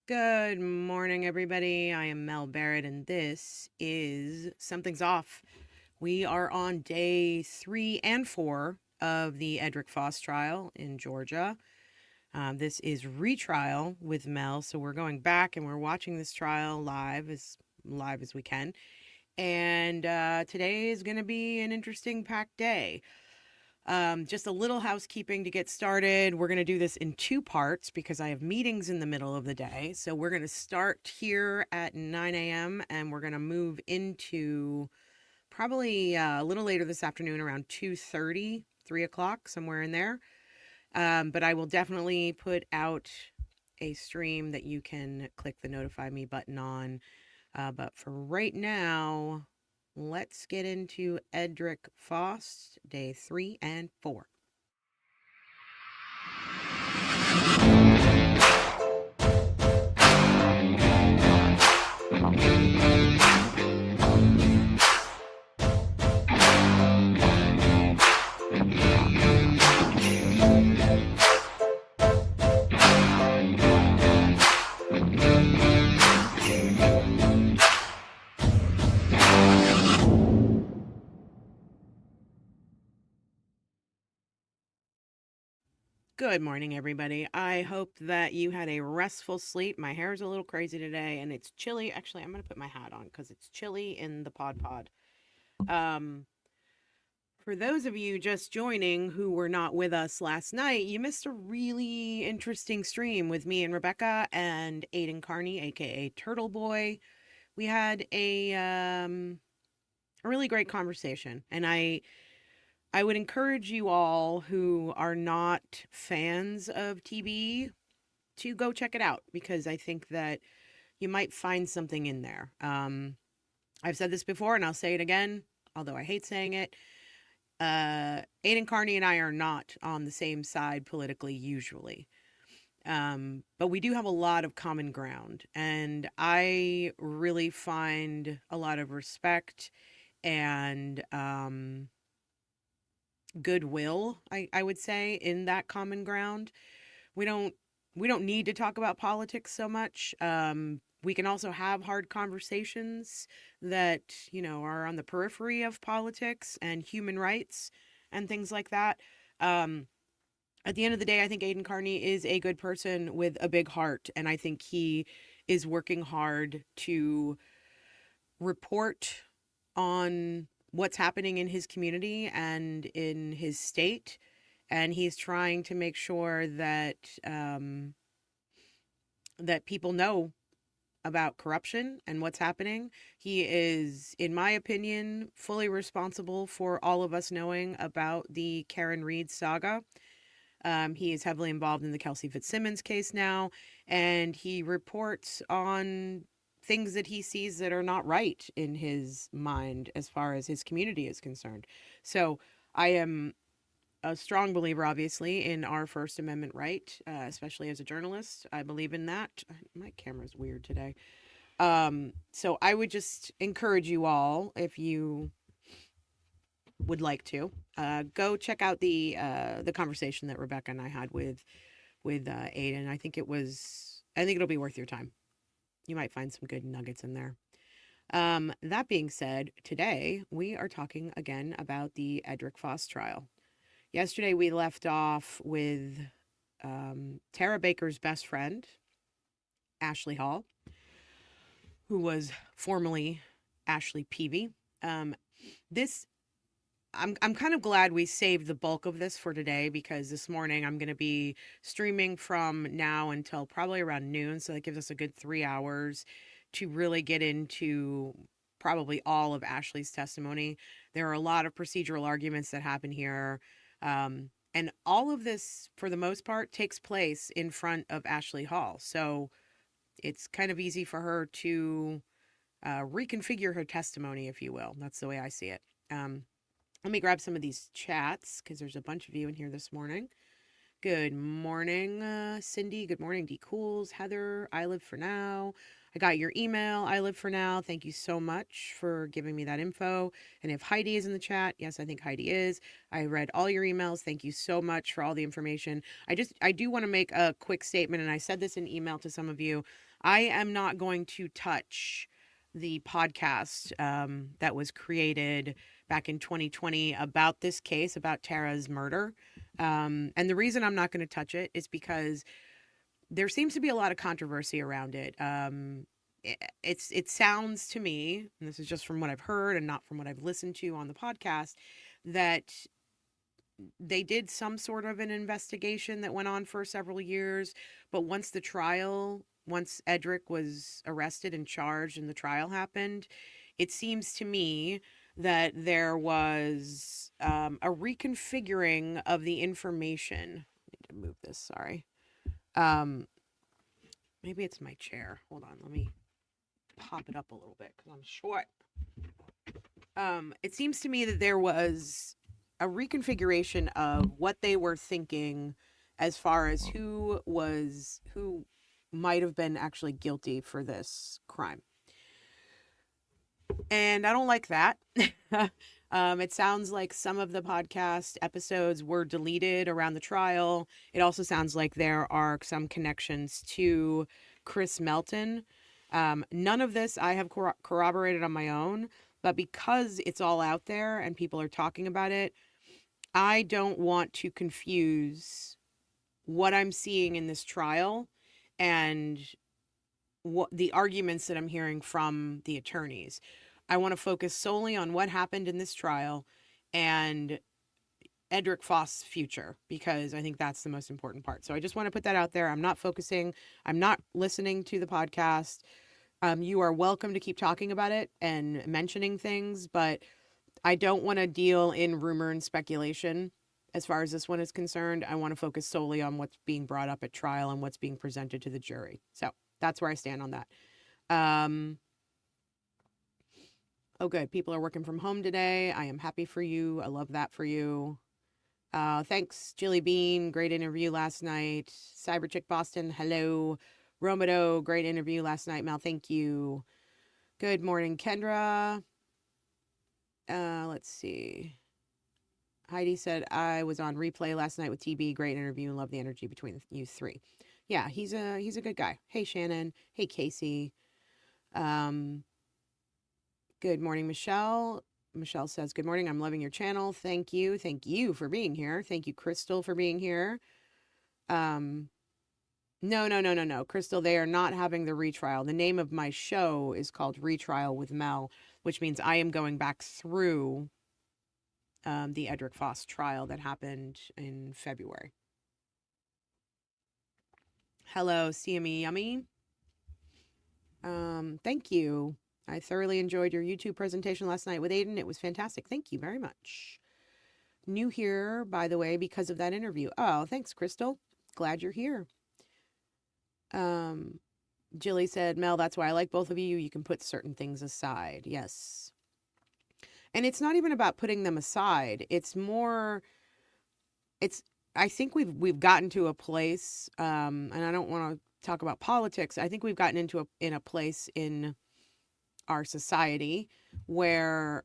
Good morning, everybody. I am Mel Barrett, and this is Something's Off. We are on day 3 and 4 of the Edric Faust trial in Georgia. This is retrial with Mel, so we're going back and we're watching this trial live as we can. And today is going to be an interesting packed day. Just a little housekeeping to get started. We're going to do this in 2 parts because I have meetings in the middle of the day. So we're going to start here at 9 a.m. and we're going to move into probably a little later this afternoon around 2:30, 3 o'clock, somewhere in there. But I will definitely put out a stream that you can click the notify me button on. But for right now, let's get into Edric Faust, day 3 and 4. Good morning, everybody. I hope that you had a restful sleep. My hair is a little crazy today and it's chilly. Actually, I'm going to put my hat on because it's chilly in the pod. Um, for those of you just joining who were not with us last night, you missed a really interesting stream with me and Rebecca and Aiden Carney, aka Turtle Boy. We had a really great conversation, and I would encourage you all who are not fans of TB to go check it out because I think that you might find something in there. I've said this before and I'll say it again, although I hate saying it. Aiden Carney and I are not on the same side politically usually. But we do have a lot of common ground, and I really find a lot of respect and goodwill, I would say, in that common ground. We don't we don't need to talk about politics so much. We can also have hard conversations that, are on the periphery of politics and human rights and things like that. Um, at the end of the day, I think Aiden Carney is a good person with a big heart, and I think he is working hard to report on what's happening in his community and in his state, and he's trying to make sure that that people know about corruption and what's happening. He is, in my opinion, fully responsible for all of us knowing about the Karen Reed saga. He is heavily involved in the Kelsey Fitzsimmons case now, and he reports on things that he sees that are not right in his mind as far as his community is concerned. So I am a strong believer, obviously, in our First Amendment right, especially as a journalist. I believe in that. My camera's weird today. So I would just encourage you all, if you would like to, go check out the conversation that Rebecca and I had with Aiden. I think it'll be worth your time. You might find some good nuggets in there. That being said, today we are talking again about the Edric Faust trial. Yesterday we left off with Tara Baker's best friend, Ashley Hall, who was formerly Ashley Peavy. This I'm kind of glad we saved the bulk of this for today because this morning I'm going to be streaming from now until probably around noon, so that gives us a good 3 hours to really get into probably all of Ashley's testimony. There are a lot of procedural arguments that happen here. And all of this, for the most part, takes place in front of Ashley Hall. So it's kind of easy for her to reconfigure her testimony, if you will. That's the way I see it. Let me grab some of these chats because there's a bunch of you in here this morning. Good morning, Cindy. Good morning, D. Cools. Heather, I live for now. I got your email. I live for now. Thank you so much for giving me that info. And if Heidi is in the chat, yes, I think Heidi is. I read all your emails. Thank you so much for all the information. I do want to make a quick statement, and I said this in email to some of you. I am not going to touch the podcast that was created back in 2020 about this case, about Tara's murder. And the reason I'm not going to touch it is because there seems to be a lot of controversy around it. It sounds to me, and this is just from what I've heard and not from what I've listened to on the podcast, that they did some sort of an investigation that went on for several years, but once Edric was arrested and charged and the trial happened, it seems to me that there was a reconfiguring of the information. I need to move this, sorry. Um, Maybe it's my chair. Hold on, let me pop it up a little bit because I'm short. It seems to me that there was a reconfiguration of what they were thinking as far as who might have been actually guilty for this crime. And I don't like that. It sounds like some of the podcast episodes were deleted around the trial. It also sounds like there are some connections to Chris Melton. None of this I have corroborated on my own, but because it's all out there and people are talking about it, I don't want to confuse what I'm seeing in this trial and what the arguments that I'm hearing from the attorneys. I want to focus solely on what happened in this trial and Edric Faust's future, because I think that's the most important part. So I just want to put that out there. I'm not listening to the podcast. You are welcome to keep talking about it and mentioning things, but I don't want to deal in rumor and speculation as far as this one is concerned. I want to focus solely on what's being brought up at trial and what's being presented to the jury. So that's where I stand on that. Oh, good. People are working from home today. I am happy for you. I love that for you. Thanks, Jilly Bean. Great interview last night. Cyber Chick Boston. Hello. Romodo. Great interview last night. Mel, thank you. Good morning, Kendra. Let's see. Heidi said, I was on replay last night with TB. Great interview and love the energy between you three. Yeah, he's a good guy. Hey, Shannon. Hey, Casey. Good morning, Michelle. Michelle says, good morning. I'm loving your channel. Thank you. Thank you for being here. Thank you, Crystal, for being here. No. Crystal, they are not having the retrial. The name of my show is called Retrial with Mel, which means I am going back through the Edric Faust trial that happened in February. Hello, CME Yummy. Thank you. I thoroughly enjoyed your YouTube presentation last night with Aiden. It was fantastic. Thank you very much. New here, by the way, because of that interview. Oh, thanks, Crystal. Glad you're here. Jilly said, Mel, that's why I like both of you. You can put certain things aside. Yes. And it's not even about putting them aside. I think we've gotten to a place, and I don't want to talk about politics. I think we've gotten in a place in our society where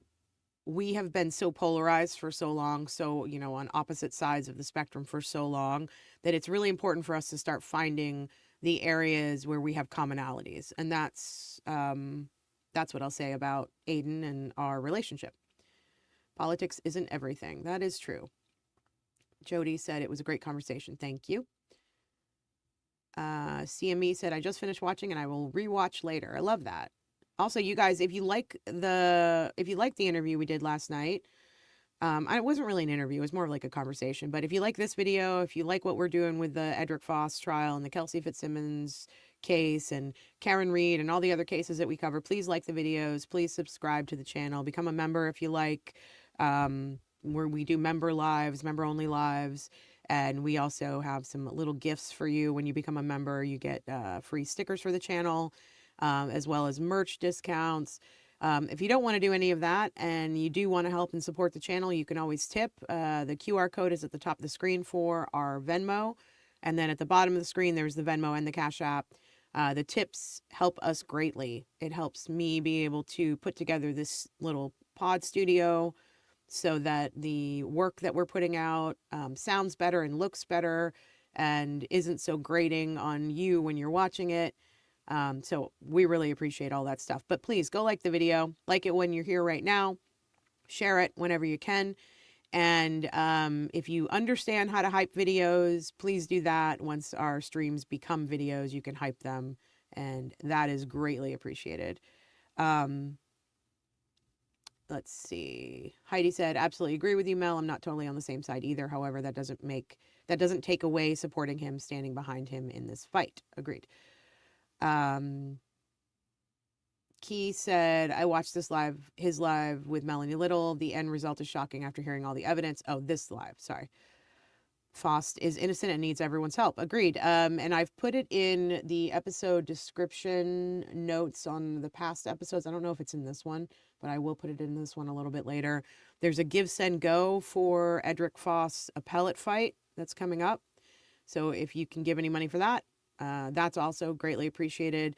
we have been so polarized for so long, so, on opposite sides of the spectrum for so long, that it's really important for us to start finding the areas where we have commonalities. And that's what I'll say about Aiden and our relationship. Politics isn't everything. That is true. Jody said it was a great conversation. Thank you. CME said, I just finished watching and I will rewatch later. I love that. Also, you guys, if you like the interview we did last night, it wasn't really an interview. It was more of like a conversation. But if you like this video, if you like what we're doing with the Edric Faust trial and the Kelsey Fitzsimmons case and Karen Reed and all the other cases that we cover, please like the videos. Please subscribe to the channel. Become a member if you like. Where we do member only lives. And we also have some little gifts for you. When you become a member, you get free stickers for the channel, as well as merch discounts. If you don't want to do any of that and you do want to help and support the channel, you can always tip. The QR code is at the top of the screen for our Venmo. And then at the bottom of the screen, there's the Venmo and the Cash App. The tips help us greatly. It helps me be able to put together this little pod studio so that the work that we're putting out sounds better and looks better and isn't so grating on you when you're watching it. So we really appreciate all that stuff. But please go like the video, like it when you're here right now, share it whenever you can. And if you understand how to hype videos, please do that. Once our streams become videos, you can hype them, and that is greatly appreciated. Let's see. Heidi said, absolutely agree with you, Mel. I'm not totally on the same side either. However, that doesn't take away supporting him, standing behind him in this fight. Agreed. Key said, I watched his live with Melanie Little. The end result is shocking after hearing all the evidence. Oh, this live, sorry. Faust is innocent and needs everyone's help. Agreed. And I've put it in the episode description notes on the past episodes. I don't know if it's in this one, but I will put it in this one a little bit later. There's a give, send, go for Edric Faust's appellate fight that's coming up. So if you can give any money for that, that's also greatly appreciated.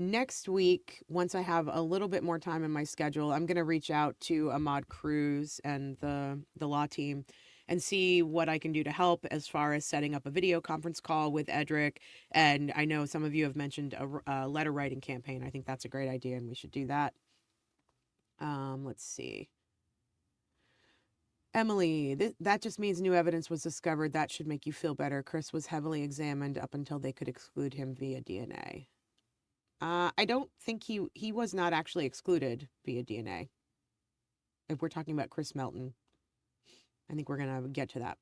Next week, once I have a little bit more time in my schedule, I'm going to reach out to Ahmad Cruz and the law team and see what I can do to help as far as setting up a video conference call with Edric. And I know some of you have mentioned a letter writing campaign. I think that's a great idea, and we should do that. Let's see. Emily, that just means new evidence was discovered. That should make you feel better. Chris was heavily examined up until they could exclude him via DNA. I don't think he was not actually excluded via DNA. If we're talking about Chris Melton, I think we're going to get to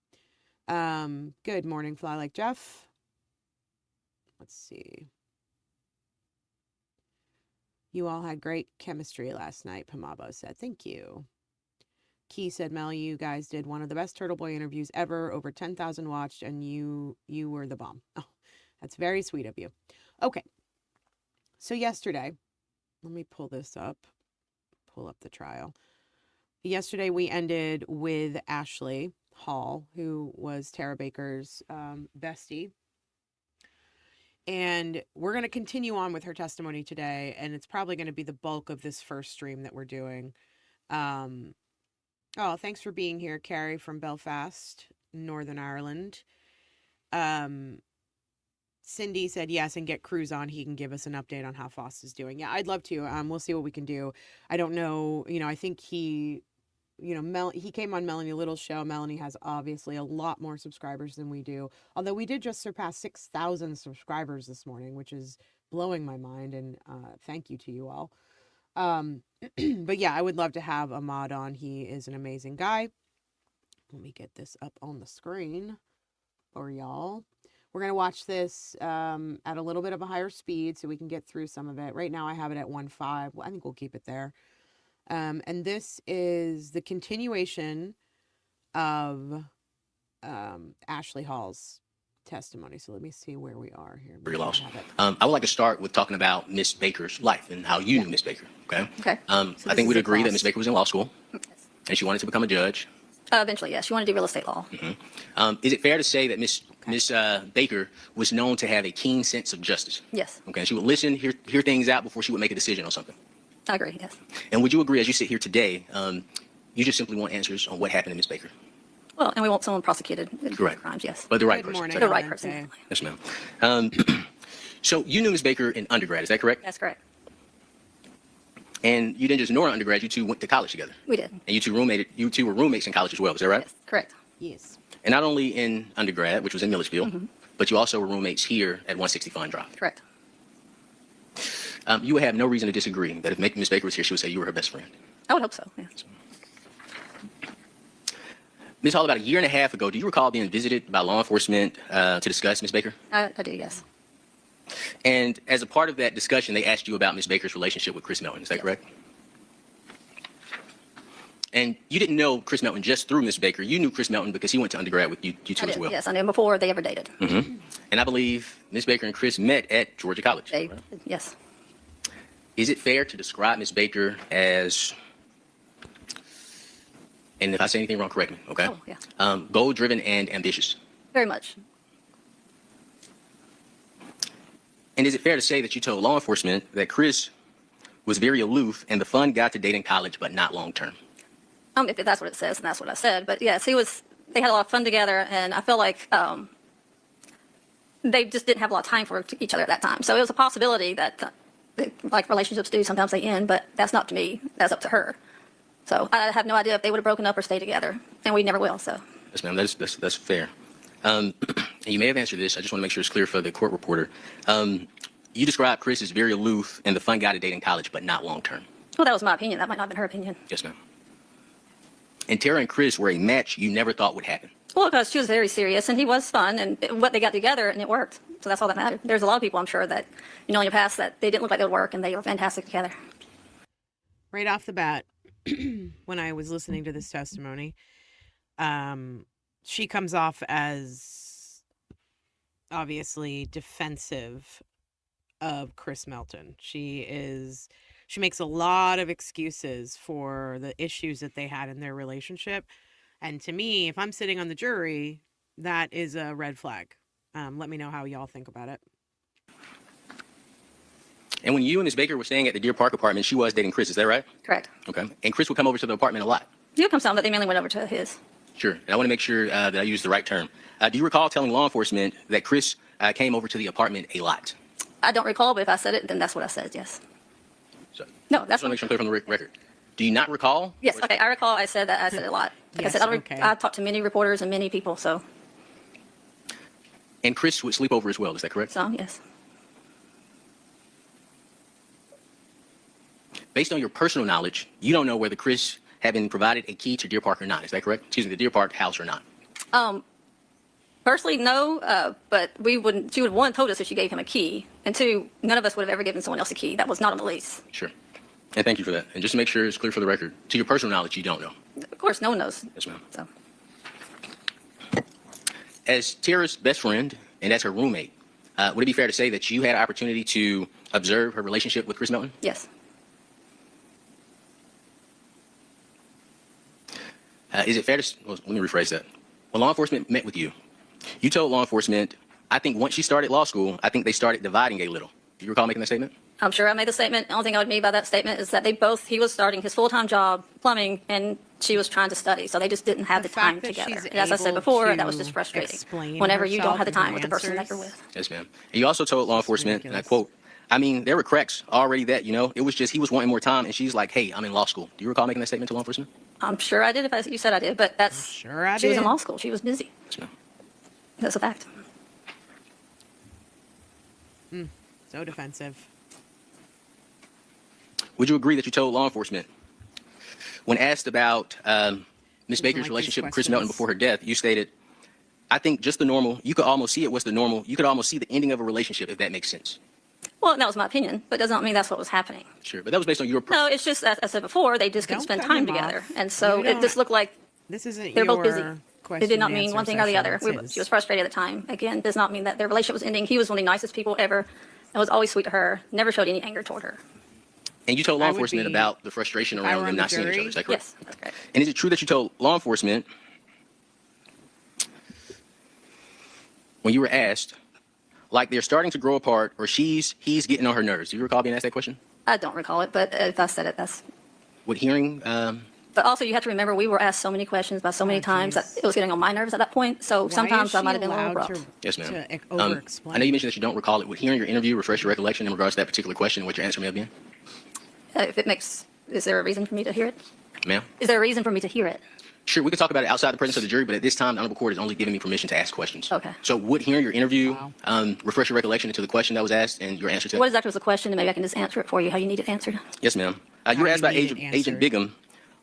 that. Good morning, Fly Like Jeff. Let's see. You all had great chemistry last night, Pamabo said. Thank you. Key said, Mel, you guys did one of the best Turtle Boy interviews ever. Over 10,000 watched, and you were the bomb. Oh, that's very sweet of you. Okay. So yesterday, let me pull this up. Pull up the trial. Yesterday, we ended with Ashley Hall, who was Tara Baker's bestie. And we're going to continue on with her testimony today, and it's probably going to be the bulk of this first stream that we're doing. Oh, thanks for being here, Carrie from Belfast, Northern Ireland. Cindy said yes, and get Cruz on. He can give us an update on how Faust is doing. Yeah, I'd love to. We'll see what we can do. I don't know. I think he came on Melanie Little's show. Melanie has obviously a lot more subscribers than we do. Although we did just surpass 6,000 subscribers this morning, which is blowing my mind. And thank you to you all. But yeah, I would love to have Ahmad on. He is an amazing guy. Let me get this up on the screen for y'all. We're going to watch this at a little bit of a higher speed so we can get through some of it. Right now I have it at 1.5. Well, I think we'll keep it there. And this is the continuation of Ashley Hall's testimony. So let me see where we are here. I would like to start with talking about Miss Baker's life and how you knew Miss Baker. Okay. Okay. I think we'd agree that Miss Baker was in law school, and she wanted to become a judge. Eventually, yes. She wanted to do real estate law. Is it fair to say that Miss Baker was known to have a keen sense of justice? Yes. Okay. She would listen, hear things out before she would make a decision on something. I agree, yes. And would you agree, as you sit here today, you just simply want answers on what happened to Miss Baker? Well, and we want someone prosecuted for crimes, yes. But the right Good person. morning. The right person. Yes, ma'am. So you knew Miss Baker in undergrad, is that correct? That's correct. And you didn't just know her undergrad, you two went to college together. We did. And you two were roommates in college as well, is that right? Yes, correct. Yes. And not only in undergrad, which was in Milledgeville, but you also were roommates here at 160 Fine Drive. Correct. You would have no reason to disagree that if Miss Baker was here, she would say you were her best friend. I would hope so, yes. Ms. Hall, about a year and a half ago, do you recall being visited by law enforcement to discuss Miss Baker? I do, yes. And as a part of that discussion, they asked you about Miss Baker's relationship with Chris Melton, is that correct? And you didn't know Chris Melton just through Miss Baker. You knew Chris Melton because he went to undergrad with you two as well. Yes, I knew him before they ever dated. And I believe Miss Baker and Chris met at Georgia College. Yes. Is it fair to describe Miss Baker as, and if I say anything wrong, correct me, okay? Oh, yeah. Goal-driven and ambitious? Very much. And is it fair to say that you told law enforcement that Chris was very aloof and the fun got to date in college, but not long-term? If that's what it says, and that's what I said. But yes, they had a lot of fun together, and I feel like they just didn't have a lot of time for each other at that time. So it was a possibility that, like relationships do, sometimes they end, but that's not to me. That's up to her. So I have no idea if they would have broken up or stayed together, and we never will. So. Yes, ma'am. That's fair. And you may have answered this. I just want to make sure it's clear for the court reporter. You described Chris as very aloof and the fun guy to date in college, but not long term. Well, that was my opinion. That might not have been her opinion. Yes, ma'am. And Tara and Chris were a match you never thought would happen. Well, because she was very serious, and he was fun, and what they got together, and it worked. So that's all that mattered. There's a lot of people, I'm sure, that you know in your past that they didn't look like they would work, and they were fantastic together. Right off the bat, when I was listening to this testimony, she comes off as obviously defensive of Chris Melton. She makes a lot of excuses for the issues that they had in their relationship. And to me, if I'm sitting on the jury, that is a red flag. Let me know how y'all think about it. And when you and Ms. Baker were staying at the Deer Park apartment, she was dating Chris. Is that right? Correct. Okay. And Chris would come over to the apartment a lot. He would come some, but they mainly went over to his. Sure. And I want to make sure that I use the right term. Do you recall telling law enforcement that Chris came over to the apartment a lot? I don't recall, but if I said it, then that's what I said, yes. So, No, that's I just want to make sure I'm clear from the record. Do you not recall? Yes, okay, I recall I said that. I said it a lot. Like Yes, I said, okay. I talked to many reporters and many people, so And Chris would sleep over as well. Is that correct? some, yes. Based on your personal knowledge, you don't know whether Chris had been provided a key to Deer Park or not. Is that correct? Excuse me, the Deer Park house or not? Personally, no, but she would have, one, told us if she gave him a key, and two, none of us would have ever given someone else a key. That was not on the lease. Sure. And thank you for that. And just to make sure it's clear for the record, to your personal knowledge, you don't know. Of course, no one knows. Yes, ma'am. So, As Tara's best friend and as her roommate, would it be fair to say that you had an opportunity to observe her relationship with Chris Melton? yes. Is it fair to, well, let me rephrase that. When law enforcement met with you, you told law enforcement, I think once she started law school, I think they started dividing a little. Do you recall making that statement? I'm sure I made the statement. The only thing I would mean by that statement is that he was starting his full-time job, plumbing, and she was trying to study. So they just didn't have the time fact that together. she's And as I said able before, to that was just frustrating. explain Whenever you don't herself have the and her time with the person that answers. you're with. Yes, ma'am. And you also told law enforcement, and I ridiculous. quote, I mean, there were cracks already that, it was just he was wanting more time, and she's like, hey, I'm in law school. Do you recall making that statement to law enforcement? I'm sure I did if you said I did, but that's, Sure I she was in did. law school. She was busy. Yes, ma'am. That's a fact. So defensive. Would you agree that you told law enforcement when asked about Ms. Doesn't Baker's like these relationship with Chris Melton questions. before her death, you stated, I think just the normal, you could almost see it was the normal, you could almost see the ending of a relationship, if that makes sense. Well, that was my opinion, but does not mean that's what was happening. Sure, but that was based on your, No, it's just, as I said before, they just couldn't Don't spend cut time him together. off. And so You it just don't- looked like This isn't they're your both busy. question. It did not and mean answer one thing or the session. other. It's She was his. frustrated at the time. Again, does not mean that their relationship was ending. He was one of the nicest people ever and was always sweet to her, never showed any anger toward her. and you told law I would enforcement be- about the frustration if I around were them on the not seeing each jury- other, is that correct? Yes, that's correct. And is it true that you told law enforcement when you were asked, like they're starting to grow apart or he's getting on her nerves? Do you recall being asked that question? I don't recall it, but if I said it, that's. With hearing, But also, you have to remember, we were asked so many questions by so many times that it was getting on my nerves at that point. So Why sometimes is I she might have been a little allowed abrupt. yes, ma'am. To over-explain. I know you mentioned that you don't recall it. Would hearing your interview refresh your recollection in regards to that particular question and what your answer may have been? If it makes, is there a reason for me to hear it? Ma'am? Is there a reason for me to hear it? Sure, we could talk about it outside the presence of the jury, but at this time, the Honorable Court is only giving me permission to ask questions. Okay. So would hearing your interview Wow. refresh your recollection into the question that was asked and your answer to it? What exactly was the question? And maybe I can just answer it for you, how you need it answered. Yes, ma'am. You were How asked you about need it Agent answered. Bigham,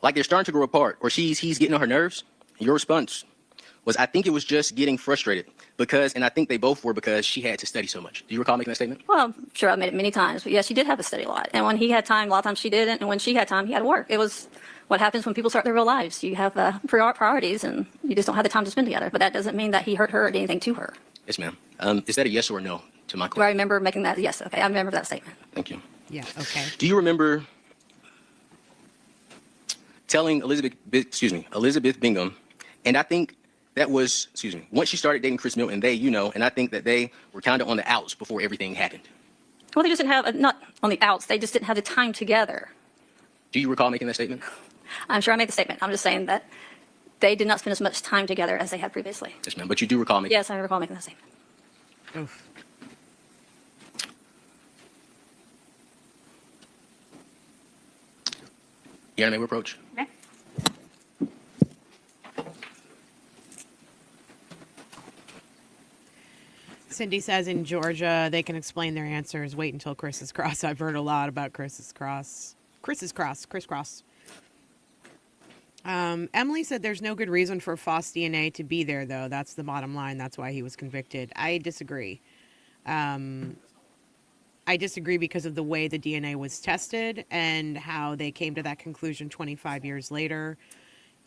like they're starting to grow apart, or he's getting on her nerves. Your response was, I think it was just getting frustrated because, and I think they both were because she had to study so much. Do you recall making that statement? Well, I'm sure I've made it many times, but yes, she did have to study a lot. And when he had time, a lot of times she didn't. And when she had time, he had to work. It was what happens when people start their real lives. You have priorities and you just don't have the time to spend together. But that doesn't mean that he hurt her or did anything to her. Yes, ma'am. Is that a yes or a no to my Do I question? remember making that? Yes, okay, I remember that statement. Thank you. Yeah, okay. Do you remember telling Elizabeth Bingham, and I think that was, once she started dating Chris Milton, and I think that they were kind of on the outs before everything happened. Well, they just didn't have, not on the outs, they just didn't have the time together. Do you recall making that statement? I'm sure I made the statement. I'm just saying that they did not spend as much time together as they had previously. Yes, ma'am. But you do recall making Yes, I recall making that statement. Oof. Your Honor, may we approach? Okay. Cindy says in Georgia they can explain their answers. Wait until Chris is cross. I've heard a lot about Chris cross. Emily said there's no good reason for Faust DNA to be there, though. That's the bottom line. That's why he was convicted. I disagree. I disagree because of the way the DNA was tested and how they came to that conclusion 25 years later.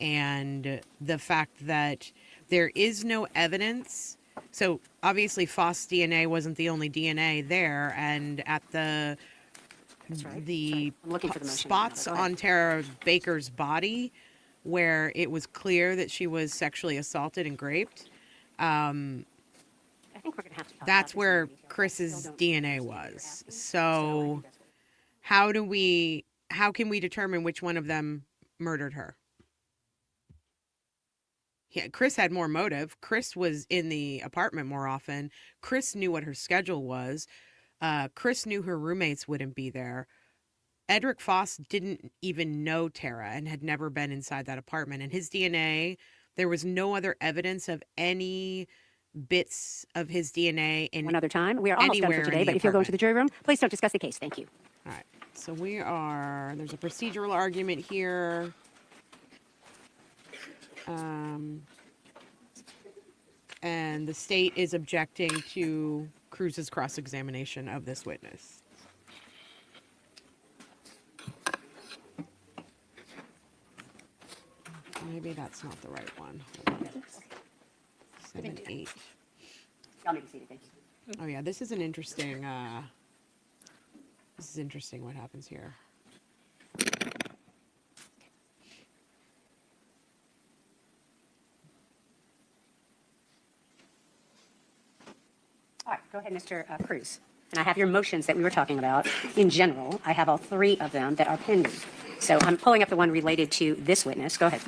And the fact that there is no evidence. So obviously Faust's DNA wasn't the only DNA there. And at the right. the I'm looking for the motion. spots Go ahead. on Tara Baker's body where it was clear that she was sexually assaulted and raped, I think we're going to have to talk that's about this where in detail. I Chris's still don't DNA understand what you're was. asking, So I think that's what- how can we determine which one of them murdered her? Yeah, Chris had more motive. Chris was in the apartment more often. Chris knew what her schedule was. Chris knew her roommates wouldn't be there. Edric Faust didn't even know Tara and had never been inside that apartment. And his DNA, there was no other evidence of any bits of his DNA in One other time. We are almost done anywhere for in today, the but if you'll go into the jury room, please don't discuss the case. Thank you. All right. So there's a procedural argument here. And the state is objecting to Cruz's cross-examination of this witness. Maybe that's not the right one. Hold on. 7, 8. Y'all may be seated. Thank you. Oh yeah, this is an interesting. This is interesting. What happens here? All right, go ahead, Mr. Cruz. And I have your motions that we were talking about. In general, I have all three of them that are pending. So I'm pulling up the one related to this witness. Go ahead.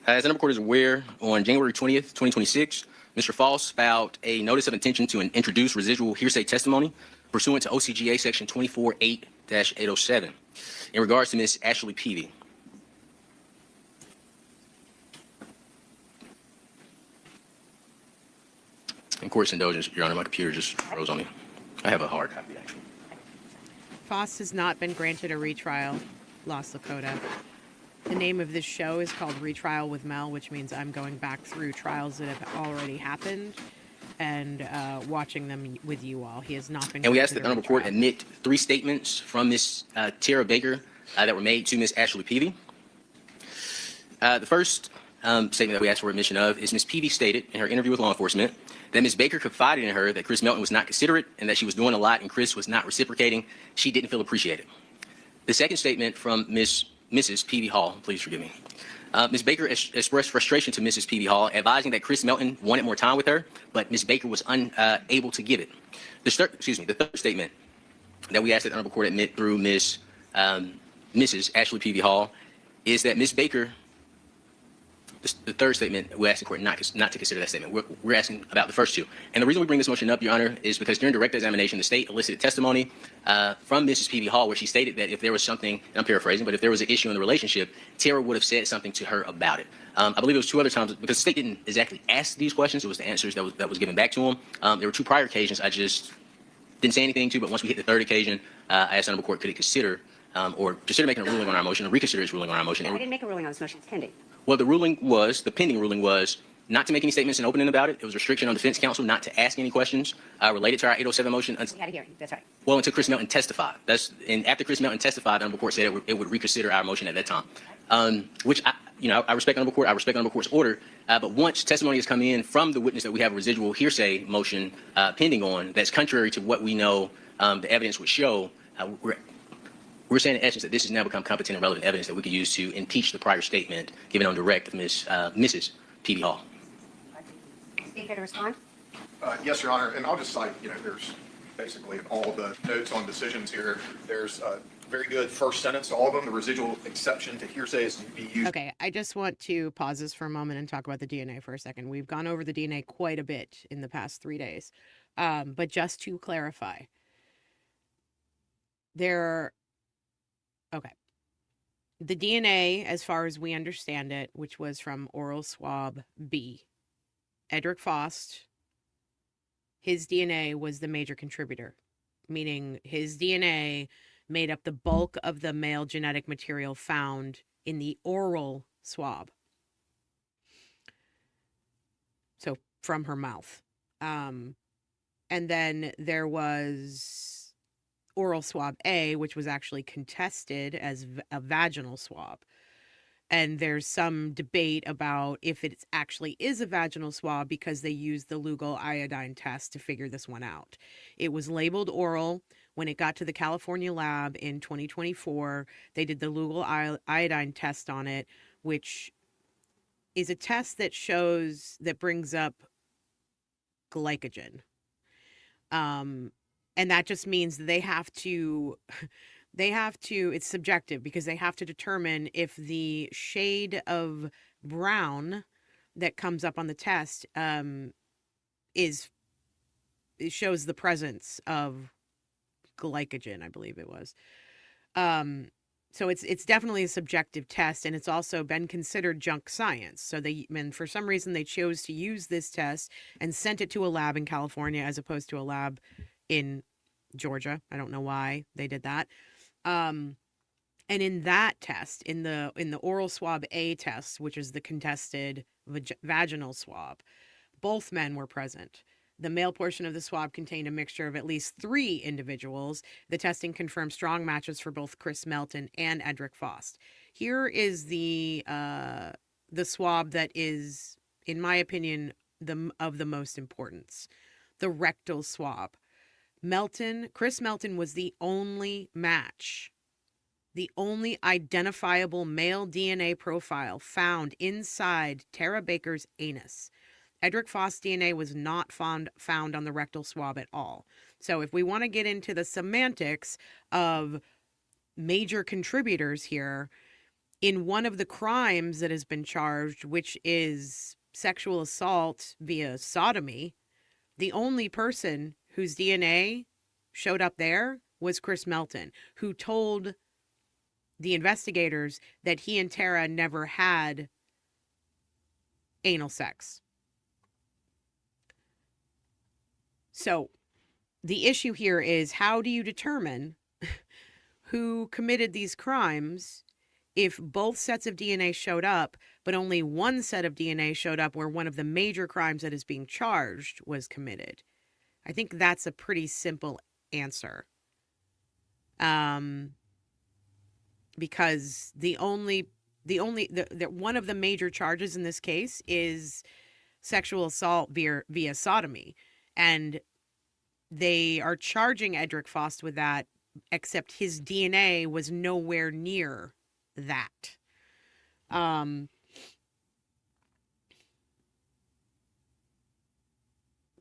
As the number court is aware, on January 20th, 2026, Mr. Faust filed a notice of intention to introduce residual hearsay testimony pursuant to OCGA section 24-8-807 in regards to Ms. Ashley Peavy. In court's indulgence, Your Honor, my computer just froze on me. I have a hard copy, actually. Faust has not been granted a retrial, Los Lakota. The name of this show is called Retrial with Mel, which means I'm going back through trials that have already happened and watching them with you all. He has not been. And we ask that the granted a honorable court retrial. admit 3 statements from Ms. Tara Baker that were made to Ms. Ashley Peavy. The first statement that we asked for admission of is Ms. Peavy stated in her interview with law enforcement that Ms. Baker confided in her that Chris Melton was not considerate and that she was doing a lot and Chris was not reciprocating. She didn't feel appreciated. The second statement from Mrs. Peavy Hall, please forgive me. Ms. Baker expressed frustration to Mrs. Peavy Hall, advising that Chris Melton wanted more time with her, but Ms. Baker was unable to give it. The third statement that we asked that the honorable court admit through Mrs. Ashley Peavy Hall is that Ms. Baker. The third statement, we're asking court not to consider that statement. We're asking about the first two. And the reason we bring this motion up, Your Honor, is because during direct examination, the state elicited testimony from Mrs. Peavy Hall where she stated that if there was something, and I'm paraphrasing, but if there was an issue in the relationship, Tara would have said something to her about it. I believe it was 2 other times, because the state didn't exactly ask these questions. It was the answers that was given back to them. There were 2 prior occasions I just didn't say anything to, but once we hit the third occasion, I asked the honorable court, could it consider or consider making a ruling on our motion or reconsider its ruling on our motion. I didn't make a ruling on this motion. It's pending. Well, the pending ruling was not to make any statements in opening about it. It was restriction on defense counsel not to ask any questions related to our 807 motion. We had a hearing. That's right. Well, until Chris Melton testified. And after Chris Melton testified, the honorable court said it would reconsider our motion at that time, which I respect honorable court. I respect honorable court's order. But once testimony has come in from the witness that we have a residual hearsay motion pending on, that's contrary to what we know the evidence would show, We're saying in essence that this has now become competent and relevant evidence that we could use to impeach the prior statement given on direct of Mrs. P.B. Hall. Steve, care to respond? Yes, Your Honor, and I'll just cite, there's basically in all the notes on decisions here, there's a very good first sentence to all of them. The residual exception to hearsay is to be used. Okay, I just want to pause this for a moment and talk about the DNA for a second. We've gone over the DNA quite a bit in the past 3 days. But just to clarify, okay. The DNA, as far as we understand it, which was from oral swab B, Edric Faust, his DNA was the major contributor, meaning his DNA made up the bulk of the male genetic material found in the oral swab. So from her mouth. And then there was oral swab A, which was actually contested as a vaginal swab. And there's some debate about if it actually is a vaginal swab because they used the Lugal iodine test to figure this one out. It was labeled oral. When it got to the California lab in 2024, they did the Lugal iodine test on it, which is a test that brings up glycogen. And that just means they have to, it's subjective because they have to determine if the shade of brown that comes up on the test it shows the presence of glycogen, I believe it was. So it's definitely a subjective test, and it's also been considered junk science. So and for some reason they chose to use this test and sent it to a lab in California as opposed to a lab in Georgia. I don't know why they did that. And in that test, in the oral swab A test, which is the contested vaginal swab, both men were present. The male portion of the swab contained a mixture of at least 3 individuals. The testing confirmed strong matches for both Chris Melton and Edric Faust. Here is the swab that is, in my opinion, of the most importance. The rectal swab. Chris Melton was the only match, the only identifiable male DNA profile found inside Tara Baker's anus. Edric Faust's DNA was not found on the rectal swab at all. So if we want to get into the semantics of major contributors here, in one of the crimes that has been charged, which is sexual assault via sodomy, the only person whose DNA showed up there was Chris Melton, who told the investigators that he and Tara never had anal sex. So the issue here is, how do you determine who committed these crimes if both sets of DNA showed up, but only one set of DNA showed up where one of the major crimes that is being charged was committed? I think that's a pretty simple answer. Because one of the major charges in this case is sexual assault via sodomy. And they are charging Edric Faust with that, except his DNA was nowhere near that.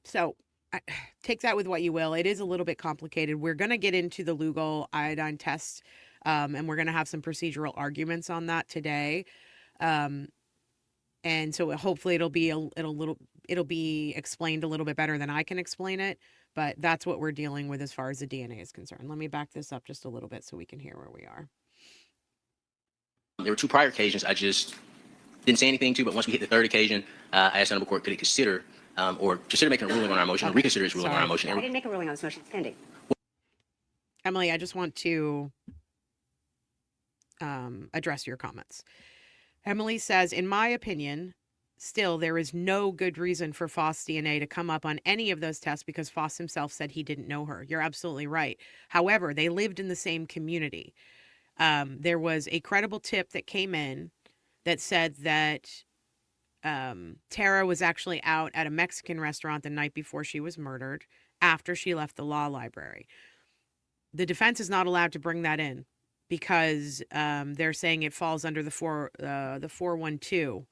So take that with what you will. It is a little bit complicated. We're going to get into the Lugal iodine test, and we're going to have some procedural arguments on that today. And so hopefully it'll be explained a little bit better than I can explain it. But that's what we're dealing with as far as the DNA is concerned. Let me back this up just a little bit so we can hear where we are. There were 2 prior occasions I just didn't say anything to, but once we hit the 3rd occasion, I asked the Honorable Court, could it consider making a ruling on our motion, or reconsider its ruling on our motion. I didn't make a ruling on this motion. It's pending. Emily, I just want to address your comments. Emily says, in my opinion, still, there is no good reason for Faust's DNA to come up on any of those tests because Faust himself said he didn't know her. You're absolutely right. However, they lived in the same community. There was a credible tip that came in that said that Tara was actually out at a Mexican restaurant the night before she was murdered, after she left the law library. The defense is not allowed to bring that in. because they're saying it falls under the 412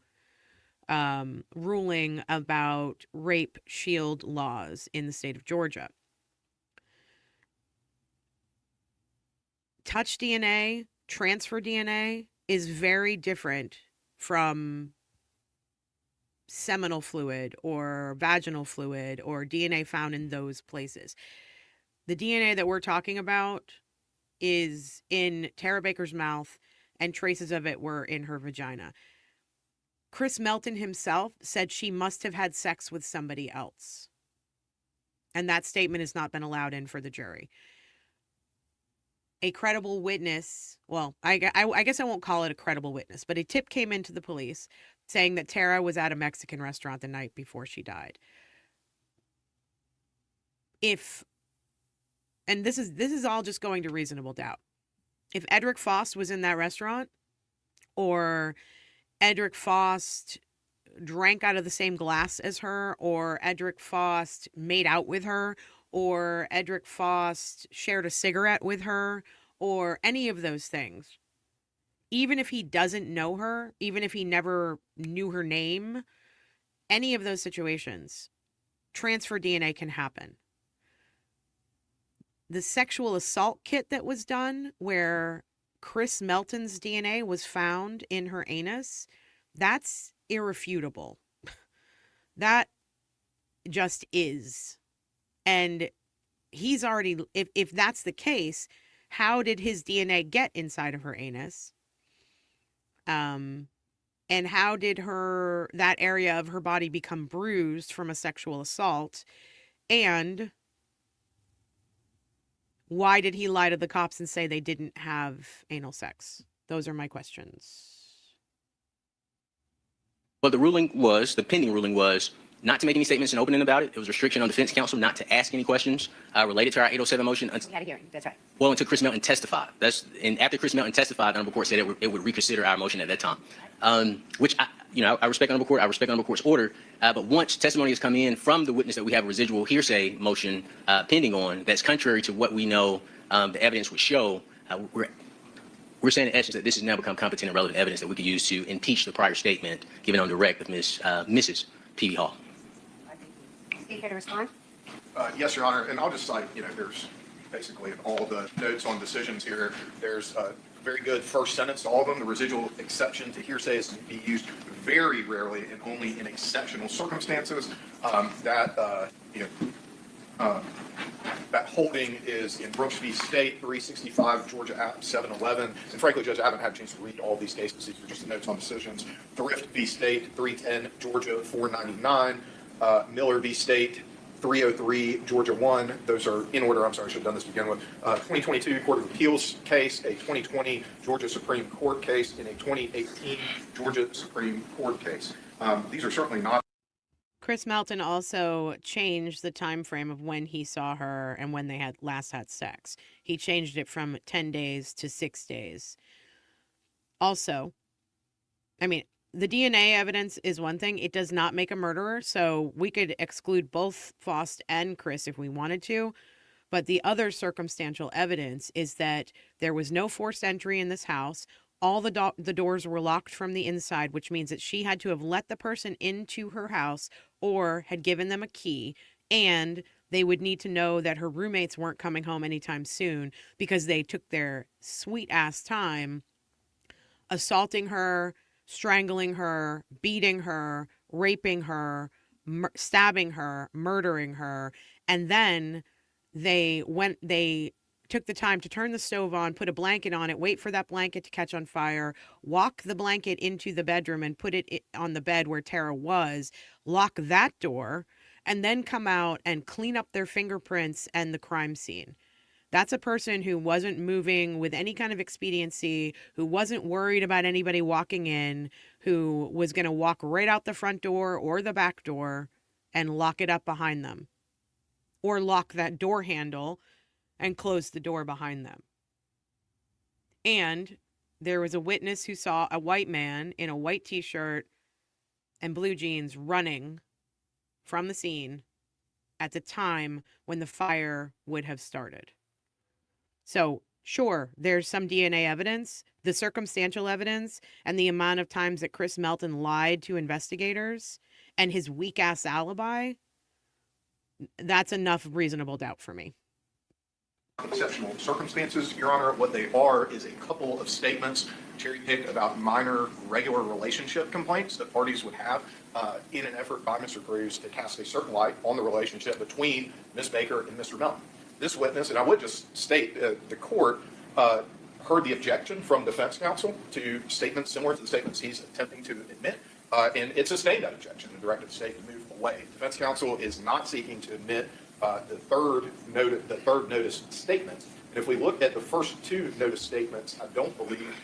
ruling about rape shield laws in the state of Georgia. Touch DNA, transfer DNA is very different from seminal fluid or vaginal fluid or DNA found in those places. The DNA that we're talking about is in Tara Baker's mouth, and traces of it were in her vagina. Chris Melton himself said she must have had sex with somebody else. And that statement has not been allowed in for the jury. A credible witness, well, I guess I won't call it a credible witness, but a tip came into the police saying that Tara was at a Mexican restaurant the night before she died. And this is all just going to reasonable doubt. If Edric Faust was in that restaurant, or Edric Faust drank out of the same glass as her, or Edric Faust made out with her, or Edric Faust shared a cigarette with her, or any of those things, even if he doesn't know her, even if he never knew her name, any of those situations, transfer DNA can happen. The sexual assault kit that was done, where Chris Melton's DNA was found in her anus, that's irrefutable. That just is. And he's already, if that's the case, how did his DNA get inside of her anus? And how did that area of her body become bruised from a sexual assault? And why did he lie to the cops and say they didn't have anal sex? Those are my questions. Well, the pending ruling was not to make any statements in opening about it. It was a restriction on defense counsel not to ask any questions related to our 807 motion. We had a hearing, that's right. Well, until Chris Melton testified. And after Chris Melton testified, the Honorable Court said it would reconsider our motion at that time, which I respect Honorable Court. I respect Honorable Court's order. But once testimony has come in from the witness that we have a residual hearsay motion pending on, that's contrary to what we know the evidence would show, we're saying in essence that this has now become competent and relevant evidence that we could use to impeach the prior statement given on direct of Mrs. P.V. Hall. Steve, here to respond? Yes, Your Honor, and I'll just cite, there's basically in all the notes on decisions here, there's a very good first sentence to all of them. The residual exception to hearsay is to be used very rarely and only in exceptional circumstances. That holding is in Brooks v. State, 365, Georgia App 711. And frankly, Judge, I haven't had a chance to read all these cases. These are just the notes on decisions. Thrift v. State, 310, Georgia 499. Miller v. State, 303, Georgia 1. Those are in order. I'm sorry, I should have done this to begin with. 2022 Court of Appeals case, a 2020 Georgia Supreme Court case, and a 2018 Georgia Supreme Court case. These are certainly not. Chris Melton also changed the time frame of when he saw her and when they had last had sex. He changed it from 10 days to 6 days. Also, the DNA evidence is one thing. It does not make a murderer, so we could exclude both Faust and Chris if we wanted to. But the other circumstantial evidence is that there was no forced entry in this house. All the doors were locked from the inside, which means that she had to have let the person into her house or had given them a key, and they would need to know that her roommates weren't coming home anytime soon because they took their sweet-ass time assaulting her, strangling her, beating her, raping her, stabbing her, murdering her, and then they took the time to turn the stove on, put a blanket on it, wait for that blanket to catch on fire, walk the blanket into the bedroom and put it on the bed where Tara was, lock that door, and then come out and clean up their fingerprints and the crime scene. That's a person who wasn't moving with any kind of expediency, who wasn't worried about anybody walking in, who was going to walk right out the front door or the back door and lock it up behind them, or lock that door handle and close the door behind them. And there was a witness who saw a white man in a white t-shirt and blue jeans running from the scene at the time when the fire would have started. So Sure, there's some DNA evidence, the circumstantial evidence, and the amount of times that Chris Melton lied to investigators and his weak ass alibi. That's enough reasonable doubt for me. Exceptional circumstances, Your Honor. What they are is a couple of statements cherry-picked about minor regular relationship complaints that parties would have in an effort by Mr. Cruz to cast a certain light on the relationship between Ms. Baker and Mr. Melton. This witness, and I would just state, the court heard the objection from defense counsel to statements similar to the statements he's attempting to admit, and it sustained that objection and directed the state to move away. Defense counsel is not seeking to admit the third notice statement. And if we look at the first two notice statements, I don't believe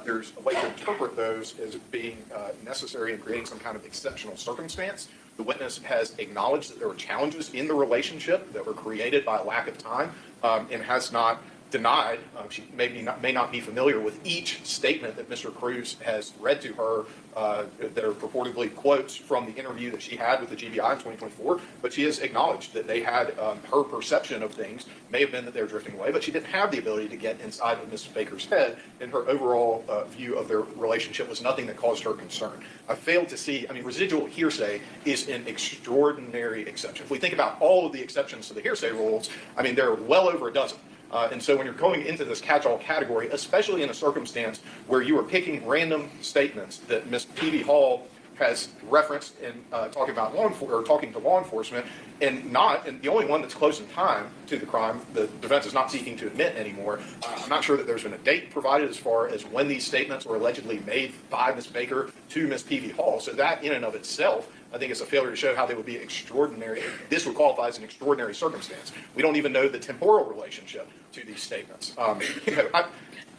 there's a way to interpret those as being necessary in creating some kind of exceptional circumstance. The witness has acknowledged that there were challenges in the relationship that were created by a lack of time, and has not denied. She may not be familiar with each statement that Mr. Cruz has read to her that are purportedly quotes from the interview that she had with the GBI in 2024, but she has acknowledged that they had her perception of things may have been that they were drifting away, but she didn't have the ability to get inside of Ms. Baker's head, and her overall view of their relationship was nothing that caused her concern. I failed to see, residual hearsay is an extraordinary exception. If we think about all of the exceptions to the hearsay rules, there are well over a dozen. And so when you're going into this catch-all category, especially in a circumstance where you are picking random statements that Ms. Peavy Hall has referenced in talking to law enforcement, and the only one that's close in time to the crime, the defense is not seeking to admit anymore. I'm not sure that there's been a date provided as far as when these statements were allegedly made by Ms. Baker to Ms. Peavy Hall. So that in and of itself, I think it's a failure to show how they would be extraordinary. This would qualify as an extraordinary circumstance. We don't even know the temporal relationship to these statements.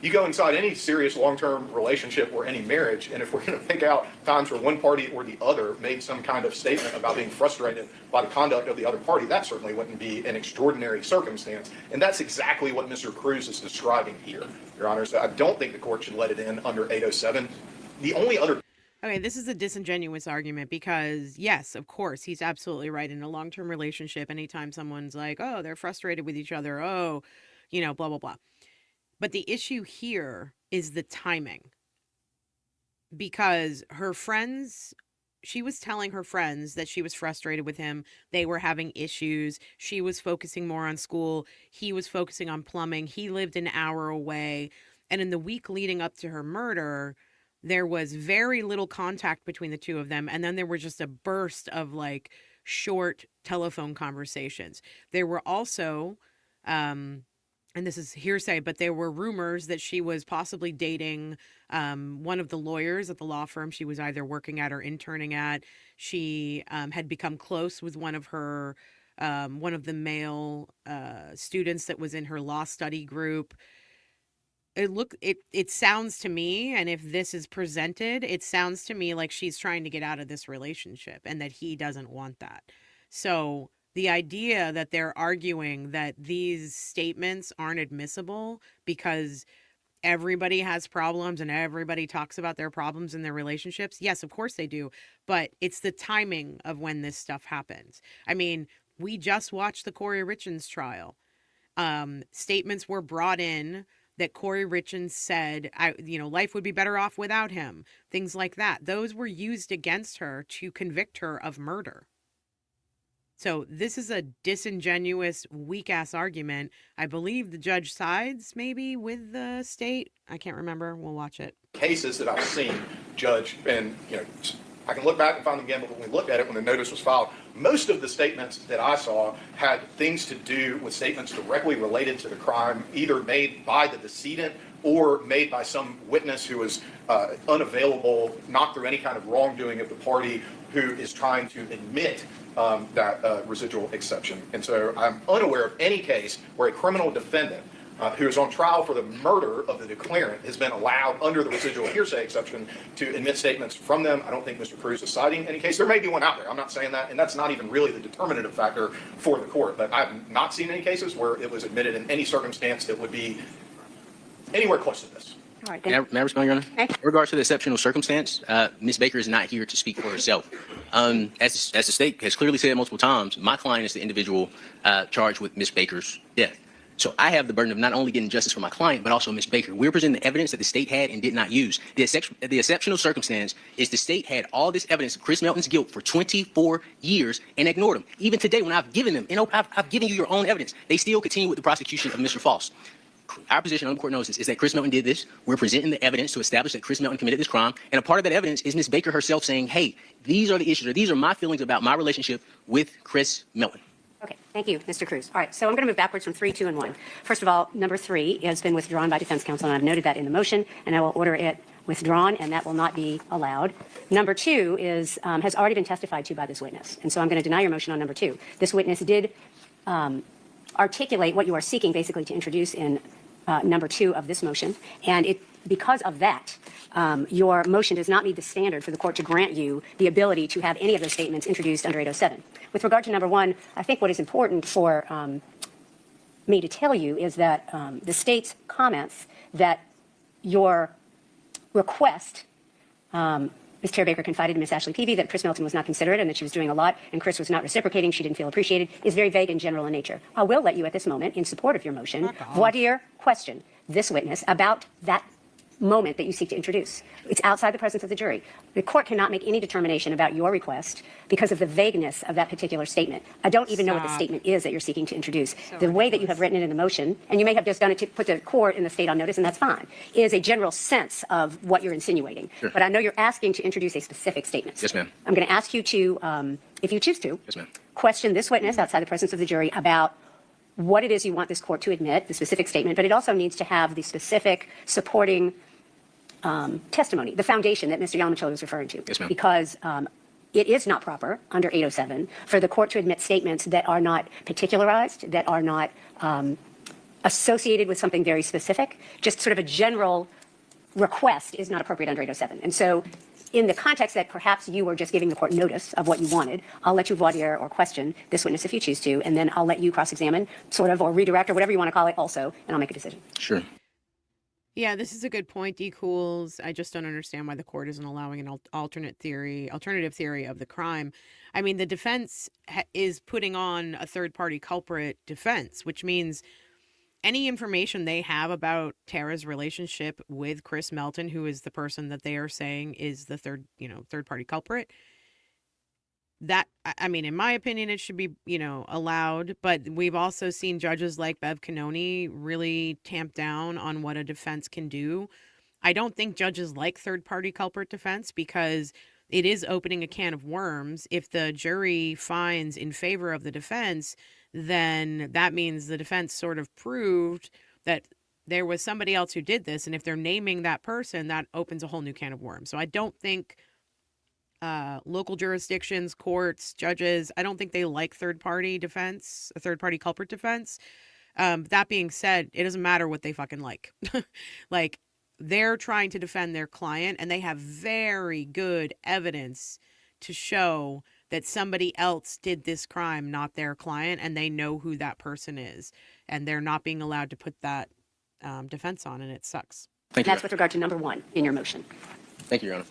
You go inside any serious long-term relationship or any marriage, and if we're going to pick out times where one party or the other made some kind of statement about being frustrated by the conduct of the other party, that certainly wouldn't be an extraordinary circumstance. And that's exactly what Mr. Cruz is describing here, Your Honor. So I don't think the court should let it in under 807. The only other... Okay, this is a disingenuous argument because, yes, of course, he's absolutely right. In a long-term relationship, anytime someone's like, oh, they're frustrated with each other, blah, blah, blah. But the issue here is the timing. Because she was telling her friends that she was frustrated with him. They were having issues. She was focusing more on school. He was focusing on plumbing. He lived an hour away. And in the week leading up to her murder, there was very little contact between the two of them. And then there was just a burst of short telephone conversations. There were also, and this is hearsay, but there were rumors that she was possibly dating one of the lawyers at the law firm she was either working at or interning at. She had become close with one of the male students that was in her law study group. It sounds to me, and if this is presented, it sounds to me like she's trying to get out of this relationship and that he doesn't want that. So the idea that they're arguing that these statements aren't admissible because everybody has problems and everybody talks about their problems in their relationships. Yes, of course they do. But it's the timing of when this stuff happens. We just watched the Corey Richins trial. Statements were brought in that Corey Richins said, life would be better off without him. Things like that. Those were used against her to convict her of murder. So this is a disingenuous, weak-ass argument. I believe the judge sides maybe with the state. I can't remember. We'll watch it. Cases that I've seen, Judge, and I can look back and find them again, but when we looked at it when the notice was filed, most of the statements that I saw had things to do with statements directly related to the crime, either made by the decedent or made by some witness who was unavailable, not through any kind of wrongdoing of the party who is trying to admit that residual exception. And so I'm unaware of any case where a criminal defendant who is on trial for the murder of the declarant has been allowed under the residual hearsay exception to admit statements from them. I don't think Mr. Cruz is citing any case. There may be one out there. I'm not saying that, and that's not even really the determinative factor for the court. But I've not seen any cases where it was admitted in any circumstance that would be anywhere close to this. All right, May I respond, Your Honor? Okay. In regards to the exceptional circumstance, Ms. Baker is not here to speak for herself. As the state has clearly said multiple times, my client is the individual charged with Ms. Baker's death. So I have the burden of not only getting justice for my client, but also Ms. Baker. We're presenting the evidence that the state had and did not use. The exceptional circumstance is the state had all this evidence of Chris Melton's guilt for 24 years and ignored him. Even today, when I've given them, I've given you your own evidence, they still continue with the prosecution of Mr. Faust. Our position on the court notice is that Chris Melton did this. We're presenting the evidence to establish that Chris Melton committed this crime. And a part of that evidence is Ms. Baker herself saying, hey, these are the issues, or these are my feelings about my relationship with Chris Melton. Okay, thank you, Mr. Cruz. All right, so I'm going to move backwards from 3, 2, and 1. First of all, number 3 has been withdrawn by defense counsel, and I've noted that in the motion, and I will order it withdrawn, and that will not be allowed. Number 2 is has already been testified to by this witness, and so I'm going to deny your motion on number 2. This witness did articulate what you are seeking, basically, to introduce in number 2 of this motion, and because of that, your motion does not meet the standard for the court to grant you the ability to have any of those statements introduced under 807. With regard to number 1, I think what is important for me to tell you is that the state's comments that your request, Ms. Tara Baker confided to Ms. Ashley Peavy that Chris Melton was not considerate and that she was doing a lot and Chris was not reciprocating, she didn't feel appreciated, is very vague and general in nature. I will let you at this moment, in support of your motion, voir dire question this witness about that moment that you seek to introduce. It's outside the presence of the jury. The court cannot make any determination about your request because of the vagueness of that particular statement. I don't even know what the statement is that you're seeking to introduce. The way that you have written it in the motion, and you may have just done it to put the court and the state on notice, and that's fine, is a general sense of what you're insinuating. Sure. But I know you're asking to introduce a specific statement. Yes, ma'am. I'm going to ask you to, if you choose to, Yes, ma'am. question this witness outside the presence of the jury about what it is you want this court to admit, the specific statement, but it also needs to have the specific supporting testimony, the foundation that Mr. Yamamoto was referring to. Yes, ma'am. Because it is not proper under 807 for the court to admit statements that are not particularized, that are not associated with something very specific. Just sort of a general request is not appropriate under 807. And so in the context that perhaps you were just giving the court notice of what you wanted, I'll let you voir dire or question this witness if you choose to, and then I'll let you cross-examine, sort of, or redirect, or whatever you want to call it also, and I'll make a decision. Sure. Yeah, this is a good point, D. Cools. I just don't understand why the court isn't allowing an alternative theory of the crime. I mean, the defense is putting on a third-party culprit defense, which means any information they have about Tara's relationship with Chris Melton, who is the person that they are saying is the third-party culprit, that, I mean, in my opinion, it should be, allowed. But we've also seen judges like Bev Canoni really tamp down on what a defense can do. I don't think judges like third-party culprit defense because it is opening a can of worms. If the jury finds in favor of the defense, then that means the defense sort of proved that there was somebody else who did this. And if they're naming that person, that opens a whole new can of worms. So I don't think local jurisdictions, courts, judges, I don't think they like third-party defense, a third-party culprit defense. That being said, it doesn't matter what they fucking like. Like, they're trying to defend their client, and they have very good evidence to show that somebody else did this crime, not their client, and they know who that person is. And they're not being allowed to put that defense on, and it sucks. Thank you. That's with regard to number 1 in your motion. Thank you, Your Honor.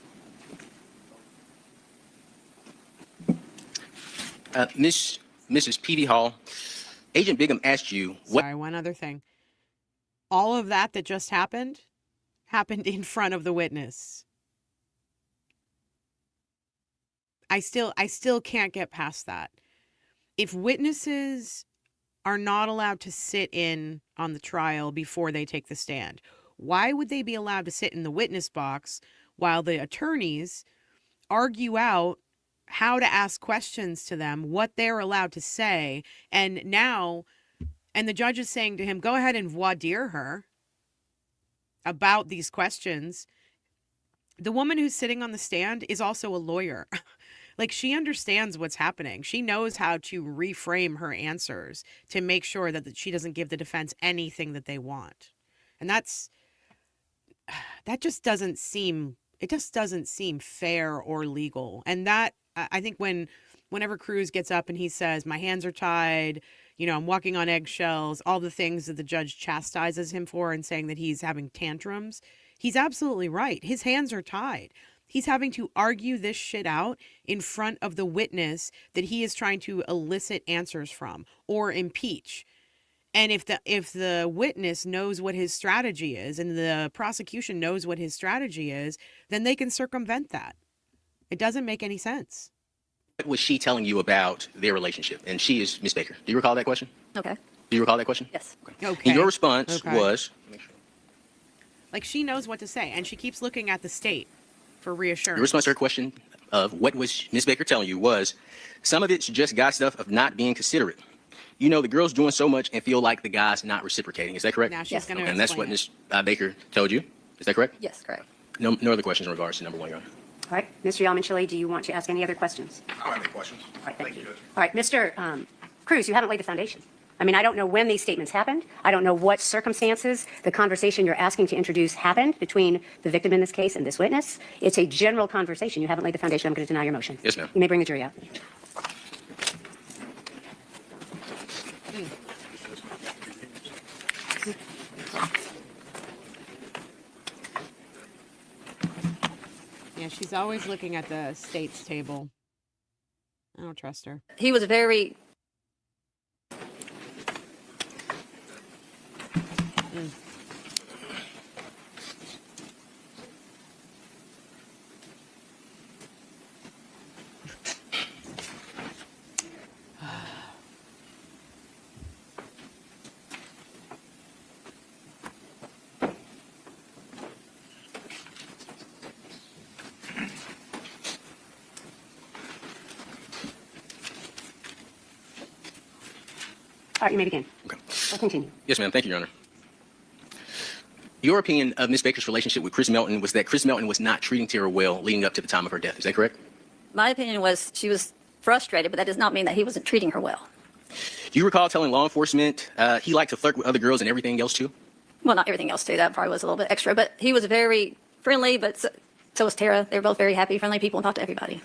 Mrs. Peavy Hall, Agent Bigham asked you what. Sorry, one other thing. All of that just happened in front of the witness. I still can't get past that. If witnesses are not allowed to sit in on the trial before they take the stand, why would they be allowed to sit in the witness box while the attorneys argue out how to ask questions to them, what they're allowed to say, and the judge is saying to him, go ahead and voir dire her about these questions. The woman who's sitting on the stand is also a lawyer. Like, she understands what's happening. She knows how to reframe her answers to make sure that she doesn't give the defense anything that they want. And that just doesn't seem fair or legal. And that, I think whenever Cruz gets up and he says, my hands are tied, I'm walking on eggshells, all the things that the judge chastises him for and saying that he's having tantrums, he's absolutely right. His hands are tied. He's having to argue this shit out in front of the witness that he is trying to elicit answers from or impeach. And if the witness knows what his strategy is and the prosecution knows what his strategy is, then they can circumvent that. It doesn't make any sense. What was she telling you about their relationship? And she is Miss Baker. Do you recall that question? Okay. Do you recall that question? Yes. Okay. And your response Okay. was, Like, she knows what to say, and she keeps looking at the state for reassurance. your response to her question of what was Miss Baker telling you was, some of it's just guy stuff of not being considerate. You know, the girl's doing so much and feel like the guy's not reciprocating. Is that correct? Now she's Yes. going to And that's what Miss Baker told you. Is that correct? Yes, correct. No other questions in regards to number one, Your Honor. All right, Mr. Yalman-Chile, do you want to ask any other questions? I don't have any questions. All right, thank you. Judge. All right, Mr. Cruz, you haven't laid the foundation. I mean, I don't know when these statements happened. I don't know what circumstances the conversation you're asking to introduce happened between the victim in this case and this witness. It's a general conversation. You haven't laid the foundation. I'm going to deny your motion. Yes, ma'am. You may bring the jury out. Yeah, she's always looking at the state's table. I don't trust her. He was very All right, you may begin. Okay. Or continue. Yes, ma'am. Thank you, Your Honor. Your opinion of Miss Baker's relationship with Chris Melton was that Chris Melton was not treating Tara well leading up to the time of her death. Is that correct? My opinion was she was frustrated, but that does not mean that he wasn't treating her well. Do you recall telling law enforcement he liked to flirt with other girls and everything else too? Well, not everything else too. That probably was a little bit extra, but he was very friendly, but so was Tara. They were both very happy, friendly people and talked to everybody.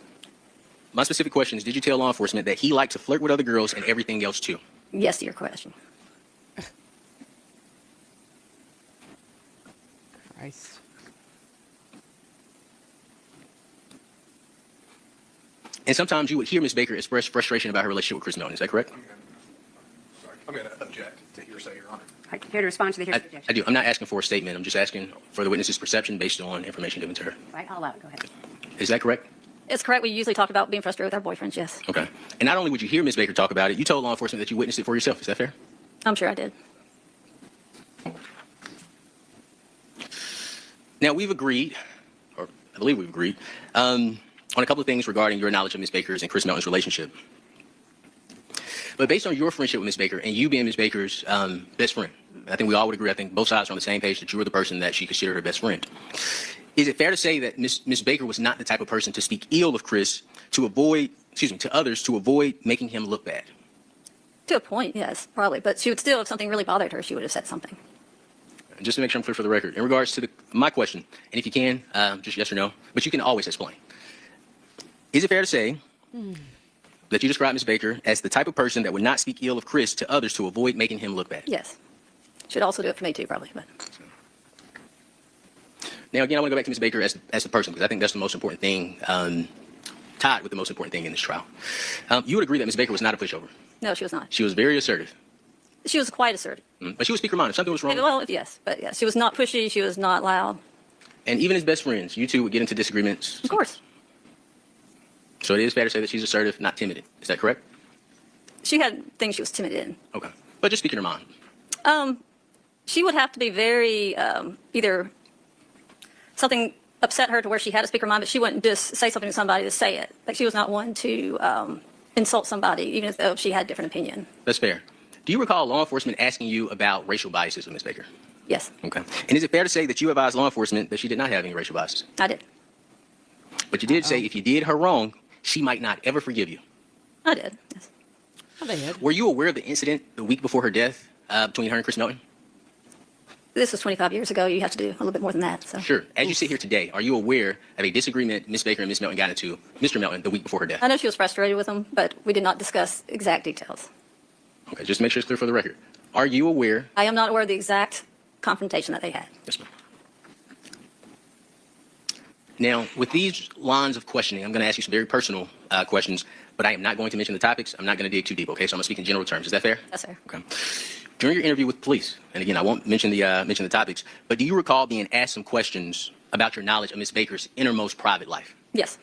My specific question is, did you tell law enforcement that he liked to flirt with other girls and everything else too? Yes to your question. Christ. And sometimes you would hear Miss Baker express frustration about her relationship with Chris Melton. Is that correct? Sorry, I'm going to object to hearsay, Your Honor. All right, here to respond to the hearsay I objection. do. I'm not asking for a statement. I'm just asking for the witness's perception based on information given to her. All right, I'll allow it. Go ahead. Is that correct? It's correct. We usually talk about being frustrated with our boyfriends, yes. Okay. And not only would you hear Miss Baker talk about it, you told law enforcement that you witnessed it for yourself. Is that fair? I'm sure I did. Now, we've agreed, or I believe we've agreed, on a couple of things regarding your knowledge of Miss Baker's and Chris Melton's relationship. But based on your friendship with Miss Baker and you being Miss Baker's best friend, I think we all would agree, I think both sides are on the same page that you were the person that she considered her best friend. Is it fair to say that Miss Baker was not the type of person to speak ill of Chris to others to avoid making him look bad? To a point, yes, probably. But she would still, if something really bothered her, she would have said something. Just to make sure I'm clear for the record, in regards to my question, and if you can, just yes or no, but you can always explain. Is it fair to say that you describe Miss Baker as the type of person that would not speak ill of Chris to others to avoid making him look bad? Yes. Should also do it for me too, probably. But Now, again, I want to go back to Ms. Baker as the person, because I think that's the most important thing, tied with the most important thing in this trial. You would agree that Ms. Baker was not a pushover. no, she was not. She was very assertive. She was quite assertive. But she would speak her mind. If something was wrong, Well, yes, but yes, she was not pushy. She was not loud. and even as best friends, you two would get into disagreements. Of course. So it is fair to say that she's assertive, not timid. Is that correct? She had things she was timid in. Okay. But just speaking her mind. She would have to be very, either something upset her to where she had to speak her mind, but she wouldn't just say something to somebody to say it. Like she was not one to insult somebody, even if she had a different opinion. That's fair. Do you recall law enforcement asking you about racial biases of Ms. Baker? Yes, Okay. And is it fair to say that you advised law enforcement that she did not have any racial biases? I did. But you did say if you did her wrong, she might not ever forgive you. I did, yes. Oh, they did. Were you aware of the incident the week before her death between her and Chris Melton? This was 25 years ago. You have to do a little bit more than that. So Sure. As you sit here today, are you aware of a disagreement Ms. Baker and Ms. Melton got into, Mr. Melton, the week before her death? I know she was frustrated with him, but we did not discuss exact details. Okay, just to make sure it's clear for the record. Are you aware? I am not aware of the exact confrontation that they had. Yes, ma'am. Now, with these lines of questioning, I'm going to ask you some very personal questions, but I am not going to mention the topics. I'm not going to dig too deep, okay? So I'm going to speak in general terms. Is that fair? Yes, sir. Okay. During your interview with police, and again, I won't mention the topics, but do you recall being asked some questions about your knowledge of Ms. Baker's innermost private life? Yes.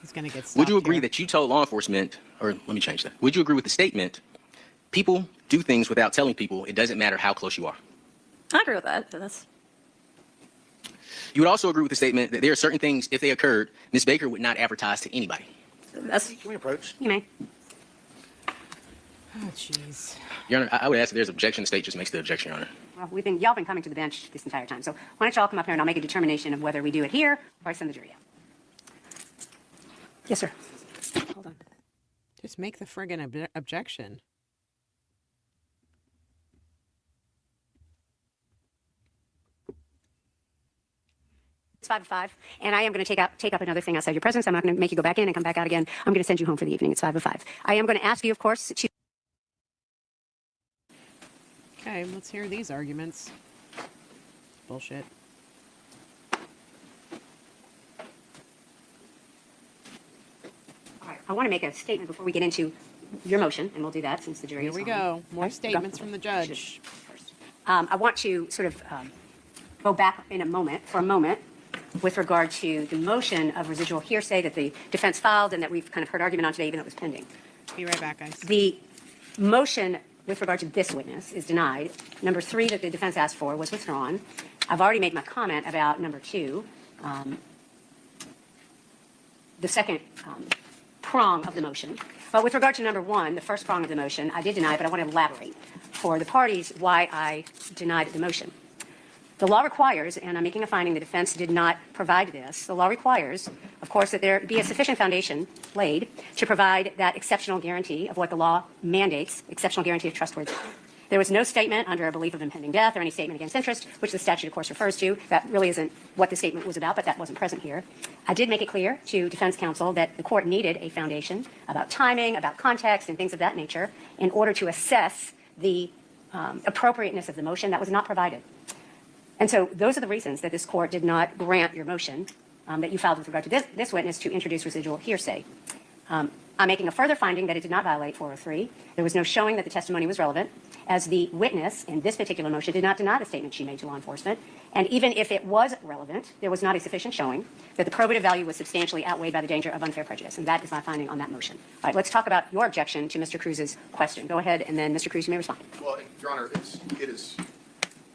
He's going to get stopped Would you agree here. that you told law enforcement, or let me change that. Would you agree with the statement, people do things without telling people, it doesn't matter how close you are? I agree with that. That's You would also agree with the statement that there are certain things, if they occurred, Ms. Baker would not advertise to anybody. that's Can we approach? You may. Oh, jeez. Your Honor, I would ask if there's objection, the state just makes the objection, Your Honor. Well, y'all been coming to the bench this entire time. So why don't y'all come up here and I'll make a determination of whether we do it here or I send the jury out. Yes, sir. Hold on. Just make the friggin' objection. It's 5 to 5, and I am going to take up another thing outside your presence. I'm not going to make you go back in and come back out again. I'm going to send you home for the evening. It's 5 to 5. I am going to ask you, of course, to... Okay, let's hear these arguments. Bullshit. All right, I want to make a statement before we get into your motion, and we'll do that since the jury Here is we home. go. More Okay, statements go. from the judge. I want to sort of go back in for a moment, with regard to the motion of residual hearsay that the defense filed and that we've kind of heard argument on today, even though it was pending. Be right back, guys. The motion with regard to this witness is denied. Number 3 that the defense asked for was withdrawn. I've already made my comment about number 2, the second prong of the motion. But with regard to number 1, the first prong of the motion, I did deny, but I want to elaborate for the parties why I denied the motion. The law requires, and I'm making a finding the defense did not provide this, the law requires, of course, that there be a sufficient foundation laid to provide that exceptional guarantee of what the law mandates, exceptional guarantee of trustworthiness. There was no statement under a belief of impending death or any statement against interest, which the statute, of course, refers to. That really isn't what the statement was about, but that wasn't present here. I did make it clear to defense counsel that the court needed a foundation about timing, about context, and things of that nature in order to assess the appropriateness of the motion. That was not provided. And so those are the reasons that this court did not grant your motion that you filed with regard to this witness to introduce residual hearsay. I'm making a further finding that it did not violate 403. There was no showing that the testimony was relevant, as the witness in this particular motion did not deny the statement she made to law enforcement. And even if it was relevant, there was not a sufficient showing that the probative value was substantially outweighed by the danger of unfair prejudice. And that is my finding on that motion. All right, let's talk about your objection to Mr. Cruz's question. Go ahead, and then Mr. Cruz, you may respond. Well, Your Honor, it is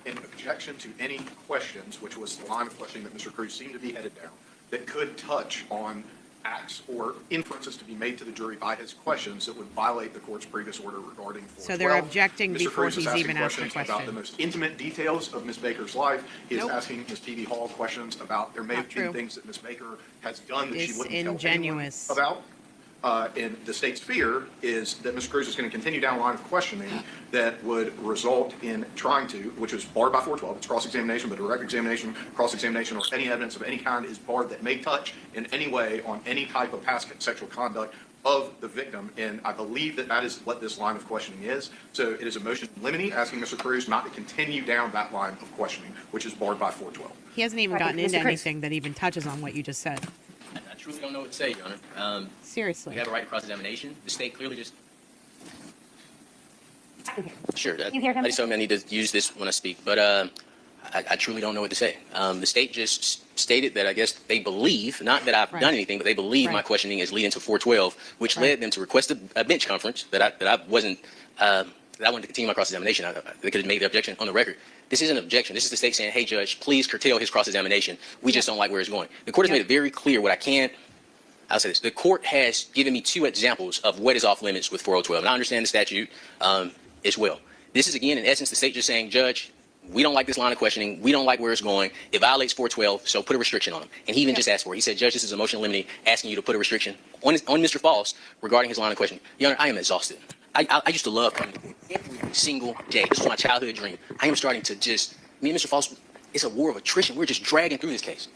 an objection to any questions, which was the line of questioning that Mr. Cruz seemed to be headed down, that could touch on acts or inferences to be made to the jury by his questions that would violate the court's previous order regarding 412. So they're objecting Mr. before Cruz is he's asking even asked the questions about the question. most intimate details of Ms. Baker's life. He is Nope. asking Ms. P.V. Hall questions about there may Not have been true. things that Ms. Baker has done that she It's wouldn't tell anyone ingenuous. about. And the state's fear is that Mr. Cruz is going to continue down a line of questioning that would result in trying to, which is barred by 412, it's cross-examination, but direct examination, cross-examination, or any evidence of any kind is barred that may touch in any way on any type of past sexual conduct of the victim. And I believe that that is what this line of questioning is. So it is a motion limiting, asking Mr. Cruz not to continue down that line of questioning, which is barred by 412. He hasn't even Right, gotten Mr. into Cruz. anything that even touches on what you just said. I truly don't know what to say, Your Honor. Seriously. We have a right to cross-examination. The state clearly just... I can hear. Sure. You hear him? I just told me I need to use this when I speak, but I truly don't know what to say. The state just stated that I guess they believe, not that I've Right. done anything, but they believe my Right. questioning is leading to 412, which Right. led them to request a bench conference that I wasn't, that I wanted to continue my cross-examination. They could have made the objection on the record. This isn't an objection. This is the state saying, hey, Judge, please curtail his cross-examination. We just don't like where it's going. The court has made it very clear what I can't. I'll say this. The court has given me 2 examples of what is off limits with 412. And I understand the statute as well. This is, again, in essence, the state just saying, Judge, we don't like this line of questioning. We don't like where it's going. It violates 412, so put a restriction on him. And he even just asked for it. He said, Judge, this is a motion limiting, asking you to put a restriction on Mr. Faust regarding his line of questioning. Your Honor, I am exhausted. I used to love coming to court every single day. This was my childhood dream. I am starting to just, me and Mr. Faust, it's a war of attrition. We're just dragging through this case.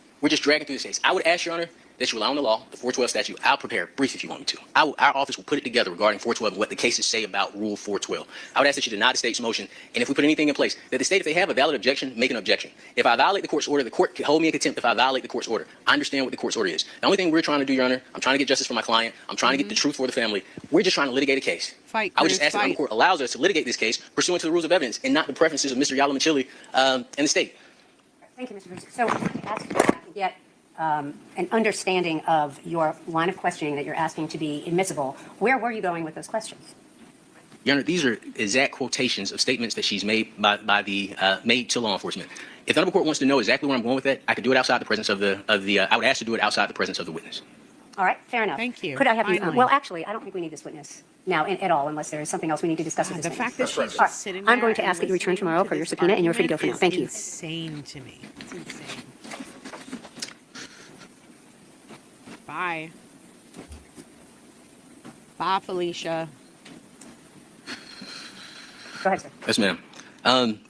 I would ask, Your Honor, that you rely on the law, the 412 statute. I'll prepare a brief if you want me to. Our office will put it together regarding 412 and what the cases say about Rule 412. I would ask that you deny the state's motion, and if we put anything in place, that the state, if they have a valid objection, make an objection. If I violate the court's order, the court can hold me in contempt if I violate the court's order. I understand what the court's order is. The only thing we're trying to do, Your Honor, I'm trying to get justice for my client. I'm trying to get the truth for the family. We're just trying to litigate a case. Fight, I would just Cruz, ask that the fight. court allows us to litigate this case pursuant to the rules of evidence and not the preferences of Mr. Yalamachili and the state. Thank you, Mr. Bruce. So I want to ask you to get an understanding of your line of questioning that you're asking to be admissible. Where were you going with those questions? Your Honor, these are exact quotations of statements that she's made made to law enforcement. If the honorable court wants to know exactly where I'm going with that, I could do it outside the presence of the I would ask to do it outside the presence of the witness. All right, fair enough. Thank you. Could I have you? Finally. Well, actually, I don't think we need this witness now at all, unless there is something else we need to discuss with God, this the witness. fact that she's All right, just sitting there I'm going to and ask that you return listening tomorrow to for your this subpoena, and you're free to go for now. argument Thank you. is insane to me. It's insane. Bye. Bye, Felicia. Go ahead, sir. Yes, ma'am.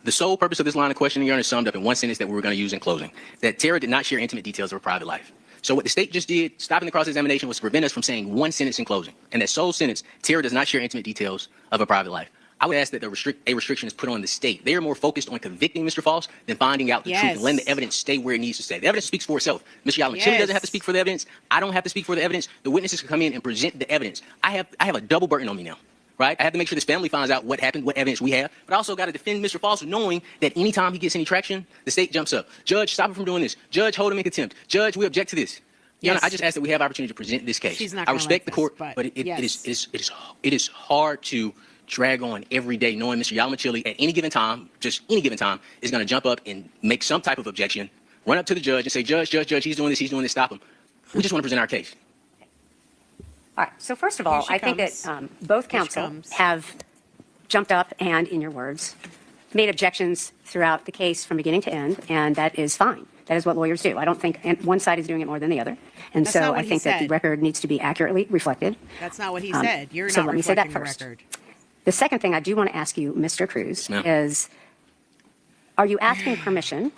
The sole purpose of this line of questioning, Your Honor, is summed up in one sentence that we were going to use in closing, that Tara did not share intimate details of her private life. So what the state just did, stopping the cross-examination, was to prevent us from saying one sentence in closing. And that sole sentence, Tara does not share intimate details of her private life. I would ask that a restriction is put on the state. They are more focused on convicting Mr. Faust than finding out the truth and letting the evidence stay where it needs to stay. The evidence speaks for itself. Mr. Yalamachili doesn't have to speak for the evidence. I don't have to speak for the evidence. The witnesses can come in and present the evidence. I have a double burden on me now, right? I have to make sure this family finds out what happened, what evidence we have, but I also got to defend Mr. Faust, knowing that anytime he gets any traction, the state jumps up. Judge, stop him from doing this. Judge, hold him in contempt. Judge, we object to this. Your Honor, I just ask that we have opportunity to present this case. She's not I gonna respect like the court, this, but it is hard to drag on every day knowing Mr. Yalamachili at any given time, just any given time, is going to jump up and make some type of objection, run up to the judge and say, Judge, he's doing this, stop him. We just want to present our case. All right. So first of all, she I think comes. that both counsel comes. have jumped up and, in your words, made objections throughout the case from beginning to end, and that is fine. That is what lawyers do. I don't think one side is doing it more than the other. And That's so not what I he think that the said. record needs to be accurately reflected. That's not what he said. You're so not let me say that reflecting the first. record. The second thing I do want to ask you, Mr. Cruz, Ma'am. is are you asking permission?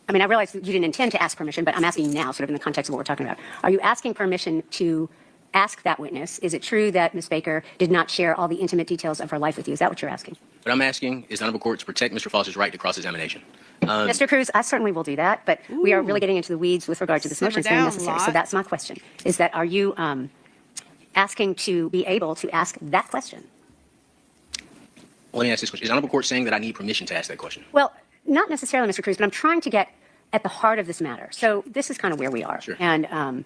I mean, I realize that you didn't intend to ask permission, but I'm asking you now, sort of in the context of what we're talking about. Are you asking permission to ask that witness, is it true that Ms. Baker did not share all the intimate details of her life with you? Is that what you're asking? What I'm asking is the honorable court to protect Mr. Foster's right to cross-examination. Mr. Cruz, I certainly will do that, but we are really getting into the weeds with regard to this Simmer motion. It's very down, necessary. So Lot. that's my question, is that are you asking to be able to ask that question? Let me ask this question. Is the honorable court saying that I need permission to ask that question? Well, not necessarily, Mr. Cruz, but I'm trying to get at the heart of this matter. So this is kind of where we are. Sure. And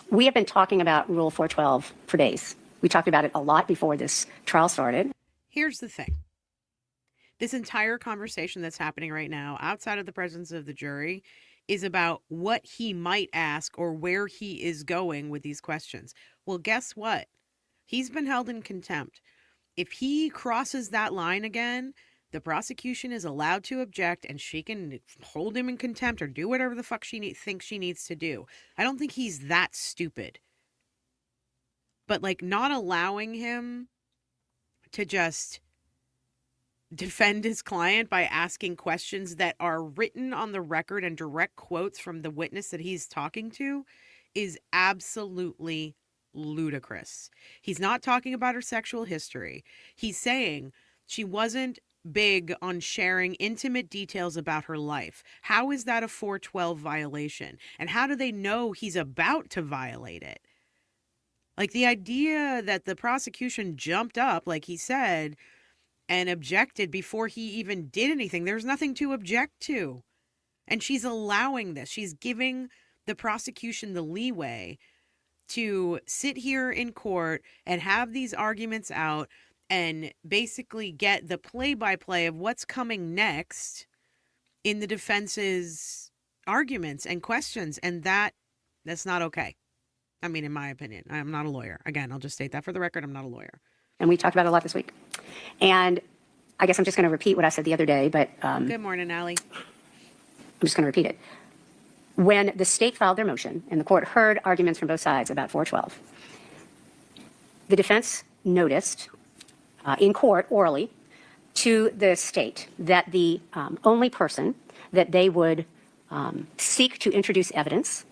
we have been talking about Rule 412 for days. We talked about it a lot before this trial started. Here's the thing. This entire conversation that's happening right now, outside of the presence of the jury, is about what he might ask or where he is going with these questions. Well, guess what? He's been held in contempt. If he crosses that line again, the prosecution is allowed to object and she can hold him in contempt or do whatever the fuck she thinks she needs to do. I don't think he's that stupid. But like not allowing him to just defend his client by asking questions that are written on the record and direct quotes from the witness that he's talking to is absolutely ludicrous. He's not talking about her sexual history. He's saying she wasn't big on sharing intimate details about her life. How is that a 412 violation? And how do they know he's about to violate it? Like the idea that the prosecution jumped up, like he said, and objected before he even did anything. There's nothing to object to. And she's allowing this. She's giving the prosecution the leeway to sit here in court and have these arguments out and basically get the play-by-play of what's coming next in the defense's arguments and questions. And that's not okay. I mean, in my opinion, I'm not a lawyer. Again, I'll just state that for the record. I'm not a lawyer. And we talked about it a lot this week. And I guess I'm just going to repeat what I said the other day, but Good morning, Allie. I'm just going to repeat it. When the state filed their motion and the court heard arguments from both sides about 412, the defense noticed in court orally to the state that the only person that they would seek to introduce evidence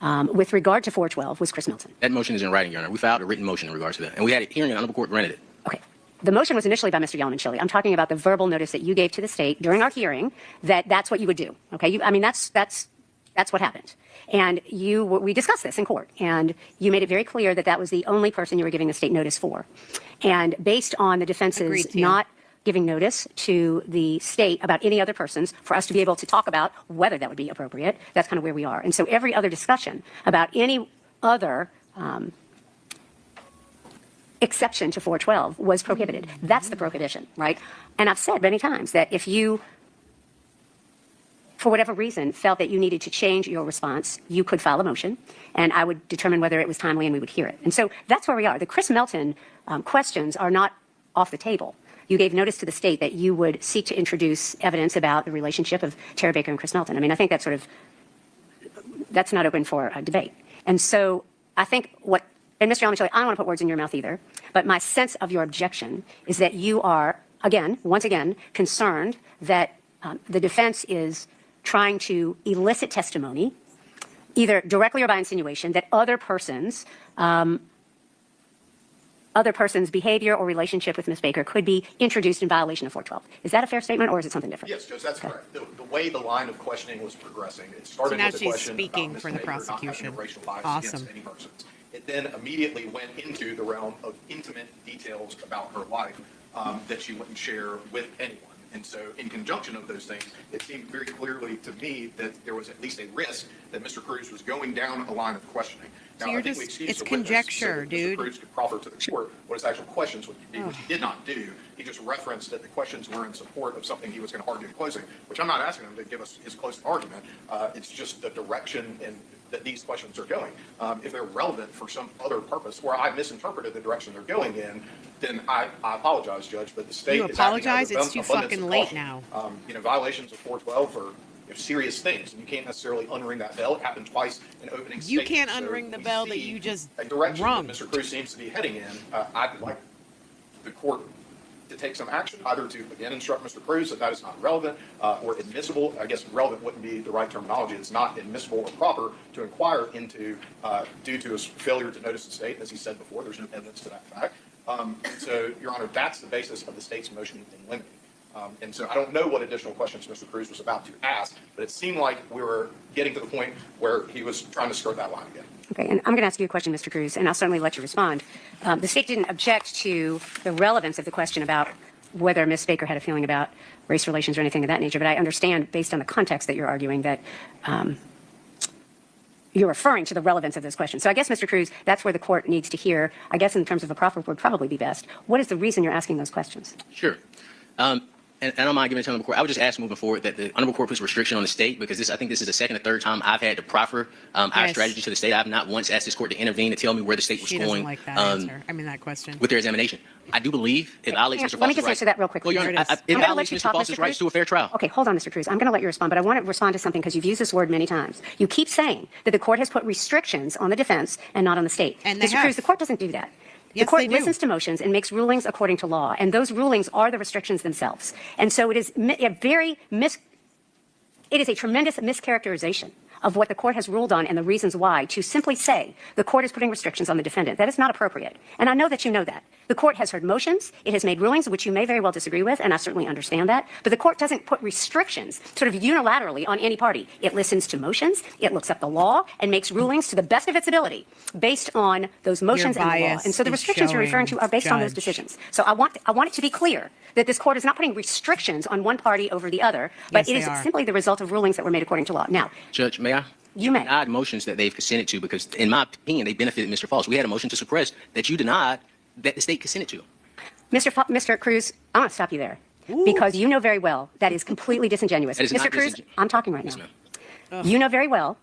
with regard to 412 was Chris Milton. That motion is in writing, Your Honor. We filed a written motion in regards to that. And we had a hearing, and the Honorable Court granted it. Okay. The motion was initially by Mr. Yelman-Chile. I'm talking about the verbal notice that you gave to the state during our hearing that that's what you would do. Okay. I mean, that's what happened. And we discussed this in court, and you made it very clear that that was the only person you were giving the state notice for. And based on the defense's not giving notice to the state about any other persons for us to be able to talk about whether that would be appropriate, that's kind of where we are. And so every other discussion about any other exception to 412 was prohibited. That's the prohibition, right? And I've said many times that if you, for whatever reason, felt that you needed to change your response, you could file a motion, and I would determine whether it was timely and we would hear it. And so that's where we are. The Chris Melton questions are not off the table. You gave notice to the state that you would seek to introduce evidence about the relationship of Tara Baker and Chris Melton. I mean, I think that's that's not open for a debate. And so I think and Mr. Yelman-Chile, I don't want to put words in your mouth either, but my sense of your objection is that you are, once again, concerned that the defense is trying to elicit testimony, either directly or by insinuation, that other person's behavior or relationship with Ms. Baker could be introduced in violation of 412. Is that a fair statement, or is it something different? Yes, Judge, that's correct. The way the line of questioning was progressing, it started So now with the she's question speaking about for Ms. the Baker not having prosecution. a racial bias Awesome. against any persons. It then immediately went into the realm of intimate details about her life that she wouldn't share with anyone. And so in conjunction of those things, it seemed very clearly to me that there was at least a risk that Mr. Cruz was going down a line of questioning. Now, So you're I think just- we excused it's the witness conjecture, so that dude. Mr. Cruz could proffer to the court what his actual questions would be, which he did not do. He just referenced that the questions were in support of something he was going to argue in closing, which I'm not asking him to give us his closing argument. It's just the direction that these questions are going. If they're relevant for some other purpose, or I misinterpreted the direction they're going in, then I apologize, Judge, but the state You is acting out of apologize? It's too abundance fucking of late caution. now. Violations of 412 are serious things, and you can't necessarily unring that bell. It happened twice in opening You statements. can't So unring the we bell that see you just a direction rung. that Mr. Cruz seems to be heading in. I'd like the court to take some action, either to again instruct Mr. Cruz that that is not relevant or admissible. I guess relevant wouldn't be the right terminology. It's not admissible or proper to inquire into due to his failure to notice the state. As he said before, there's no evidence to that fact. So, Your Honor, that's the basis of the state's motion in limine. And so I don't know what additional questions Mr. Cruz was about to ask, but it seemed like we were getting to the point where he was trying to skirt that line again. Okay, and I'm going to ask you a question, Mr. Cruz, and I'll certainly let you respond. The state didn't object to the relevance of the question about whether Ms. Baker had a feeling about race relations or anything of that nature, but I understand, based on the context that you're arguing, that you're referring to the relevance of those questions. So I guess, Mr. Cruz, that's where the court needs to hear, I guess in terms of a proffer would probably be best. What is the reason you're asking those questions? Sure. And I don't mind giving it to the Honorable Court. I would just ask moving forward that the Honorable Court puts restriction on the state, because I think this is the second or third time I've had to proffer our Yes. strategy to the state. I have not once asked this court to intervene to tell me where the state was She doesn't going like that answer. I mean, that question. with their examination. I do believe it violates Mr. Let me Faust's just rights. answer that real quickly. Well, Your There Honor, it is. it I'm gonna violates let you Mr. talk, Faust's Mr. rights Cruz. to a fair trial. Okay, hold on, Mr. Cruz. I'm going to let you respond, but I want to respond to something because you've used this word many times. You keep saying that the court has put restrictions on the defense and not on the state. And they Mr. have. Cruz, the court doesn't do that. Yes, the court they do. listens to motions and makes rulings according to law, and those rulings are the restrictions themselves. And so it is it is a tremendous mischaracterization of what the court has ruled on and the reasons why to simply say the court is putting restrictions on the defendant. That is not appropriate. And I know that you know that. The court has heard motions. It has made rulings, which you may very well disagree with, and I certainly understand that. But the court doesn't put restrictions sort of unilaterally on any party. It listens to motions, it looks up the law, and makes rulings to the best of its ability based on those motions and the law. bias And so the is restrictions you're referring to showing, are based on those Judge. decisions. So I want it to be clear that this court is not putting restrictions on one party over the other, but Yes, it they is are. simply the result of rulings that were made according to law. Now, Judge, may I? You may. Denied motions that they've consented to because, in my opinion, they benefited Mr. Faust. We had a motion to suppress that you denied that the state consented to. Mr. Cruz, I want to stop you there because you know very well that is completely disingenuous. That is Mr. not Cruz, I'm talking right Yes, now. ma'am. You know very well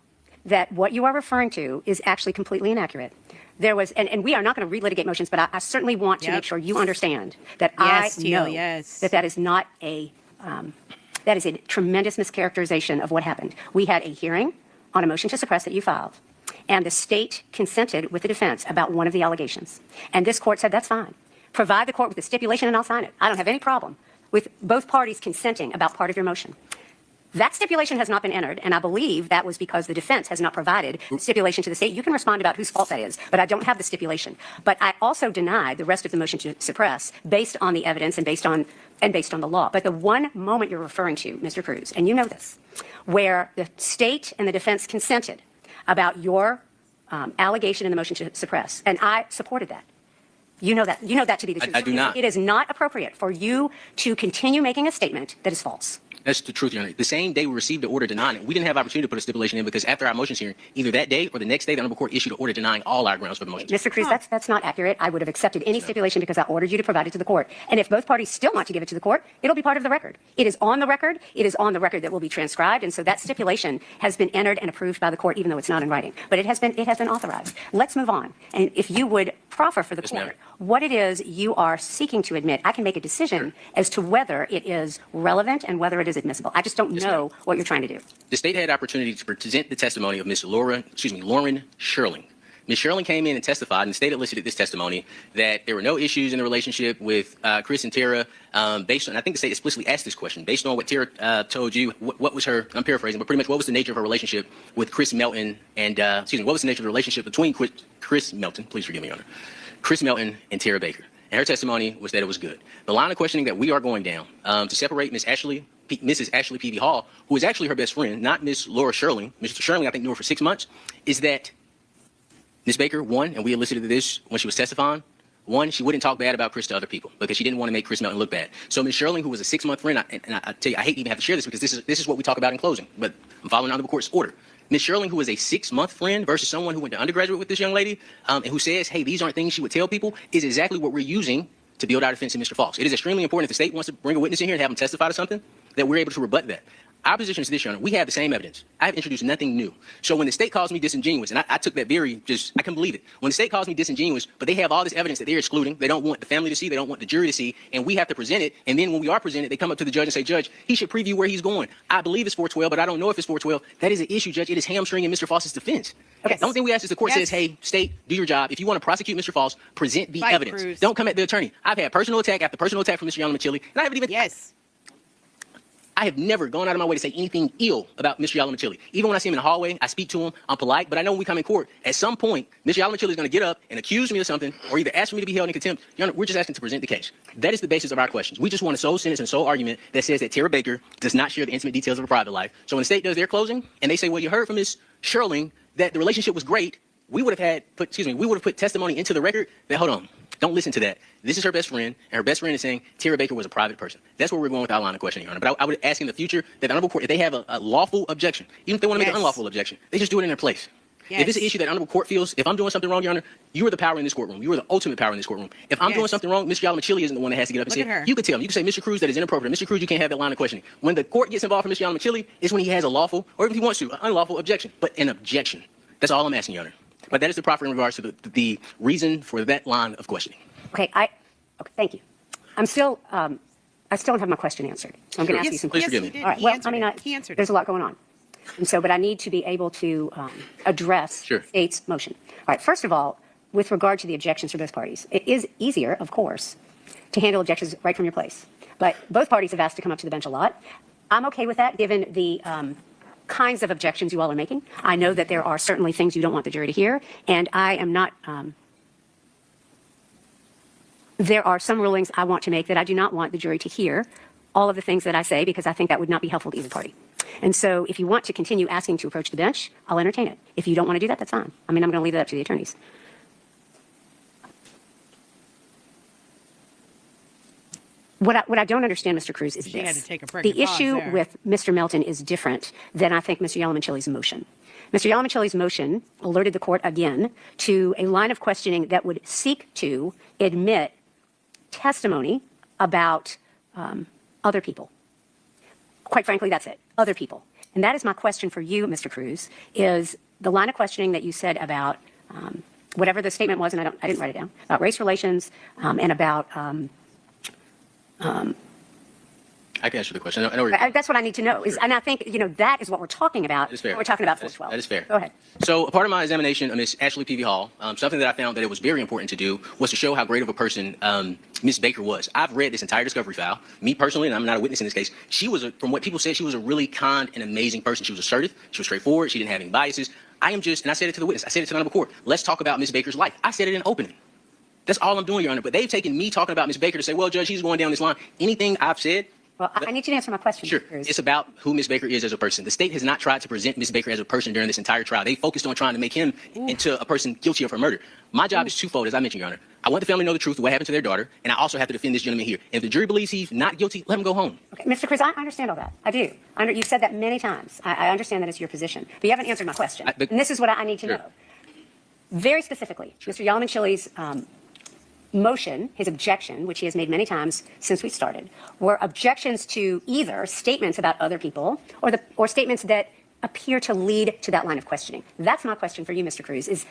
that what you are referring to is actually completely inaccurate. There was, and we are not going to relitigate motions, but I certainly want to Yep. make sure you understand that Yes, I Teal, know yes. that is not that is a tremendous mischaracterization of what happened. We had a hearing on a motion to suppress that you filed, and the state consented with the defense about one of the allegations. And this court said, that's fine. Provide the court with a stipulation and I'll sign it. I don't have any problem with both parties consenting about part of your motion. That stipulation has not been entered, and I believe that was because the defense has not provided stipulation to the state. You can respond about whose fault that is, but I don't have the stipulation. But I also denied the rest of the motion to suppress based on the evidence and based on the law. But the one moment you're referring to, Mr. Cruz, and you know this, where the state and the defense consented about your allegation in the motion to suppress, and I supported that. You know that to be the truth. I do not. It is not appropriate for you to continue making a statement that is false. That's the truth, Your Honor. The same day we received the order denying it, we didn't have opportunity to put a stipulation in because after our motions hearing, either that day or the next day, the Honorable Court issued an order denying all our grounds for the motions. Mr. Cruz, that's not accurate. I would have accepted any stipulation because I ordered you to provide it to the court. And if both parties still want to give it to the court, it'll be part of the record. It is on the record. It is on the record that will be transcribed. And so that stipulation has been entered and approved by the court, even though it's not in writing. But it has been authorized. Let's move on. And if you would proffer for the court what it is you are seeking to admit, I can make a decision as to whether it is relevant and whether it is admissible. I just don't know what you're trying to do. The state had opportunity to present the testimony of Lauren Sherling. Ms. Sherling came in and testified, and the state elicited this testimony that there were no issues in the relationship with Chris and Tara, based on, I think the state explicitly asked this question, based on what Tara told you, what was her, I'm paraphrasing, but pretty much what was the nature of her relationship with Chris Melton and, what was the nature of the relationship between Chris Melton, please forgive me, Your Honor, Chris Melton and Tara Baker. And her testimony was that it was good. The line of questioning that we are going down to separate Mrs. Ashley Peavy Hall, who is actually her best friend, not Miss Laura Sherling. Mr. Sherling, I think, knew her for 6 months, is that Ms. Baker, one, and we elicited this when she was testifying, one, she wouldn't talk bad about Chris to other people because she didn't want to make Chris Melton look bad. So Ms. Sherling, who was a 6-month friend, I tell you, I hate to even have to share this because this is what we talk about in closing, but I'm following out the court's order. Ms. Sherling, who was a 6-month friend versus someone who went to undergraduate with this young lady and who says, hey, these aren't things she would tell people, is exactly what we're using to build our defense in Mr. Faust. It is extremely important if the state wants to bring a witness in here and have them testify to something, that we're able to rebut that. Our position is this, Your Honor. We have the same evidence. I have introduced nothing new. So when the state calls me disingenuous, and I took that very I couldn't believe it. When the state calls me disingenuous, but they have all this evidence that they're excluding, they don't want the family to see, they don't want the jury to see, and we have to present it, and then when we are presented, they come up to the judge and say, Judge, he should preview where he's going. I believe it's 412, but I don't know if it's 412. That is an issue, Judge. It is hamstringing Mr. Faust's defense. Okay. The only thing we ask is the court says, hey, state, do your job. If you want to prosecute Mr. Faust, present the evidence. Cruz. Don't come at the attorney. I've had personal attack after personal attack from Mr. Yalomachili, and I haven't even... I have never gone out of my way to say anything ill about Mr. Yalomachili. Even when I see him in the hallway, I speak to him, I'm polite, but I know when we come in court, at some point, Mr. Yalomachili is going to get up and accuse me of something, or either ask for me to be held in contempt. Your Honor, we're just asking to present the case. That is the basis of our questions. We just want a sole sentence and sole argument that says that Tara Baker does not share the intimate details of her private life. So when the state does their closing, and they say, well, you heard from Ms. Sherling that the relationship was great, we would have put testimony into the record that, hold on, don't listen to that. This is her best friend, and her best friend is saying Tara Baker was a private person. That's where we're going with our line of questioning, Your Honor. But I would ask in the future that the Honorable Court, if they have a lawful objection, even if they want to make an unlawful objection, they just do it in their place. If it's an issue that Honorable Court feels, if I'm doing something wrong, Your Honor, you are the power in this courtroom. You are the ultimate power in this courtroom. If I'm doing something wrong, Mr. Yalomachili isn't the one that has to get up and say it. You could tell him. You could say, Mr. Cruz, that is inappropriate. Mr. Cruz, you can't have that line of questioning. When the court gets involved for Mr. Yalomachili, is when he has a lawful, or if he wants to, an unlawful objection. But an objection. That's all I'm asking, Your Honor. But that is the proper in regards to the reason for that line of questioning. Okay, thank you. I still don't have my question answered. So I'm going to ask you some questions. Please forgive me. All right. Well, he answered. There's a lot going on. And so, but I need to be able to address state's motion. All right. First of all, with regard to the objections for both parties, it is easier, of course, to handle objections right from your place. But both parties have asked to come up to the bench a lot. I'm okay with that, given the kinds of objections you all are making. I know that there are certainly things you don't want the jury to hear, and I am not. There are some rulings I want to make that I do not want the jury to hear all of the things that I say, because I think that would not be helpful to either party. And so if you want to continue asking to approach the bench, I'll entertain it. If you don't want to do that, that's fine. I mean, I'm going to leave that up to the attorneys. What I don't understand, Mr. Cruz, is this. The issue with Mr. Melton is different than, I think, Mr. Yalomachili's motion. Mr. Yalomachili's motion alerted the court again to a line of questioning that would seek to admit testimony about other people. Quite frankly, that's it, other people. And that is my question for you, Mr. Cruz, is the line of questioning that you said about whatever the statement was, and I didn't write it down, about race relations and about... I I can answer the question. I know where That's what I need to know. And I think, that is what we're talking about. That is fair. When we're talking about 412. That is fair. Go ahead. So a part of my examination of Miss Ashley Peavy Hall, something that I found that it was very important to do was to show how great of a person Miss Baker was. I've read this entire discovery file. Me personally, and I'm not a witness in this case, she was, from what people said, she was a really kind and amazing person. She was assertive. She was straightforward. She didn't have any biases. I am just, and I said it to the witness, I said it to the honorable court, let's talk about Miss Baker's life. I said it in opening. That's all I'm doing, Your Honor. But they've taken me talking about Miss Baker to say, well, Judge, she's going down this line. Anything I've said. Well, I need you to answer my question. Sure. Cruz. It's about who Miss Baker is as a person. The state has not tried to present Miss Baker as a person during this entire trial. They focused on trying to make him into a person guilty of her murder. My job is twofold, as I mentioned, Your Honor. I want the family to know the truth of what happened to their daughter, and I also have to defend this gentleman here. And if the jury believes he's not guilty, let him go home. Okay, Mr. Cruz, I understand all that. I do. You've said that many times. I understand that it's your position. But you haven't answered my question. And this is what I need to know. Very specifically, Mr. Yalamanchili's motion, his objection, which he has made many times since we started, were objections to either statements about other people or statements that appear to lead to that line of questioning. That's my question for you, Mr. Cruz, is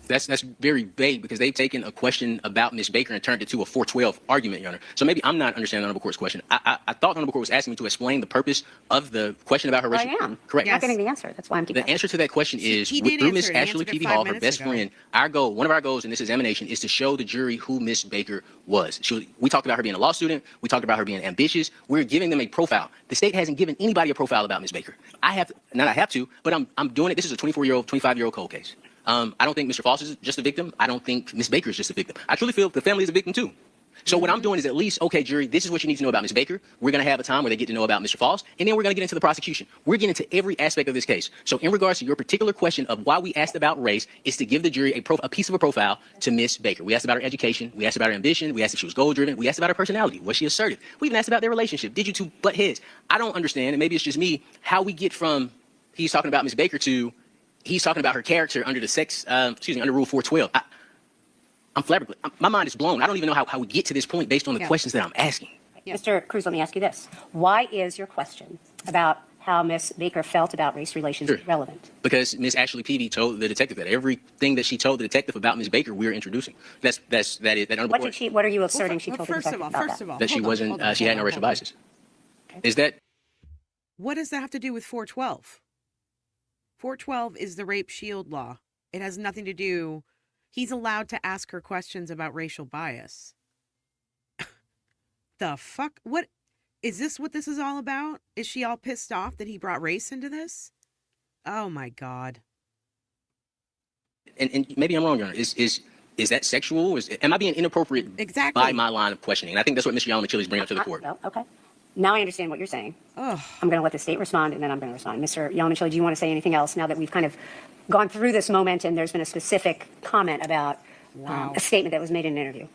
That's very vague because they've taken a question about Miss Baker and turned it to a 412 argument, Your Honor. So maybe I'm not understanding the Honorable Court's question. I thought the Honorable Court was asking me to explain the purpose of the question about her well, racial. I am. Correct. I'm not getting the answer. That's why I'm keeping The answer to that question is he did through Miss answer it. He Ashley answered it Peavy 5 Hall, her minutes best ago. friend. Our goal, one of our goals in this examination, is to show the jury who Miss Baker was. We talked about her being a law student. We talked about her being ambitious. We're giving them a profile. The state hasn't given anybody a profile about Miss Baker. I have to, but I'm doing it. This is a 24-year-old, 25-year-old cold case. I don't think Mr. Faust is just a victim. I don't think Miss Baker is just a victim. I truly feel the family is a victim too. So what I'm doing is at least, okay, jury, this is what you need to know about Miss Baker. We're going to have a time where they get to know about Mr. Faust, and then we're going to get into the prosecution. We're getting into every aspect of this case. So in regards to your particular question of why we asked about race is to give the jury a piece of a profile to Miss Baker. We asked about her education. We asked about her ambition. We asked if she was goal-driven. We asked about her personality. Was she assertive? We even asked about their relationship. Did you two butt heads? I don't understand, and maybe it's just me, how we get from he's talking about Miss Baker to he's talking about her character under under Rule 412. I'm flabbergasted. My mind is blown. I don't even know how we get to this point based on the questions that I'm asking. Yeah. Mr. Cruz, let me ask you this. Why is your question about how Miss Baker felt about race relations relevant? Because Miss Ashley Peavy told the detective that everything that she told the detective about Miss Baker, we're introducing. That What are you asserting she told the First detective of all, about first that? of all, that she hold on, wasn't, hold on, she had hold no on, racial hold on. biases. Is that What does that have to do with 412? 412 is the rape shield law. It has nothing to do. He's allowed to ask her questions about racial bias. The fuck? What is this? What this is all about? Is she all pissed off that he brought race into this? Oh my God. and maybe I'm wrong, Your Honor. Is that sexual? Am I being inappropriate Exactly. by my line of questioning? And I think that's what Mr. Yalamanchili is bringing up to the court. No, okay. Now I understand what you're saying. Oh, I'm going to let the state respond, and then I'm going to respond. Mr. Yalamanchili, do you want to say anything else now that we've kind of gone through this moment and there's been a specific comment about a statement that was made in an interview?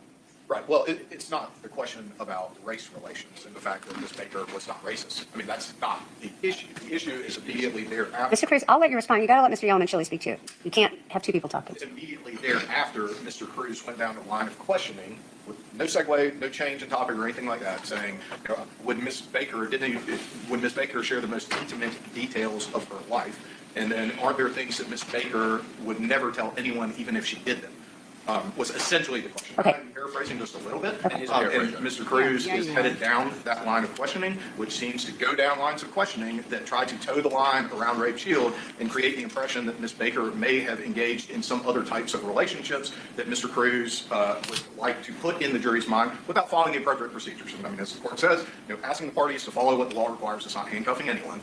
Right. Well, it's not the question about race relations and the fact that Ms. Baker was not racist. I mean, that's not the issue. The issue is immediately thereafter. Mr. Cruz, I'll let you respond. You got to let Mr. Yalamanchili speak too. You can't have two people talking. Immediately thereafter, Mr. Cruz went down the line of questioning with no segue, no change in topic or anything like that, saying, would Ms. Baker share the most intimate details of her life? And then aren't there things that Ms. Baker would never tell anyone, even if she did them? Was essentially the question. Okay. I'm paraphrasing just a little bit. Okay. And Mr. Cruz Yeah, is you headed are. down that line of questioning, which seems to go down lines of questioning that try to toe the line around rape shield and create the impression that Ms. Baker may have engaged in some other types of relationships that Mr. Cruz would like to put in the jury's mind without following the appropriate procedures. And I mean, as the court says, asking the parties to follow what the law requires is not handcuffing anyone.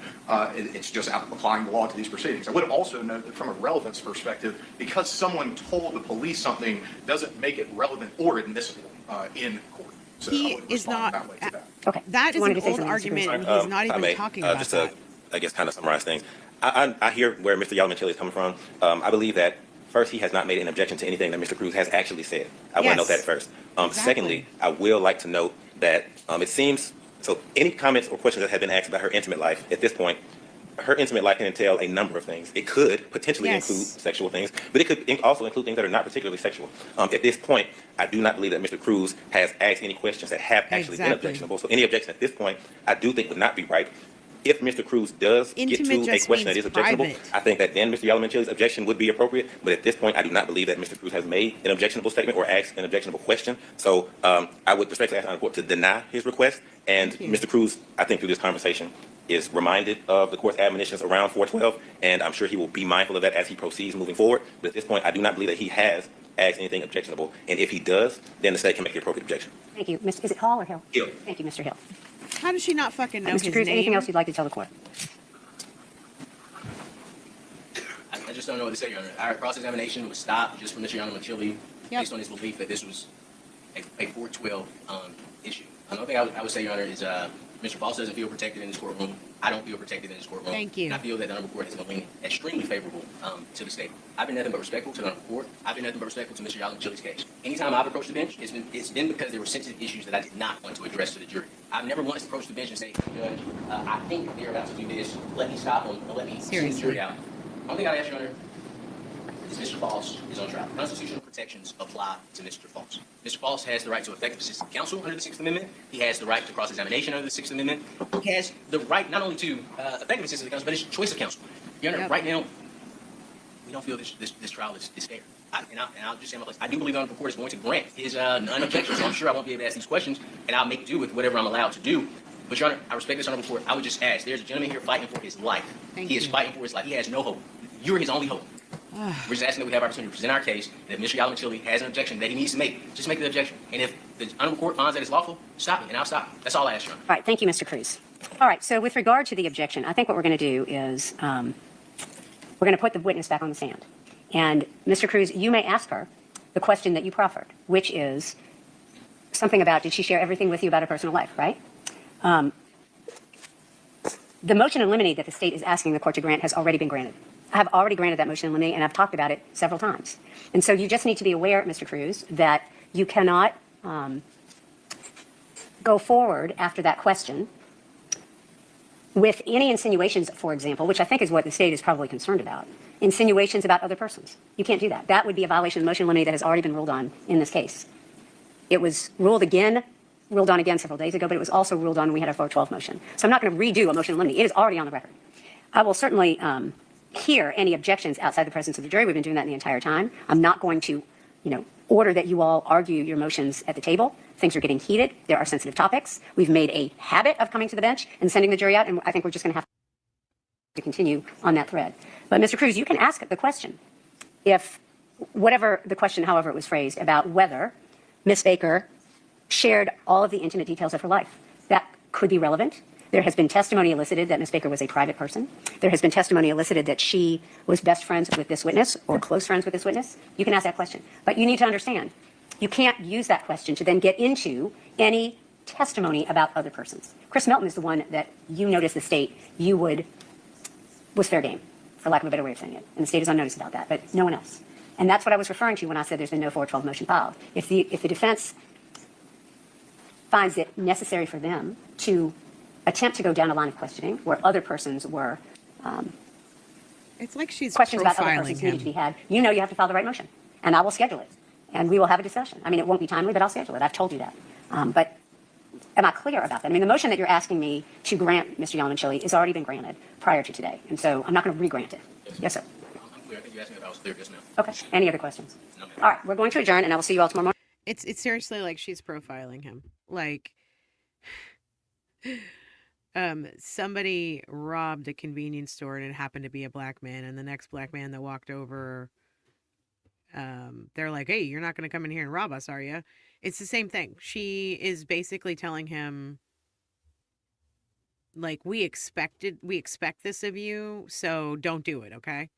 It's just applying the law to these proceedings. I would also note that from a relevance perspective, because someone told the police something doesn't make it relevant or admissible in court. So I he would is respond not. that way to that. Okay. That You is wanted an to say old something, Mr. Cruz? argument, and he's not If I even may, talking about just that. to, I guess, kind of summarize things. I hear where Mr. Yalamanchili is coming from. I believe that, first, he has not made an objection to anything that Mr. Cruz has actually said. I want to note Yes. that first. Exactly. Secondly, I will like to note that it seems, so any comments or questions that have been asked about her intimate life at this point, her intimate life can entail a number of things. It could potentially Yes. include sexual things, but it could also include things that are not particularly sexual. At this point, I do not believe that Mr. Cruz has asked any questions that have actually been Exactly. objectionable. So any objection at this point, I do think would not be right. If Mr. Cruz does get Intimate to a just question that means is objectionable, private. I think that then Mr. Yalamachi's objection would be appropriate. But at this point, I do not believe that Mr. Cruz has made an objectionable statement or asked an objectionable question. So I would respectfully ask the court to deny his request. And Thank you. Mr. Cruz, I think through this conversation, is reminded of the court's admonitions around 412, and I'm sure he will be mindful of that as he proceeds moving forward. But at this point, I do not believe that he has asked anything objectionable. And if he does, then the state can make the appropriate objection. Thank you. Is it Hall or Hill? Hill. Thank you, Mr. Hill. How does she not fucking know Mr. his Cruz, name? anything else you'd like to tell the court? I just don't know what to say, Your Honor. Our cross-examination was stopped just from Mr. Yalamachi Yep. based on his belief that this was a 412 issue. Another thing I would say, Your Honor, is Mr. Faust doesn't feel protected in this courtroom. I don't feel protected in this courtroom. Thank you. And I feel that the Honorable Court has been leaning extremely favorable to the state. I've been nothing but respectful to the Honorable Court. I've been nothing but respectful to Mr. Yalamachi's case. Anytime I've approached the bench, it's been because there were sensitive issues that I did not want to address to the jury. I've never once approached the bench and say, Judge, I think they're about to do this. Let me stop them and let me see the jury out. One thing I'd ask, Your Honor, is Mr. Faust is on trial. Constitutional protections apply to Mr. Faust. Mr. Faust has the right to effective assistance of counsel under the Sixth Amendment. He has the right to cross-examination under the Sixth Amendment. He has the right not only to effective assistance of counsel, but his choice of counsel. Your Honor, Yep. right now, we don't feel this trial is fair. I'll just say my place. I do believe the Honorable Court is going to grant his non-objection, so I'm sure I won't be able to ask these questions, and I'll make do with whatever I'm allowed to do. But, Your Honor, I respect this Honorable Court. I would just ask, there's a gentleman here fighting for his life. Thank He is you. fighting for his life. He has no hope. You're his only hope. We're just asking that we have opportunity to present our case, that Mr. Yalamachi has an objection that he needs to make. Just make the objection. And if the Honorable Court finds that it's lawful, stop it, and I'll stop it. That's all I ask, Your Honor. All right, thank you, Mr. Cruz. All right, so with regard to the objection, I think what we're going to do is we're going to put the witness back on the stand. And Mr. Cruz, you may ask her the question that you proffered, which is something about, did she share everything with you about her personal life, right? The motion in limine that the state is asking the court to grant has already been granted. I have already granted that motion in limine, and I've talked about it several times. And so you just need to be aware, Mr. Cruz, that you cannot go forward after that question with any insinuations, for example, which I think is what the state is probably concerned about, insinuations about other persons. You can't do that. That would be a violation of the motion in limine that has already been ruled on in this case. It was ruled on again several days ago, but it was also ruled on when we had our 412 motion. So I'm not going to redo a motion in limine. It is already on the record. I will certainly hear any objections outside the presence of the jury. We've been doing that the entire time. I'm not going to, order that you all argue your motions at the table. Things are getting heated. There are sensitive topics. We've made a habit of coming to the bench and sending the jury out, and I think we're just going to have to continue on that thread. But Mr. Cruz, you can ask the question, if whatever the question, however it was phrased, about whether Ms. Baker shared all of the intimate details of her life. That could be relevant. There has been testimony elicited that Ms. Baker was a private person. There has been testimony elicited that she was best friends with this witness or close friends with this witness. You can ask that question. But you need to understand, you can't use that question to then get into any testimony about other persons. Chris Melton is the one that you noticed the state was fair game, for lack of a better way of saying it. And the state is on notice about that, but no one else. And that's what I was referring to when I said there's been no 412 motion filed. If the defense finds it necessary for them to attempt to go down a line of questioning where other persons were It's like she's questions about other profiling persons needed him. to be had, you have to file the right motion. And I will schedule it. And we will have a discussion. I mean, it won't be timely, but I'll schedule it. I've told you that. But am I clear about that? I mean, the motion that you're asking me to grant Mr. Yalamachi has already been granted prior to today. And so I'm not going to re-grant it. Yes, sir. I'm clear. I think you asked me if I was clear just now. Okay. Any other questions? No, ma'am. All right. We're going to adjourn, and I will see you all tomorrow morning. It's seriously like she's profiling him. Like, somebody robbed a convenience store and it happened to be a black man, and the next black man that walked over, they're like, "Hey, you're not going to come in here and rob us, are you?" It's the same thing. She is basically telling him, like, we expect this of you, so don't do it, okay?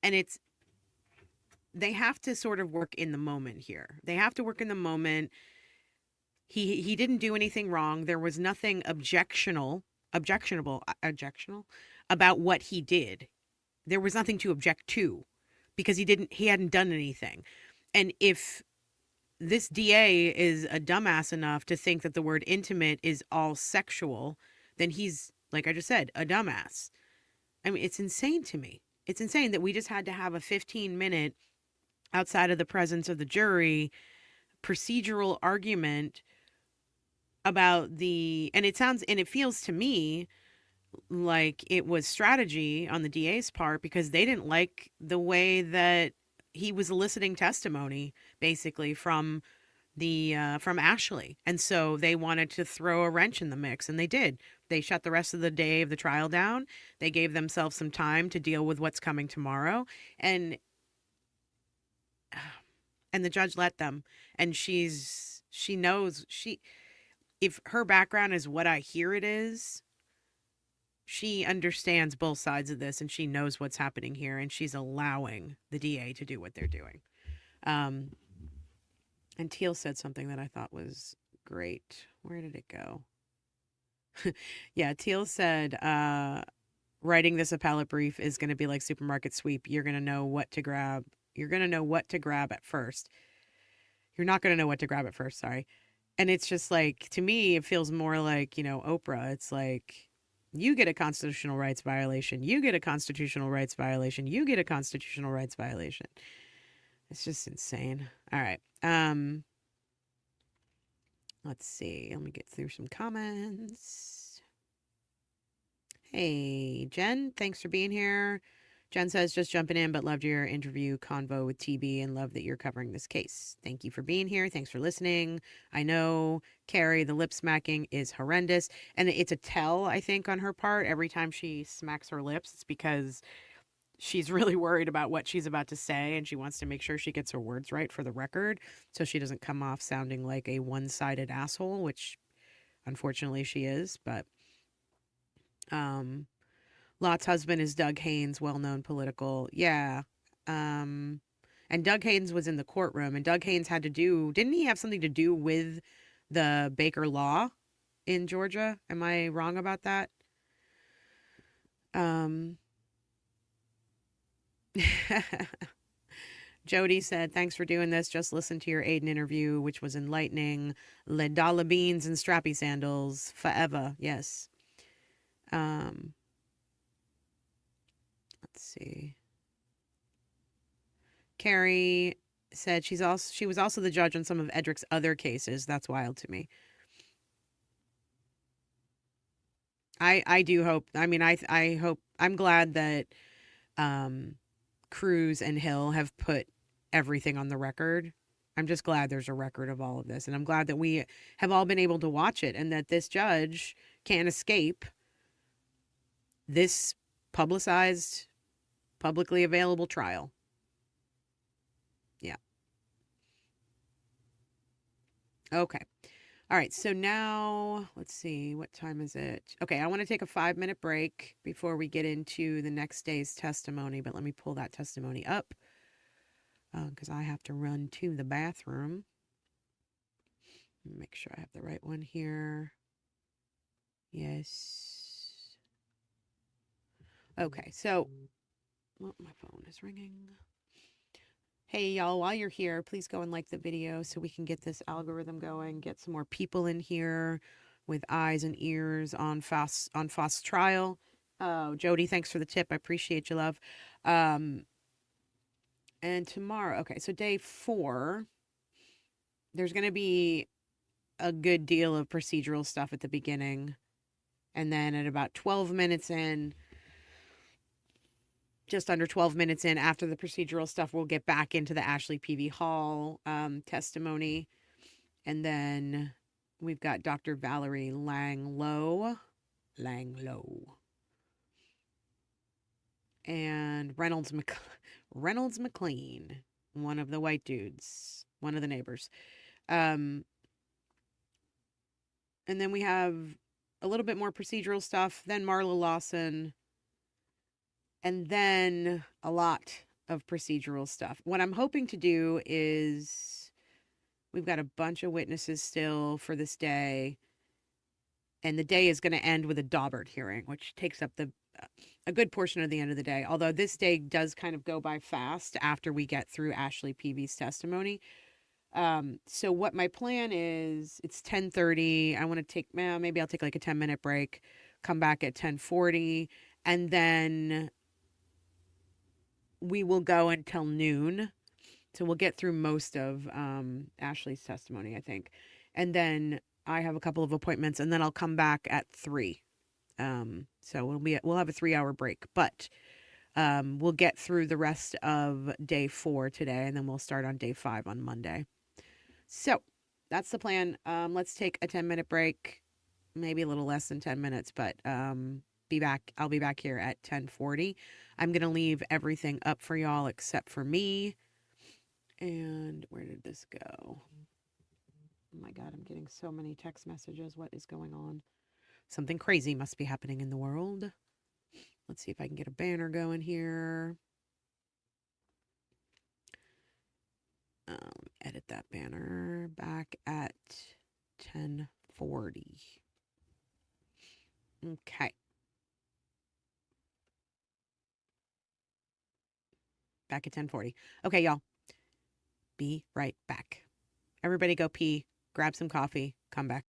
And they have to sort of work in the moment here. They have to work in the moment. He didn't do anything wrong. There was nothing objectionable about what he did. There was nothing to object to because he hadn't done anything. And if this DA is a dumbass enough to think that the word intimate is all sexual, then he's, like I just said, a dumbass. I mean, it's insane to me. It's insane that we just had to have a 15-minute outside of the presence of the jury procedural argument about and it feels to me like it was strategy on the DA's part because they didn't like the way that he was eliciting testimony basically from Ashley. And so they wanted to throw a wrench in the mix, and they did. They shut the rest of the day of the trial down. They gave themselves some time to deal with what's coming tomorrow. And the judge let them. And she knows if her background is what I hear it is, she understands both sides of this and she knows what's happening here, and she's allowing the DA to do what they're doing. Um, and Teal said something that I thought was great. Where did it go? Yeah, Teal said, writing this appellate brief is going to be like supermarket sweep. You're going to know what to grab. You're going to know what to grab at first. You're not going to know what to grab at first. Sorry. And it's just like, to me, it feels more like, Oprah. It's like, you get a constitutional rights violation. You get a constitutional rights violation. You get a constitutional rights violation. It's just insane. All right. Let's see. Let me get through some comments. Hey, Jen, thanks for being here. Jen says, just jumping in, but loved your interview convo with TB and love that you're covering this case. Thank you for being here. Thanks for listening. I know, Carrie, the lip smacking is horrendous. And it's a tell, I think, on her part. Every time she smacks her lips, it's because she's really worried about what she's about to say, and she wants to make sure she gets her words right for the record so she doesn't come off sounding like a one-sided asshole, which unfortunately she is. But Lot's husband is Doug Haynes, well-known political. Yeah. And Doug Haynes was in the courtroom, and Doug Haynes didn't he have something to do with the Baker law in Georgia? Am I wrong about that? Jody said, thanks for doing this. Just listened to your Aiden interview, which was enlightening. Le dollar beans and strappy sandals forever. Yes. Let's see. Carrie said she was also the judge on some of Edric's other cases. That's wild to me. I do hope. I mean, I hope. I'm glad that Cruz and Hill have put everything on the record. I'm just glad there's a record of all of this. And I'm glad that we have all been able to watch it and that this judge can't escape this publicized, publicly available trial. Yeah. Okay. All right. So now let's see. What time is it? Okay. I want to take a 5-minute break before we get into the next day's testimony, but let me pull that testimony up because I have to run to the bathroom. Make sure I have the right one here. Yes. Okay. So, well, my phone is ringing. Hey, y'all, while you're here, please go and like the video so we can get this algorithm going, get some more people in here with eyes and ears on Faust's trial. Oh, Jody, thanks for the tip. I appreciate you, love. And tomorrow, okay, so day 4, there's going to be a good deal of procedural stuff at the beginning. And then at about 12 minutes in, just under 12 minutes in, after the procedural stuff, we'll get back into the Ashley P.V. Hall testimony. And then we've got Dr. Valerie Langlow. And Reynolds McLean, one of the white dudes, one of the neighbors. And then we have a little bit more procedural stuff, then Marla Lawson, and then a lot of procedural stuff. What I'm hoping to do is we've got a bunch of witnesses still for this day, and the day is going to end with a Daubert hearing, which takes up a good portion of the end of the day, although this day does kind of go by fast after we get through Ashley P.V.'s testimony. So what my plan is, it's 10:30. I want to take, maybe I'll take like a 10-minute break, come back at 10:40, and then we will go until noon. So we'll get through most of Ashley's testimony, I think. And then I have a couple of appointments, and then I'll come back at 3. So we'll have a 3-hour break, but we'll get through the rest of day 4 today, and then we'll start on day 5 on Monday. So that's the plan. Let's take a 10-minute break, maybe a little less than 10 minutes, but be back. I'll be back here at 10:40. I'm going to leave everything up for y'all except for me. And where did this go? Oh my God, I'm getting so many text messages. What is going on? Something crazy must be happening in the world. Let's see if I can get a banner going here. Edit that banner back at 10:40. Okay. Back at 10:40. Okay, y'all. Be right back. Everybody go pee, grab some coffee, come back.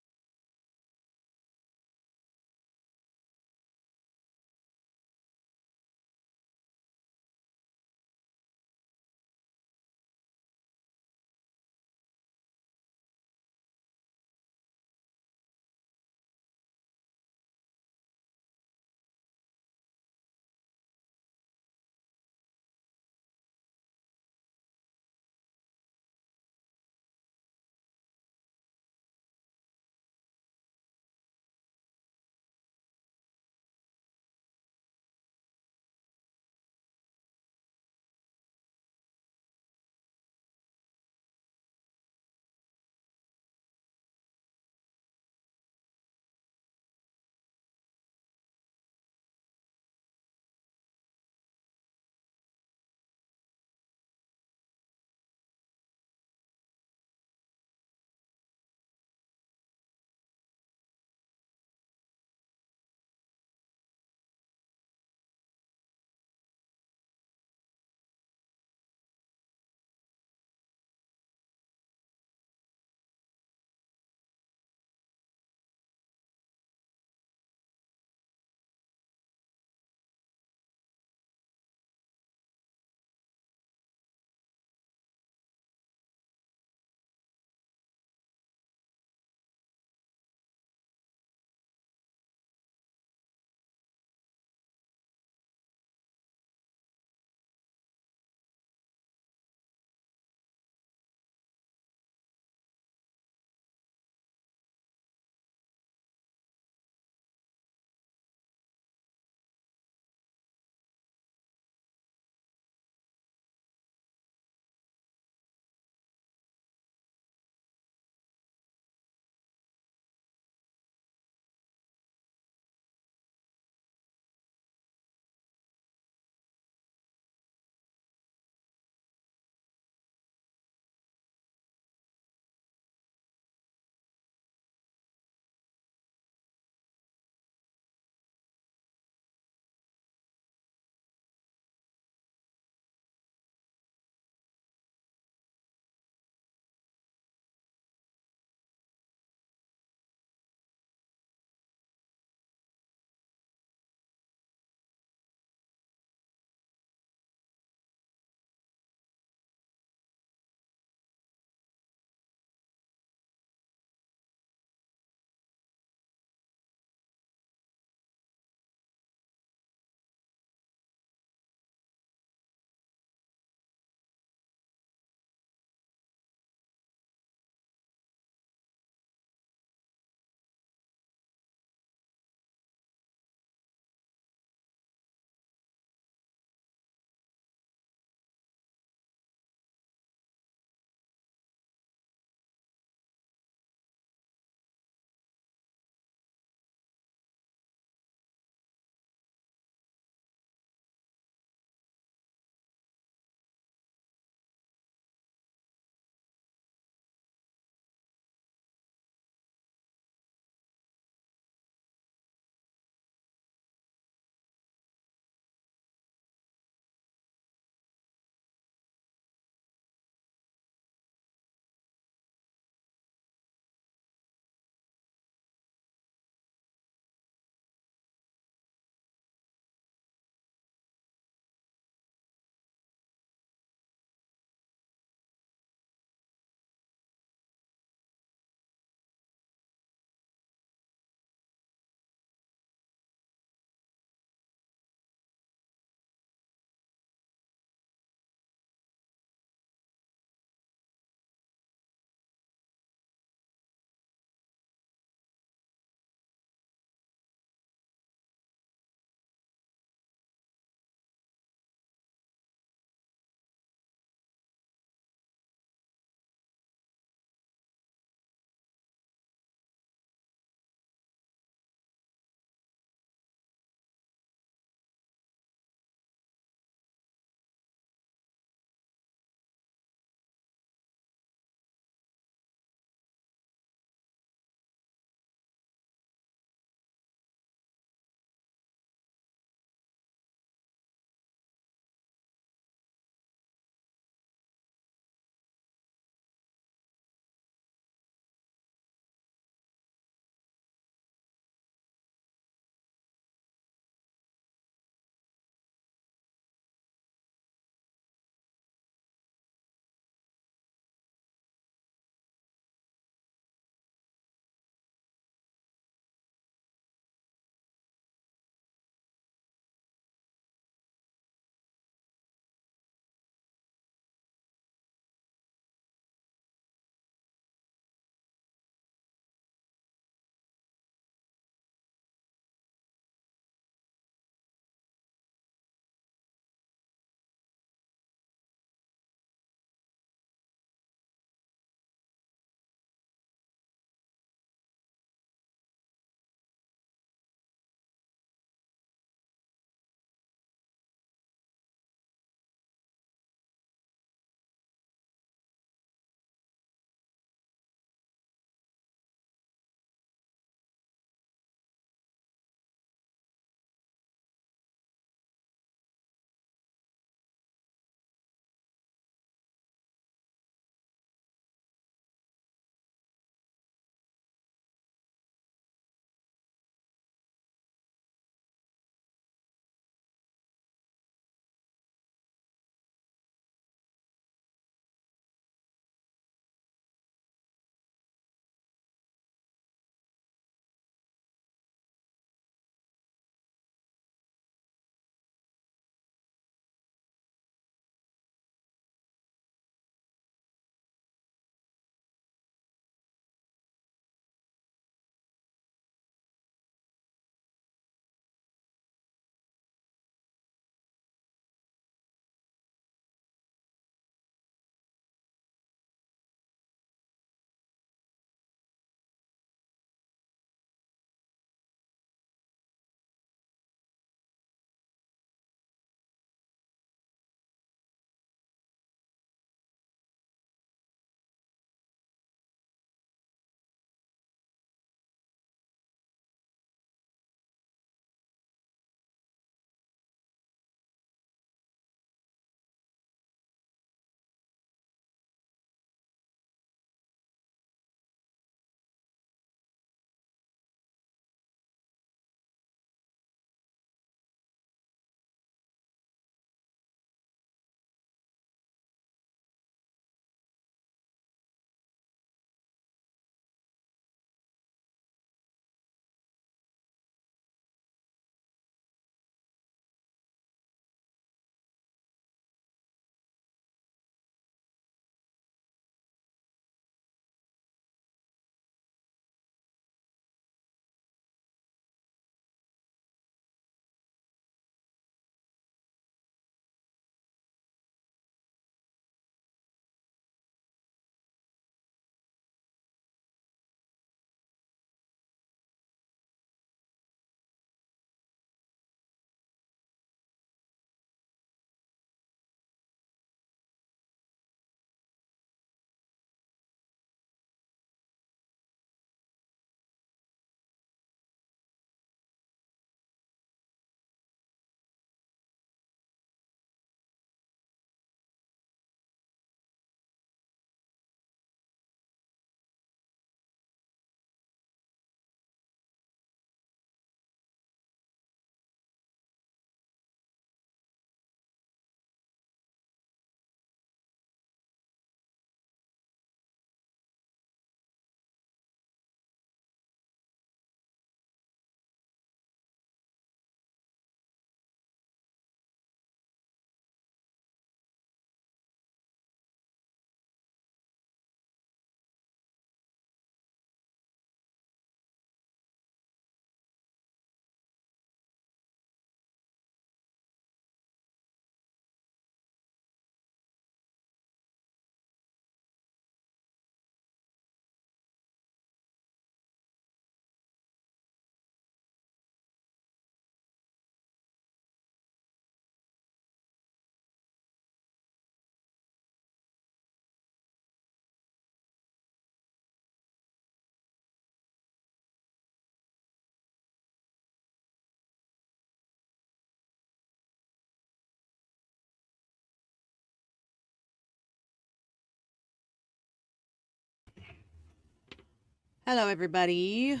Hello, everybody.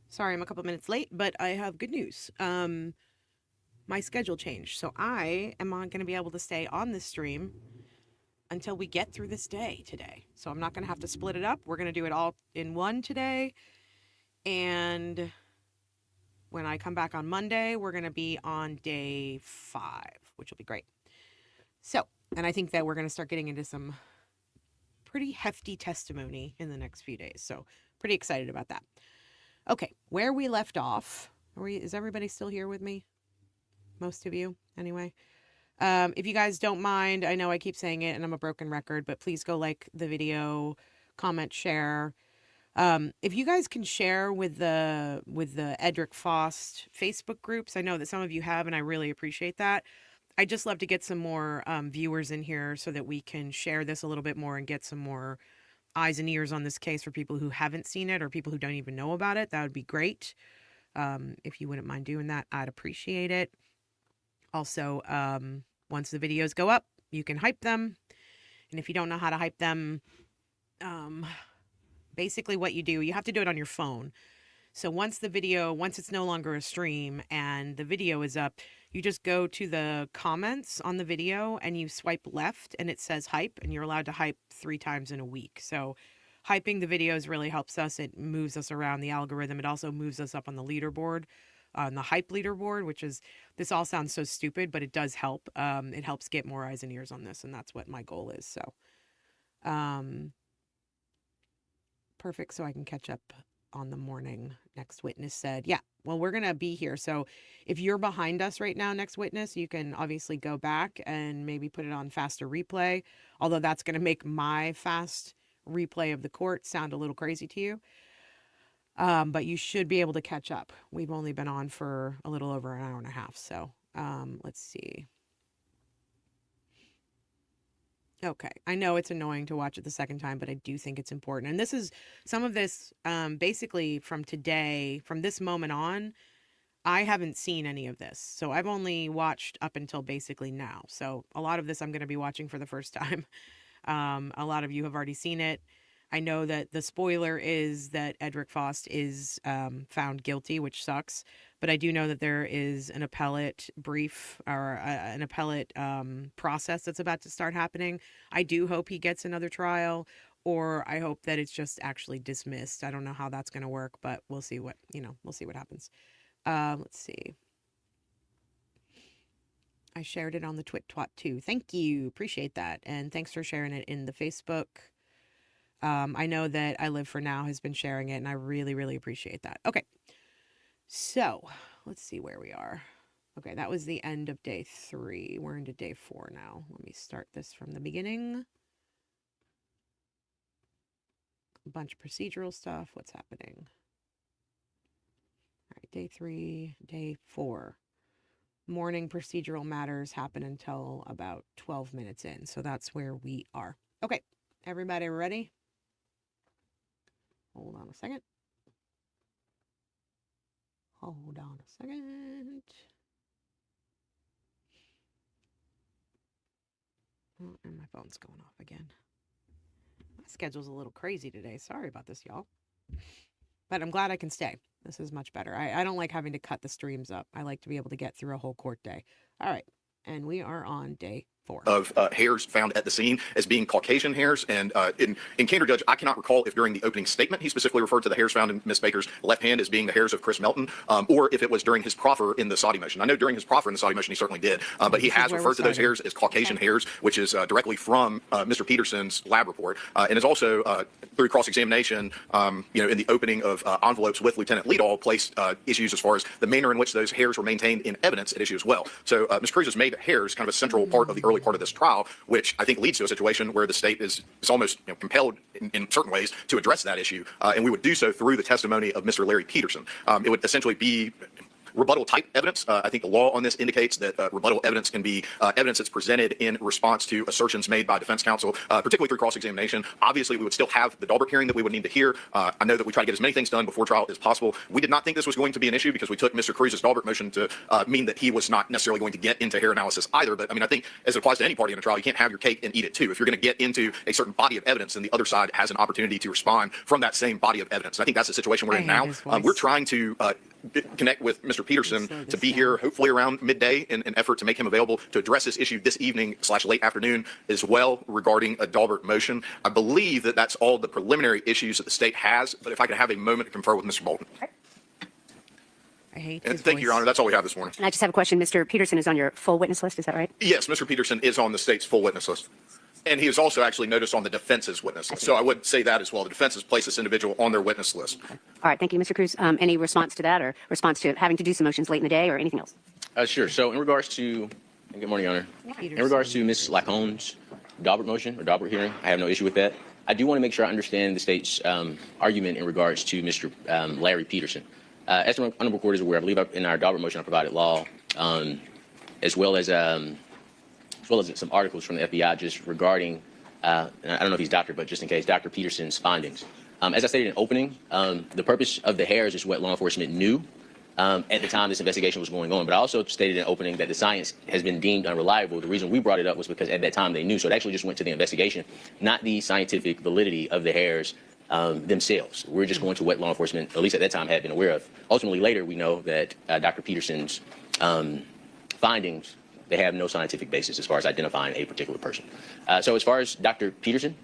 Sorry, I'm a couple minutes late, but I have good news. My schedule changed, so I am not going to be able to stay on this stream until we get through this day today. So I'm not going to have to split it up. We're going to do it all in one today. And when I come back on Monday, we're going to be on day 5, which will be great. So, and I think that we're going to start getting into some pretty hefty testimony in the next few days. So, pretty excited about that. Okay, where we left off, is everybody still here with me? Most of you, anyway. If you guys don't mind, I know I keep saying it and I'm a broken record, but please go like the video, comment, share. If you guys can share with the Edric Faust Facebook groups, I know that some of you have, and I really appreciate that. I just love to get some more viewers in here so that we can share this a little bit more and get some more eyes and ears on this case for people who haven't seen it or people who don't even know about it. That would be great. If you wouldn't mind doing that, I'd appreciate it. Also, once the videos go up, you can hype them. And if you don't know how to hype them, basically what you do, you have to do it on your phone. So once it's no longer a stream and the video is up, you just go to the comments on the video and you swipe left and it says hype, and you're allowed to hype 3 times in a week. So hyping the videos really helps us. It moves us around the algorithm. It also moves us up on the leaderboard, on the hype leaderboard, which is, this all sounds so stupid, but it does help. It helps get more eyes and ears on this, and that's what my goal is. So, perfect. So I can catch up on the morning. Next Witness said, yeah, well, we're going to be here. So if you're behind us right now, Next Witness, you can obviously go back and maybe put it on faster replay, although that's going to make my fast replay of the court sound a little crazy to you. But you should be able to catch up. We've only been on for a little over an hour and a half. So let's see. Okay, I know it's annoying to watch it the second time, but I do think it's important. And this is some of this, basically from today, from this moment on, I haven't seen any of this. So I've only watched up until basically now. So a lot of this I'm going to be watching for the first time. A lot of you have already seen it. I know that the spoiler is that Edric Faust is found guilty, which sucks. But I do know that there is an appellate brief or an appellate process that's about to start happening. I do hope he gets another trial, or I hope that it's just actually dismissed. I don't know how that's going to work, but we'll see what happens. Let's see. I shared it on the Twit too. Thank you. Appreciate that. And thanks for sharing it in the Facebook. I know that I Live for Now has been sharing it, and I really, really appreciate that. Okay. So let's see where we are. Okay, that was the end of day 3. We're into day 4 now. Let me start this from the beginning. A bunch of procedural stuff. What's happening? All right, day 3, day 4. Morning procedural matters happen until about 12 minutes in. So that's where we are. Okay, everybody ready? Hold on a second. Hold on a second. Oh, and my phone's going off again. My schedule's a little crazy today. Sorry about this, y'all. But I'm glad I can stay. This is much better. I don't like having to cut the streams up. I like to be able to get through a whole court day. All right. And we are on day 4. Of hairs found at the scene as being Caucasian hairs. And in candor, Judge, I cannot recall if during the opening statement he specifically referred to the hairs found in Ms. Baker's left hand as being the hairs of Chris Melton, or if it was during his proffer in the Saudi motion. I know during his proffer in the Saudi motion he certainly did, but he has referred to those hairs as Caucasian hairs, which is directly from Mr. Peterson's lab report, and is also through cross-examination, in the opening of envelopes with Lieutenant Leadall, placed issues as far as the manner in which those hairs were maintained in evidence at issue as well. So Ms. Cruz has made hairs kind of a central part of the early part of this trial, which I think leads to a situation where the state is almost compelled in certain ways to address that issue, and we would do so through the testimony of Mr. Larry Peterson. It would essentially be rebuttal type evidence. I think the law on this indicates that rebuttal evidence can be evidence that's presented in response to assertions made by defense counsel, particularly through cross-examination. Obviously, we would still have the Dahlberg hearing that we would need to hear. I know that we try to get as many things done before trial as possible. We did not think this was going to be an issue because we took Mr. Cruz's Dahlberg motion to mean that he was not necessarily going to get into hair analysis either. But I mean, I think as it applies to any party in a trial, you can't have your cake and eat it too. If you're going to get into a certain body of evidence, then the other side has an opportunity to respond from that same body of evidence. And I think that's the situation we're in now. We're trying to connect with Mr. Peterson to be here hopefully around midday in an effort to make him available to address this issue this evening / late afternoon as well regarding a Dahlberg motion. I believe that that's all the preliminary issues that the state has, but if I could have a moment to confer with Mr. Bolton. I hate And his thank you, Your voice. Honor. That's all we have this morning. And I just have a question. Mr. Peterson is on your full witness list, is that right? Yes, Mr. Peterson is on the state's full witness list. And he is also actually noticed on the defense's witness list. So I would say that as well. The defense has placed this individual on their witness list. All right, thank you, Mr. Cruz. Any response to that or response to having to do some motions late in the day or anything else? Sure. So in regards to, and good morning, Your Honor. In regards to Ms. Lacone's Dahlberg motion or Dahlberg hearing, I have no issue with that. I do want to make sure I understand the state's argument in regards to Mr. Larry Peterson. As the Honorable Court is aware, I believe in our Dahlberg motion I provided law, as well as some articles from the FBI just regarding, and I don't know if he's doctor, but just in case, Dr. Peterson's findings. As I stated in opening, the purpose of the hairs is what law enforcement knew at the time this investigation was going on. But I also stated in opening that the science has been deemed unreliable. The reason we brought it up was because at that time they knew. So it actually just went to the investigation, not the scientific validity of the hairs themselves. We're just going to what law enforcement, at least at that time, had been aware of. Ultimately, later, we know that Dr. Peterson's findings, they have no scientific basis as far as identifying a particular person. So as far as Dr. Peterson,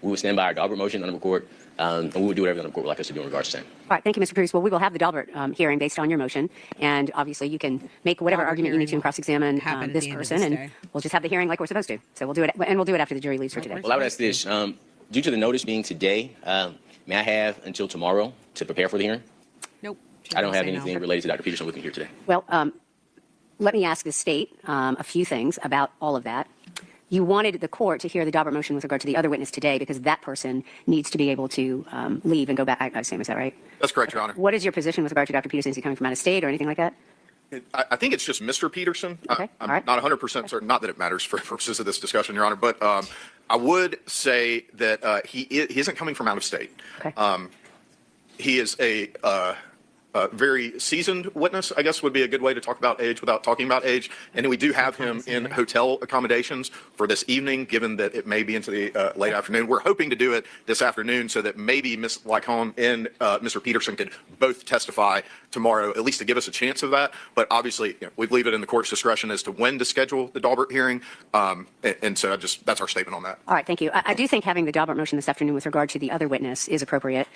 we would stand by our Dahlberg motion, Honorable Court, and we would do whatever the Honorable Court would like us to do in regards to same. All right, thank you, Mr. Cruz. Well, we will have the Dahlberg hearing based on your motion, and obviously you can make whatever Dahlberg argument you need to hearing and cross-examine happen at this the end of person, this and day. we'll just have the hearing like we're supposed to. So we'll do it, and we'll do it after the jury leaves for today. Well, I would ask this. Due to the notice being today, may I have until tomorrow to prepare for the hearing? Nope. I don't have Say no. anything related to Dr. Peterson with me here today. Well, let me ask the state a few things about all of that. You wanted the court to hear the Dahlberg motion with regard to the other witness today because that person needs to be able to leave and go back. I assume, is that right? That's correct, Your Honor. What is your position with regard to Dr. Peterson? Is he coming from out of state or anything like that? I think it's just Mr. Peterson. Okay, I'm all right. not 100% certain, not that it matters for purposes of this discussion, Your Honor, but I would say that he isn't coming from out of state. Okay. He is a very seasoned witness, I guess would be a good way to talk about age without talking about age. And we do have him in hotel accommodations for this evening, given that it may be into the late afternoon. We're hoping to do it this afternoon so that maybe Ms. Lycombe and Mr. Peterson could both testify tomorrow, at least to give us a chance of that. But obviously, we leave it in the court's discretion as to when to schedule the Dahlberg hearing. And so that's our statement on that. All right, thank you. I do think having the Dahlberg motion this afternoon with regard to the other witness is appropriate,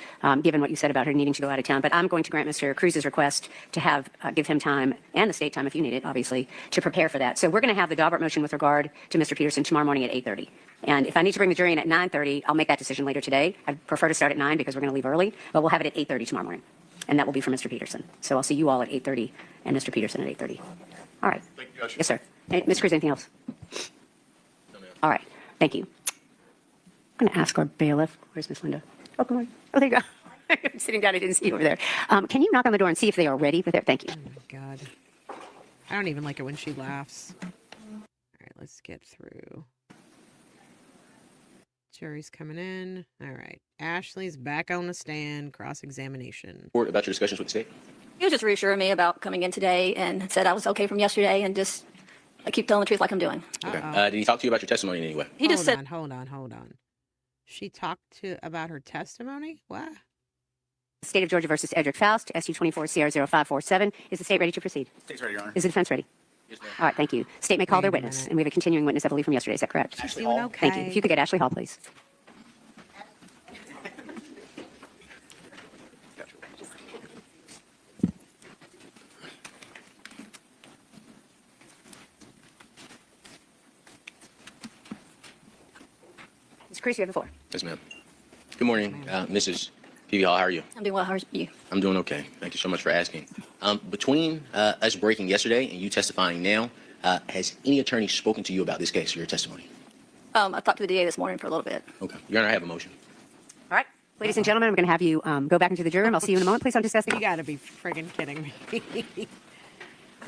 given what you said about her needing to go out of town. But I'm going to grant Mr. Cruz's request to have give him time, and the state time if you need it, obviously, to prepare for that. So we're going to have the Dahlberg motion with regard to Mr. Peterson tomorrow morning at 8:30. And if I need to bring the jury in at 9:30, I'll make that decision later today. I prefer to start at 9 because we're going to leave early, but we'll have it at 8:30 tomorrow morning. And that will be for Mr. Peterson. So I'll see you all at 8:30 and Mr. Peterson at 8:30. All right. Thank you, Judge. Yes, sir. Ms. Cruz, anything else? All right. Thank you. I'm going to ask our bailiff. Where's Miss Linda? Oh, come on. Oh, there you go. I'm sitting down. I didn't see you over there. Can you knock on the door and see if they are ready? There. Thank you. Oh my God. I don't even like it when she laughs. All right, let's get through. Jury's coming in. All right. Ashley's back on the stand. Cross-examination. Court, about your discussions with the state? He was just reassuring me about coming in today and said I was okay from yesterday and just I keep telling the truth like I'm doing. Okay. Uh-oh. Did he talk to you about your testimony in any way? He just said, Hold on. She talked about her testimony? What? State of Georgia versus Edric Faust, SU 24CR0547. Is the state ready to proceed? State's ready, Your Honor. Is the defense ready? Yes, ma'am. All right, thank you. State may call Wait their a witness, minute. and we have a continuing witness, I believe, from yesterday. Is that correct? She's Ashley doing Hall. okay. Thank you. If you could get Ashley Hall, please. Ms. Cruz, you have the floor. Yes, ma'am. Good morning, Mrs. Peavy Hall. How are you? I'm doing well. How are you? I'm doing okay. Thank you so much for asking. Between us breaking yesterday and you testifying now, has any attorney spoken to you about this case or your testimony? I talked to the DA this morning for a little bit. Okay. Your Honor, I have a motion. All right. Ladies and gentlemen, I'm going to have you go back into the jury room. I'll see you in a moment. Please don't discuss the You gotta be friggin' kidding me.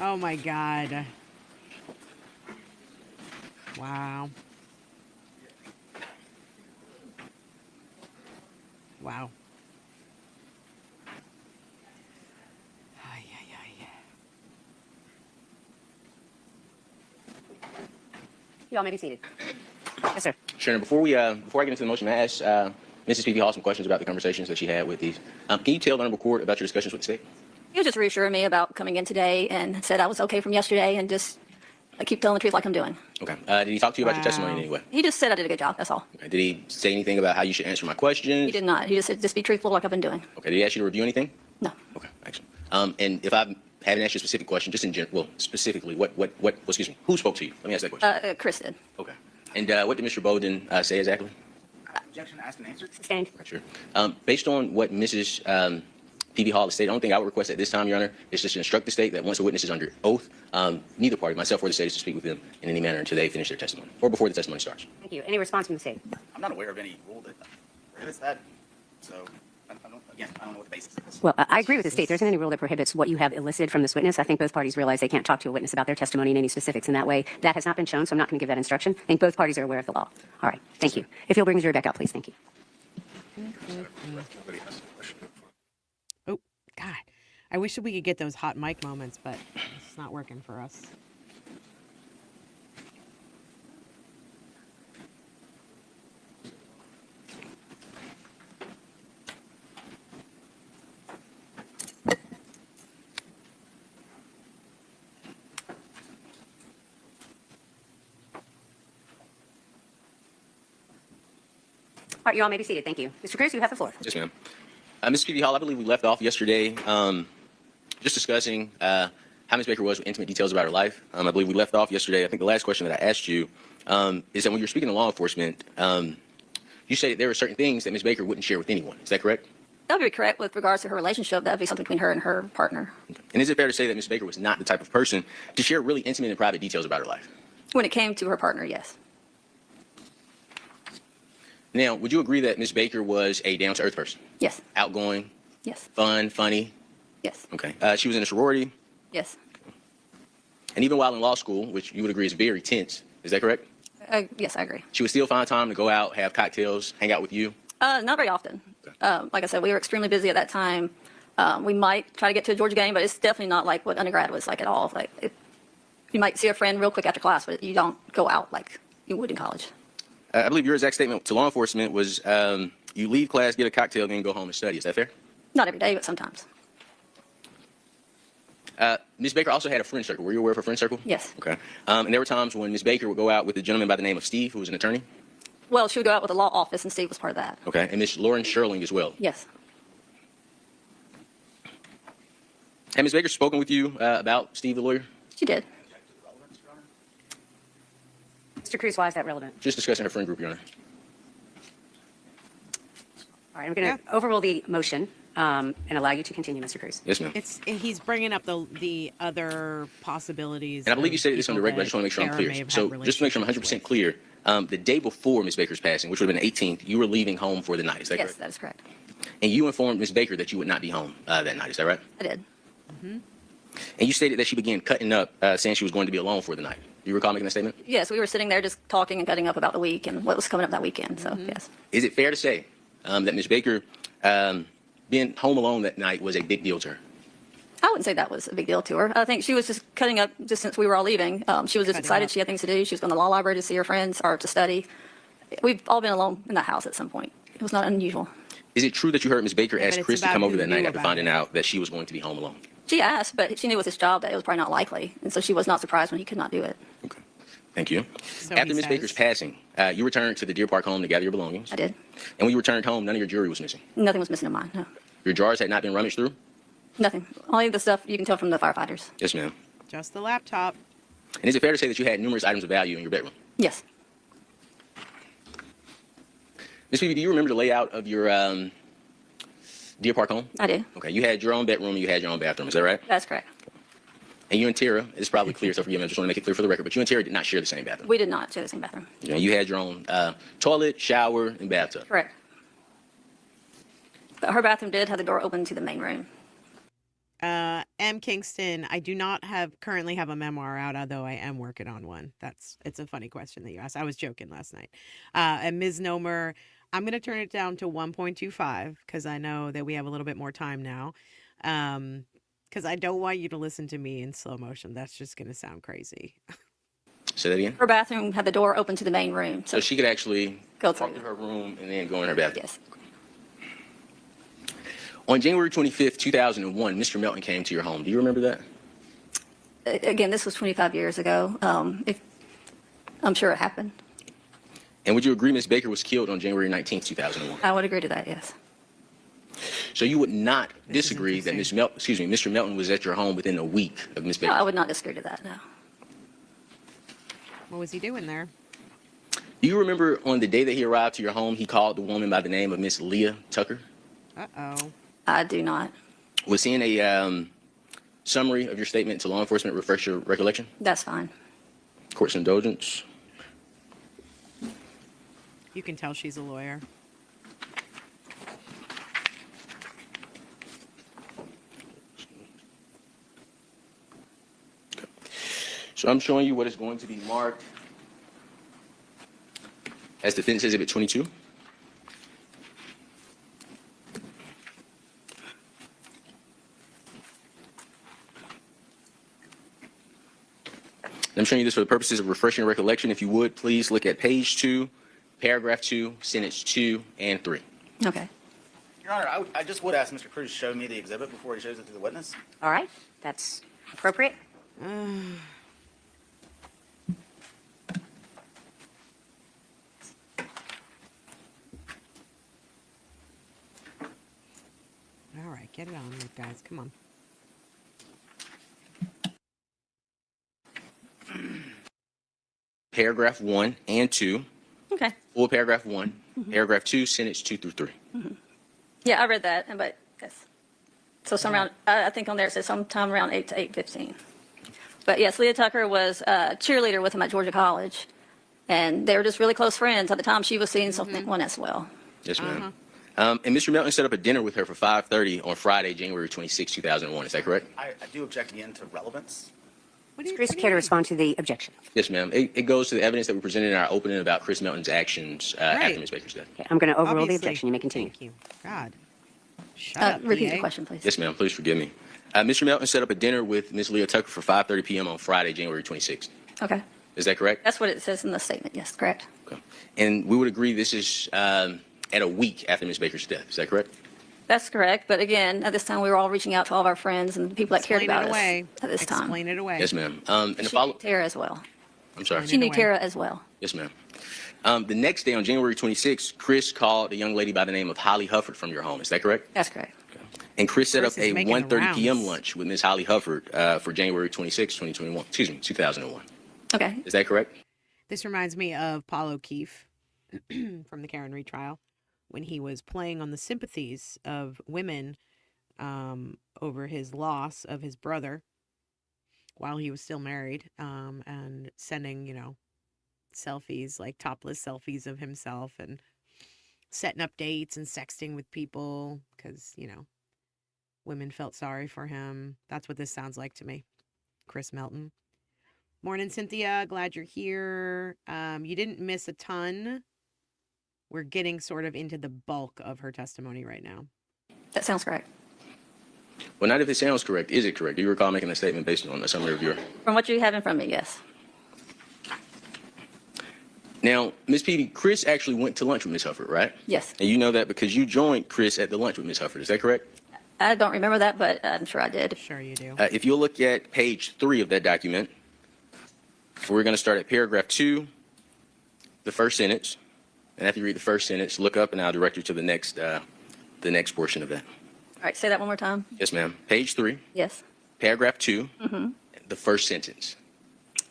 Oh my God. Wow. Wow. Ay, ay, ay. You all may be seated. Yes, sir. Sharon, before I get into the motion, may I ask Mrs. Peavy Hall some questions about the conversations that she had with these? Can you tell the record about your discussions with the state? He was just reassuring me about coming in today and said I was okay from yesterday and just I keep telling the truth like I'm doing. Okay. Did he talk to you about your testimony in any way? He just said I did a good job, that's all. Okay. Did he say anything about how you should answer my questions? He did not. He just said just be truthful like I've been doing. Okay. Did he ask you to review anything? No. Okay. Excellent. And if I haven't asked you a specific question, just in general, well, specifically, excuse me, who spoke to you? Let me ask that question. Chris did. Okay. And what did Mr. Bowden say exactly? Objection, asked and answered. Sustained. Okay, sure. Based on what Mrs. P.B. Hall has stated, the only thing I would request at this time, Your Honor, is just to instruct the state that once a witness is under oath, neither party, myself or the state, is to speak with them in any manner until they finish their testimony or before the testimony starts. Thank you. Any response from the state? I'm not aware of any rule that prohibits that. So, I don't know what the basis is. Well, I agree with the state. There isn't any rule that prohibits what you have elicited from this witness. I think both parties realize they can't talk to a witness about their testimony in any specifics in that way. That has not been shown, so I'm not going to give that instruction. I think both parties are aware of the law. All right. Thank you. If you'll bring the jury back out, please. Thank you. Oh, God. I wish that we could get those hot mic moments, but it's not working for us. All right. You all may be seated. Thank you. Mr. Cruz, you have the floor. Yes, ma'am. Ms. P.B. Hall, I believe we left off yesterday just discussing how Ms. Baker was with intimate details about her life. I believe we left off yesterday. I think the last question that I asked you is that when you were speaking to law enforcement, you said there were certain things that Ms. Baker wouldn't share with anyone. Is that correct? That would be correct with regards to her relationship. That would be something between her and her partner. And is it fair to say that Ms. Baker was not the type of person to share really intimate and private details about her life? When it came to her partner, yes. Now, would you agree that Ms. Baker was a down-to-earth person? Yes. Outgoing, Yes. fun, funny? Yes. Okay. She was in a sorority, Yes. and even while in law school, which you would agree is very tense, is that correct? Yes, I agree. She would still find time to go out, have cocktails, hang out with you? Not very often. Like I said, we were extremely busy at that time. We might try to get to a Georgia game, but it's definitely not like what undergrad was like at all. You might see a friend real quick after class, but you don't go out like you would in college. I believe your exact statement to law enforcement was you leave class, get a cocktail, then go home and study. Is that fair? Not every day, but sometimes. Ms. Baker also had a friend circle. Were you aware of her friend circle? Yes. Okay. And there were times when Ms. Baker would go out with a gentleman by the name of Steve, who was an attorney? Well, she would go out with a law office, and Steve was part of that. Okay. And Ms. Lauren Sherling as well? Yes. Had Ms. Baker spoken with you about Steve the lawyer? She did. Mr. Cruz, why is that relevant? Just discussing her friend group, Your Honor. All right. I'm going to overrule the motion and allow you to continue, Mr. Cruz. Yes, ma'am. He's bringing up the other possibilities. And I believe you stated this on the record, but I just want to make sure I'm clear. So just to make sure I'm 100% clear, the day before Ms. Baker's passing, which would have been the 18th, you were leaving home for the night. Is that Yes, correct? that is correct. And you informed Ms. Baker that you would not be home that night. Is that right? I did. And you stated that she began cutting up, saying she was going to be alone for the night. Do you recall making that statement? Yes, we were sitting there just talking and cutting up about the week and what was coming up that weekend. So, yes. Is it fair to say that Ms. Baker being home alone that night was a big deal to her? I wouldn't say that was a big deal to her. I think she was just cutting up just since we were all leaving. She was just Cutting excited up. she had things to do. She was going to the law library to see her friends or to study. We've all been alone in that house at some point. It was not unusual. Is it true that you heard Ms. Baker Yeah, ask but it's Chris to about come over who that night knew after about finding it. out that she was going to be home alone? She asked, but she knew with his job that it was probably not likely. And so she was not surprised when he could not do it. Okay. Thank you. So After he Ms. says. Baker's passing, you returned to the Deer Park home to gather your belongings. I did. And when you returned home, none of your jewelry was missing. Nothing was missing of mine. No. Your jars had not been rummaged through? Nothing. Only the stuff you can tell from the firefighters. Yes, ma'am. Just the laptop. And is it fair to say that you had numerous items of value in your bedroom? Yes. Ms. Phoebe, do you remember the layout of your Deer Park home? I do. Okay, you had your own bedroom, you had your own bathroom, is that right? That's correct. And you and Tara, it's probably clear, so forgive me, I just want to make it clear for the record, but you and Tara did not share the same bathroom. We did not share the same bathroom. You had your own toilet, shower, and bathtub. Correct. But her bathroom did have the door open to the main room. M. Kingston, I do not currently have a memoir out, although I am working on one. It's a funny question that you asked. I was joking last night. And Ms. Nomer, I'm going to turn it down to 1.25 because I know that we have a little bit more time now. Because I don't want you to listen to me in slow motion. That's just going to sound crazy. Say that again? Her bathroom had the door open to the main room. So she could actually Go walk through. to her room and then go in her bathroom? Yes. On January 25th, 2001, Mr. Melton came to your home. Do you remember that? Again, this was 25 years ago. I'm sure it happened. And would you agree Ms. Baker was killed on January 19th, 2001? I would agree to that, yes. So you would not This is disagree that interesting. Mr. Melton was at your home within a week of Ms. No, Baker? I would not disagree to that, no. What was he doing there? Do you remember on the day that he arrived to your home, he called the woman by the name of Miss Leah Tucker? Uh-oh. I do not. Was seeing a summary of your statement to law enforcement refresh your recollection? That's fine. Court's indulgence. You can tell she's a lawyer. So I'm showing you what is going to be marked as Defense Exhibit 22. I'm showing you this for the purposes of refreshing recollection. If you would, please look at page 2, paragraph 2, sentence 2 and 3. Okay. Your Honor, I just would ask Mr. Cruz to show me the exhibit before he shows it to the witness. All right, that's appropriate. All right, get it on, you guys. Come on. Paragraph 1 and 2. Okay. Full paragraph 1, paragraph 2, sentence 2 through 3. Yeah, I read that, but yes. So I think on there it says sometime around 8 to 8:15. But yes, Leah Tucker was a cheerleader with him at Georgia College. And they were just really close friends at the time she was seeing someone as well. Yes, ma'am. And Mr. Melton set up a dinner with her for 5:30 on Friday, January 26, 2001. Is that correct? I do object again to relevance. What do you Chris, what do care to you mean? respond to the objection? Yes, ma'am. It goes to the evidence that we presented in our opening about Chris Melton's actions after Right. Ms. Baker's death. Okay, I'm going to overrule the Obviously. objection. You may continue. Thank you. God. Shut up, Repeat DA. the question, please. Yes, ma'am. Please forgive me. Mr. Melton set up a dinner with Ms. Leah Tucker for 5:30 p.m. on Friday, January 26th. Okay. Is that correct? That's what it says in the statement. Yes, correct. Okay. And we would agree this is at a week after Ms. Baker's death. Is that correct? That's correct. But again, at this time, we were all reaching out to all of our friends and the people that cared Explain about it us away. at this time. Explain it away. Yes, ma'am. And the She follow. knew Tara as well. I'm sorry. She knew away. Tara as well. Yes, ma'am. The next day, on January 26th, Chris called a young lady by the name of Holly Hufford from your home. Is that correct? That's correct. And Chris set Chris up is a making the 1:30 p.m. rounds. lunch with Ms. Holly Hufford for January 26, 2021. Excuse me, 2001. Okay. Is that correct? This reminds me of Paul O'Keefe from the Karen Reed trial when he was playing on the sympathies of women over his loss of his brother while he was still married and sending, selfies, like topless selfies of himself and setting up dates and sexting with people because, women felt sorry for him. That's what this sounds like to me. Chris Melton. Morning, Cynthia. Glad you're here. You didn't miss a ton. We're getting sort of into the bulk of her testimony right now. That sounds correct. Well, not if it sounds correct. Is it correct? Do you recall making a statement based on a summary of your... From what you have in front of me, yes. Now, Ms. Peavy, Chris actually went to lunch with Ms. Hufford, right? Yes. And you know that because you joined Chris at the lunch with Ms. Hufford. Is that correct? I don't remember that, but I'm sure I did. Sure you do. If you'll look at page 3 of that document, we're going to start at paragraph 2, the first sentence. And after you read the first sentence, look up and I'll direct you to the next portion of that. All right, say that one more time. Yes, ma'am. Page 3, Yes. paragraph 2, the first sentence.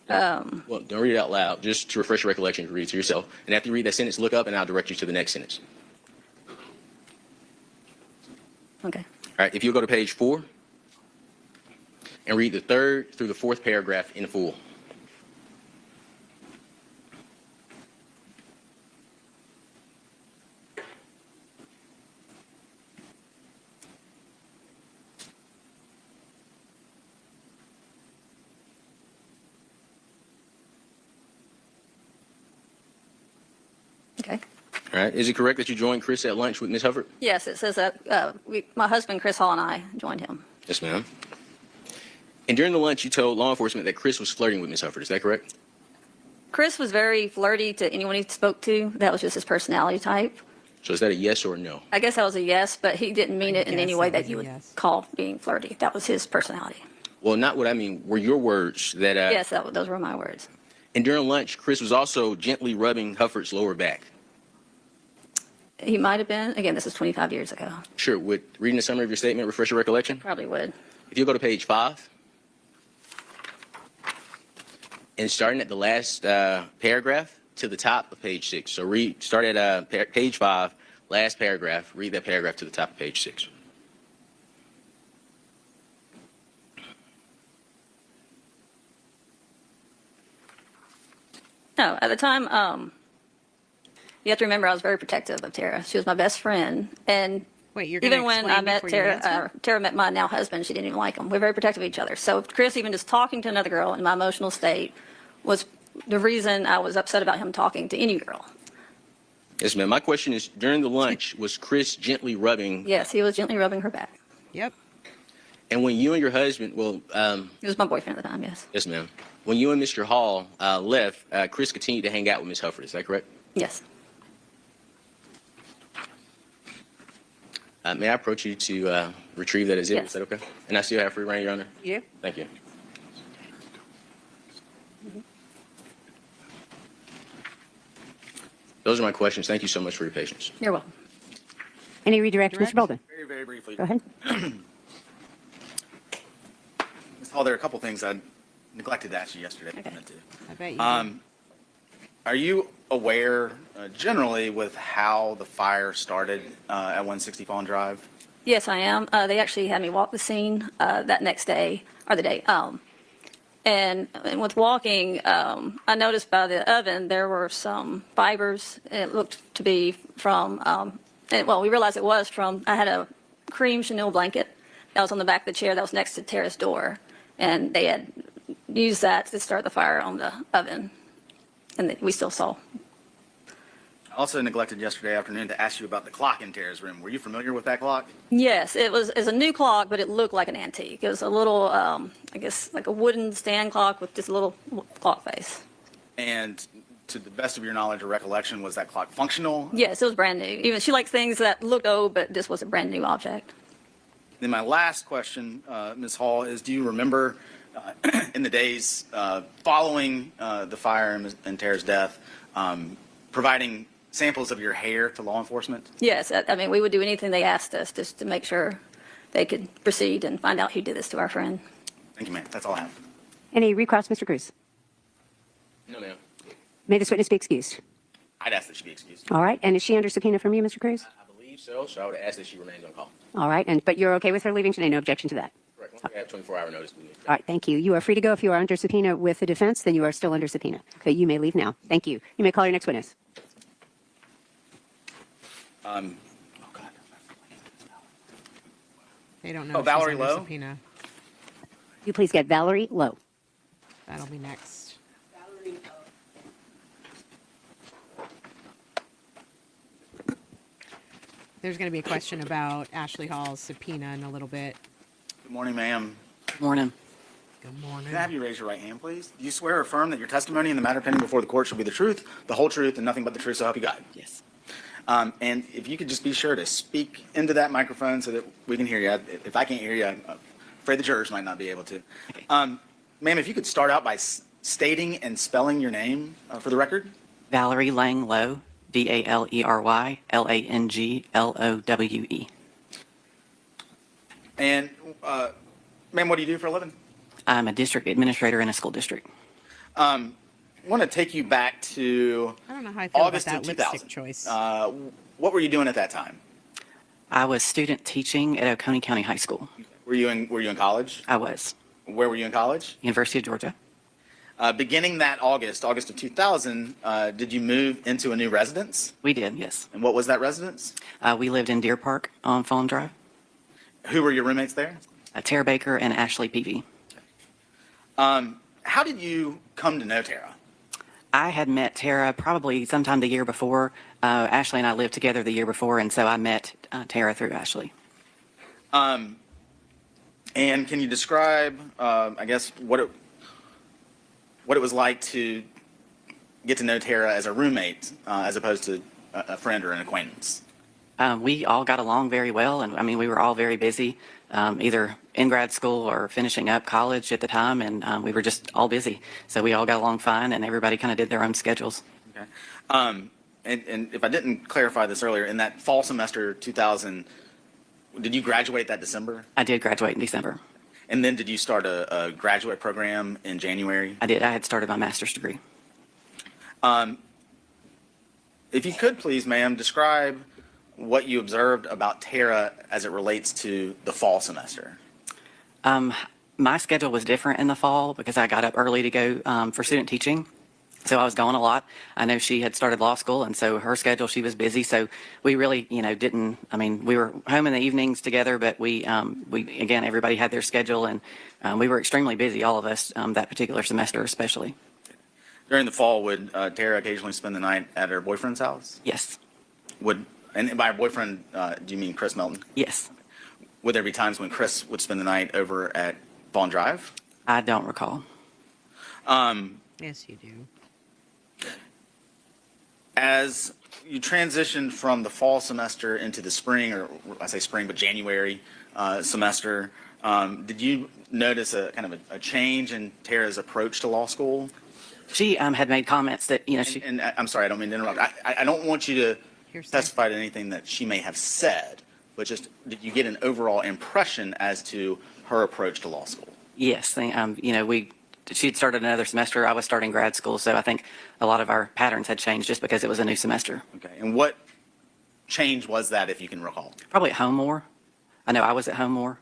Well, don't read it out loud. Just to refresh your recollection, read it to yourself. And after you read that sentence, look up and I'll direct you to the next sentence. Okay. All right, if you'll go to page 4 and read the 3rd through the 4th paragraph in full. Okay. All right. Is it correct that you joined Chris at lunch with Ms. Hufford? Yes, it says that my husband, Chris Hall, and I joined him. Yes, ma'am. And during the lunch, you told law enforcement that Chris was flirting with Ms. Hufford. Is that correct? Chris was very flirty to anyone he spoke to. That was just his personality type. So is that a yes or a no? I guess that was a yes, but he didn't mean it in any guess way that that was you a would yes. call being flirty. That was his personality. Well, not what I mean. Were your words that? Yes, those were my words. And during lunch, Chris was also gently rubbing Hufford's lower back. He might have been. Again, this was 25 years ago. Sure. Would reading the summary of your statement refresh your recollection? Probably would. If you go to page 5 and starting at the last paragraph to the top of page 6. So start at page 5, last paragraph. Read that paragraph to the top of page 6. No, at the time, you have to remember I was very protective of Tara. She was my best friend, and Wait, you're gonna even when explain I met before you Tara, answer? Tara met my now husband. She didn't even like him. We're very protective of each other. So Chris, even just talking to another girl in my emotional state, was the reason I was upset about him talking to any girl. Yes, ma'am. My question is, during the lunch, was Chris gently rubbing? Yes, he was gently rubbing her back. Yep. And when you and your husband, He was my boyfriend at the time. Yes. yes, ma'am. When you and Mr. Hall left, Chris continued to hang out with Ms. Hufford. Is that correct? Yes. May I approach you to retrieve that exhibit? Yes. Is that okay? And I still have free reign, Your Honor? You do? Thank you. Those are my questions. Thank you so much for your patience. You're welcome. Any redirect, Direct? Mr. Bolden? Very, very briefly. Go ahead. Ms. Hall, there are a couple things I neglected to ask you yesterday. Okay. I meant to. I bet you. did. Are you aware, generally, with how the fire started at 160 Fawn Drive? Yes, I am. They actually had me walk the scene that next day, or the day. And with walking, I noticed by the oven there were some fibers. It looked to be from, we realized it was from, I had a cream chenille blanket that was on the back of the chair that was next to Tara's door. And they had used that to start the fire on the oven. And we still saw. I also neglected yesterday afternoon to ask you about the clock in Tara's room. Were you familiar with that clock? Yes, it's a new clock, but it looked like an antique. It was a little, I guess, like a wooden stand clock with just a little clock face. And to the best of your knowledge or recollection, was that clock functional? Yes, it was brand new. Even she likes things that look old, but this was a brand new object. Then my last question, Ms. Hall, is do you remember in the days following the fire and Tara's death, providing samples of your hair to law enforcement? Yes, I mean, we would do anything they asked us just to make sure they could proceed and find out who did this to our friend. Thank you, ma'am. That's all I have. Any recross, Mr. Cruz? No, ma'am. May this witness be excused? I'd ask that she be excused. All right. And is she under subpoena from you, Mr. Cruz? I believe so, so I would ask that she remains on call. All right. But you're okay with her leaving today? No objection to that? Correct. Once we have 24-hour notice, we need All right. Thank you. You are free to go. If you are under subpoena with the defense, then you are still under subpoena. Okay. You may leave now. Thank you. You may call your next witness. Oh, God. They don't know. Oh, if she's Valerie under Lowe? Subpoena. You please get Valerie Lowe. That'll be next. There's going to be a question about Ashley Hall's subpoena in a little bit. Good morning, ma'am. Morning. Good morning. Can I have you raise your right hand, please? Do you swear or affirm that your testimony in the matter pending before the court shall be the truth, the whole truth, and nothing but the truth, so help you God? Yes. And if you could just be sure to speak into that microphone so that we can hear you. If I can't hear you, I'm afraid the jurors might not be able to. Ma'am, if you could start out by stating and spelling your name for the record. Valerie Lang Lowe, Valery Langlowe. And, ma'am, what do you do for a living? I'm a district administrator in a school district. I want to take you back to I don't know how I feel August about of that 2000. lipstick choice. What were you doing at that time? I was student teaching at Oconee County High School. Were you in college? I was. Where were you in college? University of Georgia. Beginning that August of 2000, did you move into a new residence? We did, yes. And what was that residence? We lived in Deer Park on Fawn Drive. Who were your roommates there? Tara Baker and Ashley Peavy. How did you come to know Tara? I had met Tara probably sometime the year before. Ashley and I lived together the year before, and so I met Tara through Ashley. And can you describe, I guess, what it was like to get to know Tara as a roommate, as opposed to a friend or an acquaintance? We all got along very well, and I mean, we were all very busy, either in grad school or finishing up college at the time, and we were just all busy. So we all got along fine, and everybody kind of did their own schedules. Okay. And if I didn't clarify this earlier, in that fall semester 2000, did you graduate that December? I did graduate in December. And then did you start a graduate program in January? I did. I had started my master's degree. If you could please, ma'am, describe what you observed about Tara as it relates to the fall semester. My schedule was different in the fall because I got up early to go for student teaching. So I was gone a lot. I know she had started law school, and so her schedule, she was busy. So we really, didn't, I mean, we were home in the evenings together, but we again, everybody had their schedule, and we were extremely busy, all of us, that particular semester especially. During the fall, would Tara occasionally spend the night at her boyfriend's house? Yes. And by boyfriend, do you mean Chris Melton? Yes. Would there be times when Chris would spend the night over at Vaughn Drive? I don't recall. Yes, you do. As you transitioned from the fall semester into the spring, or I say spring, but January semester, did you notice a kind of a change in Tara's approach to law school? She had made comments that, she. And I'm sorry, I don't mean to interrupt. I don't want you to Hearsay. testify to anything that she may have said, but just did you get an overall impression as to her approach to law school? Yes. She'd started another semester. I was starting grad school, so I think a lot of our patterns had changed just because it was a new semester. Okay. And what change was that, if you can recall? Probably at home more. I know I was at home more.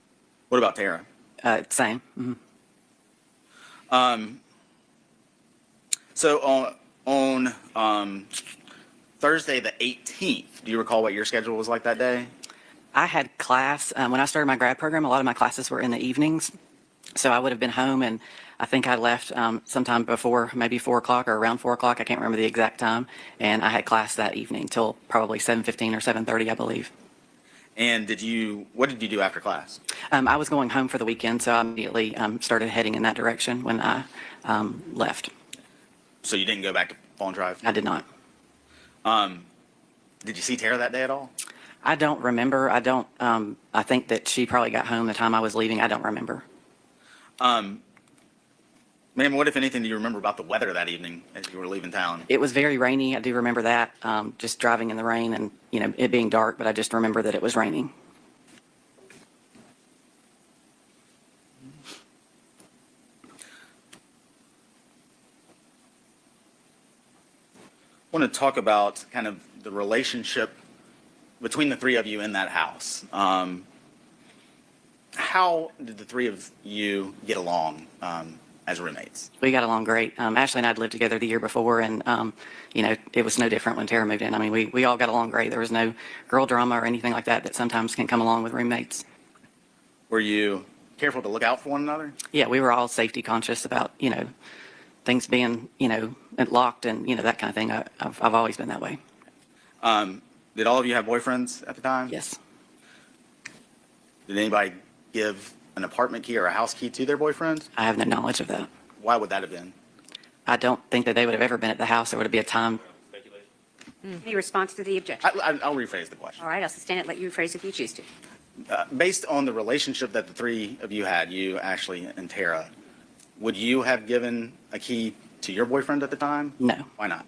What about Tara? Same. Mm-hmm. So on Thursday the 18th, do you recall what your schedule was like that day? I had class. When I started my grad program, a lot of my classes were in the evenings. So I would have been home, and I think I left sometime before maybe 4 o'clock or around 4 o'clock. I can't remember the exact time. And I had class that evening till probably 7:15 or 7:30, I believe. And what did you do after class? I was going home for the weekend, so I immediately started heading in that direction when I left. So you didn't go back to Vaughn Drive? I did not. Did you see Tara that day at all? I don't remember. I think that she probably got home the time I was leaving. I don't remember. Ma'am, what, if anything, do you remember about the weather that evening as you were leaving town? It was very rainy. I do remember that, just driving in the rain and, it being dark, but I just remember that it was raining. I want to talk about kind of the relationship between the three of you in that house. How did the three of you get along as roommates? We got along great. Ashley and I had lived together the year before, and, it was no different when Tara moved in. I mean, we all got along great. There was no girl drama or anything like that sometimes can come along with roommates. Were you careful to look out for one another? Yeah, we were all safety conscious about, things being, locked and, that kind of thing. I've always been that way. Did all of you have boyfriends at the time? Yes. Did anybody give an apartment key or a house key to their boyfriend? I have no knowledge of that. Why would that have been? I don't think that they would have ever been at the house. There would be a time. Any response to the objection? I'll rephrase the question. All right, I'll sustain it, let you rephrase if you choose to. Based on the relationship that the three of you had, you, Ashley, and Tara, would you have given a key to your boyfriend at the time? No. Why not?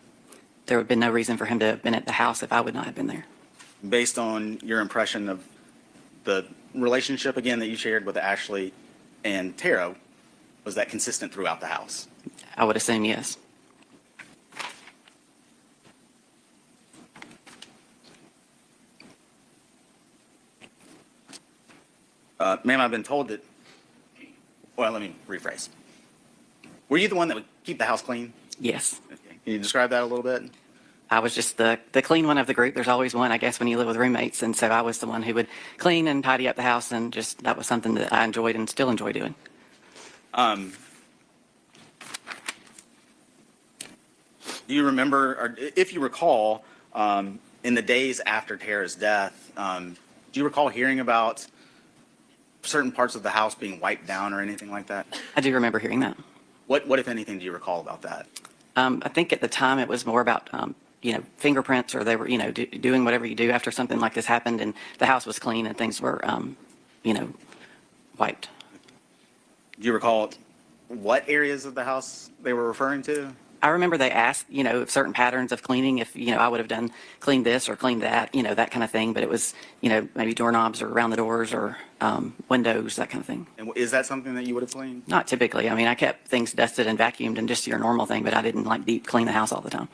There would have been no reason for him to have been at the house if I would not have been there. Based on your impression of the relationship, again, that you shared with Ashley and Tara, was that consistent throughout the house? I would assume yes. Ma'am, I've been told that, well, let me rephrase. Were you the one that would keep the house clean? Yes. Okay. Can you describe that a little bit? I was just the clean one of the group. There's always one, I guess, when you live with roommates. And so I was the one who would clean and tidy up the house, and just that was something that I enjoyed and still enjoy doing. Do you remember, or if you recall, in the days after Tara's death, do you recall hearing about certain parts of the house being wiped down or anything like that? I do remember hearing that. What, if anything, do you recall about that? I think at the time it was more about, fingerprints, or they were, doing whatever you do after something like this happened, and the house was clean and things were, wiped. Do you recall what areas of the house they were referring to? I remember they asked, certain patterns of cleaning, if, I would have cleaned this or cleaned that, that kind of thing. But it was, maybe doorknobs or around the doors or windows, that kind of thing. And is that something that you would have cleaned? Not typically. I mean, I kept things dusted and vacuumed and just your normal thing, but I didn't deep clean the house all the time.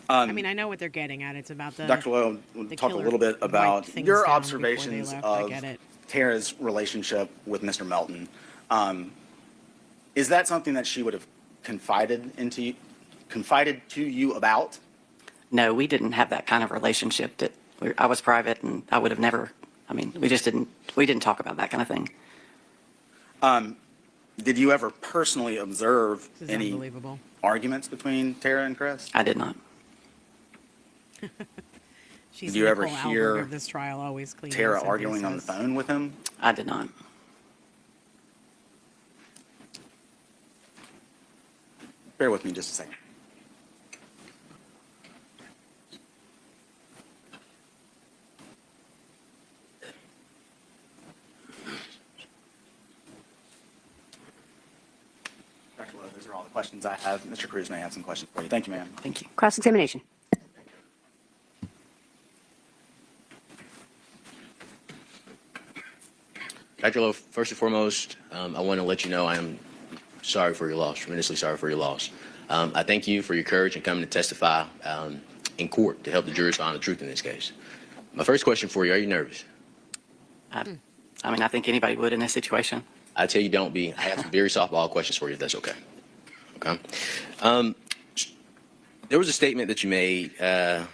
I mean, I know what they're getting at. It's about the Dr. Lowe, we'll the talk a killer little bit wiped about things your down before they observations left. I of get it. Tara's relationship with Mr. Melton. Is that something that she would have confided to you about? No, we didn't have that kind of relationship. I was private, and I would have never. I mean, we didn't talk about that kind of thing. Did you ever personally observe This is any unbelievable. arguments between Tara and Chris? I did not. She's Did you ever Nicole hear Alberg of this trial, always clean. Tara somebody arguing on the says. phone with him? I did not. Bear with me just a second. Dr. Lowe, those are all the questions I have. Mr. Cruz may have some questions for you. Thank you, ma'am. Thank you. Cross-examination. Dr. Lowe, first and foremost, I want to let you know I am sorry for your loss, tremendously sorry for your loss. I thank you for your courage in coming to testify in court to help the jurors find the truth in this case. My first question for you, are you nervous? I mean, I think anybody would in this situation. I tell you don't be. I have some very softball questions for you, if that's okay. Okay. There was a statement that you made to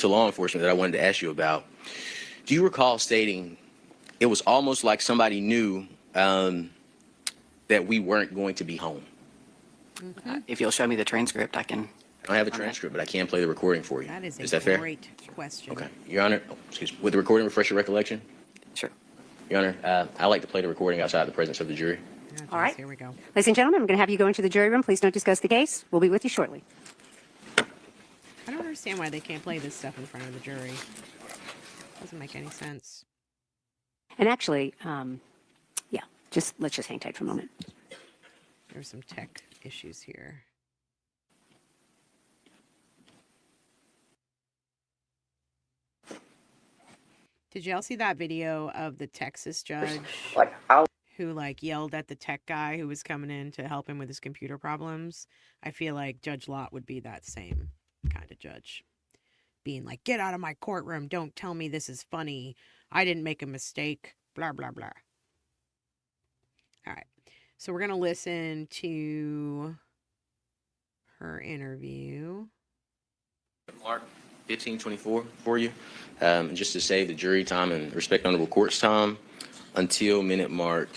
law enforcement that I wanted to ask you about. Do you recall stating it was almost like somebody knew that we weren't going to be home? If you'll show me the transcript, I can. I don't have a transcript, but I can play the recording for you. That is a that fair? great question. Okay. Your Honor, excuse me, would the recording refresh your recollection? Sure. Your Honor, I like to play the recording outside the presence of the jury. Oh, geez, All right. Here we go. Ladies and gentlemen, I'm going to have you go into the jury room. Please don't discuss the case. We'll be with you shortly. I don't understand why they can't play this stuff in front of the jury. Doesn't make any sense. And actually, yeah, let's just hang tight for a moment. There's some tech issues here. Did y'all see that video of the Texas judge who yelled at the tech guy who was coming in to help him with his computer problems? I feel like Judge Lott would be that same kind of judge. Being like, get out of my courtroom. Don't tell me this is funny. I didn't make a mistake. Blah, blah, blah. All right. So we're going to listen to her interview. Mark, 1524 for you. Just to save the jury time and respect honorable court's time until minute mark.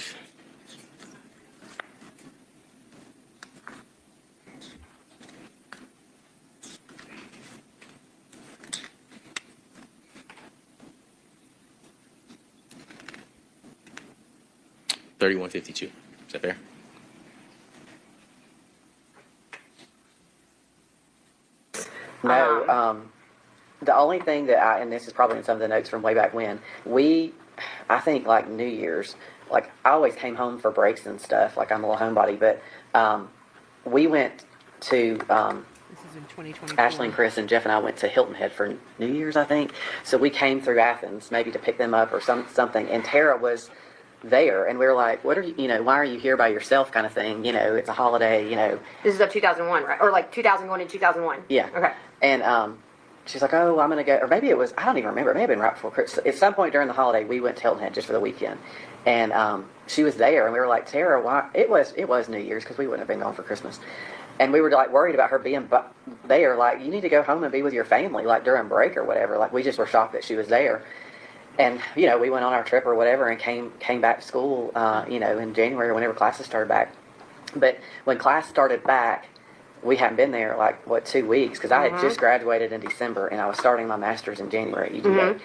$31.52. Is that fair? No, the only thing that and this is probably in some of the notes from way back when, I think New Year's, I always came home for breaks and stuff, I'm a little homebody, but we went to, This is in 2024. Ashley and Chris and Jeff and I went to Hilton Head for New Year's, I think. So we came through Athens, maybe to pick them up or something, and Tara was there, and we were like, what are you, why are you here by yourself kind of thing, it's a holiday, This is of 2001, right? Or 2001 and 2001? Yeah. Okay. And she's like, oh, I'm going to go. Or maybe it was, I don't even remember. It may have been right before Christmas. At some point during the holiday, we went to Hilton Head just for the weekend. And she was there. And we were like, Tara, why? It was New Year's because we wouldn't have been gone for Christmas. And we were worried about her being there. You need to go home and be with your family, during break or whatever. We just were shocked that she was there. And, we went on our trip or whatever and came back to school, in January or whenever classes started back. But when class started back, we hadn't been there like, what, 2 weeks? Because I had just graduated in December and I was starting my master's in January, EDA.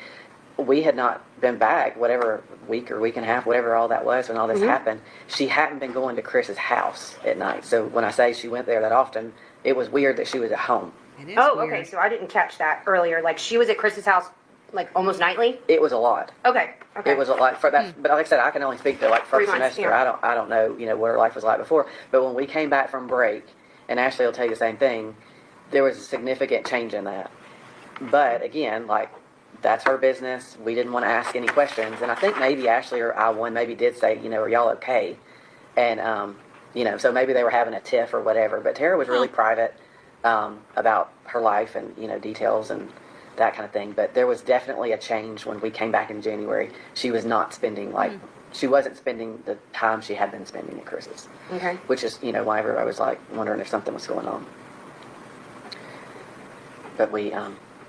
We had not been back, whatever, week or week and a half, whatever all that was when all this happened. She hadn't been going to Chris's house at night. So when I say she went there that often, it was weird that she was at home. It is Oh, weird. okay, so I didn't catch that earlier. Like, she was at Chris's house, like, almost nightly? It was a lot. Okay, okay. It was a lot for that, but like I said, I can only speak to like 3 first months, semester. yeah. I don't know, what her life was like before. But when we came back from break, and Ashley will tell you the same thing, there was a significant change in that. But again, like, that's her business. We didn't want to ask any questions, and I think maybe Ashley or I one maybe did say, are y'all okay? And so maybe they were having a tiff or whatever. But Tara was really private about her life and details and that kind of thing. But there was definitely a change when we came back in January. She was not spending she wasn't spending the time she had been spending at Chris's. Okay. Which is, why everybody was like wondering if something was going on. But we,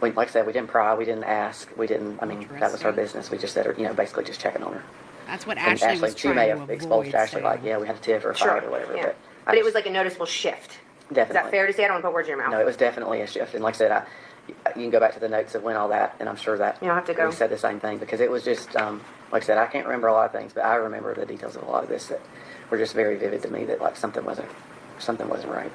like I said, we didn't pry, we didn't ask, we didn't, that was her business. We just said her, basically just checking on her. That's what And Ashley was she trying may to have avoid exposed Ashley like, saying. we had a tiff or a Sure, fight or whatever. yeah. But But it was like a noticeable shift. Is definitely. that fair to say? I don't want to put words in your mouth. No, it was definitely a shift. And like I said, you can go back to the notes of when all that, and I'm sure that You'll have to go. we said the same thing because it was just, like I said, I can't remember a lot of things, but I remember the details of a lot of this that were just very vivid to me that like something wasn't right.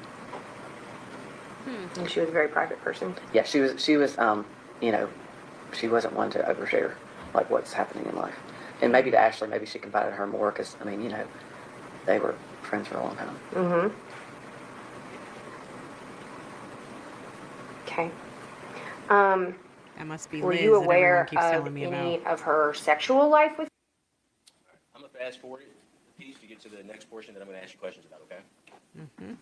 And she was a very private person. Yeah, she was, she wasn't one to overshare like what's happening in life. And maybe to Ashley, maybe she confided in her more because, they were friends for a long time. Mm-hmm. Okay. That must be Were Liz you that everyone aware keeps of telling me any about. of her sexual life with? I'm going to fast forward it a piece to get to the next portion that I'm going to ask you questions about, okay? Mm-hmm.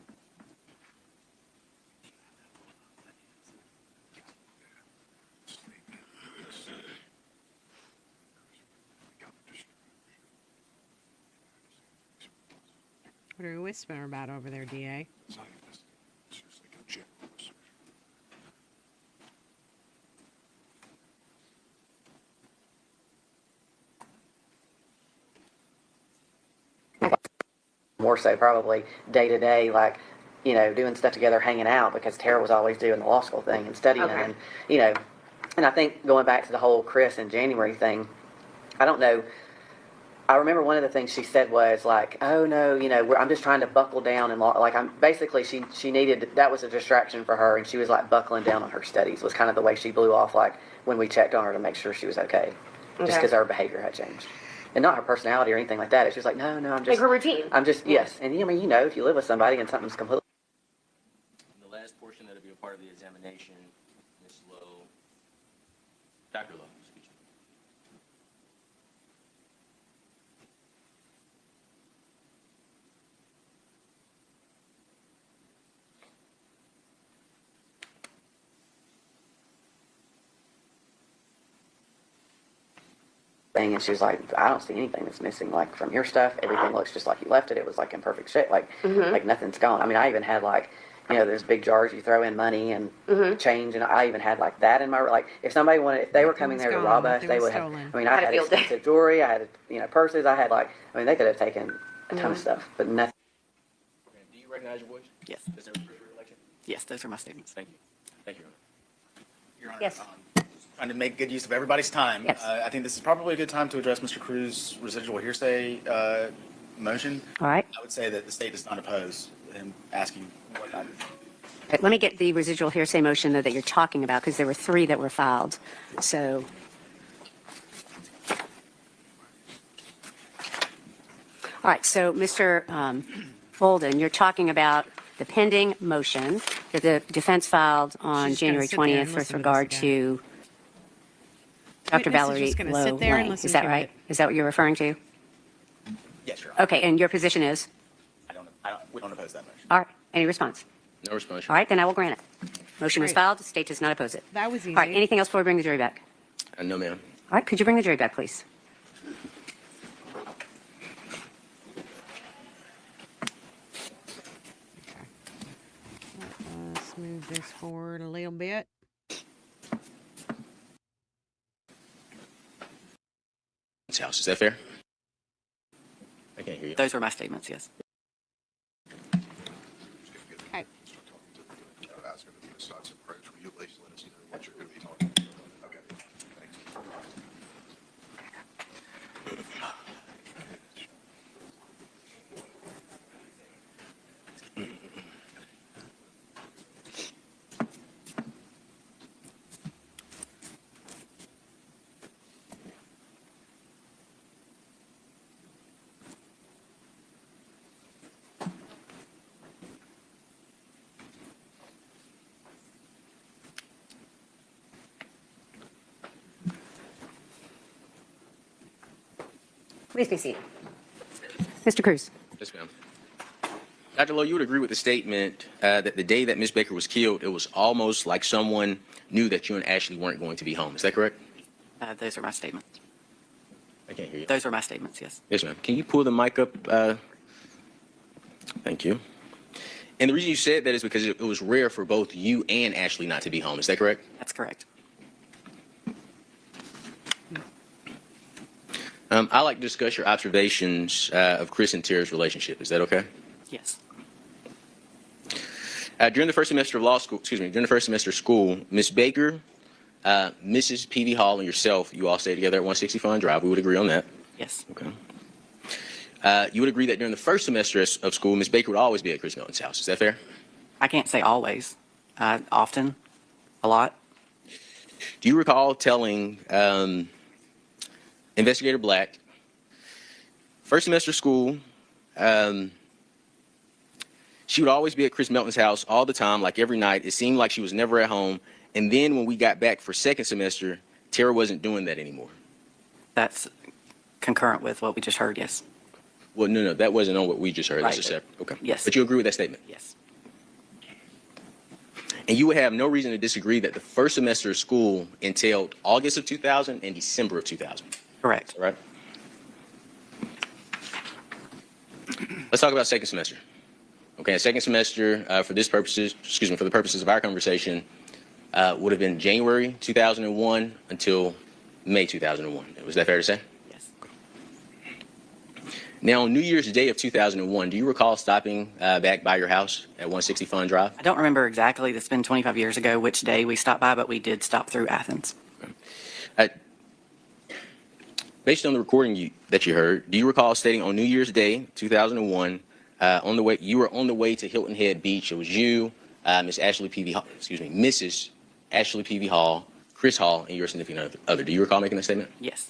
What are you whispering about over there, DA? More so probably day to day, like, doing stuff together, hanging out, because Tara was always doing the law school thing and studying. Okay. And I think going back to the whole Chris and January thing, I don't know. I remember one of the things she said was like, oh no, I'm just trying to buckle down and like she needed, that was a distraction for her. And she was like buckling down on her studies was kind of the way she blew off, like when we checked on her to make sure she was okay. Just Okay. because her behavior had changed. And not her personality or anything like that. It's just like, no, I'm just. Like her routine. I'm just, yes. And if you live with somebody and something's completely. In the last portion that'll be a part of the examination, Ms. Lowe, Dr. Lowe, excuse me. Thing, and she was like, I don't see anything that's missing, like from your stuff. Everything looks just like you left it. It was like in perfect shape, like nothing's gone. I even had like, those big jars you throw in money and change, and I even had like that in my, like if somebody wanted, if they were coming there to Nothing was rob gone, us, nothing they was would have. stolen. I Had a had field day. expensive jewelry. I had purses. I had like, they could have taken a ton of stuff, but nothing. Okay, do you recognize your voice? Yes, Is there a first reelection? yes, those are my statements. Thank you. Thank you. Your Honor, Yes. Trying to make good use of everybody's time. Yes. I think this is probably a good time to address Mr. Cruz's residual hearsay motion. All right. I would say that the state does not oppose him asking what I. Let me get the residual hearsay motion that you're talking about, because there were 3 that were filed. So. All right, so Mr. Bolden, you're talking about the pending motion that the defense filed on She's gonna January sit there and 20th with listen to this regard again. to Dr. Witness is Valerie just gonna Lowe sit there and Lang. listen Is that to right? it. Is that what you're referring to? Yes, Your Honor. Okay, and your position is? We don't oppose that motion. All right, any response? No response. All right, then I will grant it. Motion was Great. filed, the state does not oppose it. That was easy. All right, anything else before we bring the jury back? No, ma'am. All right, could you bring the jury back, please? Let's move this forward a little bit. House, is that fair? I can't hear you. Those were my statements, yes. side's approach. Will you at least let us know what you're going to be talking about? Okay. Thanks. Please be seated. Mr. Cruz. Yes, ma'am. Dr. Lowe, you would agree with the statement that the day that Ms. Baker was killed, it was almost like someone knew that you and Ashley weren't going to be home. Is that correct? Those are my statements. I can't hear you. Those are my statements, yes. Yes, ma'am. Can you pull the mic up? Thank you. And the reason you said that is because it was rare for both you and Ashley not to be home. Is that correct? That's correct. I'd like to discuss your observations of Chris and Tara's relationship. Is that okay? Yes. During the first semester of law school, during the first semester of school, Ms. Baker, Mrs. P.V. Hall, and yourself, you all stayed together at 160 Fun Drive. We would agree on that. Yes. Okay. You would agree that during the first semester of school, Ms. Baker would always be at Chris Milton's house. Is that fair? I can't say always. Often. A lot. Do you recall telling Investigator Black, first semester of school, she would always be at Chris Melton's house all the time, like every night. It seemed like she was never at home. And then when we got back for second semester, Tara wasn't doing that anymore. That's concurrent with what we just heard, yes. Well, no, that wasn't on what we just heard. Right. That's a separate. Okay. Yes. But you agree with that statement? Yes. And you would have no reason to disagree that the first semester of school entailed August of 2000 and December of 2000. Correct. All right. Let's talk about second semester. Okay, second semester for the purposes of our conversation, would have been January 2001 until May 2001. Was that fair to say? Yes. Now, on New Year's Day of 2001, do you recall stopping back by your house at 160 Fun Drive? I don't remember exactly. It's been 25 years ago which day we stopped by, but we did stop through Athens. Based on the recording that you heard, do you recall stating on New Year's Day 2001, you were on the way to Hilton Head Beach? It was you, Mrs. Ashley P.V. Hall, Chris Hall, and your significant other. Do you recall making that statement? Yes.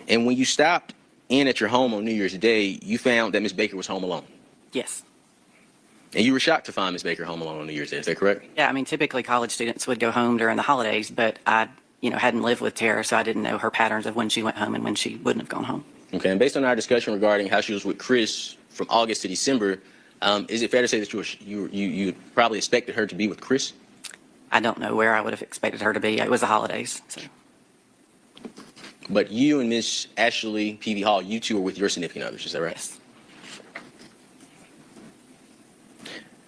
And when you stopped in at your home on New Year's Day, you found that Ms. Baker was home alone. Yes. And you were shocked to find Ms. Baker home alone on New Year's Day. Is that correct? Yeah, I mean, typically college students would go home during the holidays, but I, hadn't lived with Tara, so I didn't know her patterns of when she went home and when she wouldn't have gone home. Okay, and based on our discussion regarding how she was with Chris from August to December, is it fair to say that you probably expected her to be with Chris? I don't know where I would have expected her to be. It was the holidays, so. But you and Miss Ashley P.V. Hall, you two were with your significant others, is that right? Yes.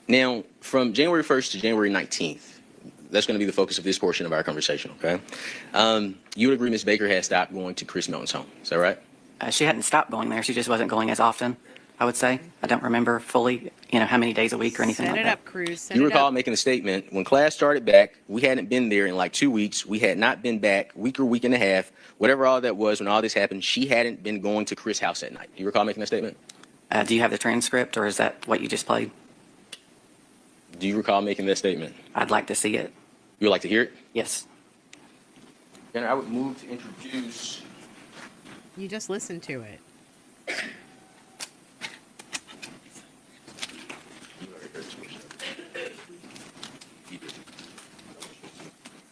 Now, from January 1st to January 19th, that's going to be the focus of this portion of our conversation, okay? You would agree Ms. Baker had stopped going to Chris Melton's home, is that right? She hadn't stopped going there. She just wasn't going as often, I would say. I don't remember fully, how many days a week or anything like that. Set it up, Cruz. Set You it recall up. making a statement, when class started back, we hadn't been there in like 2 weeks. We had not been back week or week and a half, whatever all that was when all this happened. She hadn't been going to Chris' house at night. Do you recall making that statement? Do you have the transcript, or is that what you just played? Do you recall making that statement? I'd like to see it. You would like to hear it? Yes. Then I would move to introduce. You just listened to it.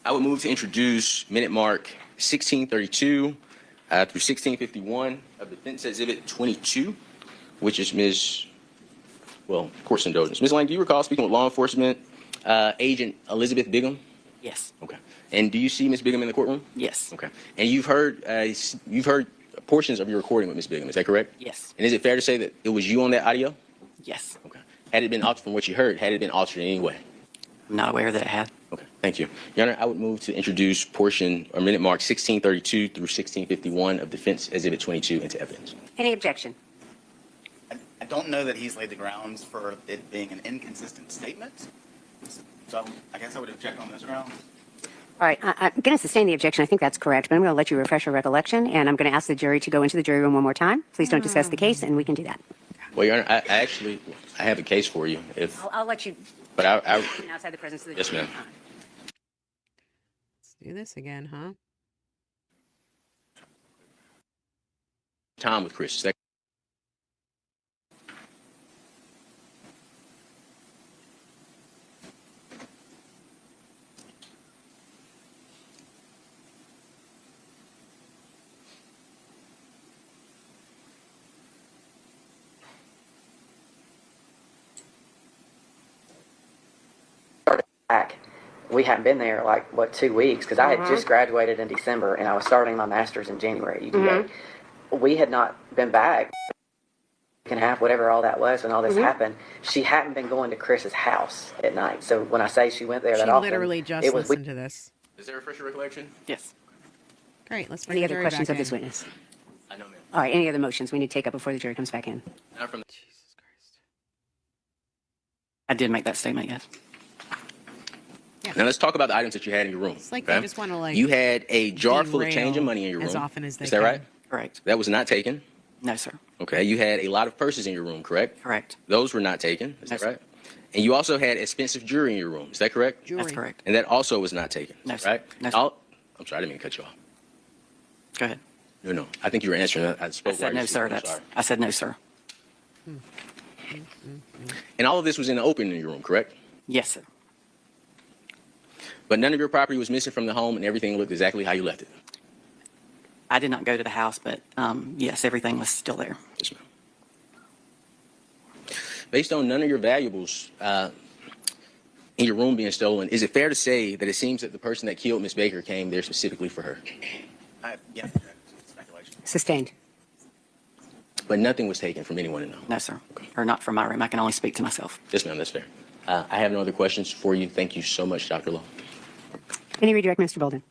I would move to introduce minute mark 1632 through 1651 of Defense Exhibit 22, which is course indulgence. Ms. Lang, do you recall speaking with law enforcement agent Elizabeth Bigham? Yes. Okay. And do you see Ms. Bigham in the courtroom? Yes. Okay. And you've heard portions of your recording with Ms. Bigham. Is that correct? Yes. And is it fair to say that it was you on that audio? Yes. Okay. Had it been altered from what you heard? Had it been altered in any way? I'm not aware that it had. Okay. Thank you. Your Honor, I would move to introduce minute mark 1632 through 1651 of Defense Exhibit 22 into evidence. Any objection? I don't know that he's laid the grounds for it being an inconsistent statement. So I guess I would object on those grounds. All right, I'm going to sustain the objection. I think that's correct, but I'm going to let you refresh your recollection, and I'm going to ask the jury to go into the jury room one more time. Please don't discuss the case, and we can do that. Well, Your Honor, I have a case for you. I'll let you But outside the presence of the yes, jury. ma'am. Let's do this again, huh? Time with Chris. Is that back. We hadn't been there like, what, 2 weeks? Because I had just graduated in December and I was starting my master's in January. UGA. We had not been back. And half, whatever all that was when all this happened. She hadn't been going to Chris's house at night. So when I say she went there She that often, literally just it was listened to this. Is there a fresh recollection? Yes. Great. Let's bring Any the other jury questions back of this in. witness? I know, ma'am. All right, any other motions we need to take up before the jury comes back in? Not from Jesus Christ. I did make that statement, yes. Now let's talk about the items that you had in your room. It's like okay? they just want to like You had a jar full of change derail of money in your room. as often as they Is that can. right? Correct. That was not taken. No, sir. Okay. You had a lot of purses in your room, correct? Correct. Those were not taken. Is No, that sir. right? And you also had expensive jewelry in your room. Is that correct? Jewelry. That's correct. And that also was not taken. No, Is sir. that right? No, sir. I'm sorry. I didn't mean to cut you off. Go ahead. No. I think you were answering that. I I spoke said while no, you sir. were speaking. I'm I said no, sir. And all of this was in the open in your room, correct? Yes, sir. But none of your property was missing from the home and everything looked exactly how you left it. I did not go to the house, but yes, everything was still there. Yes, ma'am. Based on none of your valuables in your room being stolen, is it fair to say that it seems that the person that killed Miss Baker came there specifically for her? Yeah, speculation. Sustained. But nothing was taken from anyone in the home? No, sir. Or not from my room. I can only speak to myself. Yes, ma'am, that's fair. I have no other questions for you. Thank you so much, Dr. Lowe. Any redirect, Mr. Bolden?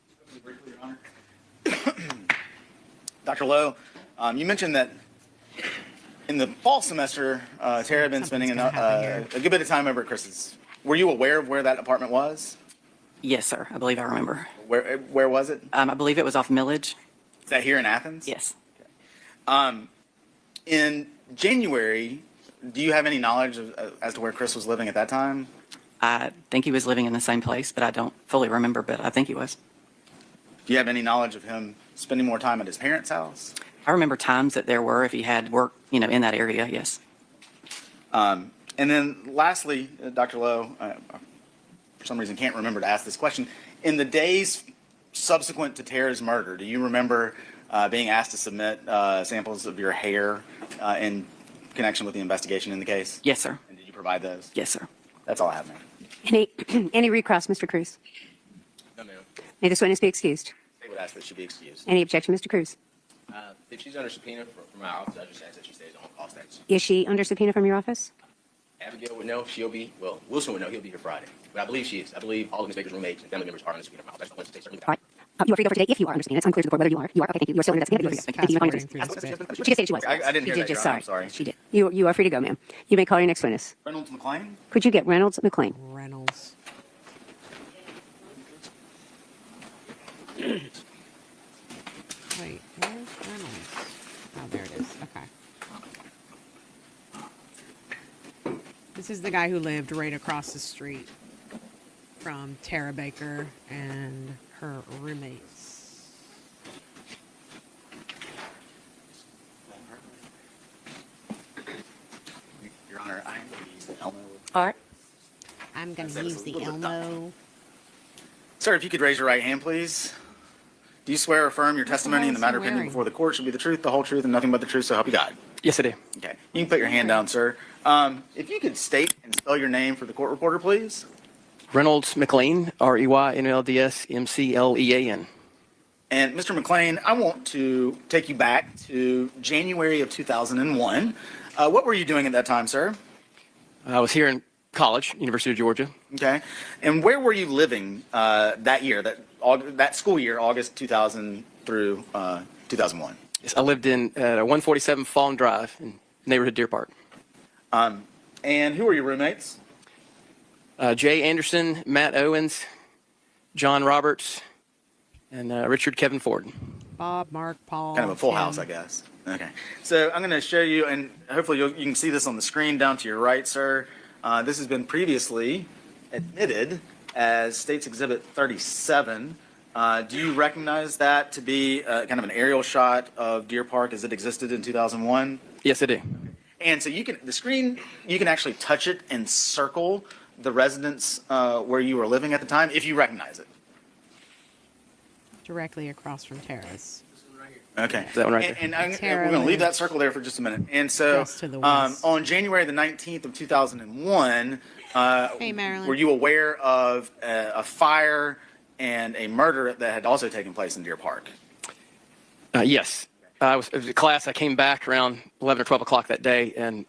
Dr. Lowe, you mentioned that in the fall semester, Tara had been spending Something's gonna happen a good bit of time over at Chris's. Were you aware of where that apartment was? Yes, sir. I believe I remember. Where was it? I believe it was off Millage. Is that here in Athens? Yes. In January, do you have any knowledge as to where Chris was living at that time? I think he was living in the same place, but I don't fully remember, but I think he was. Do you have any knowledge of him spending more time at his parents' house? I remember times that there were, if he had work, in that area, yes. And then lastly, Dr. Lowe, for some reason can't remember to ask this question. In the days subsequent to Tara's murder, do you remember being asked to submit samples of your hair in connection with the investigation in the case? Yes, sir. And did you provide those? Yes, sir. That's all I have, ma'am. Any recross, Mr. Cruz? No, ma'am. May this witness be excused? They would ask that she be excused. Any objection, Mr. Cruz? If she's under subpoena from my office, I just ask that she stays on call status. Is she under subpoena from your office? Abigail would know. Wilson would know. He'll be here Friday. But I believe she is. I believe all of Ms. Baker's roommates and family members are under subpoena from my office. I just wanted to say All right. You are free to go for today if you are under subpoena. It's unclear to the court whether you are. You are. Okay, thank you. You are still under that subpoena. Just Thank you. fast-forwarding through this bit. She did say she was. I didn't hear She that, did just, Your Honor. sorry. I'm sorry. She did. You are free to go, ma'am. You may call your next witness. Reynolds McLean? Could you get Reynolds McLean? Reynolds. Wait, where's Reynolds? Oh, there it is. Okay. This is the guy who lived right across the street from Tara Baker and her roommates. Your Honor, I am going to use the Elmo. All right. I'm going That to was use a the little bit Elmo. Sir, if you could raise your right hand, please. Do you swear or affirm your testimony in the hell is he matter pending wearing? before the court shall be the truth, the whole truth, and nothing but the truth, so help you God? Yes, I do. Okay. You can put your hand down, sir. If you could state and spell your name for the court reporter, please. Reynolds McLean, ReynoldsMcLean. And Mr. McLean, I want to take you back to January of 2001. What were you doing at that time, sir? I was here in college, University of Georgia. Okay. And where were you living that year, that school year, August 2000 through 2001? Yes, I lived in 147 Fawn Drive in neighborhood Deer Park. And who were your roommates? Jay Anderson, Matt Owens, John Roberts, and Richard Kevin Ford. Bob, Mark, Paul. Kind of a full Tim. house, I guess. Okay. So I'm going to show you, and hopefully you can see this on the screen down to your right, sir. This has been previously admitted as State's Exhibit 37. Do you recognize that to be kind of an aerial shot of Deer Park as it existed in 2001? Yes, I do. And so the screen, you can actually touch it and circle the residence where you were living at the time, if you recognize it. Directly across from Terrace. Okay. That one right there. And we're Tara going to leave lives that circle there for just a minute. And so just to the west. on January the 19th of 2001, Hey, Marilyn. were you aware of a fire and a murder that had also taken place in Deer Park? Yes. It was a class. I came back around 11 or 12 o'clock that day, and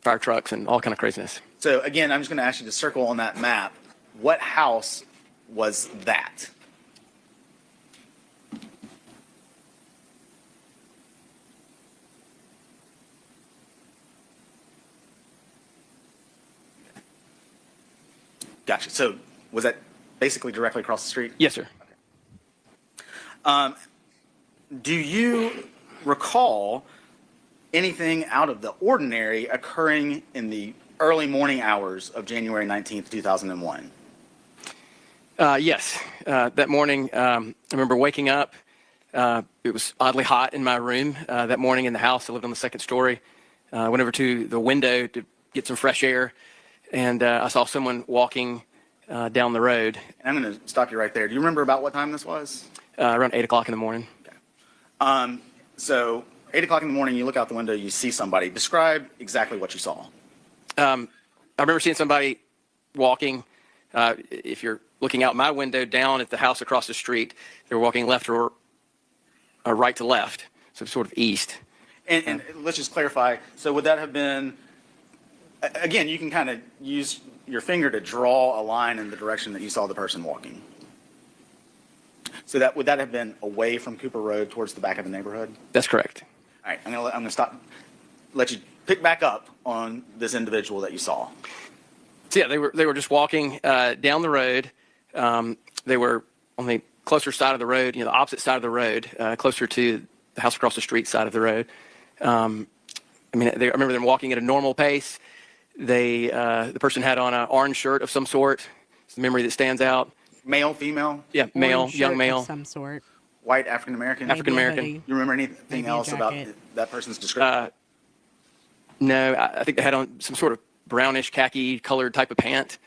fire trucks and all kind of craziness. So again, I'm just going to ask you to circle on that map. What house was that? Gotcha. So was that basically directly across the street? Yes, sir. Do you recall anything out of the ordinary occurring in the early morning hours of January 19th, 2001? Yes. That morning, I remember waking up. It was oddly hot in my room that morning in the house. I lived on the second story. Went over to the window to get some fresh air, and I saw someone walking down the road. And I'm going to stop you right there. Do you remember about what time this was? Around 8 o'clock in the morning. So 8 o'clock in the morning, you look out the window, you see somebody. Describe exactly what you saw. I remember seeing somebody walking. If you're looking out my window down at the house across the street, they were walking left or right to left, so sort of east. And let's just clarify. So would that have been, again, you can kind of use your finger to draw a line in the direction that you saw the person walking. So would that have been away from Cooper Road towards the back of the neighborhood? That's correct. All right, I'm gonna stop, let you pick back up on this individual that you saw. So yeah, they were just walking down the road. They were on the closer side of the road, the opposite side of the road, closer to the house across the street side of the road. I remember them walking at a normal pace. The person had on an orange shirt of some sort. It's a memory that stands out. Male, female? Yeah, male, Orange young shirt male. of some sort. White, African American? African American. Maybe a hoodie. You remember anything Maybe a else about jacket. that person's description? No, I think they had on some sort of brownish khaki colored type of pants.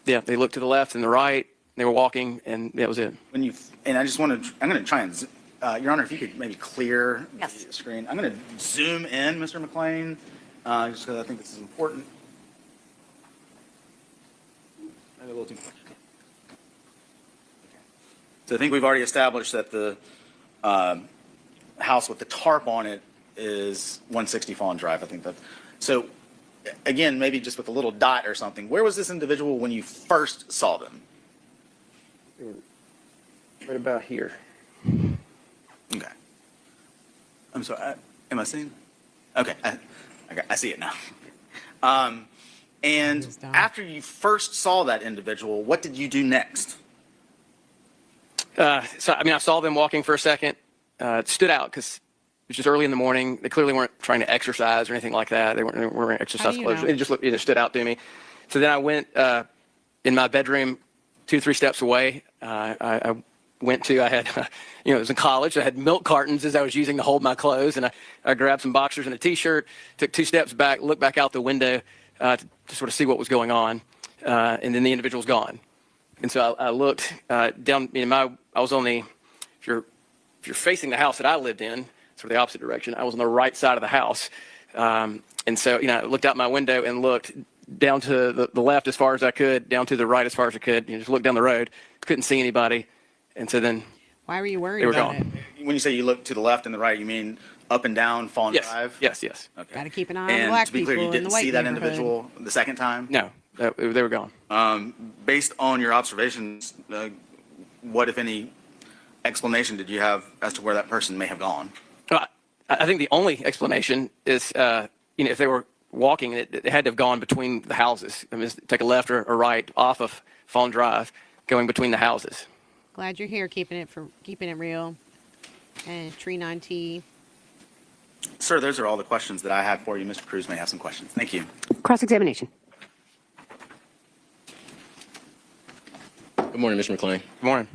Yeah, they looked to the left and the right. They were walking, and that was it. And I just want to, I'm going to try and, Your Honor, if you could maybe clear Yes. the screen. I'm going to zoom in, Mr. McLean, just because I think this is important. Maybe a little too much. So I think we've already established that the house with the tarp on it is 160 Fawn Drive. I think that. So again, maybe just with a little dot or something. Where was this individual when you first saw them? Right about here. Okay. I'm sorry. Am I seeing? Okay. I see it now. And after you first saw that individual, what did you do next? I saw them walking for a second. It stood out because it was just early in the morning. They clearly weren't trying to exercise or anything like that. They weren't wearing exercise do you clothes. know? It stood out to me. So then I went in my bedroom 2-3 steps away. I had, it was in college. I had milk cartons as I was using to hold my clothes, and I grabbed some boxers and a T-shirt, took 2 steps back, looked back out the window to sort of see what was going on, and then the individual was gone. And so I looked down. I was on the, if you're facing the house that I lived in, sort of the opposite direction. I was on the right side of the house, and so I looked out my window and looked down to the left as far as I could, down to the right as far as I could. Just looked down the road, couldn't see anybody, and so then Why were you worried they were about gone. it? When you say you look to the left and the right, you mean up and down Fawn Yes, Drive? yes, yes. Okay. Got to keep an eye on the And black to be people clear, you in the didn't white see that neighborhood. individual the second time? No, they were gone. Based on your observations, what, if any, explanation did you have as to where that person may have gone? I think the only explanation is, if they were walking, and it had to have gone between the houses. I mean, take a left or right off of Fawn Drive, going between the houses. Glad you're here, keeping it real. And Tree 9T. Sir, those are all the questions that I have for you. Mr. Cruz may have some questions. Thank you. Cross-examination. Good morning, Mr. McClain. Good morning.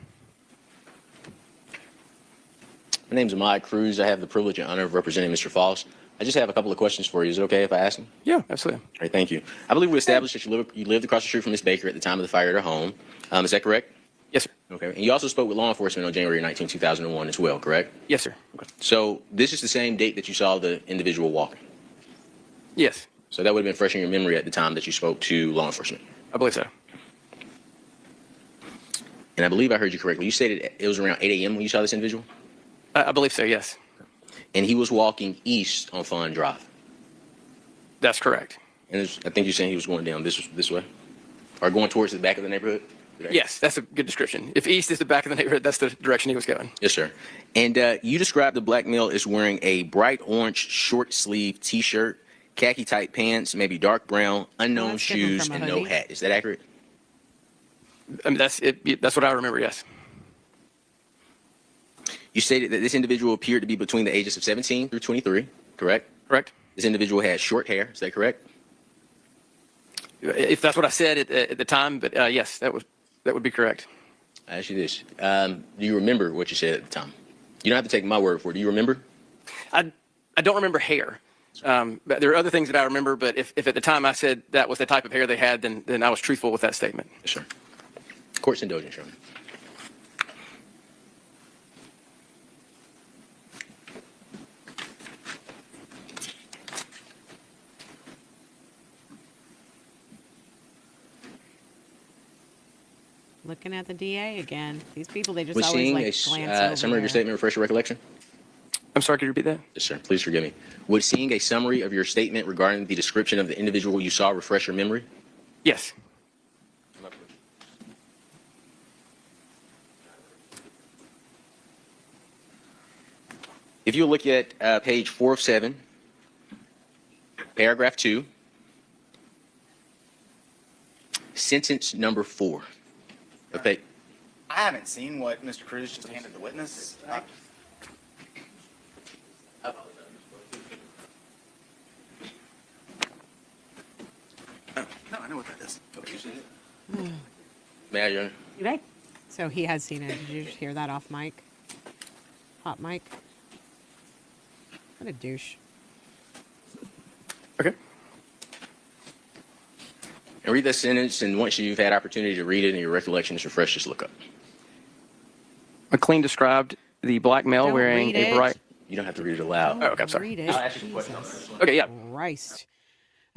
My name's Ahmad Cruz. I have the privilege and honor of representing Mr. Faust. I just have a couple of questions for you. Is it okay if I ask them? Yeah, absolutely. All right, thank you. I believe we established that you lived across the street from Ms. Baker at the time of the fire at her home. Is that correct? Yes, sir. Okay. And you also spoke with law enforcement on January 19, 2001 as well, correct? Yes, sir. Okay. So this is the same date that you saw the individual walking. Yes, So that would have been fresh in your memory at the time that you spoke to law enforcement. I believe so. And I believe I heard you correctly. You stated it was around 8 a.m. when you saw this individual? I believe so, yes. And he was walking east on Fawn Drive. That's correct. And I think you're saying he was going down this way? Or going towards the back of the neighborhood? Yes, that's a good description. If east is the back of the neighborhood, that's the direction he was going. Yes, sir. And you described the black male as wearing a bright orange short sleeve T-shirt, khaki tight pants, maybe dark brown, unknown that's different shoes, from a and no hoodie. hat. Is that accurate? I mean, that's it. That's what I remember, yes. You stated that this individual appeared to be between the ages of 17 through 23, correct? Correct? This individual had short hair. Is that correct? If that's what I said at the time, but yes, that would be correct. I ask you this. Do you remember what you said at the time? You don't have to take my word for it. Do you remember? I don't remember hair. But there are other things that I remember, but if at the time I said that was the type of hair they had, then I was truthful with that statement. Yes, sir. Court's indulgence, Your Honor. Looking at the DA again. These people, they just Was always seeing like a glance over summary of your there. statement refresh your recollection? I'm sorry, could you repeat that? Yes, sir. Please forgive me. Would seeing a summary of your statement regarding the description of the individual you saw refresh your memory? Yes. If you look at page 4 of 7, paragraph 2, sentence number 4. Okay. I haven't seen what Mr. Cruz just handed the witness. No, I know what that is. May I, Your Honor? You may. So he has seen it. Did you hear that off mic? Hot mic? What a douche. Okay. And read that sentence, and once you've had opportunity to read it and your recollection is refreshed, just look up. McLean described the black male Don't wearing read a it. bright. You don't have to read it aloud. Oh, okay, I'm sorry. Read it. ask you some questions. Jesus Okay, yeah. Christ.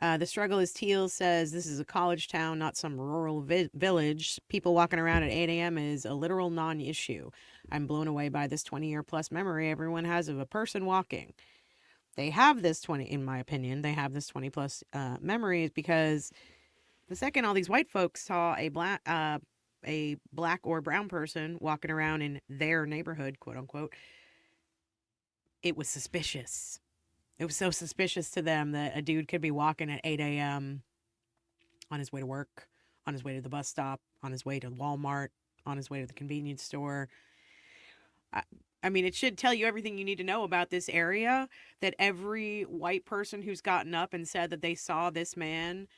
The struggle is Teal says this is a college town, not some rural village. People walking around at 8 a.m. is a literal non-issue. I'm blown away by this 20-year-plus memory everyone has of a person walking. They have this 20, in my opinion, they have this 20-plus memories because the second all these white folks saw a black or brown person walking around in their neighborhood, quote unquote, it was suspicious. It was so suspicious to them that a dude could be walking at 8 a.m. on his way to work, on his way to the bus stop, on his way to Walmart, on his way to the convenience store. I mean, it should tell you everything you need to know about this area, that every white person who's gotten up and said that they saw this man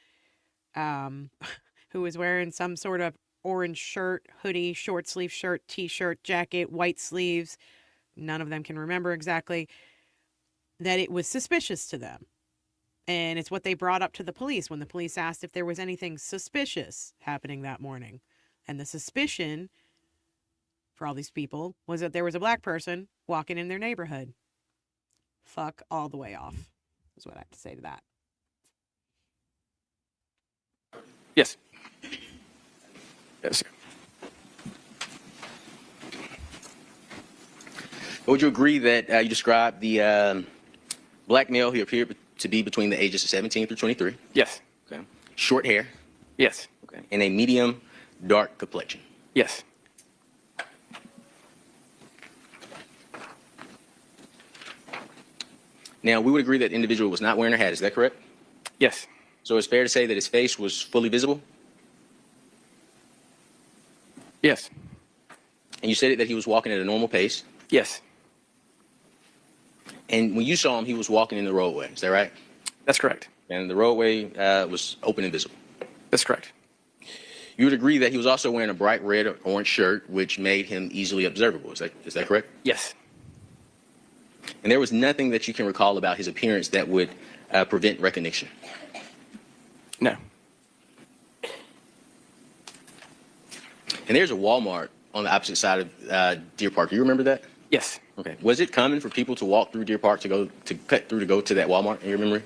who was wearing some sort of orange shirt, hoodie, short sleeve shirt, T-shirt, jacket, white sleeves, none of them can remember exactly, that it was suspicious to them. And it's what they brought up to the police when the police asked if there was anything suspicious happening that morning. And the suspicion for all these people was that there was a black person walking in their neighborhood. Fuck all the way off, is what I have to say to that. Yes. Yes, sir. Would you agree that you described the black male who appeared to be between the ages of 17 through 23? Yes. Okay. Short hair. Yes. Okay. And a medium dark complexion. Yes. Now, we would agree that the individual was not wearing a hat. Is that correct? Yes. So it's fair to say that his face was fully visible? Yes. And you said that he was walking at a normal pace. Yes. And when you saw him, he was walking in the roadway. Is that right? That's correct. And the roadway was open and visible. That's correct. You would agree that he was also wearing a bright red or orange shirt, which made him easily observable. Is that correct? Yes. And there was nothing that you can recall about his appearance that would prevent recognition. No. And there's a Walmart on the opposite side of Deer Park. Do you remember that? Yes. Okay. Was it common for people to walk through Deer Park to cut through to go to that Walmart in your memory?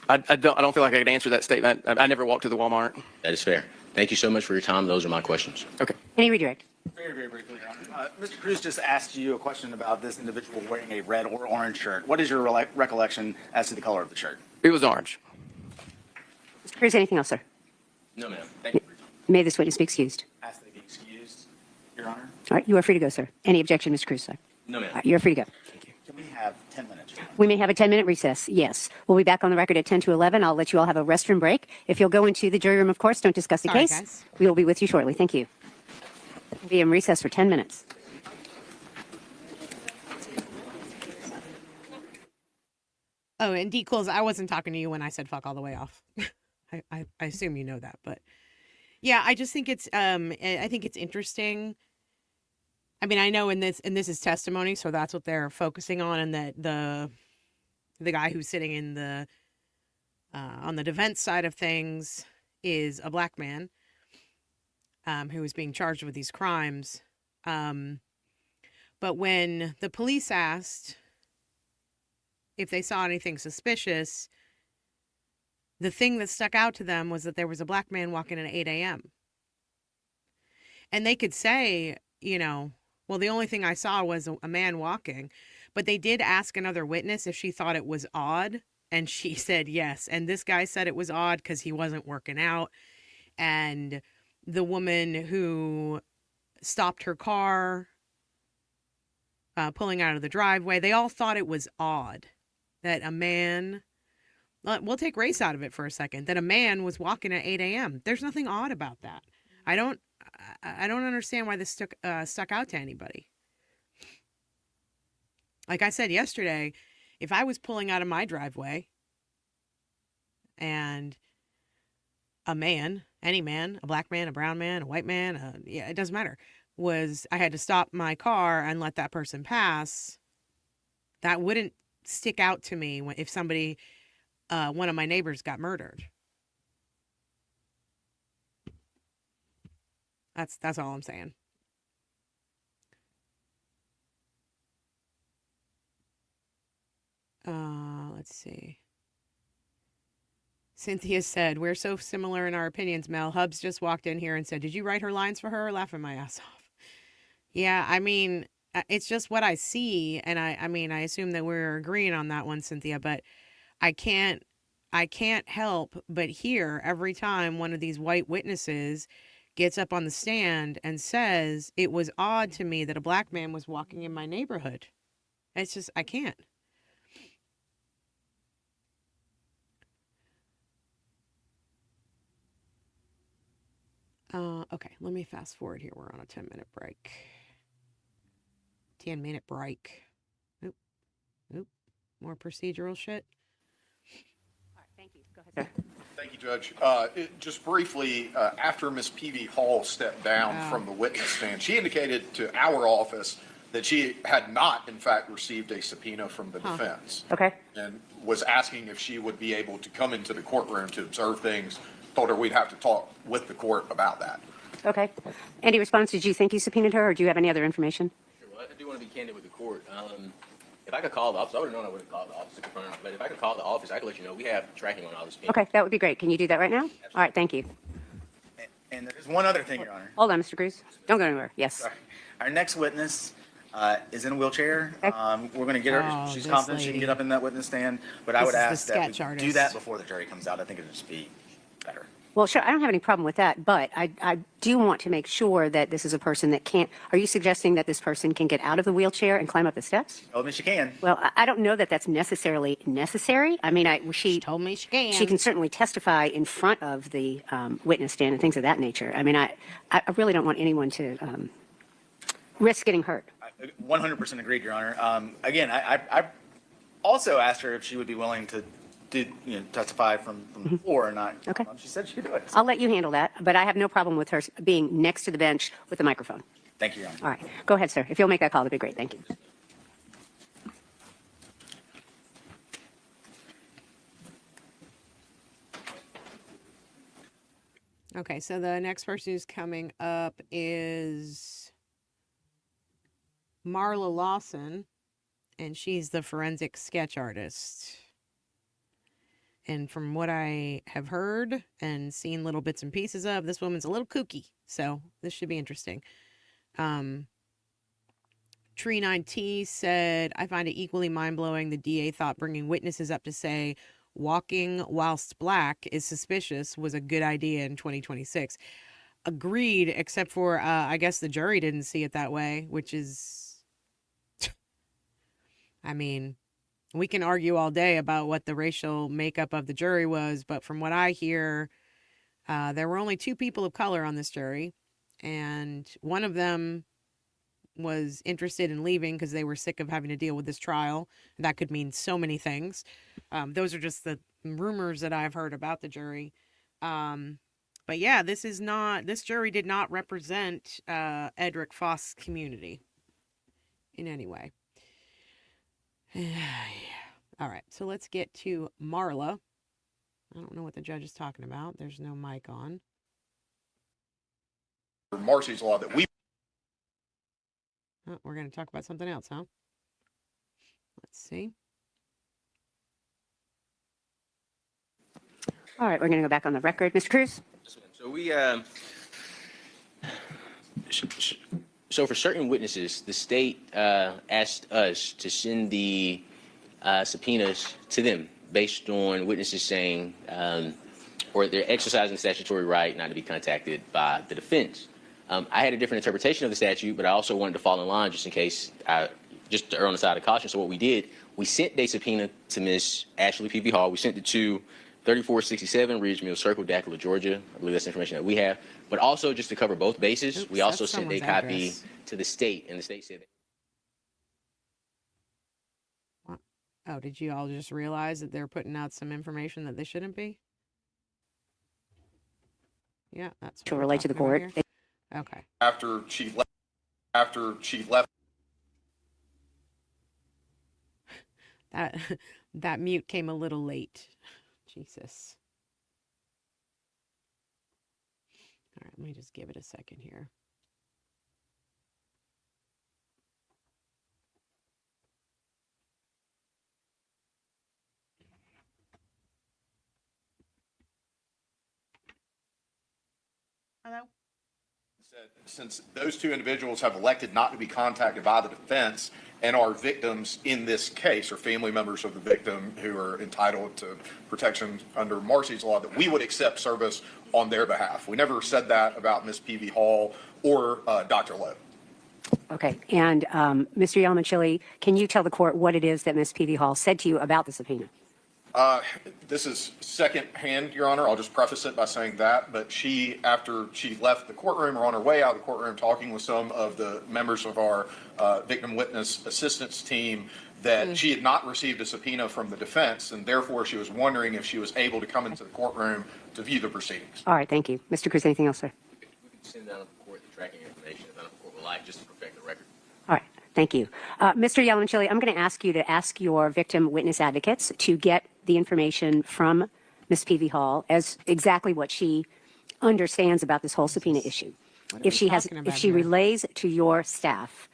I don't feel like I could answer that statement. I never walked to the Walmart. That is fair. Thank you so much for your time. Those are my questions. Okay. Any redirect? Very, very briefly, Your Honor. Mr. Cruz just asked you a question about this individual wearing a red or orange shirt. What is your recollection as to the color of the shirt? It was orange. Mr. Cruz, anything else, sir? No, ma'am. Thank you for your time. May this witness be excused. Ask that he be excused, Your Honor. All right, you are free to go, sir. Any objection, Mr. Cruz, sir? No, ma'am. All right, you're free to go. Can we have 10 minutes? Your Honor? We may have a 10-minute recess, yes. We'll be back on the record at 10 to 11. I'll let you all have a restroom break. If you'll go into the jury room, of course, don't discuss the Sorry, case. guys. We will be with you shortly. Thank you. We'll be in recess for 10 minutes. Oh, and D. Close, I wasn't talking to you when I said fuck all the way off. I assume you know that, but yeah, I just think it's I think it's interesting. I mean, I know in this is testimony, so that's what they're focusing on, and that the guy who's sitting in the on the defense side of things is a black man who is being charged with these crimes. But when the police asked if they saw anything suspicious, the thing that stuck out to them was that there was a black man walking at 8 a.m. And they could say, you know, well, the only thing I saw was a man walking. But they did ask another witness if she thought it was odd. And she said yes. And this guy said it was odd because he wasn't working out. And the woman who stopped her car, pulling out of the driveway, they all thought it was odd that a man, we'll take race out of it for a second, that a man was walking at 8 a.m. There's nothing odd about that. I don't understand why this stuck out to anybody. Like I said yesterday, if I was pulling out of my driveway and a man, any man, a black man, a brown man, a white man, yeah, it doesn't matter, I had to stop my car and let that person pass, that wouldn't stick out to me if somebody, one of my neighbors got murdered. That's all I'm saying. Let's see. Cynthia said, we're so similar in our opinions, Mel. Hubs just walked in here and said, did you write her lines for her? Laughing my ass off. Yeah, I mean, it's just what I see. And I mean, I assume that we're agreeing on that one, Cynthia, but I can't help but hear every time one of these white witnesses gets up on the stand and says, it was odd to me that a black man was walking in my neighborhood. It's just, I can't. Okay, let me fast forward here. We're on a 10-minute break. 10-minute break. Oop. More procedural shit. All right, thank you. Go ahead, sir. Thank you, Judge. Just briefly, after Ms. Peavy Hall stepped down from the witness stand, she indicated to our office that she had not, in fact, received a subpoena from the defense. Okay. And was asking if she would be able to come into the courtroom to observe things. Told her we'd have to talk with the court about that. Okay. Any response? Did you think you subpoenaed her, or do you have any other information? Well, I do want to be candid with the court. If I could call the office, I would have known I would have called the office to confirm. But if I could call the office, I could let you know. We have tracking on all this. Okay, that would be great. Can you do that right now? All right, thank you. And there's one other thing, Your Honor. Hold on, Mr. Cruz. Don't go anywhere. Yes. Sorry. Our next witness is in a wheelchair. Okay. We're going to get her. Oh, She's this confident she lady. can get up in that witness stand. But I This would is the ask that we sketch do artist. that before the jury comes out. I think it would just be better. Well, sure, I don't have any problem with that, but I do want to make sure that this is a person that can't, are you suggesting that this person can get out of the wheelchair and climb up the steps? Tell me she can. Well, I don't know that that's necessarily necessary. I mean, She told me she can. she can certainly testify in front of the witness stand and things of that nature. I mean, I really don't want anyone to risk getting hurt. 100% agreed, Your Honor. Again, I also asked her if she would be willing to testify from the floor or not. Okay. She said she could do it. I'll let you handle that, but I have no problem with her being next to the bench with the microphone. Thank you, Your Honor. All right. Go ahead, sir. If you'll make that call, that'd be great. Thank you. Okay, so the next person who's coming up is Marla Lawson, and she's the forensic sketch artist. And from what I have heard and seen little bits and pieces of, this woman's a little kooky, so this should be interesting. Tree 9T said, I find it equally mind-blowing the DA thought bringing witnesses up to say walking whilst black is suspicious was a good idea in 2026. Agreed, except for, I guess the jury didn't see it that way, which is, I mean, we can argue all day about what the racial makeup of the jury was, but from what I hear, there were only 2 people of color on this jury, and one of them was interested in leaving because they were sick of having to deal with this trial. That could mean so many things. Those are just the rumors that I've heard about the jury. But yeah, this jury did not represent Edric Faust's community in any way. All right, so let's get to Marla. I don't know what the judge is talking about. There's no mic on. Marcy's law that we Oh, we're going to talk about something else, huh? Let's see. All right, we're going to go back on the record. Mr. Cruz? So we, so for certain witnesses, the state asked us to send the subpoenas to them based on witnesses saying, or they're exercising statutory right not to be contacted by the defense. I had a different interpretation of the statute, but I also wanted to fall in line just in case, just to err on the side of caution. So what we did, we sent a subpoena to Miss Ashley P.V. Hall. We sent it to 3467 Ridge Mill Circle, Dacula, Georgia. I believe that's information that we have. But also, just to cover both bases, Oops, we also that's sent a someone's copy address. to the state, and the state said that. Oh, did you all just realize that they're putting out some information that they shouldn't be? Yeah, that's what To we're relate to the talking about court. here. Okay. after she left That mute came a little late. Jesus. All right, let me just give it a second here. Hello? since those 2 individuals have elected not to be contacted by the defense and are victims in this case, or family members of the victim who are entitled to protection under Marcy's law, that we would accept service on their behalf. We never said that about Ms. P.V. Hall or Dr. Lowe. Okay, and Mr. Yalamanchili, can you tell the court what it is that Ms. P.V. Hall said to you about the subpoena? This is secondhand, Your Honor. I'll just preface it by saying that. But she, after she left the courtroom or on her way out of the courtroom, talking with some of the members of our victim witness assistance team, that she had not received a subpoena from the defense, and therefore she was wondering if she was able to come into the courtroom to view the proceedings. All right, thank you. Mr. Cruz, anything else, sir? We could send down to the court the tracking information if the court would like, just to perfect the record. All right, thank you. Mr. Yalamanchili, I'm going to ask you to ask your victim witness advocates to get the information from Ms. P.V. Hall as exactly what she understands about this whole subpoena issue. If she relays to your staff,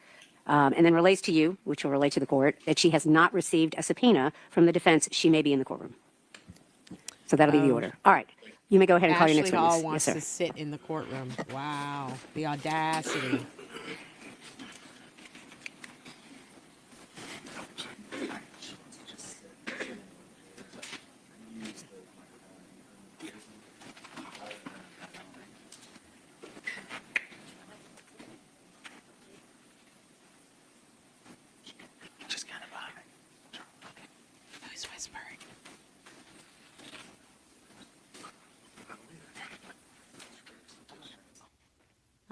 and then relays to you, which will relay to the court, that she has not received a subpoena from the defense, she may be in the courtroom. So that'll be the order. All right, you may go ahead and call your next Ashley witness. Hall wants Yes, to sir. sit in the courtroom. Wow, the audacity.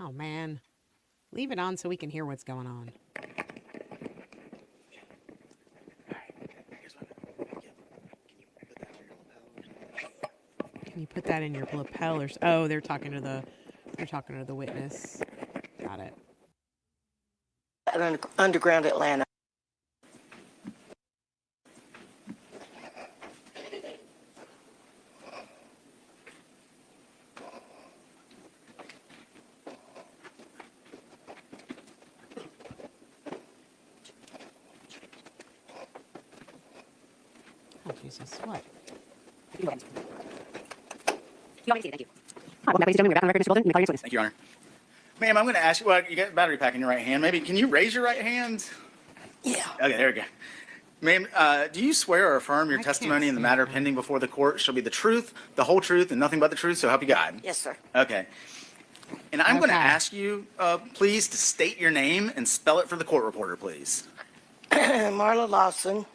Oh, man. Leave it on so we can hear what's going on. Can you put that in your lapel or? Oh, they're talking to the witness. Got it. Underground Atlanta. Oh, Jesus. What? You want me to see it? Thank you. Hi, welcome back, ladies and gentlemen. We're back on record, Mr. Bolden. We call your next witness. Thank you, Your Honor. Ma'am, I'm going to ask you, well, you got a battery pack in your right hand. Maybe, can you raise your right hand? Yeah. Okay, there we go. Ma'am, do you swear or affirm your I testimony can't in the see matter that. pending before the court shall be the truth, the whole truth, and nothing but the truth, so help you God? Yes, sir. Okay. And I'm going to Okay. ask you, please, to state your name and spell it for the court reporter, please. Marla Lawson,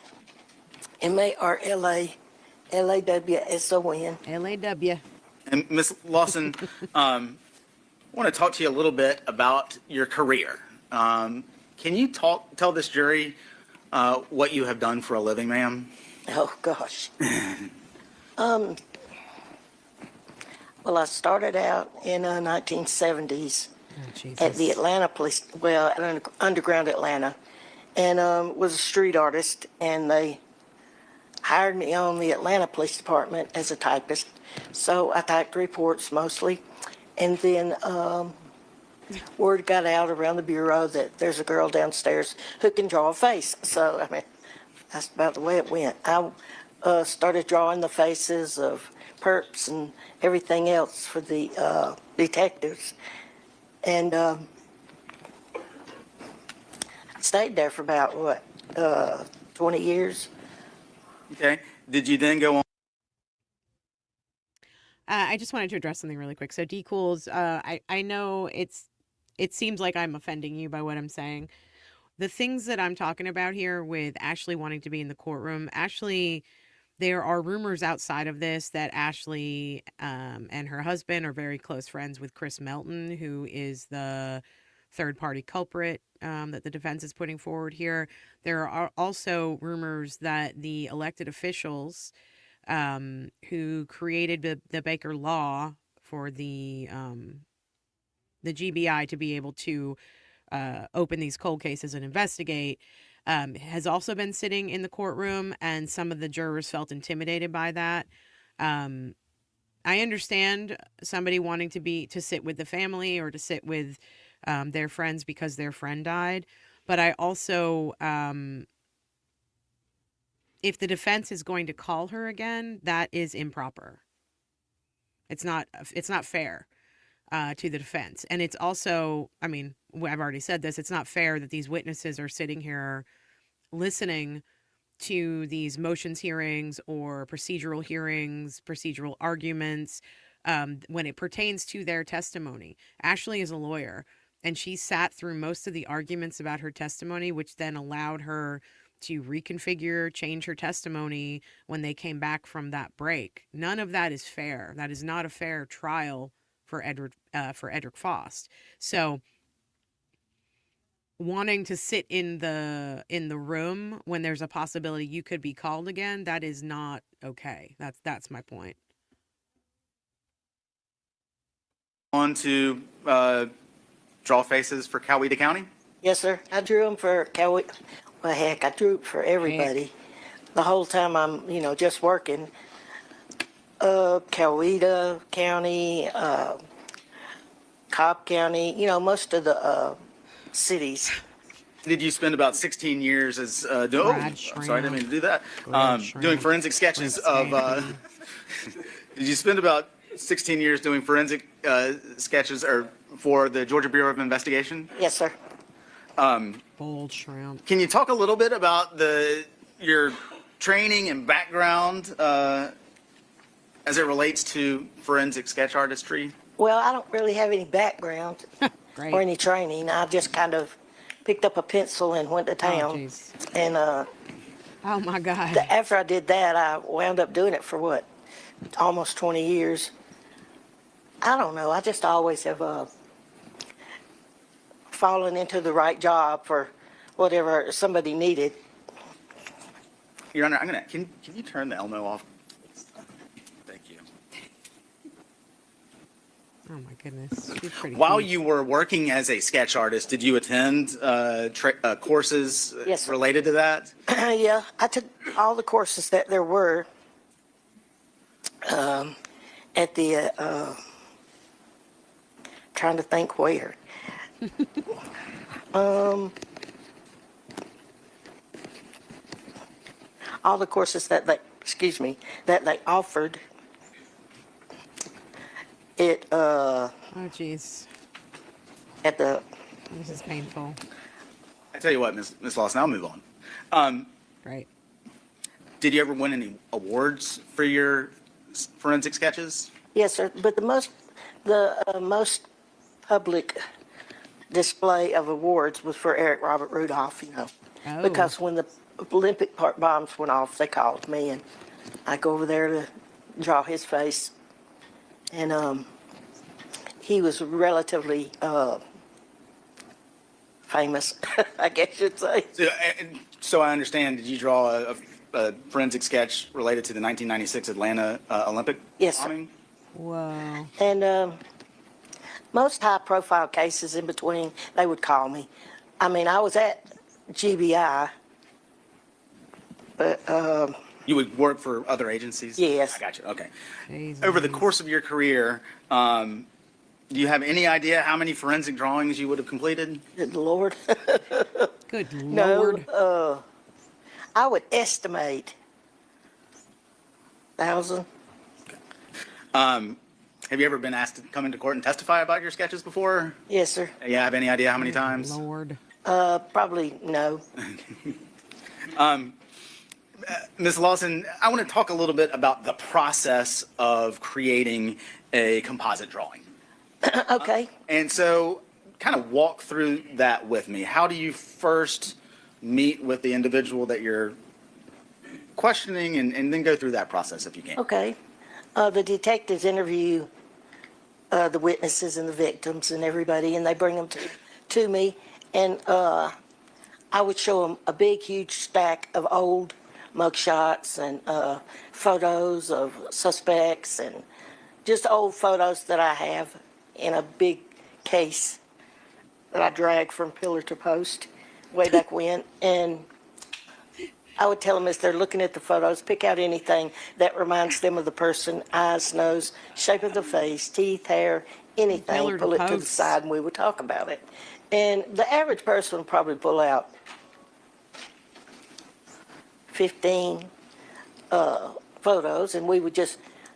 Marla, Lawson. LAW. And Ms. Lawson, I want to talk to you a little bit about your career. Can you tell this jury what you have done for a living, ma'am? Oh, gosh. Well, I started out in 1970s Oh, Jesus. at the Atlanta Police, underground Atlanta, and was a street artist, and they hired me on the Atlanta Police Department as a typist. So I typed reports mostly, and then word got out around the bureau that there's a girl downstairs who can draw a face. So, I mean, that's about the way it went. I started drawing the faces of perps and everything else for the detectives. And stayed there for about, 20 years. Okay. Did you then go on? I just wanted to address something really quick. So, D. Cools, I know it seems like I'm offending you by what I'm saying. The things that I'm talking about here with Ashley wanting to be in the courtroom, Ashley, there are rumors outside of this that Ashley and her husband are very close friends with Chris Melton, who is the third party culprit that the defense is putting forward here. There are also rumors that the elected officials who created the Baker Law for the GBI to be able to open these cold cases and investigate, has also been sitting in the courtroom, and some of the jurors felt intimidated by that. I understand somebody wanting to sit with the family or to sit with their friends because their friend died, but I also, if the defense is going to call her again, that is improper. It's not fair to the defense. And it's also, I mean, I've already said this, it's not fair that these witnesses are sitting here listening to these motions hearings or procedural arguments when it pertains to their testimony. Ashley is a lawyer, and she sat through most of the arguments about her testimony, which then allowed her to reconfigure, change her testimony when they came back from that break. None of that is fair. That is not a fair trial for Edric Faust. So wanting to sit in the room when there's a possibility you could be called again, that is not okay. That's my point. On to draw faces for Coweta County? Yes, sir. I drew them for Coweta. Well, heck, I drew it for everybody. The whole time I'm, just working. Coweta County, Cobb County, most of the cities. Did you spend about 16 years as sorry, I didn't mean to do that. Doing forensic sketches of. Did you spend about 16 years doing forensic sketches or for the Georgia Bureau of Investigation? Yes, sir. Bold shrimp. Can you talk a little bit about your training and background as it relates to forensic sketch artistry? Well, I don't really have any background or any training. I just kind of picked up a pencil and went to town. And oh my God. After I did that, I wound up doing it for almost 20 years. I don't know. I just always have fallen into the right job for whatever somebody needed. Your Honor, can you turn the Elmo off? Thank you. Oh my goodness, she's pretty. While cute. you were working as a sketch artist, did you attend courses Yes, sir. related to that? Yeah, I took all the courses that there were at the, trying to think where. All the courses that they, that they offered. Oh jeez, At the, this is painful. I tell you what, Ms. Lawson, I'll move on. Right. Did you ever win any awards for your forensic sketches? yes, sir, but the most public display of awards was for Eric Robert Rudolph, Oh. because when the Olympic park bombs went off, they called me, and I go over there to draw his face, and he was relatively famous, I guess you'd say. So I understand, did you draw a forensic sketch related to the 1996 Atlanta Olympic Yes, sir. bombing? Whoa. And most high-profile cases in between, they would call me. I mean, I was at GBI, but You would work for other agencies? Yes. I got you, okay. Jeez, Over the Louise. course of your career, do you have any idea how many forensic drawings you would have completed? good Lord, Good no, lord. I would estimate 1,000. Have you ever been asked to come into court and testify about your sketches before? Yes, sir. You have any idea how many times? Lord. Probably no. Ms. Lawson, I want to talk a little bit about the process of creating a composite drawing. Okay. And so kind of walk through that with me. How do you first meet with the individual that you're questioning and then go through that process if you can? Okay. The detectives interview the witnesses and the victims and everybody, and they bring them to me. And I would show them a big, huge stack of old mugshots and photos of suspects and just old photos that I have in a big case that I drag from pillar to post way back when. And I would tell them as they're looking at the photos, pick out anything that reminds them of the person, eyes, nose, shape of the face, teeth, hair, anything, Pillar to pull it to the post. side and we would talk about it. And the average person would probably pull out 15 photos, and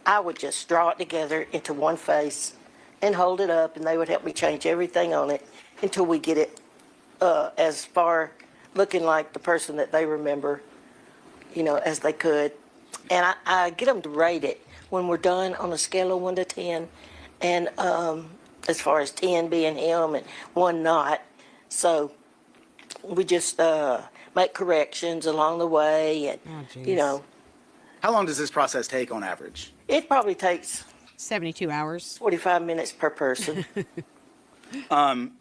I would just draw it together into one face and hold it up, and they would help me change everything on it until we get it as far looking like the person that they remember, as they could. And I get them to rate it when we're done on a scale of 1 to 10, and as far as 10 being him and 1 not. So we just make corrections along the way, and Oh, jeez. How long does this process take on average? it probably takes 72 hours. 45 minutes per person. And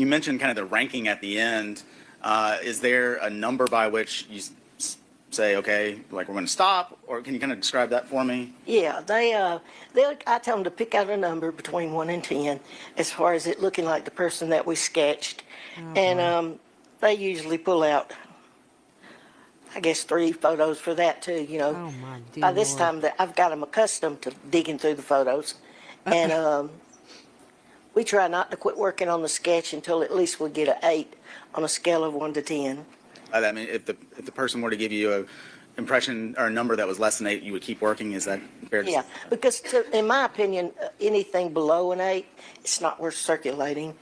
you mentioned kind of the ranking at the end. Is there a number by which you say, okay, like we're going to stop, or can you kind of describe that for me? Yeah, I tell them to pick out a number between 1 and 10 as far as it looking like the person that we sketched. And they usually pull out, I guess, 3 photos for that too, Oh my dear By this Lord. time, I've got them accustomed to digging through the photos. And we try not to quit working on the sketch until at least we get an 8 on a scale of 1 to 10. I mean, if the person were to give you a impression or a number that was less than 8, you would keep working. Is that fair to Yeah, say? because in my opinion, anything below an 8, it's not worth circulating.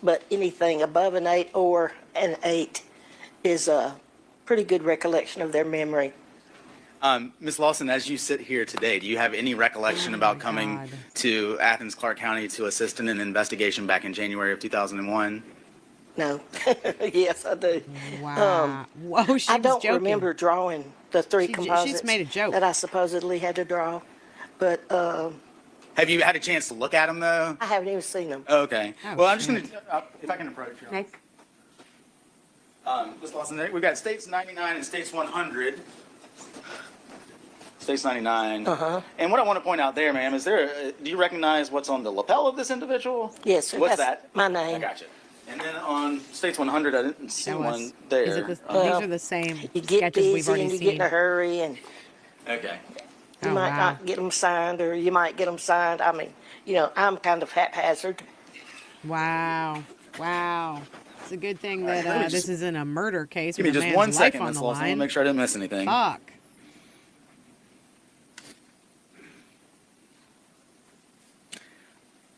But anything above an 8 or an 8 is a pretty good recollection of their memory. Ms. Lawson, as you sit here today, do you have any recollection about coming God. to Athens, Clarke County to assist in an investigation back in January of 2001? No. Yes, I do. Wow. Whoa, she I was don't joking. remember drawing the 3 She composites just made a joke. that I supposedly had to draw. But Have you had a chance to look at them, though? I haven't even seen them. Okay. Oh, Well, I'm just shit. going to, if I can approach you. Okay. Ms. Lawson, we've got States 99 and States 100. States 99. Uh-huh. And what I want to point out there, ma'am, is do you recognize what's on the lapel of this individual? Yes, sir. What's That's that? my I name. gotcha. And then on States 100, I didn't see That was- one there. Is it these Well, are the same You get sketches we've busy already and you get seen. in a hurry and Okay. you Oh, might wow. not get them signed or you might get them signed. I mean, I'm kind of haphazard. Wow. Wow. It's a good thing All right, that let me this just- isn't a murder case Give me with a just man's 1 life second, on Ms. the Lawson. I want to line. make sure I didn't miss anything. Fuck.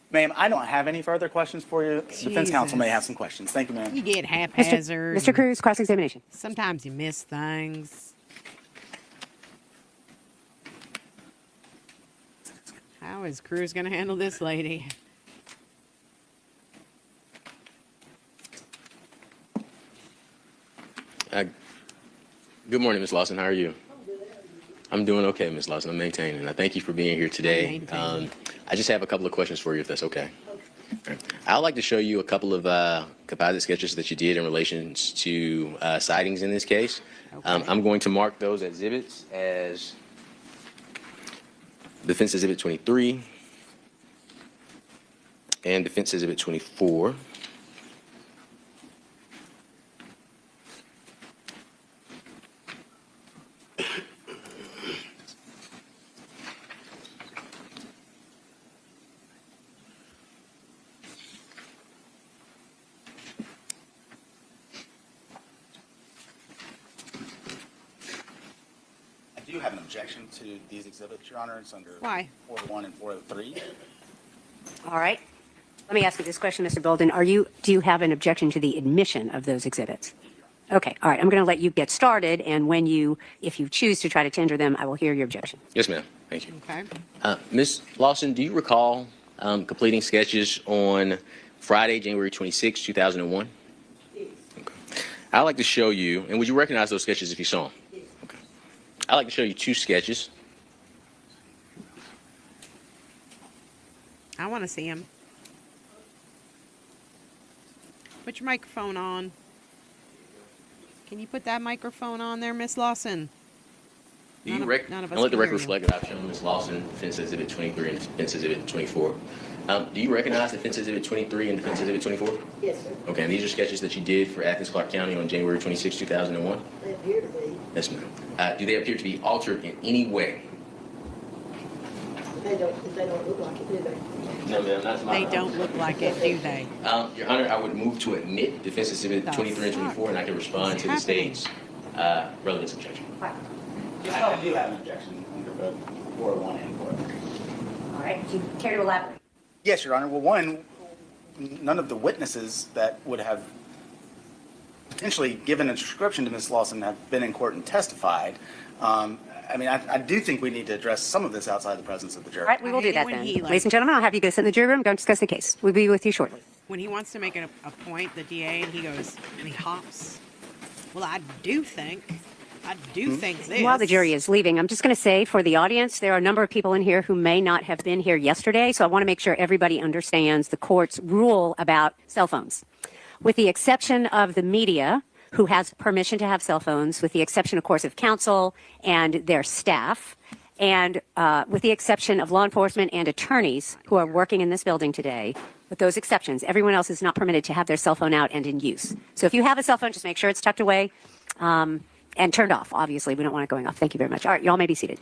Ma'am, I don't have any further questions for you. Defense counsel may Jesus. have some questions. Thank you, ma'am. You get haphazard. Mr. Cruz, cross-examination. Sometimes you miss things. How is Cruz going to handle this lady? Good morning, Ms. Lawson. How are you? I'm doing okay, Ms. Lawson. I'm maintaining. I thank you for being here today. Maintaining. I just have a couple of questions for you, if that's okay. I'd like to show you a couple of composite sketches that you did in relation to sightings in this case. Okay. I'm going to mark those exhibits as Defense Exhibit 23 and Defense Exhibit 24. I do have an objection to these exhibits, Your Honor. It's under Why? 401 and 403. All right. Let me ask you this question, Mr. Bolden. Do you have an objection to the admission of those exhibits? Okay. All right. I'm going to let you get started, and if you choose to try to tender them, I will hear your objection. Yes, ma'am. Thank you. Okay. Ms. Lawson, do you recall completing sketches on Friday, January 26, 2001? Yes. Okay. I'd like to show you, and would you recognize those sketches if you saw them? Yes. Okay. I'd like to show you two sketches. I want to see him. Put your microphone on. Can you put that microphone on there, Miss Lawson? Do you None of us and let the can record hear you. reflect that I've shown Ms. Lawson Defense Exhibit 23 and Defense Exhibit 24. Do you recognize Defense Exhibit 23 and Defense Exhibit 24? Yes, sir. Okay, and these are sketches that you did for Athens Clarke County on January 26, 2001? They appear to be. Yes, ma'am. Do they appear to be altered in any way? They don't look like it, do they? No, ma'am, that's my. They don't look like it, do they? Your Honor, I would move to admit Defense Exhibit The 23 and fuck 24, and I can respond is to the happening? state's relevance objection. I do have an objection under both 401 and 403. All right. Do you care to elaborate? Yes, Your Honor. Well, one, none of the witnesses that would have potentially given a description to Ms. Lawson have been in court and testified. I do think we need to address some of this outside the presence of the jury. All right. We will I do hate it that when then. he, like- Ladies and gentlemen, I'll have you go sit in the jury room. Go and discuss the case. We'll be with you shortly. When he wants to make a point, the DA, and he goes, and he hops. Well, I do think this. While the jury is leaving, I'm just going to say for the audience, there are a number of people in here who may not have been here yesterday, so I want to make sure everybody understands the court's rule about cell phones. With the exception of the media, who has permission to have cell phones, with the exception, of course, of counsel and their staff, and with the exception of law enforcement and attorneys who are working in this building today, with those exceptions, everyone else is not permitted to have their cell phone out and in use. So if you have a cell phone, just make sure it's tucked away. And turned off, obviously. We don't want it going off. Thank you very much. All right, y'all may be seated.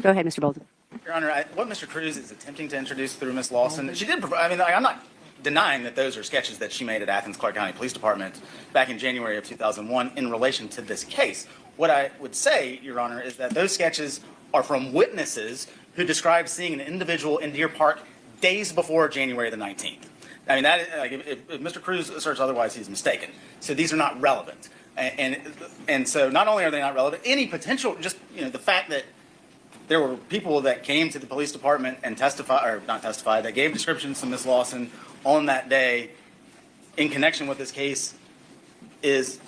Go ahead, Mr. Bolden. Your Honor, what Mr. Cruz is attempting to introduce through Ms. Lawson, she did provide, I'm not denying that those are sketches that she made at Athens Clarke County Police Department back in January of 2001 in relation to this case. What I would say, Your Honor, is that those sketches are from witnesses who described seeing an individual in Deer Park days before January the 19th. If Mr. Cruz asserts otherwise, he's mistaken. So these are not relevant. And so not only are they not relevant, any potential, just, the fact that there were people that came to the police department and that gave descriptions to Ms. Lawson on that day in connection with this case is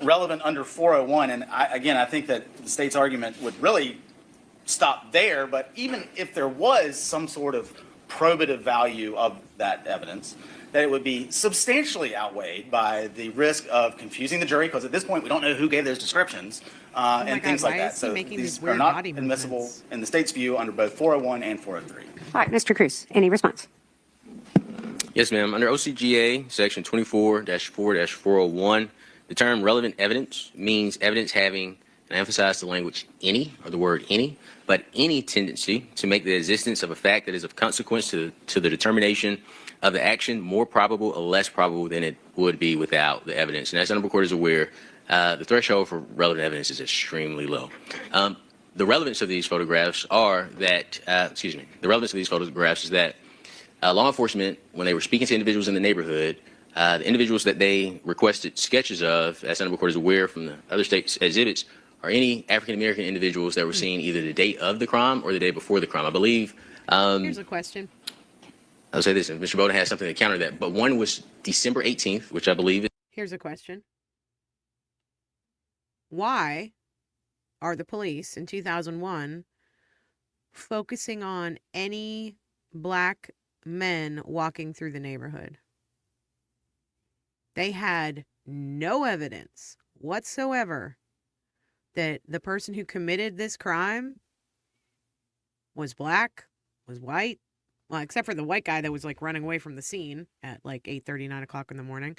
relevant under 401. And I think that the state's argument would really stop there, but even if there was some sort of probative value of that evidence, that it would be substantially outweighed by the risk of confusing the jury, because at this point, we don't know who gave those descriptions and things like that. So these are not admissible in the state's view under both 401 and 403. All right, Mr. Cruz, any response? Yes, ma'am. Under OCGA Section 24-4-401, the term relevant evidence means evidence having, and I emphasize the language any, or the word any, but any tendency to make the existence of a fact that is of consequence to the determination of the action more probable or less probable than it would be without the evidence. And as the Honorable Court is aware, the threshold for relevant evidence is extremely low. The relevance of these photographs are that, the relevance of these photographs is that law enforcement, when they were speaking to individuals in the neighborhood, the individuals that they requested sketches of, as the Honorable Court is aware from the other state's exhibits, are any African-American individuals that were seen either the day of the crime or the day before the crime. I believe. Here's a question. I'll say this, and Mr. Bowden has something to counter that, but one was December 18th, which I believe is. Here's a question. Why are the police in 2001 focusing on any black men walking through the neighborhood? They had no evidence whatsoever that the person who committed this crime was black, was white, well, except for the white guy that was like running away from the scene at like 8:30, 9 o'clock in the morning.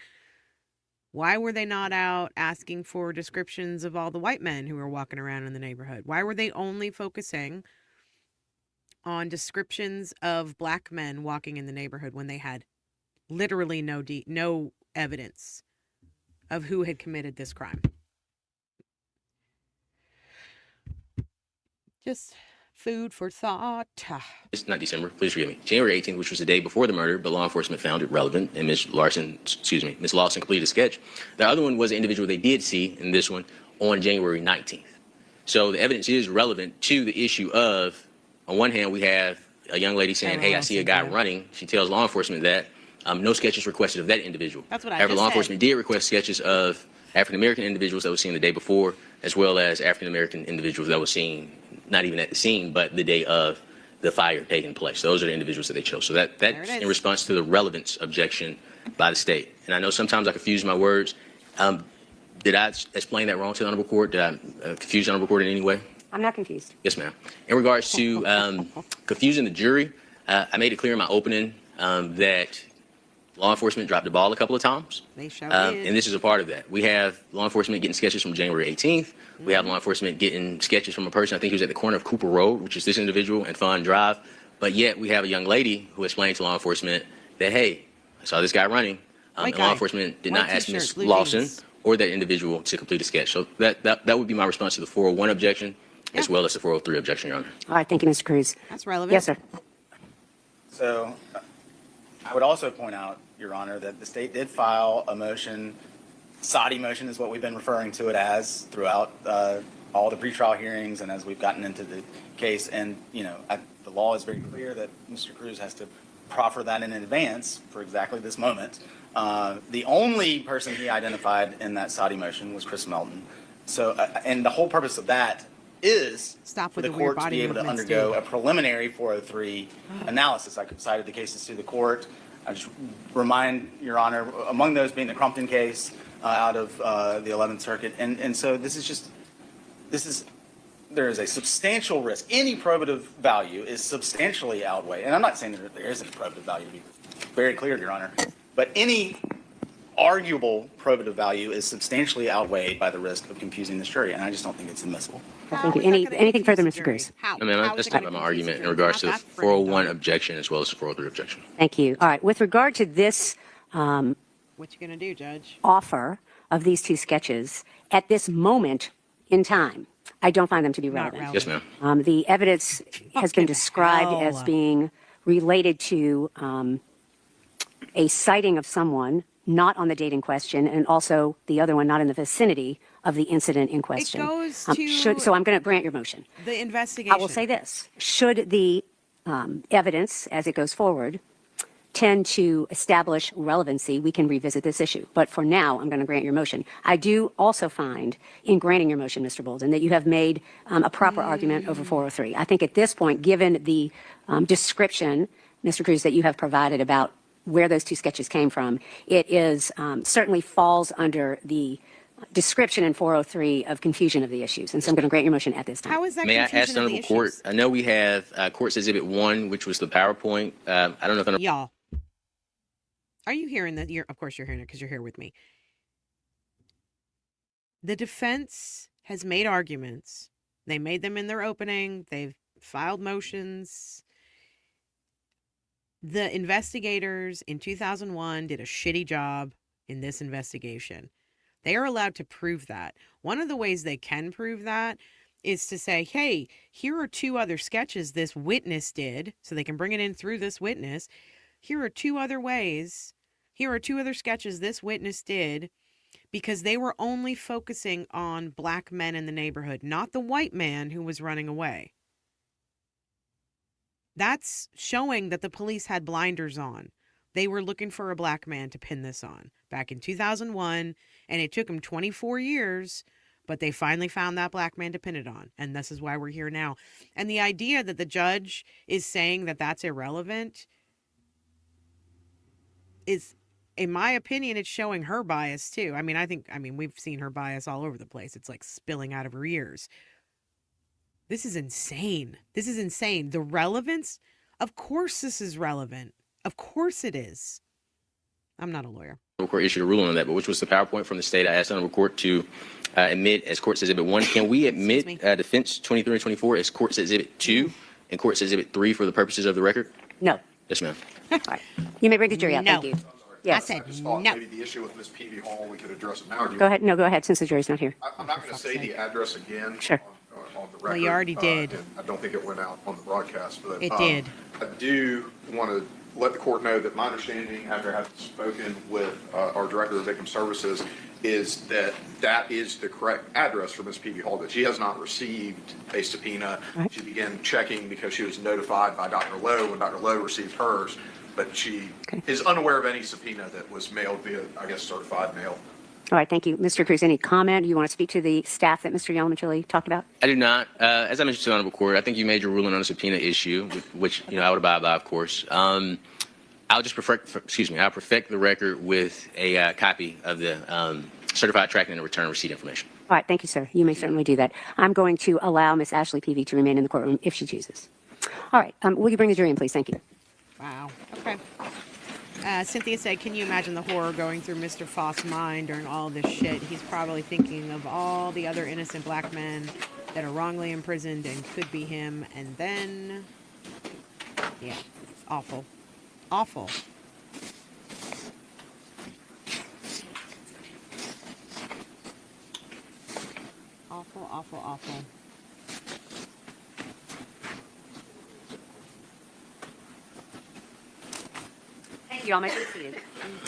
Why were they not out asking for descriptions of all the white men who were walking around in the neighborhood? Why were they only focusing on descriptions of black men walking in the neighborhood when they had literally no evidence of who had committed this crime? Just food for thought. It's not December, please forgive me. January 18th, which was the day before the murder, but law enforcement found it relevant, and Ms. Lawson completed a sketch. The other one was the individual they did see in this one on January 19th. So the evidence is relevant to the issue of, on one hand, we have a young lady saying, hey, I see a guy running. She tells law enforcement that. No sketches requested of that individual. That's what I However, just law said. enforcement did request sketches of African-American individuals that were seen the day before, as well as African-American individuals that were seen not even at the scene, but the day of the fire taking place. Those are the individuals that they chose. So that's in response to the relevance objection by the state. And I know sometimes I confuse my words. Did I explain that wrong to the Honorable Court? Did I confuse the Honorable Court in any way? I'm not confused. Yes, ma'am. In regards to confusing the jury, I made it clear in my opening that law enforcement dropped the ball a couple of times. They sure did. And this is a part of that. We have law enforcement getting sketches from January 18th. We have law enforcement getting sketches from a person, I think he was at the corner of Cooper Road, which is this individual, and Fawn Drive. But yet we have a young lady who explained to law enforcement that, hey, I saw this guy running. And law enforcement did not ask Ms. Lawson or that individual to complete a sketch. So that would be my response to the 401 objection, as well as the 403 objection, Your Honor. All right, thank you, Mr. Cruz. That's relevant. Yes, sir. So I would also point out, Your Honor, that the state did file a motion. Saudi motion is what we've been referring to it as throughout all the pretrial hearings and as we've gotten into the case. And, the law is very clear that Mr. Cruz has to proffer that in advance for exactly this moment. The only person he identified in that Saudi motion was Chris Melton. So, and the whole purpose of that is for the court to be able to undergo a preliminary 403 analysis. I cited the cases to the court. I just remind Your Honor, among those being the Crumpton case out of the 11th Circuit. And so there is a substantial risk. Any probative value is substantially outweighed. And I'm not saying that there isn't probative value, to be very clear, Your Honor. But any arguable probative value is substantially outweighed by the risk of confusing this jury. And I just don't think it's admissible. Thank you. Anything further, Mr. Cruz? I mean, that's not my argument in regards to the 401 objection as well as the 403 objection. Thank you. All right. With regard to this What you gonna do, Judge? offer of these two sketches, at this moment in time, I don't find them to be relevant. Yes, ma'am. The evidence has been described as being related to a sighting of someone not on the date in question, and also the other one not in the vicinity of the incident in question. It goes to So I'm going to grant your motion. the investigation. I will say this. Should the evidence, as it goes forward, tend to establish relevancy, we can revisit this issue. But for now, I'm going to grant your motion. I do also find, in granting your motion, Mr. Bolden, that you have made a proper argument over 403. I think at this point, given the description, Mr. Cruz, that you have provided about where those two sketches came from, it is certainly falls under the description in 403 of confusion of the issues. And so I'm going to grant your motion at this time. How is that May I confusion ask of the Honorable Court? issues? I know we have Court's Exhibit 1, which was the PowerPoint. I don't know if Honorable Y'all, are you hearing that? Of course you're hearing it because you're here with me. The defense has made arguments. They made them in their opening. They've filed motions. The investigators in 2001 did a shitty job in this investigation. They are allowed to prove that. One of the ways they can prove that is to say, hey, here are two other sketches this witness did, so they can bring it in through this witness. Here are two other ways. Here are two other sketches this witness did, because they were only focusing on black men in the neighborhood, not the white man who was running away. That's showing that the police had blinders on. They were looking for a black man to pin this on back in 2001, and it took them 24 years, but they finally found that black man to pin it on, and this is why we're here now. And the idea that the judge is saying that that's irrelevant is, in my opinion, it's showing her bias too. I mean, we've seen her bias all over the place. It's like spilling out of her ears. This is insane. This is insane. The relevance, of course this is relevant. Of course it is. I'm not a lawyer. Court issued a ruling on that, but which was the PowerPoint from the state. I asked Honorable Court to admit as Court's Exhibit 1. Can we admit defense 23 and 24 as Court's Exhibit 2 and Court's Exhibit 3 for the purposes of the record? No. Yes, ma'am. All right. You may bring the jury out. No. Thank you. Yes. I said I just thought no. maybe the issue with Ms. Peavy Hall, we could address it now. Go ahead. No, go ahead, since the jury's not here. I'm not going to say the address again. Sure. On the record. Well, you already did. And I don't think it went out on the broadcast, but. It did. I do want to let the court know that my understanding, after having spoken with our Director of Victim Services, is that that is the correct address for Ms. Peavy Hall, that she has not received a subpoena. Right. She began checking because she was notified by Dr. Lowe when Dr. Lowe received hers, but she is unaware of any subpoena that was mailed via, I guess, certified mail. All right, thank you. Mr. Cruz, any comment? You want to speak to the staff that Mr. Yelmachili talked about? I do not. As I mentioned to the Honorable Court, I think you made your ruling on a subpoena issue, which I would abide by, of course. I'll just I'll perfect the record with a copy of the certified tracking and return receipt information. All right, thank you, sir. You may certainly do that. I'm going to allow Ms. Ashley Peavy to remain in the courtroom if she chooses. All right, will you bring the jury in, please? Thank you. Wow. Okay. Cynthia said, can you imagine the horror going through Mr. Faust's mind during all this shit? He's probably thinking of all the other innocent black men that are wrongly imprisoned and could be him. And then, yeah, it's awful. Awful. Awful, awful, awful. Thank you. All may be seated.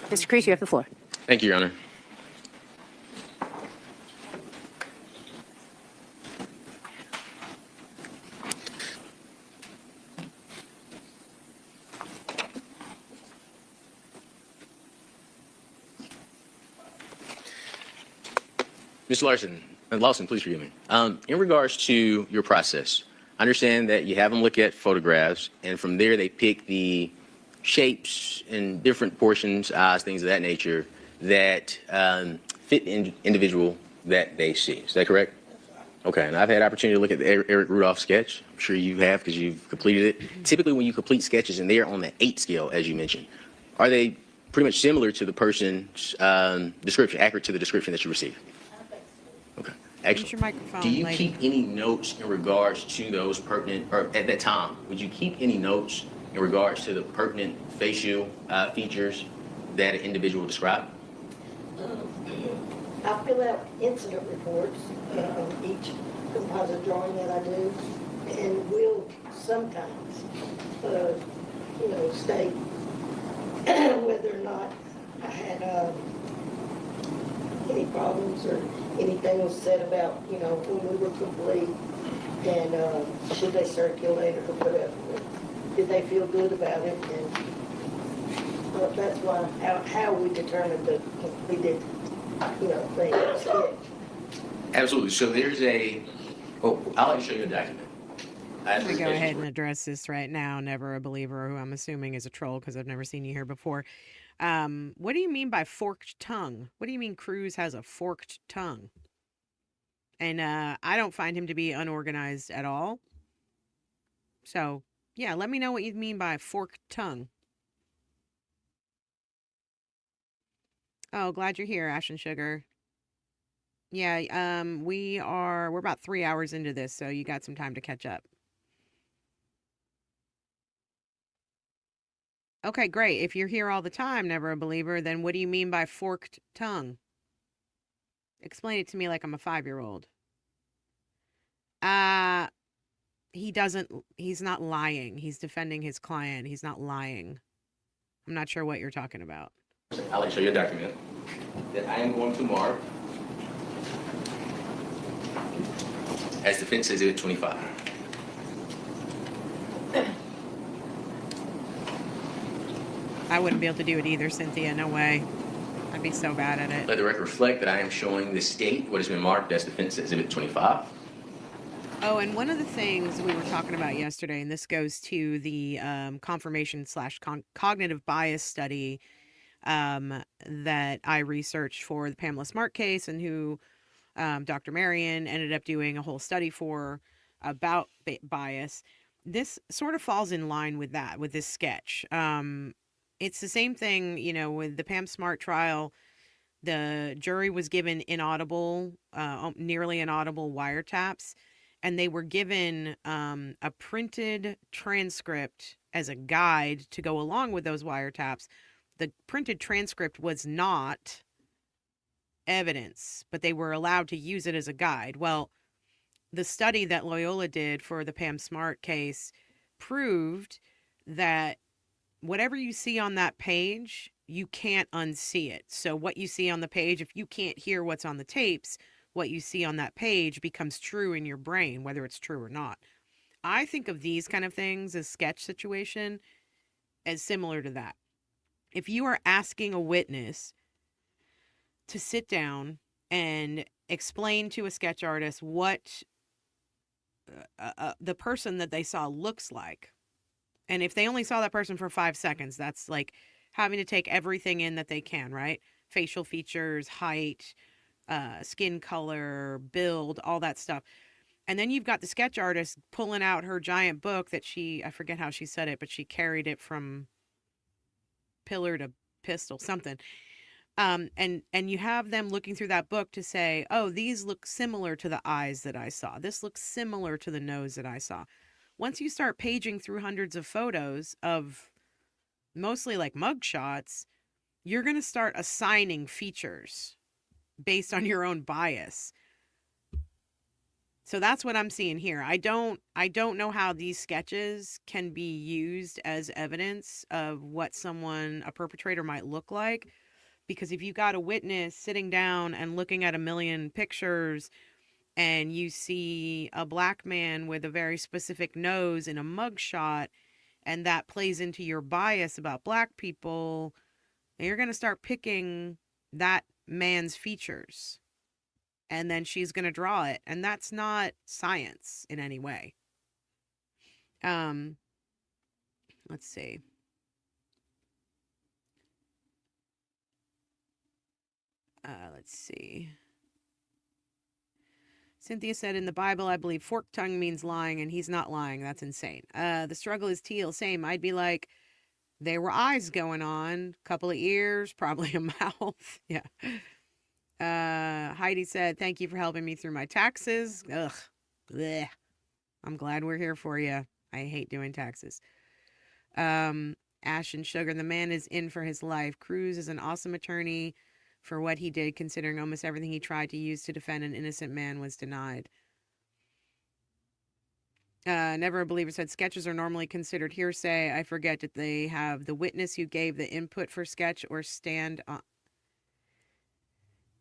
Mr. Cruz, you have the floor. Thank you, Your Honor. Ms. Lawson, please forgive me. In regards to your process, I understand that you have them look at photographs, and from there they pick the shapes and different portions, things of that nature, that fit the individual that they see. Is that correct? Okay, and I've had opportunity to look at the Eric Rudolph sketch. I'm sure you have because you've completed it. Typically, when you complete sketches and they are on the 8 scale, as you mentioned, are they pretty much similar to the person's description, accurate to the description that you received? Okay, excellent. Use your microphone, Do you lady. keep any notes in regards to those pertinent, or at that time, would you keep any notes in regards to the pertinent facial features that an individual described? I fill out incident reports, each composite drawing that I do, and will sometimes, state whether or not I had any problems or anything was said about, when we were complete, and should they circulate or put up, did they feel good about it, and that's why, how we determined that we did, thing, sketch. Absolutely. So there's I'll show you a document. I'm going to go ahead and address this right now. Never a believer, who I'm assuming is a troll because I've never seen you here before. What do you mean by forked tongue? What do you mean Cruz has a forked tongue? And I don't find him to be unorganized at all. So, yeah, let me know what you mean by forked tongue. Oh, glad you're here, Ash and Sugar. Yeah, we're about 3 hours into this, so you got some time to catch up. Okay, great. If you're here all the time, never a believer, then what do you mean by forked tongue? Explain it to me like I'm a 5-year-old. He's not lying. He's defending his client. He's not lying. I'm not sure what you're talking about. I'll show you a document that I am going to mark as Defense Exhibit 25. I wouldn't be able to do it either, Cynthia. No way. I'd be so bad at it. Let the record reflect that I am showing the state what has been marked as Defense Exhibit 25. Oh, and one of the things we were talking about yesterday, and this goes to the confirmation/cognitive bias study that I researched for the Pamela Smart case, and who Dr. Marion ended up doing a whole study for about bias. This sort of falls in line with that, with this sketch. It's the same thing, with the Pam Smart trial. The jury was given nearly inaudible wiretaps, and they were given a printed transcript as a guide to go along with those wiretaps. The printed transcript was not evidence, but they were allowed to use it as a guide. Well, the study that Loyola did for the Pam Smart case proved that whatever you see on that page, you can't unsee it. So what you see on the page, if you can't hear what's on the tapes, what you see on that page becomes true in your brain, whether it's true or not. I think of these kind of things, as sketch situation, as similar to that. If you are asking a witness to sit down and explain to a sketch artist what the person that they saw looks like, and if they only saw that person for 5 seconds, that's like having to take everything in that they can, right? Facial features, height, skin color, build, all that stuff. And then you've got the sketch artist pulling out her giant book that I forget how she said it, but she carried it from pillar to pistol, something. And you have them looking through that book to say, oh, these look similar to the eyes that I saw. This looks similar to the nose that I saw. Once you start paging through hundreds of photos of mostly like mug shots, you're going to start assigning features based on your own bias. So that's what I'm seeing here. I don't know how these sketches can be used as evidence of what a perpetrator might look like. Because if you got a witness sitting down and looking at a million pictures, and you see a black man with a very specific nose in a mugshot, and that plays into your bias about black people, you're going to start picking that man's features. And then she's going to draw it. And that's not science in any way. Let's see. Let's see. Cynthia said, in the Bible, I believe forked tongue means lying, and he's not lying. That's insane. The struggle is teal. Same. I'd be like, there were eyes going on, couple of ears, probably a mouth. Yeah. Heidi said, thank you for helping me through my taxes. Ugh. Blech. I'm glad we're here for you. I hate doing taxes. Ash and Sugar, the man is in for his life. Cruz is an awesome attorney for what he did, considering almost everything he tried to use to defend an innocent man was denied. Never a Believer said, sketches are normally considered hearsay. I forget, did they have the witness who gave the input for sketch or stand on?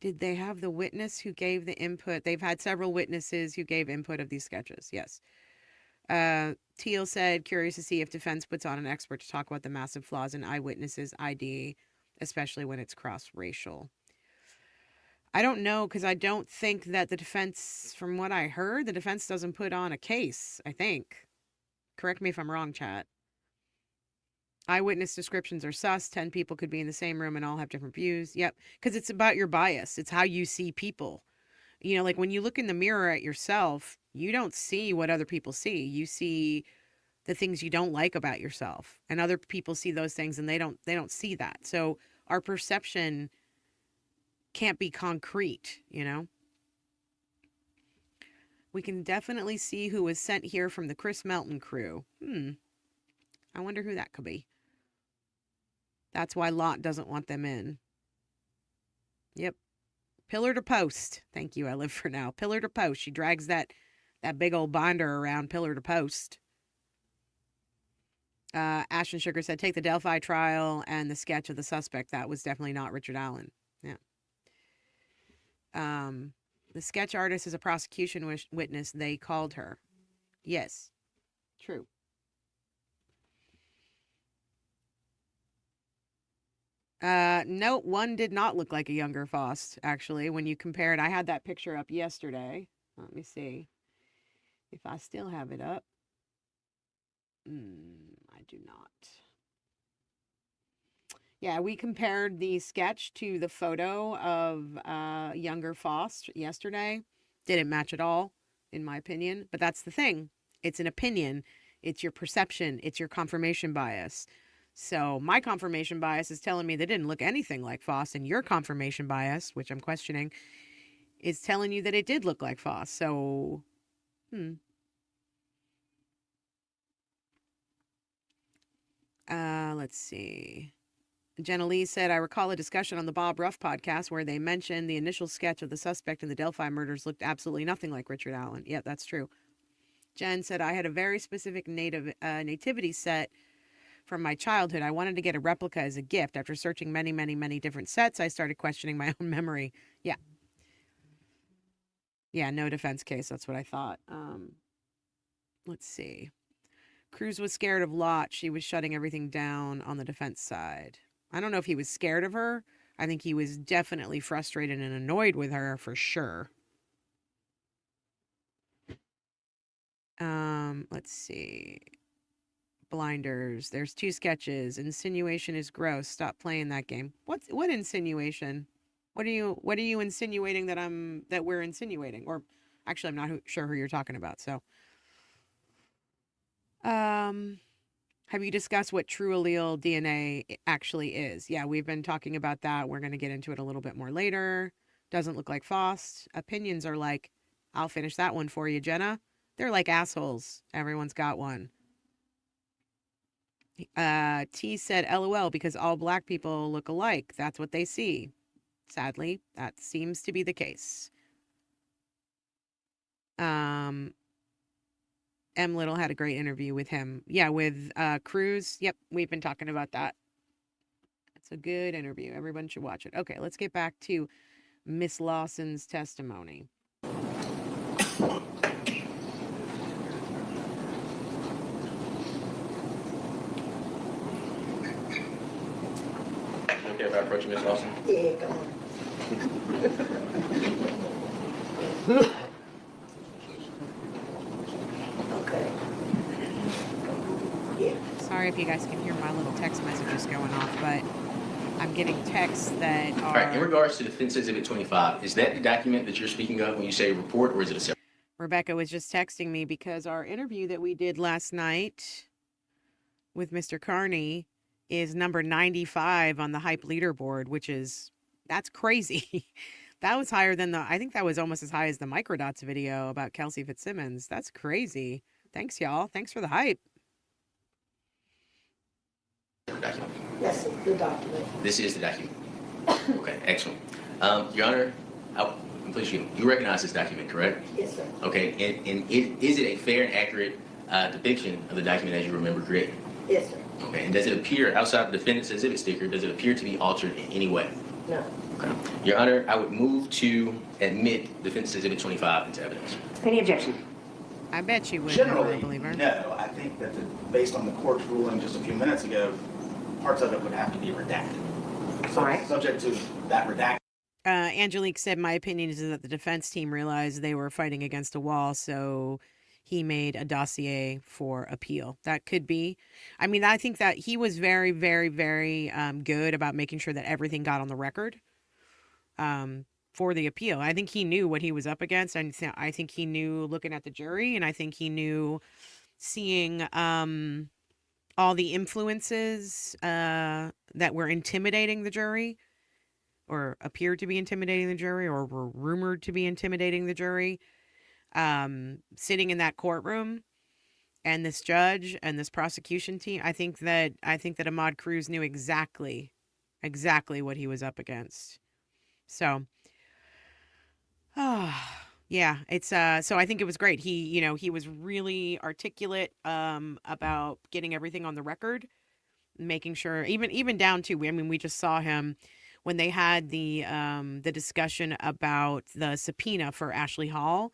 Did they have the witness who gave the input? They've had several witnesses who gave input of these sketches, yes. Teal said, curious to see if defense puts on an expert to talk about the massive flaws in eyewitnesses' ID, especially when it's cross-racial. I don't know, because I don't think that the defense, from what I heard, the defense doesn't put on a case, I think. Correct me if I'm wrong, chat. Eyewitness descriptions are sus. 10 people could be in the same room and all have different views. Yep, because it's about your bias. It's how you see people. You know, like when you look in the mirror at yourself, you don't see what other people see. You see the things you don't like about yourself, and other people see those things and they don't see that. So our perception can't be concrete, you know? We can definitely see who was sent here from the Chris Melton crew. I wonder who that could be. That's why Lot doesn't want them in. Yep. Pillar to post. Thank you, I live for now. Pillar to post. She drags that big old binder around pillar to post. Ashton Sugar said, take the Delphi trial and the sketch of the suspect. That was definitely not Richard Allen. Yeah. The sketch artist is a prosecution witness. They called her. Yes. True. No, one did not look like a younger Faust, actually, when you compared. I had that picture up yesterday. Let me see if I still have it up. I do not. Yeah, we compared the sketch to the photo of younger Faust yesterday. Didn't match at all, in my opinion. But that's the thing. It's an opinion. It's your perception. It's your confirmation bias. So my confirmation bias is telling me they didn't look anything like Faust, and your confirmation bias, which I'm questioning, is telling you that it did look like Faust. So, let's see. Jenna Lee said, I recall a discussion on the Bob Ruff podcast where they mentioned the initial sketch of the suspect in the Delphi murders looked absolutely nothing like Richard Allen. Yeah, that's true. Jen said, I had a very specific nativity set from my childhood. I wanted to get a replica as a gift. After searching many, many, many different sets, I started questioning my own memory. Yeah. Yeah, no defense case. That's what I thought. Let's see. Cruz was scared of Lot. She was shutting everything down on the defense side. I don't know if he was scared of her. I think he was definitely frustrated and annoyed with her for sure. Let's see. Blinders. There's 2 sketches. Insinuation is gross. Stop playing that game. What insinuation? What are you insinuating that we're insinuating? Or actually, I'm not sure who you're talking about. So, have you discussed what true allele DNA actually is? Yeah, we've been talking about that. We're going to get into it a little bit more later. Doesn't look like Faust. Opinions are like, I'll finish that one for you, Jenna. They're like assholes. Everyone's got one. T said, LOL, because all black people look alike. That's what they see. Sadly, that seems to be the case. M. Little had a great interview with him. Yeah, with Cruz. Yep, we've been talking about that. It's a good interview. Everyone should watch it. Okay, let's get back to Miss Lawson's testimony. Okay, if I approach you, Ms. Lawson. Yeah, come on. Okay. Yeah. Sorry if you guys can hear my little text messages going off, but I'm getting texts that are... All right, in regards to Defense Exhibit 25, is that the document that you're speaking of when you say report, or is it a separate? Rebecca was just texting me because our interview that we did last night with Mr. Carney is number 95 on the hype leaderboard, that's crazy. That was higher than I think that was almost as high as the Microdots video about Kelsey Fitzsimmons. That's crazy. Thanks, y'all. Thanks for the hype. Document. That's the document. This is the document. Okay, excellent. Your Honor, please, you recognize this document, correct? Yes, sir. Okay, and is it a fair and accurate depiction of the document as you remember creating? Yes, sir. Okay, and does it appear, outside the defendant's exhibit sticker, does it appear to be altered in any way? No. Okay. Your Honor, I would move to admit Defense Exhibit 25 into evidence. Any objection? I bet you would. If you were a Generally, believer. no. I think that based on the court's ruling just a few minutes ago, parts of it would have to be redacted. So All right. subject to that redaction. Angelique said, my opinion is that the defense team realized they were fighting against a wall, so he made a dossier for appeal. That could be. I mean, I think that he was very, very, very good about making sure that everything got on the record for the appeal. I think he knew what he was up against. I think he knew looking at the jury, and I think he knew seeing all the influences that were intimidating the jury, or appeared to be intimidating the jury, or were rumored to be intimidating the jury, sitting in that courtroom, and this judge and this prosecution team. I think that Ahmad Cruz knew exactly what he was up against. So, yeah, it's so I think it was great. He was really articulate about getting everything on the record, making sure, even down to, I mean, we just saw him when they had the discussion about the subpoena for Ashley Hall.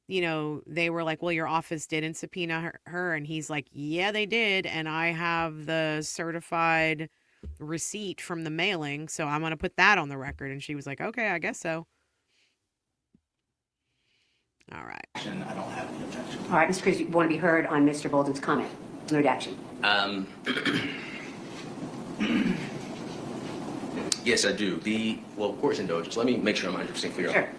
They were like, well, your office didn't subpoena her. And he's like, yeah, they did. And I have the certified receipt from the mailing, so I'm going to put that on the record. And she was like, okay, I guess so. All right. I don't have any objection. All right, Mr. Cruz, you want to be heard on Mr. Bolden's comment on redaction? Yes, I do. Well, court's indulgence. Let me make sure I'm 100% clear. Sure.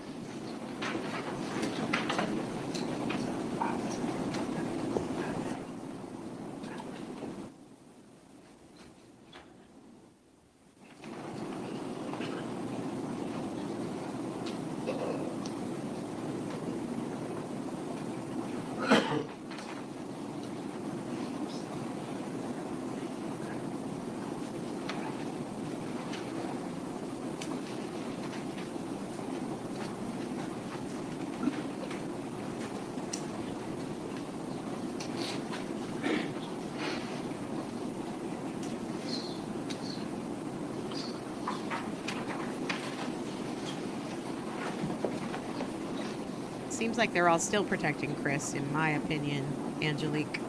Seems like they're all still protecting Chris, in my opinion, Angelique.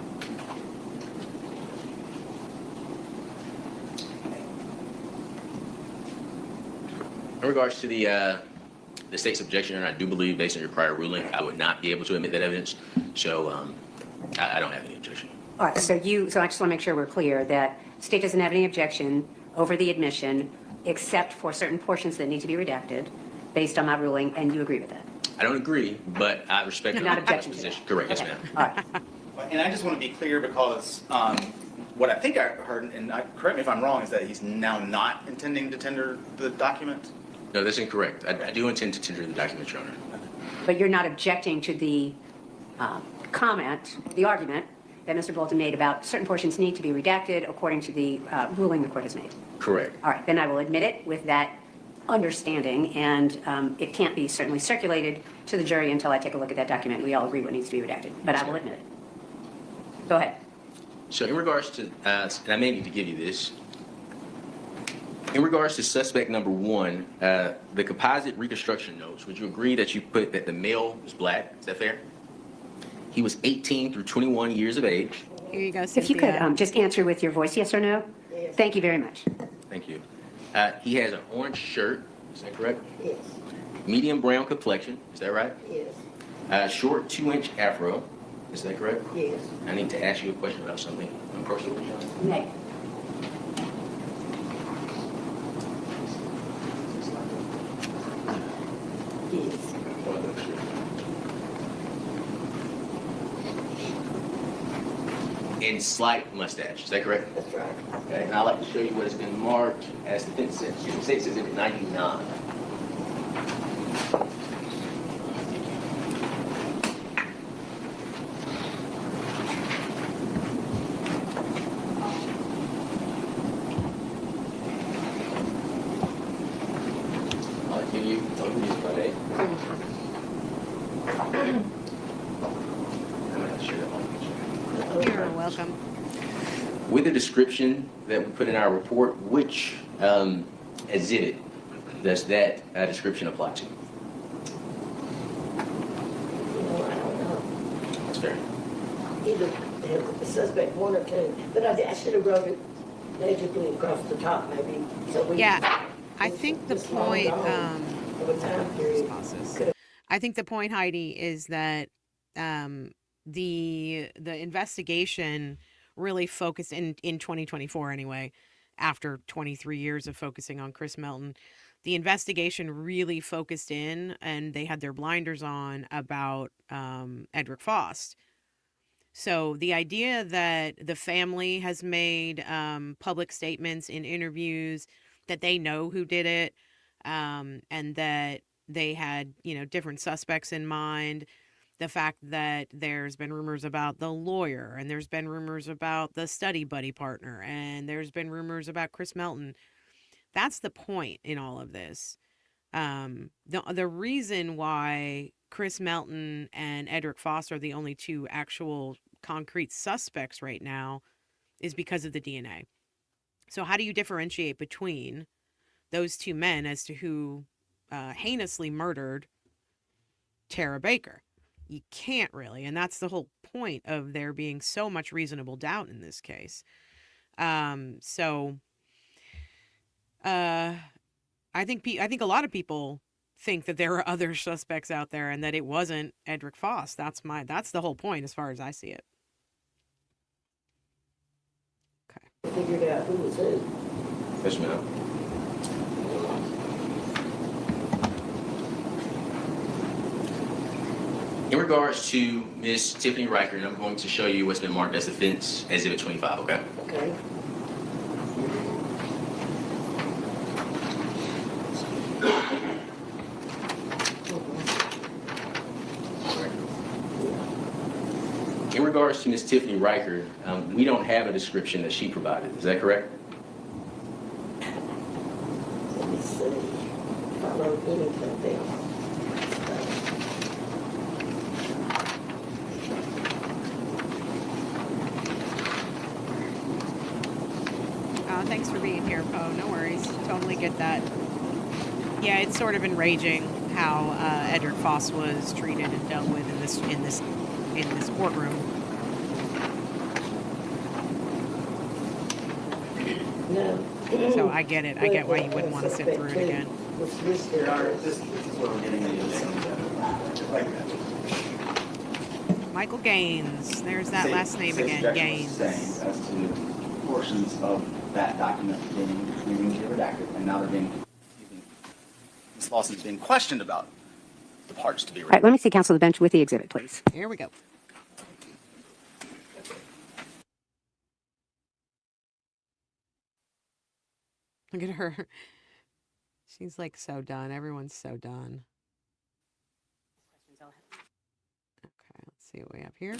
In regards to the state's objection, and I do believe, based on your prior ruling, I would not be able to admit that evidence. So I don't have any objection. All right, so I just want to make sure we're clear that the state doesn't have any objection over the admission, except for certain portions that need to be redacted based on my ruling, and you agree with that? I don't agree, but I respect Not objection to position. that. Correct, Okay. yes, ma'am. All right. And I just want to be clear because what I think I heard, and correct me if I'm wrong, is that he's now not intending to tender the document? No, that's incorrect. I do intend to tender the document, Your Honor. But you're not objecting to the comment, the argument that Mr. Bolton made about certain portions need to be redacted according to the ruling the court has made? Correct. All right, then I will admit it with that understanding, and it can't be certainly circulated to the jury until I take a look at that document. We all agree what needs to be redacted, but I will admit it. Go ahead. So in regards to, and I may need to give you this, in regards to suspect number one, the composite reconstruction notes, would you agree that you put that the male was black? Is that fair? He was 18 through 21 years of age. Here you go, Cynthia. If you could just answer with your voice, yes or no? Yes. Thank you very much. Thank you. He has an orange shirt. Is that correct? Yes, Medium brown complexion. Is that right? yes, Short 2-inch afro. Is that correct? yes. I need to ask you a question about something personal. Nay. Yes. And slight mustache. Is that correct? That's right. Okay. And I'd like to show you what has been marked as defense exhibit 6 exhibit 99. I'll give you Friday. I'm not sure that one. You're welcome. With the description that we put in our report, which exhibit does that description apply to? No, I don't know. either the suspect one or two, but I should have wrote it legibly across the top maybe, so we. Yeah, I think the Just long point, gone of a time period. I think the point, Heidi, is that the investigation really focused in 2024 anyway, after 23 years of focusing on Chris Melton, the investigation really focused in, and they had their blinders on about Edric Faust. So the idea that the family has made public statements in interviews that they know who did it, and that they had, different suspects in mind. The fact that there's been rumors about the lawyer, and there's been rumors about the study buddy partner, and there's been rumors about Chris Melton. That's the point in all of this. The reason why Chris Melton and Edric Foss are the only two actual concrete suspects right now is because of the DNA. So how do you differentiate between those two men as to who heinously murdered Tara Baker? You can't really, and that's the whole point of there being so much reasonable doubt in this case. So I think a lot of people think that there are other suspects out there and that it wasn't Edric Foss. That's the whole point as far as I see it. Okay. Figured out who was who. Yes, ma'am. In regards to Miss Tiffany Riker, I'm going to show you what's been marked as Defense Exhibit 25, okay? Okay. In regards to Miss Tiffany Riker, we don't have a description that she provided. Is that correct? Let me see if I wrote anything down. Thanks for being here, Poe. No worries. Totally get that. Yeah, it's sort of enraging how Edric Foss was treated and dealt with in this courtroom. No. So I get it. I get why you wouldn't want to sit through it again. This is what I'm getting into. Michael Gaines. There's that last name again. Gaines. As to portions of that document being redacted, and now they're being, Ms. Lawson's being questioned about the parts to be All right, read. let me see counsel to the bench with the exhibit, please. Here we go. Look at her. She's like so done. Everyone's so done. Okay, let's see what we have here.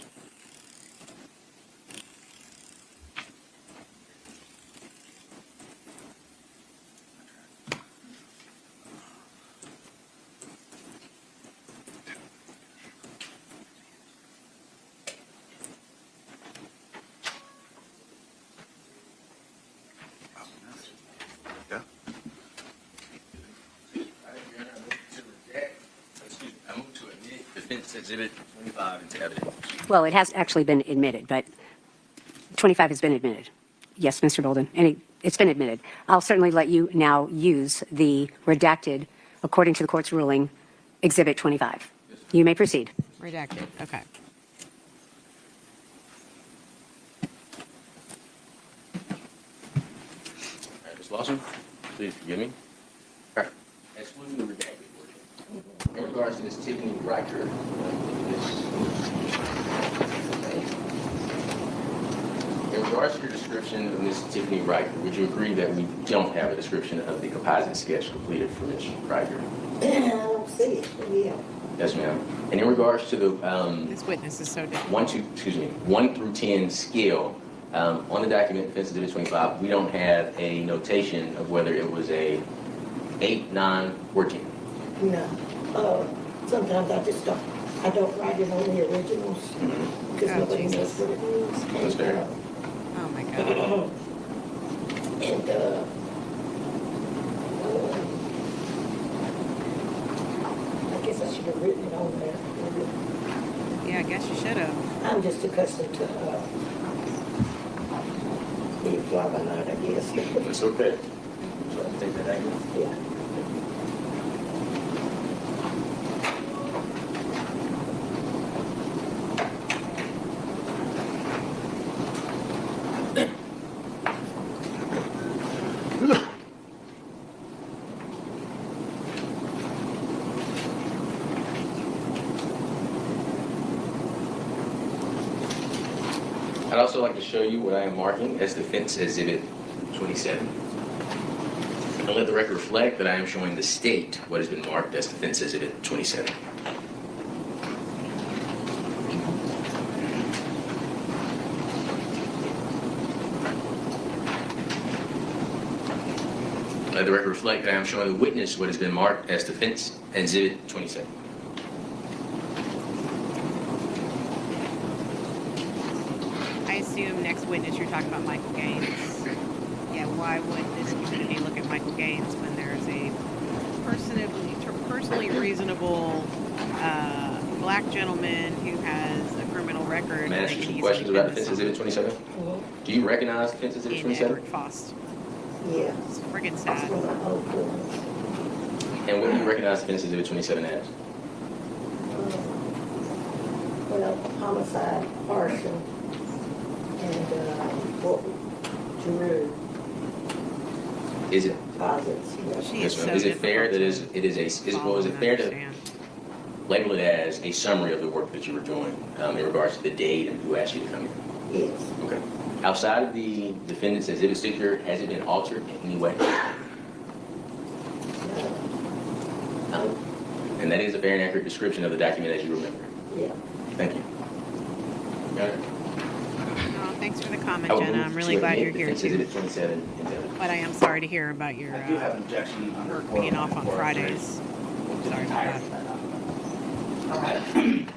I move to admit Defense Exhibit 25 into evidence. Well, it has actually been admitted, but 25 has been admitted. Yes, Mr. Bolden, and it's been admitted. I'll certainly let you now use the redacted, according to the court's ruling, Exhibit 25. You may proceed. Redacted. Okay. All right, Ms. Lawson, please forgive me. All right. Excluding the redacted portion. In regards to Ms. Tiffany Riker, in regards to your description of Ms. Tiffany Riker, would you agree that we don't have a description of the composite sketch completed for Ms. Riker? I don't see it, but yeah. Yes, ma'am. And in regards to the This witness is so different. 1 through 10 scale, on the document, Defense Exhibit 25, we don't have a notation of whether it was a 8, 9, or 10. No. Sometimes I don't write it on the originals because Oh, nobody knows Jesus. what it means. That's fair. Oh my God. And, I guess I should have written it on there. Yeah, I guess you should have. I'm just accustomed to being fly by night, I guess. It's okay. So I take that angle. Yeah. I'd also like to show you what I am marking as Defense Exhibit 27. And let the record reflect that I am showing the state what has been marked as Defense Exhibit 27. Let the record reflect that I am showing the witness what has been marked as Defense Exhibit 27. I assume next witness you're talking about Michael Gaines. Yeah, why would this community look at Michael Gaines when there's a personally reasonable black gentleman who has a criminal record? May I ask you some questions about Defense Exhibit 27? Do you recognize Defense Exhibit 27? Edward Faust. Yeah. It's friggin' That's sad. one of my old friends. And what do you recognize Defense Exhibit 27 as? Well, homicide, arson, and Giroux Is it posits. She yes, is ma'am. so Is it fair that difficult it is a follow is it and fair to understand. label it as a summary of the work that you were doing in regards to the date and who asked you to come here? Yes. Okay. Outside of the defendant's exhibit sticker, has it been altered in any way? No. And that is a fair and accurate description of the document as you remember. Yeah. Thank you. Got it. Oh, thanks for the comment, I will Jenna. move I'm really to glad admit you're here Defense too. Exhibit 27 into evidence. But I am sorry to hear about your I do have an objection under work being off on 403. Fridays. The Sorry about entirety that. of that document. All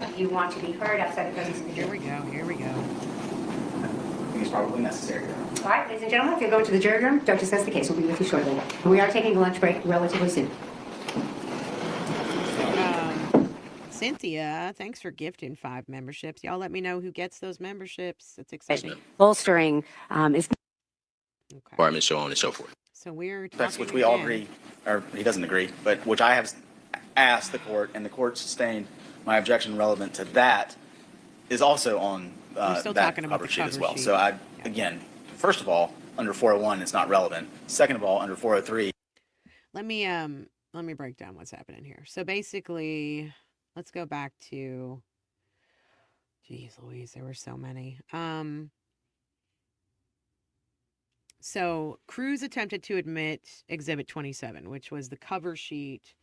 right. You want to be heard outside the presence of the Here jury. we go. Here we go. I think it's probably necessary. All right, ladies and gentlemen, if you'll go to the jury room, don't discuss the case. We'll be with you shortly. We are taking a lunch break relatively soon. Cynthia, thanks for gifting 5 memberships. Y'all let me know who gets those memberships. That's exciting. Bolstering is Requirements, so on and so forth. So we're Aspects talking which we all again. agree, or he doesn't agree, but which I have asked the court, and the court sustained my objection relevant to that, is also on We're still that talking about cover the sheet as cover well. sheet. So Yeah. again, first of all, under 401, it's not relevant. Second of all, under 403, Let me break down what's happening here. So basically, let's go back to geez Louise, there were so many. So Cruz attempted to admit Exhibit 27, which was the cover sheet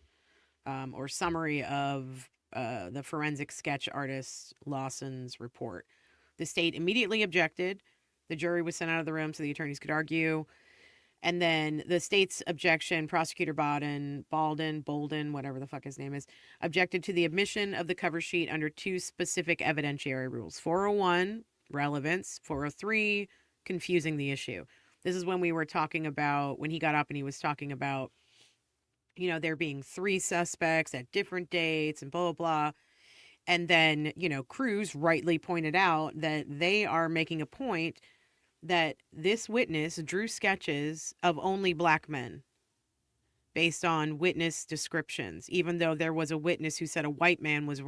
or summary of the forensic sketch artist Lawson's report. The state immediately objected. The jury was sent out of the room so the attorneys could argue. And then the state's objection, Prosecutor Bolden, whatever the fuck his name is, objected to the admission of the cover sheet under 2 specific evidentiary rules. 401, relevance. 403, confusing the issue. This is when we were talking about, when he got up and he was talking about, there being 3 suspects at different dates and blah, blah, blah. And then, Cruz rightly pointed out that they are making a point that this witness drew sketches of only black men based on witness descriptions, even though there was a witness who said a white man was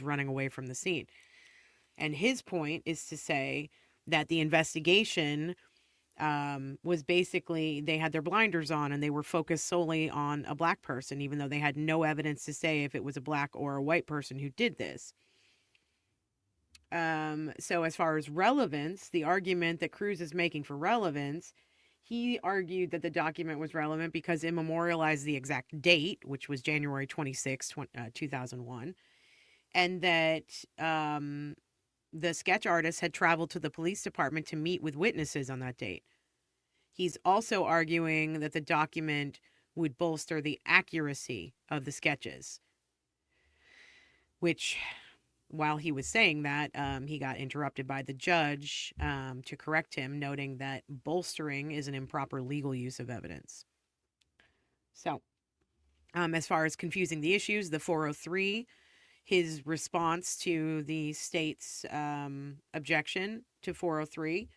running away from the scene. And his point is to say that the investigation was basically, they had their blinders on and they were focused solely on a black person, even though they had no evidence to say if it was a black or a white person who did this. So as far as relevance, the argument that Cruz is making for relevance, he argued that the document was relevant because it memorialized the exact date, which was January 26, 2001, and that the sketch artist had traveled to the police department to meet with witnesses on that date. He's also arguing that the document would bolster the accuracy of the sketches, which, while he was saying that, he got interrupted by the judge to correct him, noting that bolstering is an improper legal use of evidence. So, as far as confusing the issues, the 403, his response to the state's objection to 403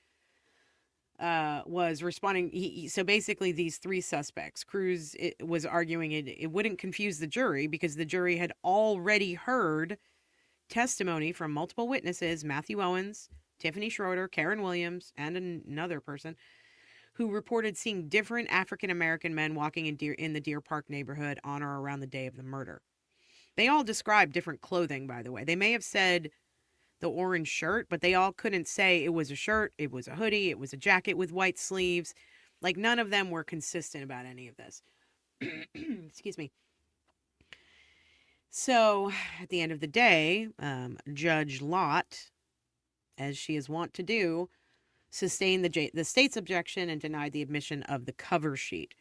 was responding. So basically, these three suspects, Cruz was arguing it wouldn't confuse the jury because the jury had already heard testimony from multiple witnesses: Matthew Owens, Tiffany Schroeder, Karen Williams, and another person who reported seeing different African American men walking in the Deer Park neighborhood on or around the day of the murder. They all described different clothing, by the way. They may have said the orange shirt, but they all couldn't say it was a shirt, it was a hoodie, it was a jacket with white sleeves. Like, none of them were consistent about any of this. Excuse me. So, at the end of the day, Judge Lott, as she is wont to do, sustained the state's objection and denied the admission of the cover sheet.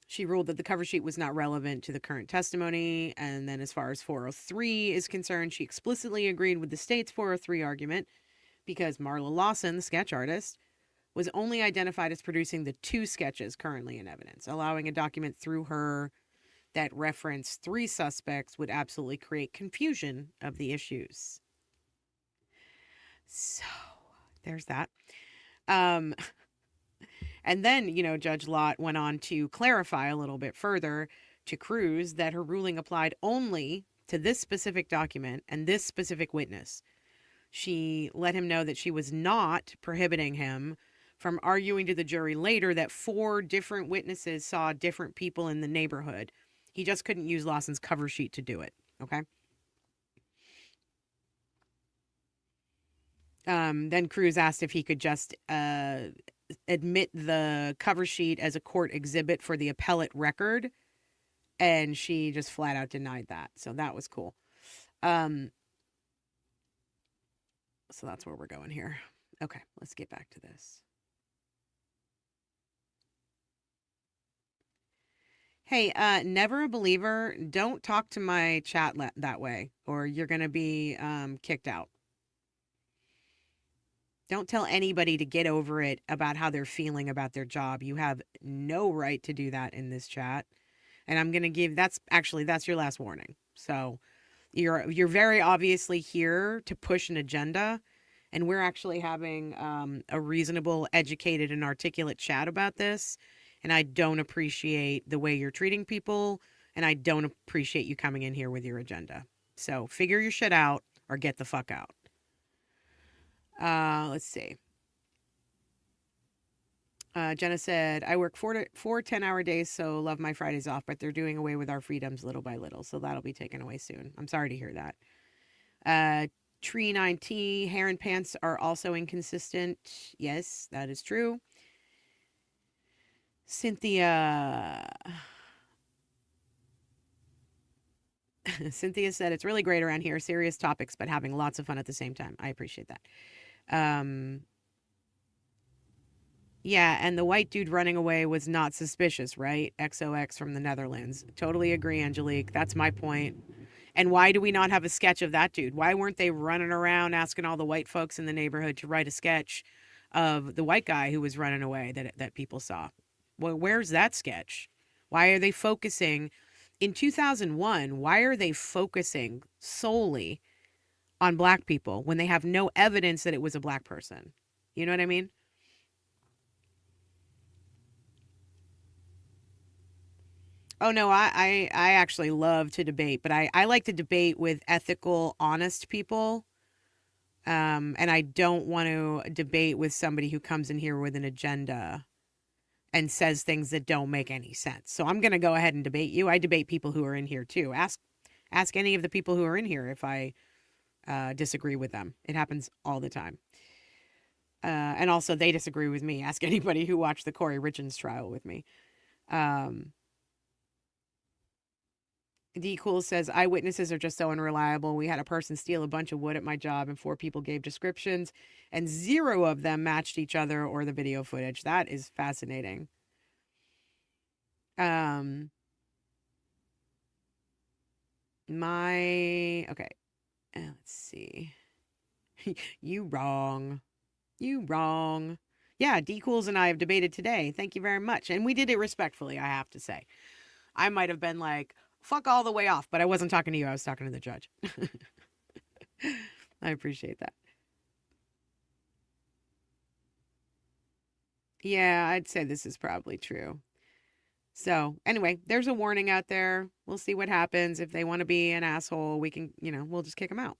She ruled that the cover sheet was not relevant to the current testimony. And then as far as 403 is concerned, she explicitly agreed with the state's 403 argument because Marla Lawson, the sketch artist, was only identified as producing the 2 sketches currently in evidence. Allowing a document through her that referenced 3 suspects would absolutely create confusion of the issues. So there's that. And then, Judge Lott went on to clarify a little bit further to Cruz that her ruling applied only to this specific document and this specific witness. She let him know that she was not prohibiting him from arguing to the jury later that 4 different witnesses saw different people in the neighborhood. He just couldn't use Lawson's cover sheet to do it, okay? Then Cruz asked if he could just admit the cover sheet as a court exhibit for the appellate record, and she just flat out denied that. So that was cool. So that's where we're going here. Okay, let's get back to this. Hey, never a believer, don't talk to my chat that way, or you're going to be kicked out. Don't tell anybody to get over it about how they're feeling about their job. You have no right to do that in this chat. And I'm going to give, that's your last warning. So you're very obviously here to push an agenda. And we're actually having a reasonable, educated, and articulate chat about this. And I don't appreciate the way you're treating people. And I don't appreciate you coming in here with your agenda. So figure your shit out or get the fuck out. Let's see. Jenna said, I work 4 10-hour days, so love my Fridays off, but they're doing away with our freedoms little by little, so that'll be taken away soon. I'm sorry to hear that. Tree 9T, hair and pants are also inconsistent. Yes, that is true. Cynthia said, it's really great around here. Serious topics, but having lots of fun at the same time. I appreciate that. Yeah, and the white dude running away was not suspicious, right? XOX from the Netherlands. Totally agree, Angelique. That's my point. And why do we not have a sketch of that dude? Why weren't they running around asking all the white folks in the neighborhood to write a sketch of the white guy who was running away that people saw? Well, where's that sketch? Why are they focusing in 2001? Why are they focusing solely on black people when they have no evidence that it was a black person? You know what I mean? Oh, no, I actually love to debate, but I like to debate with ethical, honest people. And I don't want to debate with somebody who comes in here with an agenda and says things that don't make any sense. So I'm going to go ahead and debate you. I debate people who are in here too. Ask any of the people who are in here if I disagree with them. It happens all the time. And also they disagree with me. Ask anybody who watched the Corey Richards trial with me. D Cool says, eyewitnesses are just so unreliable. We had a person steal a bunch of wood at my job and 4 people gave descriptions and 0 of them matched each other or the video footage. That is fascinating. Okay. Let's see. You wrong. Yeah, D Cools and I have debated today. Thank you very much. And we did it respectfully, I have to say. I might have been like, fuck all the way off, but I wasn't talking to you. I was talking to the judge. I appreciate that. Yeah, I'd say this is probably true. So anyway, there's a warning out there. We'll see what happens. If they want to be an asshole, we can, we'll just kick them out.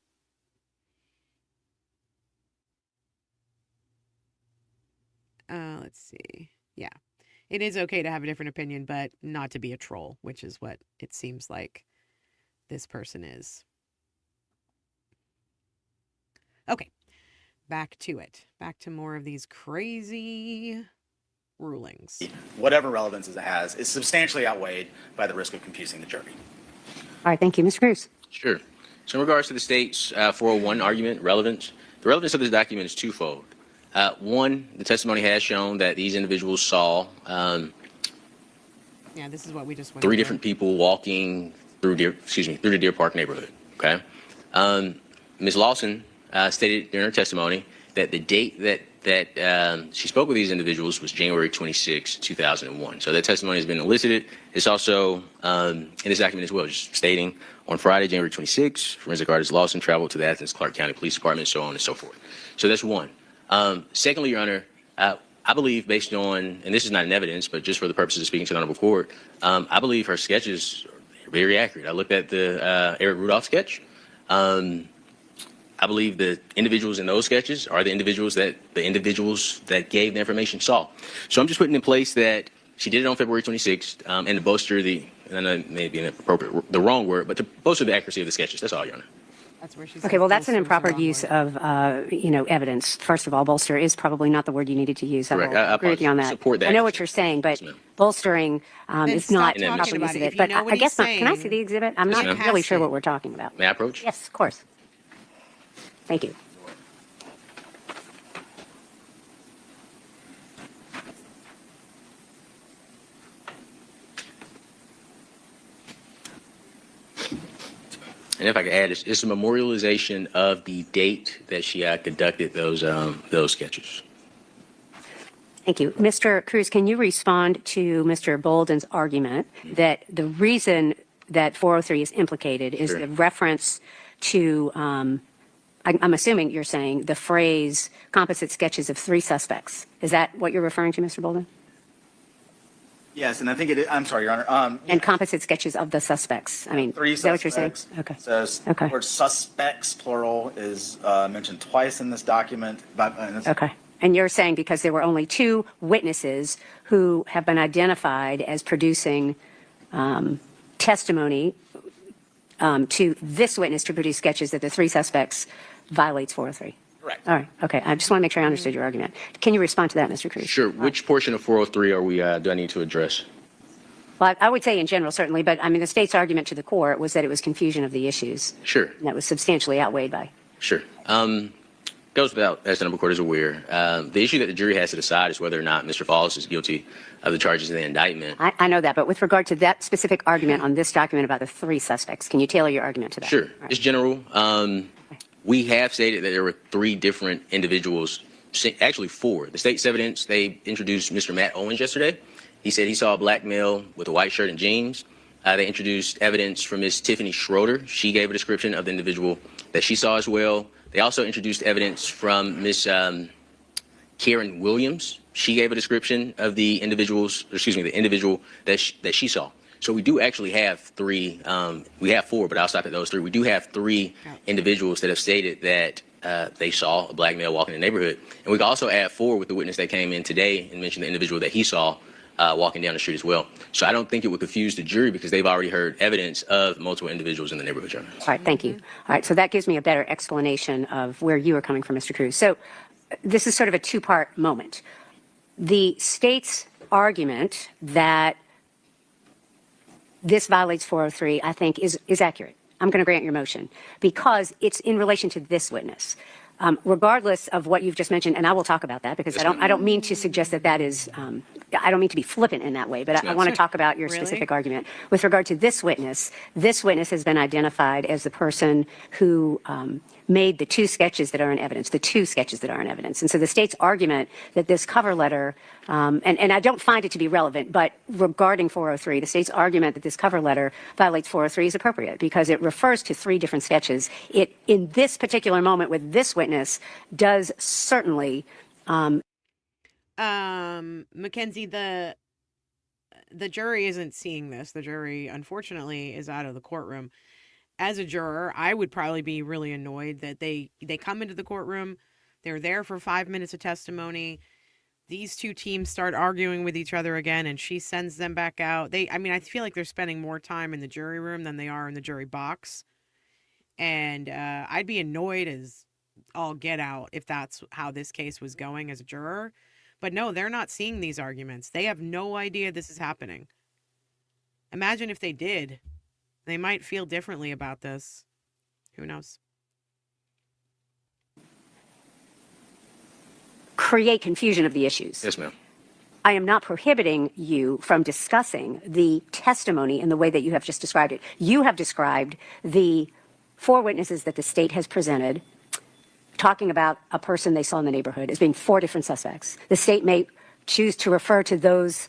Let's see. Yeah, it is okay to have a different opinion, but not to be a troll, which is what it seems like this person is. Okay, back to it. Back to more of these crazy rulings. Whatever relevance it has is substantially outweighed by the risk of confusing the jury. All right, thank you. Mr. Cruz. Sure. So in regards to the state's 401 argument, relevance, the relevance of this document is twofold. One, the testimony has shown that these individuals saw Yeah, this is what we just went three over. different people walking through the Deer Park neighborhood. Okay. Ms. Lawson stated during her testimony that the date that she spoke with these individuals was January 26, 2001. So that testimony has been elicited. It's also in this document as well, just stating on Friday, January 26, forensic artist Lawson traveled to the Athens Clark County Police Department, so on and so forth. So that's one. Secondly, Your Honor, I believe based on, and this is not an evidence, but just for the purposes of speaking to the Honorable Court, I believe her sketches are very accurate. I looked at the Eric Rudolph sketch. I believe the individuals in those sketches are the individuals that gave the information saw. So I'm just putting in place that she did it on February 26th, and to bolster and that may be the wrong word, but to bolster the accuracy of the sketches. That's all, Your Honor. That's where she Okay, well, that's an bolster was the improper wrong use word. of, evidence. First of all, bolster is probably not the word you needed to use. I Correct. will I agree with you on that. support that. I know what you're saying, but Yes, ma'am. bolstering is stop not talking proper about use of it. it. If you But know what I guess he's not. Can I see saying, the exhibit? I'm get not past really sure it. what we're talking about. May I approach? Yes, of course. Thank you. And if I could add, it's a memorialization of the date that she conducted those sketches. Thank you. Mr. Cruz, can you respond to Mr. Bolden's argument that the reason that 403 is implicated is Sure. the reference to, I'm assuming you're saying the phrase composite sketches of 3 suspects. Is that what you're referring to, Mr. Bolden? Yes, and I think it is, I'm sorry, Your Honor. And composite sketches of the suspects. I mean, 3 is that what you're saying? suspects. Okay. Says Okay. the word suspects, plural, is mentioned twice in this document. Okay. And you're saying because there were only 2 witnesses who have been identified as producing testimony to this witness to produce sketches that the 3 suspects violates 403. Correct. All right. Okay. I just want to make sure I understood your argument. Can you respond to that, Mr. Cruz? Sure. Which portion of 403 do I need to address? Well, I would say in general, certainly, but I mean, the state's argument to the court was that it was confusion of the issues. Sure. And that was substantially outweighed by. Sure. Goes without, as the Honorable Court is aware, the issue that the jury has to decide is whether or not Mr. Faust is guilty of the charges in the indictment. I know that, but with regard to that specific argument on this document about the 3 suspects, can you tailor your argument to that? Sure. All right. It's general. We have stated that there were 3 different individuals, actually 4. The state's evidence, they introduced Mr. Matt Owens yesterday. He said he saw a black male with a white shirt and jeans. They introduced evidence from Ms. Tiffany Schroeder. She gave a description of the individual that she saw as well. They also introduced evidence from Ms. Karen Williams. She gave a description of the individual that she saw. So we do actually have 3, we have 4, but I'll stop at those 3. We do have 3 individuals that have stated that they saw a black male walking in the neighborhood. And we can also add 4 with the witness that came in today and mentioned the individual that he saw walking down the street as well. So I don't think it would confuse the jury because they've already heard evidence of multiple individuals in the neighborhood, Your Honor. All right, thank you. All right, so that gives me a better explanation of where you are coming from, Mr. Cruz. So this is sort of a 2-part moment. The state's argument that this violates 403, I think, is accurate. I'm going to grant your motion because it's in relation to this witness. regardless of what you've just mentioned, and I will talk about that because Yes, I don't mean to suggest that that is, I don't mean to be flippant in that way, but I want to talk about your Really? specific argument. With regard to this witness has been identified as the person who made the two sketches that are in evidence, And so the state's argument that this cover letter, and I don't find it to be relevant, but regarding 403, the state's argument that this cover letter violates 403 is appropriate because it refers to three different sketches. It, in this particular moment with this witness, does certainly Mackenzie, the jury isn't seeing this. The jury, unfortunately, is out of the courtroom. As a juror, I would probably be really annoyed that they come into the courtroom, they're there for 5 minutes of testimony. These two teams start arguing with each other again, and she sends them back out. I feel like they're spending more time in the jury room than they are in the jury box. And I'd be annoyed as all get out if that's how this case was going as a juror. But no, they're not seeing these arguments. They have no idea this is happening. Imagine if they did. They might feel differently about this. Who knows? create confusion of the issues. Yes, ma'am. I am not prohibiting you from discussing the testimony in the way that you have just described it. You have described the four witnesses that the state has presented talking about a person they saw in the neighborhood as being four different suspects. The state may choose to refer to those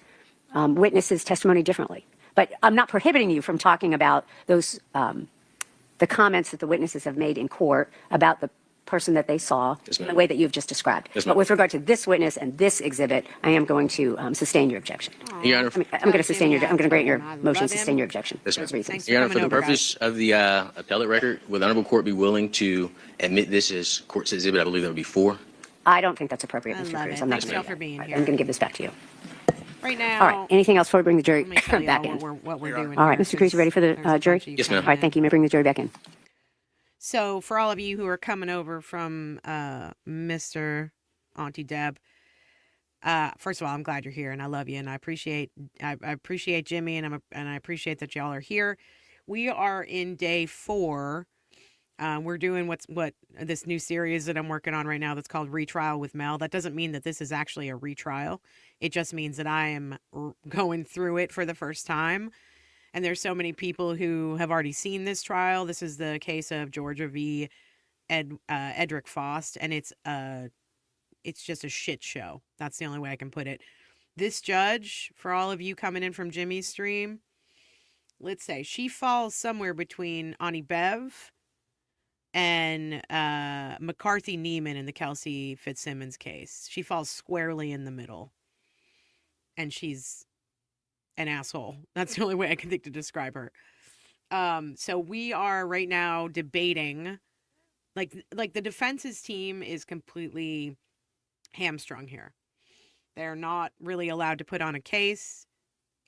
witnesses' testimony differently. But I'm not prohibiting you from talking about those, the comments that the witnesses have made in court about the person that they saw in the way that you've just described. But with regard to this witness and this exhibit, I am going to sustain your objection. Your Honor, I'm going to sustain your, I'm going to grant your motion, sustain your objection. Yes, For those ma'am. reasons. Your Honor, for the purpose of the appellate record, would the Honorable Court be willing to admit this as court's exhibit? I believe that would be 4. I don't think that's appropriate, I Mr. love Cruz. it. I'm not Thanks, going y'all, to. for being I'm here. going to give this back to you. Right now. All right. Anything else before we bring the jury Let me tell you back all in? what we're doing. All right, here, Mr. Cruz, you ready for there's the a jury? bunch of you Yes, ma'am. All right, thank you. May I bring the jury back in? So for all of you who are coming over from Mr. Auntie Deb, first of all, I'm glad you're here and I love you and I appreciate Jimmy and I appreciate that y'all are here. We are in day 4. We're doing what this new series that I'm working on right now that's called Retrial with Mel. That doesn't mean that this is actually a retrial. It just means that I am going through it for the first time. And there's so many people who have already seen this trial. This is the case of Georgia v. Edric Faust, and it's just a shit show. That's the only way I can put it. This judge, for all of you coming in from Jimmy's stream, let's say she falls somewhere between Ani Bev and McCarthy Neiman in the Kelsey Fitzsimmons case. She falls squarely in the middle, and she's an asshole. That's the only way I can think to describe her. So we are right now debating, like the defense's team is completely hamstrung here. They're not really allowed to put on a case.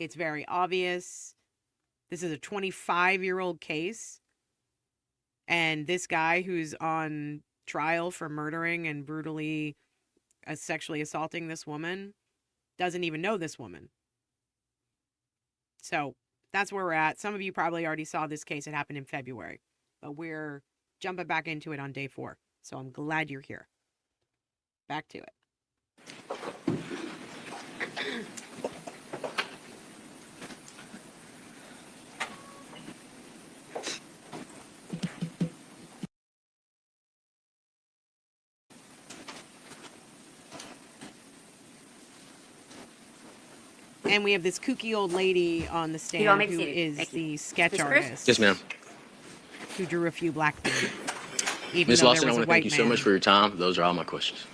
It's very obvious. This is a 25-year-old case. And this guy who's on trial for murdering and brutally sexually assaulting this woman doesn't even know this woman. So that's where we're at. Some of you probably already saw this case. It happened in February. But we're jumping back into it on day 4. So I'm glad you're here. Back to it. And we have this kooky old lady on the stand all may be who seated. is Thank you. the sketch Mr. Chris? artist. Yes, ma'am. Who drew a few black men. Even Ms. though Lawson, there I was want a to thank white you so man. much for your time. Those are all my questions.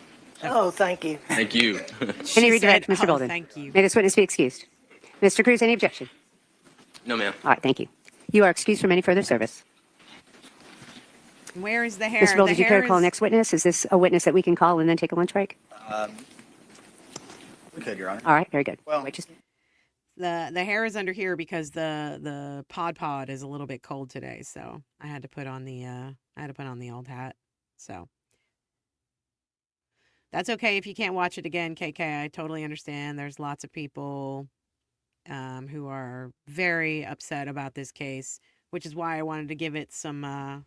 Oh, thank you. Thank you. Any She redirect, said, Mr. "Oh, Golden? thank you." May this witness be excused. Mr. Cruz, any objection? No, ma'am. All right, thank you. You are excused from any further service. Where is the hair? Mr. Bill, The did you care to hair call the is- next witness? Is this a witness that we can call and then take a lunch break? We could, Your Honor. All right, very good. Well- Wait just The hair is under here because the pod is a little bit cold today, so I had to put on the old hat. So that's okay if you can't watch it again, KK. I totally understand. There's lots of people who are very upset about this case, which is why I wanted to give it some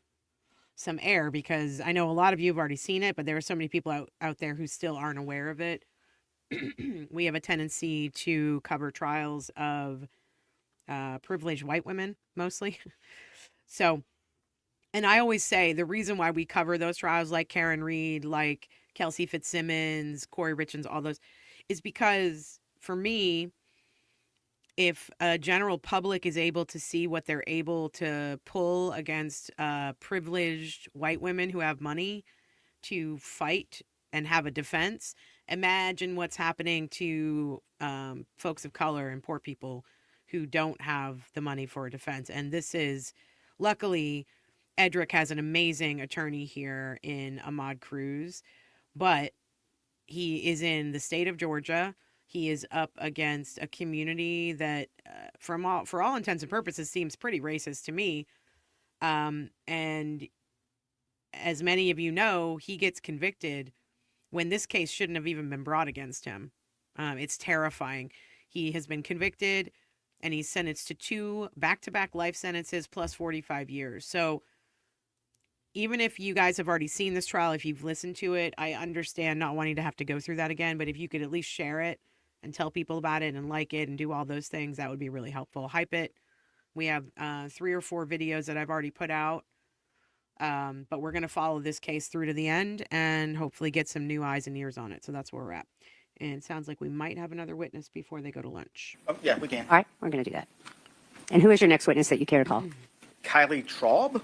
some air, because I know a lot of you have already seen it, but there are so many people out there who still aren't aware of it. We have a tendency to cover trials of privileged white women mostly. So, and I always say the reason why we cover those trials like Karen Reed, like Kelsey Fitzsimmons, Corey Richards, all those, is because for me, if a general public is able to see what they're able to pull against privileged white women who have money to fight and have a defense, imagine what's happening to folks of color and poor people who don't have the money for a defense. And this is, luckily, Edric has an amazing attorney here in Ahmad Cruz, but he is in the state of Georgia. He is up against a community that, for all intents and purposes, seems pretty racist to me. And as many of you know, he gets convicted when this case shouldn't have even been brought against him. It's terrifying. He has been convicted, and he's sentenced to 2 back-to-back life sentences plus 45 years. So even if you guys have already seen this trial, if you've listened to it, I understand not wanting to have to go through that again. But if you could at least share it and tell people about it and like it and do all those things, that would be really helpful. Hype it. We have 3 or 4 videos that I've already put out. But we're going to follow this case through to the end and hopefully get some new eyes and ears on it. So that's where we're at. And it sounds like we might have another witness before they go to lunch. Oh, yeah, we can. All right, we're going to do that. And who is your next witness that you care to call? Kylie Traub?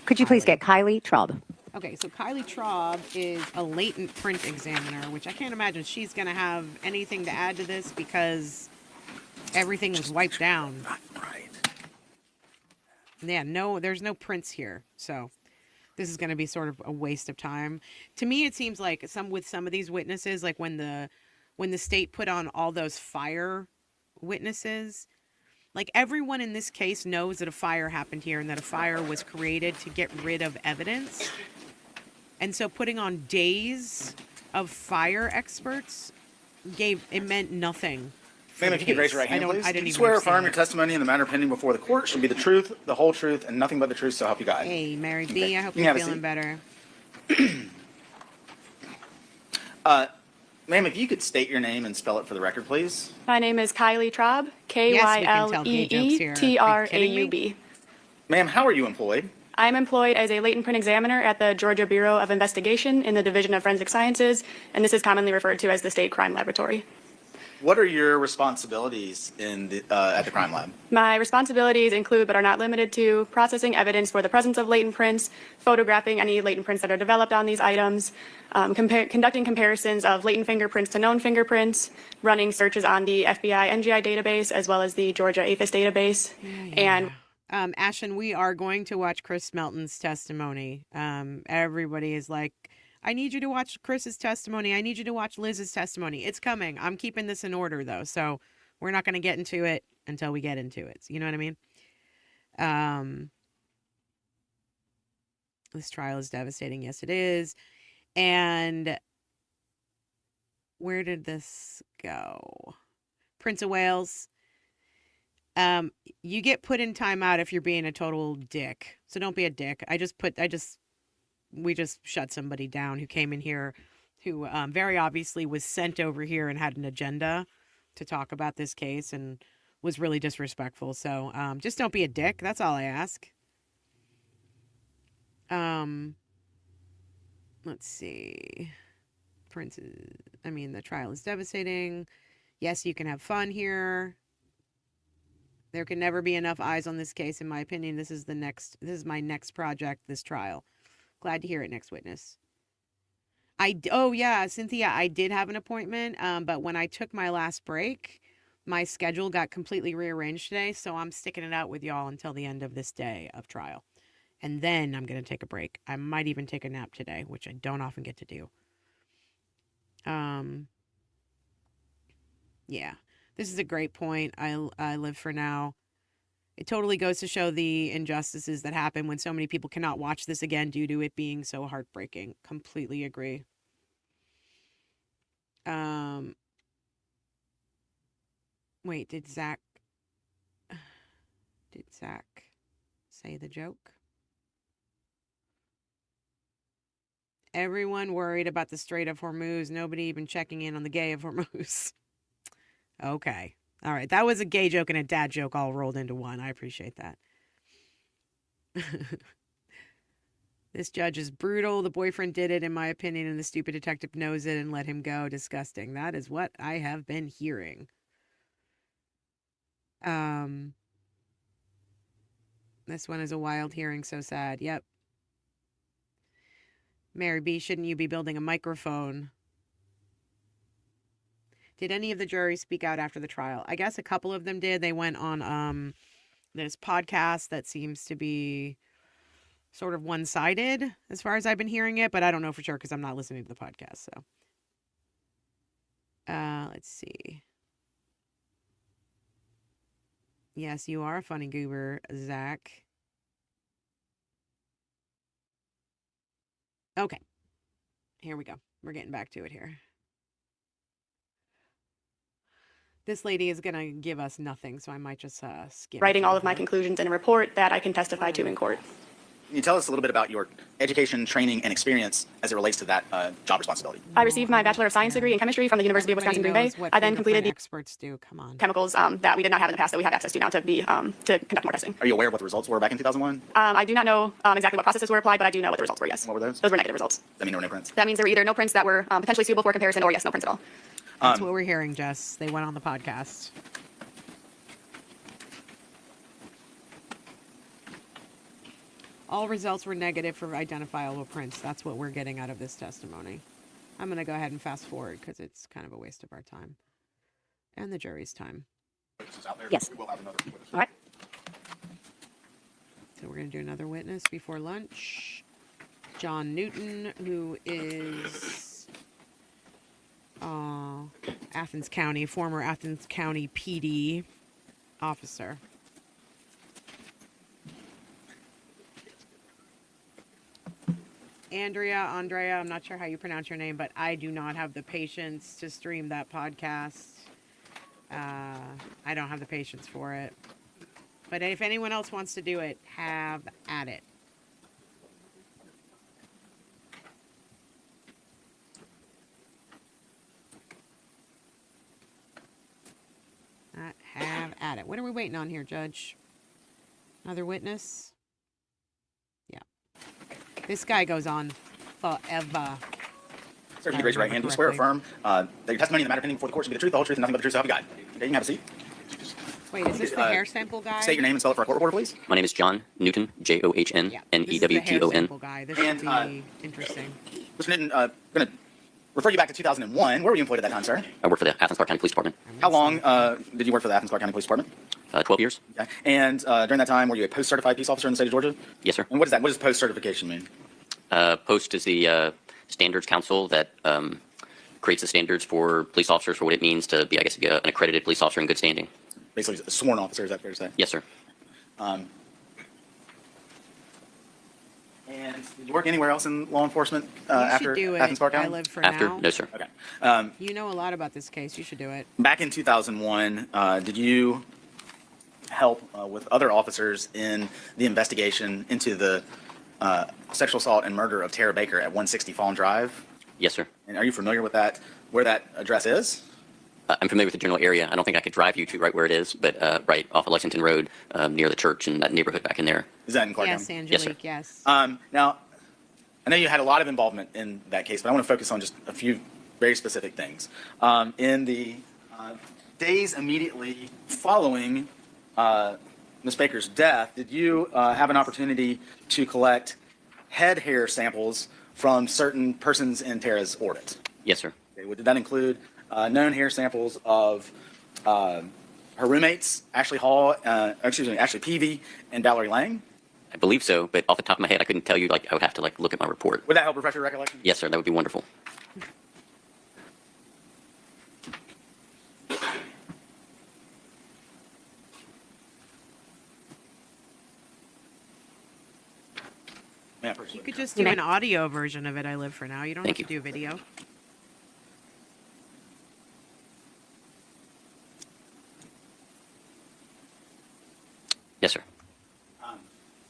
Could you please get Kylie Traub? Okay, so Kylie Traub is a latent print examiner, which I can't imagine she's going to have anything to add to this because everything was wiped down. Right. Yeah, no, there's no prints here. So this is going to be sort of a waste of time. To me, it seems like some of these witnesses, like when the state put on all those fire witnesses, like everyone in this case knows that a fire happened here and that a fire was created to get rid of evidence. And so putting on days of fire experts meant nothing. Ma'am, if you could raise your right hand, please. I didn't Do you even swear or understand affirm your it. testimony in the matter pending before the court should be the truth, the whole truth, and nothing but the truth, so help you God? Hey, Mary B, I hope You can you're have a feeling seat. better. Ma'am, if you could state your name and spell it for the record, please. My name is Kylie Traub, tell gay jokes here. Are you kidding me? Kyleetraub. Ma'am, how are you employed? I'm employed as a latent print examiner at the Georgia Bureau of Investigation in the Division of Forensic Sciences, and this is commonly referred to as the State Crime Laboratory. What are your responsibilities at the crime lab? My responsibilities include, but are not limited to, processing evidence for the presence of latent prints, photographing any latent prints that are developed on these items, conducting comparisons of latent fingerprints to known fingerprints, running searches on the FBI NGI database as well as the Georgia APHIS database, and Ashen, we are going to watch Chris Melton's testimony. Everybody is like, I need you to watch Chris's testimony. I need you to watch Liz's testimony. It's coming. I'm keeping this in order, though. So we're not going to get into it until we get into it. You know what I mean? This trial is devastating. Yes, it is. And where did this go? Prince of Wales. You get put in timeout if you're being a total dick. So don't be a dick. We just shut somebody down who came in here who very obviously was sent over here and had an agenda to talk about this case and was really disrespectful. So just don't be a dick. That's all I ask. Let's see. The trial is devastating. Yes, you can have fun here. There can never be enough eyes on this case, in my opinion. This is my next project, this trial. Glad to hear it, next witness. Oh yeah, Cynthia, I did have an appointment, but when I took my last break, my schedule got completely rearranged today, so I'm sticking it out with y'all until the end of this day of trial. And then I'm going to take a break. I might even take a nap today, which I don't often get to do. Yeah, this is a great point. I live for now. It totally goes to show the injustices that happen when so many people cannot watch this again due to it being so heartbreaking. Completely agree. Wait, did Zach say the joke? Everyone worried about the Strait of Hormuz. Nobody even checking in on the gay of Hormuz. Okay. All right. That was a gay joke and a dad joke all rolled into one. I appreciate that. This judge is brutal. The boyfriend did it, in my opinion, and the stupid detective knows it and let him go. Disgusting. That is what I have been hearing. This one is a wild hearing. So sad. Yep. Mary B., shouldn't you be building a microphone? Did any of the jury speak out after the trial? I guess a couple of them did. They went on this podcast that seems to be sort of one-sided as far as I've been hearing it, but I don't know for sure because I'm not listening to the podcast. So let's see. Yes, you are a funny goober, Zach. Okay. Here we go. We're getting back to it here. This lady is going to give us nothing, so I might just skim. Writing all of my conclusions in a report that I can testify to in court. Can you tell us a little bit about your education, training, and experience as it relates to that job responsibility? I received my Bachelor of Science degree in chemistry from the University of Wisconsin Green Bay. I then completed the experts do. Come on. chemicals that we did not have in the past that we have access to now to conduct more testing. Are you aware of what the results were back in 2001? I do not know exactly what processes were applied, but I do know what the results were, yes. What were those? Those were negative results. That mean there were no prints? That means there were either no prints that were potentially suitable for comparison or yes, no prints at all. That's what we're hearing, Jess. They went on the podcast. All results were negative for identifiable prints. That's what we're getting out of this testimony. I'm going to go ahead and fast forward because it's kind of a waste of our time and the jury's time. Yes. We will have another witness. All right. So we're going to do another witness before lunch. John Newton, who is Athens County, former Athens County PD officer. Andrea, I'm not sure how you pronounce your name, but I do not have the patience to stream that podcast. I don't have the patience for it. But if anyone else wants to do it, have at it. Have at it. What are we waiting on here, Judge? Another witness? Yeah. This guy goes on forever. Sir, if you raise your right hand, do you swear or affirm that your testimony in the matter pending before the court should be the truth, the whole truth, and nothing but the truth, so help you God? Okay, you can have a seat. Wait, is this the hair sample guy? State your name and spell it for our court reporter, please. My name is John Newton, John Yeah, this is the hair Newton. sample guy. This should be interesting. Mr. Newton, going to refer you back to 2001. Where were you employed at that time, sir? I work for the Athens Clarke County Police Department. How long did you work for the Athens Clarke County Police Department? 12 years. Okay. And during that time, were you a post-certified peace officer in the state of Georgia? Yes, sir. And what is that? What does post-certification mean? Post is the standards council that creates the standards for police officers for what it means to be, I guess, an accredited police officer in good standing. Basically, a sworn officer, is that fair to say? Yes, sir. And did you work anywhere else in law enforcement You after should do it. Athens Clarke County? I live for After? now. No, sir. Okay. You know a lot about this case. You should do it. Back in 2001, did you help with other officers in the investigation into the sexual assault and murder of Tara Baker at 160 Fawn Drive? Yes, sir. And are you familiar with that, where that address is? I'm familiar with the general area. I don't think I could drive you to right where it is, but right off of Lexington Road, near the church and that neighborhood back in there. Is that in Clark Yes, County? Angelique, Yes, sir. yes. Now, I know you had a lot of involvement in that case, but I want to focus on just a few very specific things. In the days immediately following Ms. Baker's death, did you have an opportunity to collect head hair samples from certain persons in Tara's orbit? Yes, sir. Okay, did that include known hair samples of her roommates, Ashley Peavy and Valerie Lang? I believe so, but off the top of my head, I couldn't tell you. I would have to look at my report. Would that help refresh your recollection? Yes, sir. That would be wonderful. You could just do an audio version of it. I live for now. You don't Thank have to do video. Yes, sir.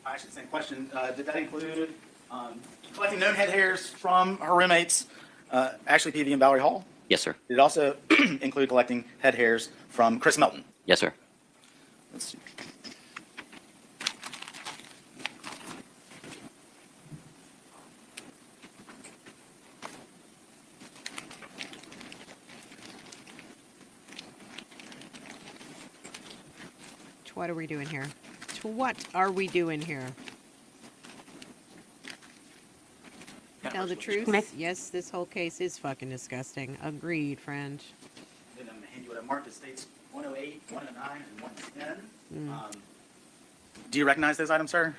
I actually the same question. Did that include collecting collecting known head hairs from her roommates, Ashley Peavy and Valerie Hall? Yes, sir. Did it also include collecting head hairs from Chris Melton? Yes, sir. Let's see. What are we doing here? What are we doing here? Tell the truth. Yes, this whole case is fucking disgusting. Agreed, friend. Then I'm going to hand you what I marked as states 108, 109, and 110. Do you recognize those items, sir?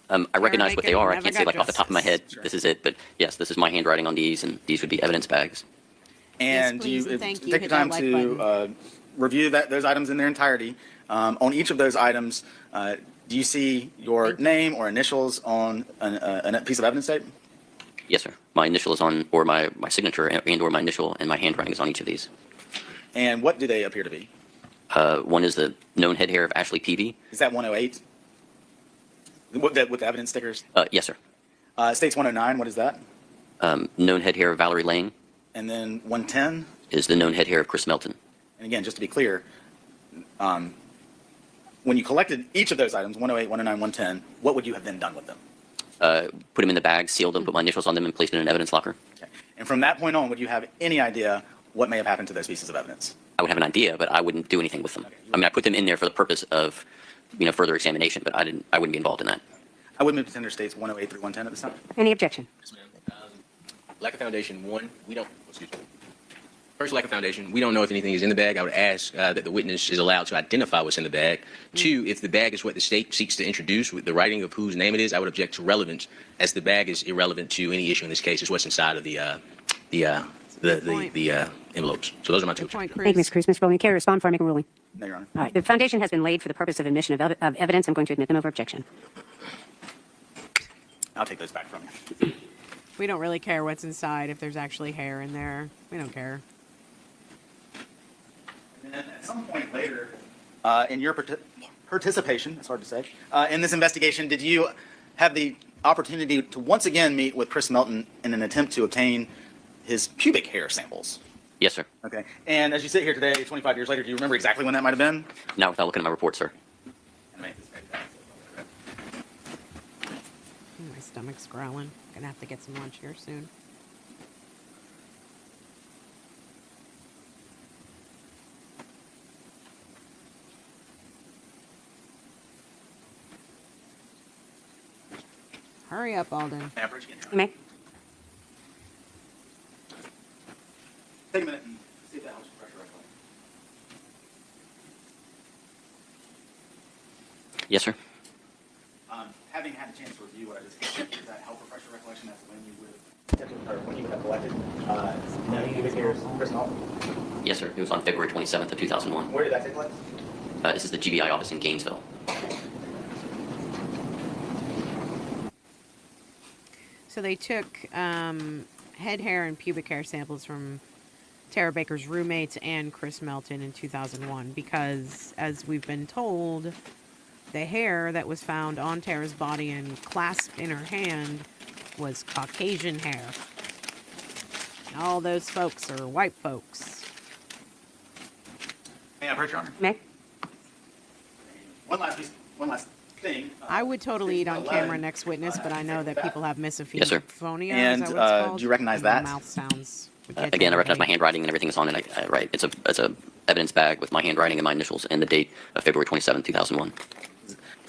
I recognize what they are. I never can't say got like off the top of my head, Sure. this is it. But yes, this is my handwriting on these, and these would be evidence bags. And please, do you and thank you. take Hit the time that like to button. review those items in their entirety? On each of those items, do you see your name or initials on a piece of evidence tape? Yes, sir. My initial is on, or my signature and or my initial, and my handwriting is on each of these. And what do they appear to be? One is the known head hair of Ashley Peavy. Is that 108? With the evidence stickers? Yes, sir. States 109, what is that? Known head hair of Valerie Lang And then 110? is the known head hair of Chris Melton. And again, just to be clear, when you collected each of those items, 108, 109, 110, what would you have then done with them? Put them in the bag, sealed them, put my initials on them, and placed it in an evidence locker. Okay. And from that point on, would you have any idea what may have happened to those pieces of evidence? I would have an idea, but I wouldn't do anything with them. I mean, I put them in there for the purpose of, further examination, but I wouldn't be involved in that. I would move to tender states 108 through 110 at this time. Any objection? Yes, ma'am. Lack of foundation, one, we don't, excuse me. First, lack of foundation, we don't know if anything is in the bag. I would ask that the witness is allowed to identify what's in the bag. Two, if the bag is what the state seeks to introduce with the writing of whose name it is, I would object to relevance, as the bag is irrelevant to any issue in this case. It's what's inside of the envelopes. So those are my two. Good point, Thank you, Cruz. Ms. Cruz. Ms. Rowland, care to respond before I make a ruling? No, Your Honor. All right. The foundation has been laid for the purpose of admission of evidence. I'm going to admit them over objection. I'll take those back from you. We don't really care what's inside if there's actually hair in there. We don't care. And then at some point later, in your participation, it's hard to say, in this investigation, did you have the opportunity to once again meet with Chris Melton in an attempt to obtain his pubic hair samples? Yes, sir. Okay. And as you sit here today, 25 years later, do you remember exactly when that might have been? Not without looking at my report, sir. My stomach's growling. Gonna have to get some lunch here soon. Hurry up, Alden. Average again. You may. Take a minute and see if that helps refresh your recollection. Yes, sir. Having had a chance to review what I just said, does that help refresh your recollection as to when you would have collected known pubic hairs from Chris Melton? Yes, sir. It was on February 27th of 2001. Where did that take place? This is the GBI office in Gainesville. So they took head hair and pubic hair samples from Tara Baker's roommates and Chris Melton in 2001 because, as we've been told, the hair that was found on Tara's body and clasped in her hand was Caucasian hair. And all those folks are white folks. May I approach, Your Honor? May. One last thing. I would totally eat on 11, camera next witness, but I know that people have misophonia. Yes, sir. And, is that what it's called? do you recognize And my that? mouth sounds. Again, I recognize my handwriting and everything is on it. Right. It's a evidence bag with my handwriting and my initials and the date of February 27th, 2001.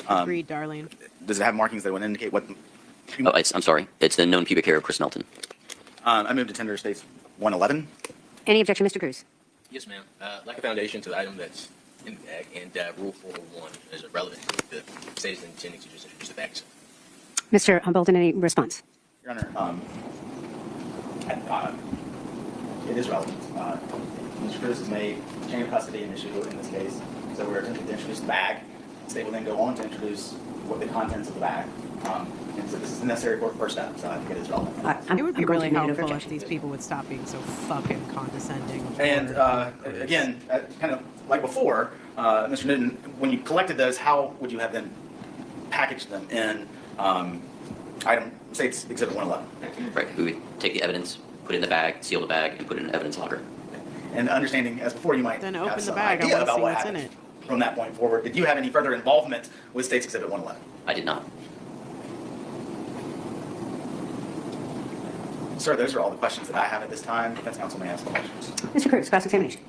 Agreed, darling. Does it have markings that would indicate what? Oh, I'm sorry. It's the known pubic hair of Chris Melton. I moved to tender states 111. Any objection, Mr. Cruz? Yes, ma'am. Lack of foundation to the item that's in the bag, and Rule 401 is irrelevant to the state is intending to just introduce the bags. Mr. Bolton, any response? Your Honor, it is relevant. Mr. Cruz has made chain of custody an issue in this case, so we're attempting to introduce the bag. The state will then go on to introduce what the contents of the bag. And so this is necessary for first step, so I think it is relevant. It would be really helpful if these people would stop being so fucking condescending. And again, kind of like before, Mr. Newton, when you collected those, how would you have them packaged them in Item states Exhibit 111. Right, we would take the evidence, put it in the bag, seal the bag, and put it in an evidence locker. And understanding, as before, you might Then have open the some bag. I idea want to about see what what's in happened it. from that point forward. Did you have any further involvement with States Exhibit 111? I did not. Sir, those are all the questions that I have at this time. Defense counsel may ask questions. Mr. Cruz, cross-examination.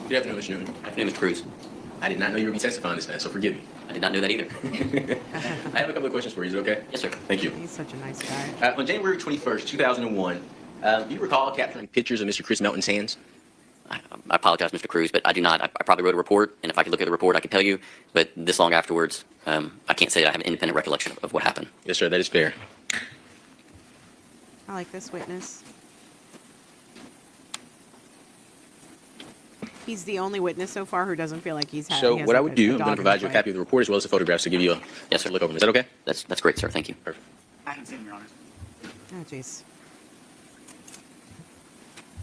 Good afternoon, Mr. Newton. Afternoon, Mr. Cruz. I did not know you were going to be testifying this fast, so forgive me. I did not know that either. I have a couple of questions for you. Is it okay? Yes, sir. Thank you. He's such a nice guy. On January 21st, 2001, do you recall capturing pictures of Mr. Chris Melton's hands? I apologize, Mr. Cruz, but I do not. I probably wrote a report, and if I could look at the report, I could tell you. But this long afterwards, I can't say that I have an independent recollection of what happened. Yes, sir. That is fair. I like this witness. He's the only witness so far who doesn't feel like he's had. So he has what I like would a do, I'm dog going in to provide the you a fight. copy of the report as well as the photographs to give you a Yes, sir. look over them. Is that okay? That's great, sir. Thank you. Perfect. I haven't seen them, Your Honor. Oh, jeez.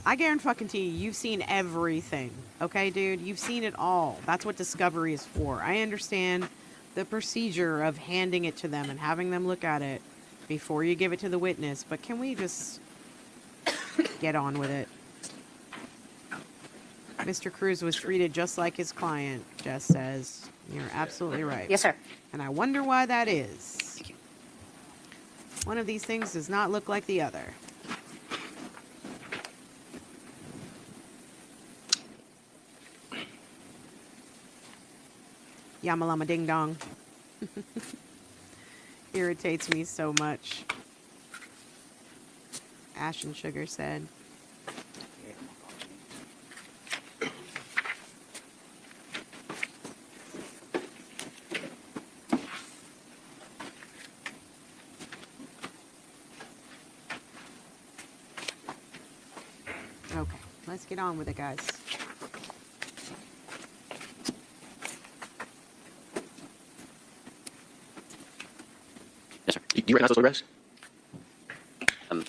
I guarantee you've seen everything. Okay, dude? You've seen it all. That's what discovery is for. I understand the procedure of handing it to them and having them look at it before you give it to the witness, but can we just get on with it? Mr. Cruz was treated just like his client, Jess says. You're absolutely right. Yes, sir. And I wonder why that is. One of these things does not look like the other. Yamalama ding dong. Irritates me so much. Ash and Sugar said. Okay, let's get on with it, guys. Yes, sir. Do you recognize those photographs? I'm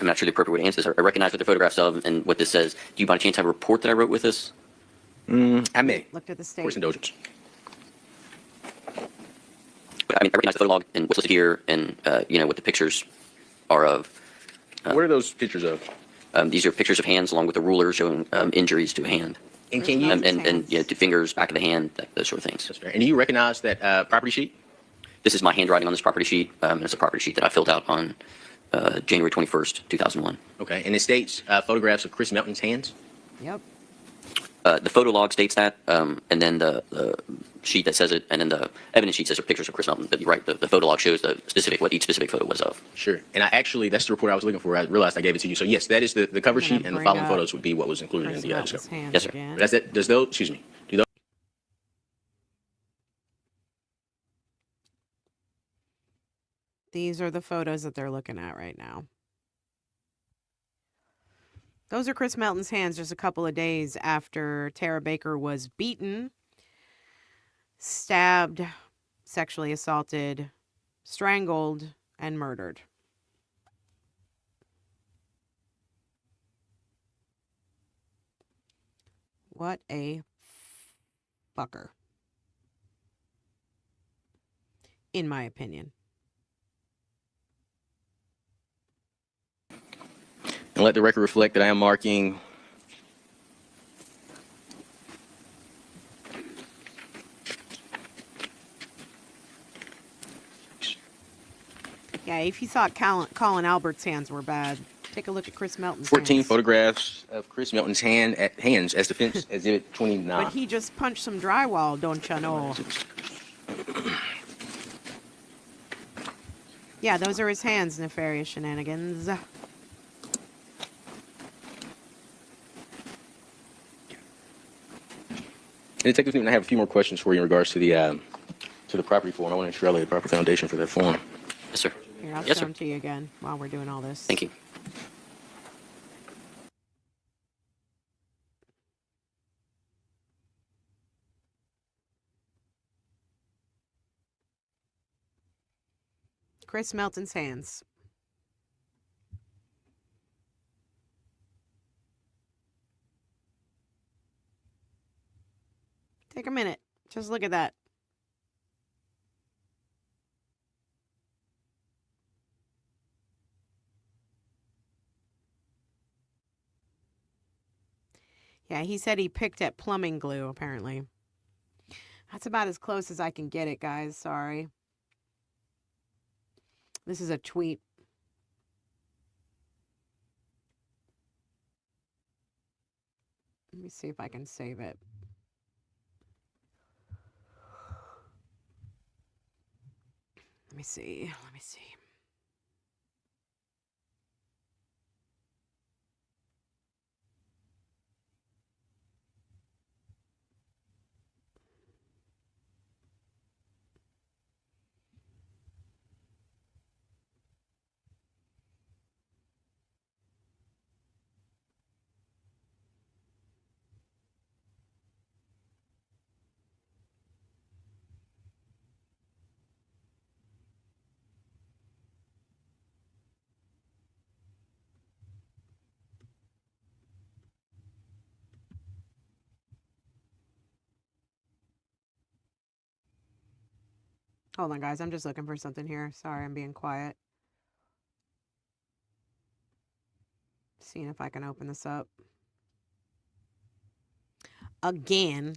not sure the appropriate way to answer this. I recognize what the photographs of and what this says. Do you by chance have a report that I wrote with this? I may. Looked at the state. Course indulgence. But I mean, I recognize the photo log and what's listed here, and what the pictures are of. What are those pictures of? These are pictures of hands along with a ruler showing injuries to a hand. And can you? And to fingers, back of the hand, those sort of things. That's fair. And do you recognize that property sheet? This is my handwriting on this property sheet. It's a property sheet that I filled out on January 21st, 2001. Okay. And it states photographs of Chris Melton's hands? Yep. The photo log states that, and then the sheet that says it, and then the evidence sheet says are pictures of Chris Melton. But you're right, the photo log shows what each specific photo was of. Sure. And that's the report I was looking for. I realized I gave it to you. So yes, that is the cover sheet, and the bring following up photos would be what was included Chris in the Melton's discovery. hands Yes, sir. again. But that's it. Do those? These are the photos that they're looking at right now. Those are Chris Melton's hands just a couple of days after Tara Baker was beaten, stabbed, sexually assaulted, strangled, and murdered. What a fucker. In my opinion. And let the record reflect that I am marking Yeah, if you thought Colin Albert's hands were bad, take a look at Chris Melton's 14 hands. photographs of Chris Melton's hands as defense exhibit 29. But he just punched some drywall, don't you know? Yeah, those are his hands, nefarious shenanigans. And Detective Newton, I have a few more questions for you in regards to the property form. I want to ensure I lay the proper foundation for that form. Yes, sir. Here, I'll Yes, show sir. them to you again while we're doing all this. Thank you. Chris Melton's hands. Take a minute. Just look at that. Yeah, he said he picked at plumbing glue, apparently. That's about as close as I can get it, guys. Sorry. This is a tweet. Let me see if I can save it. Let me see. Let me see. Hold on, guys. I'm just looking for something here. Sorry, I'm being quiet. Seeing if I can open this up. Again.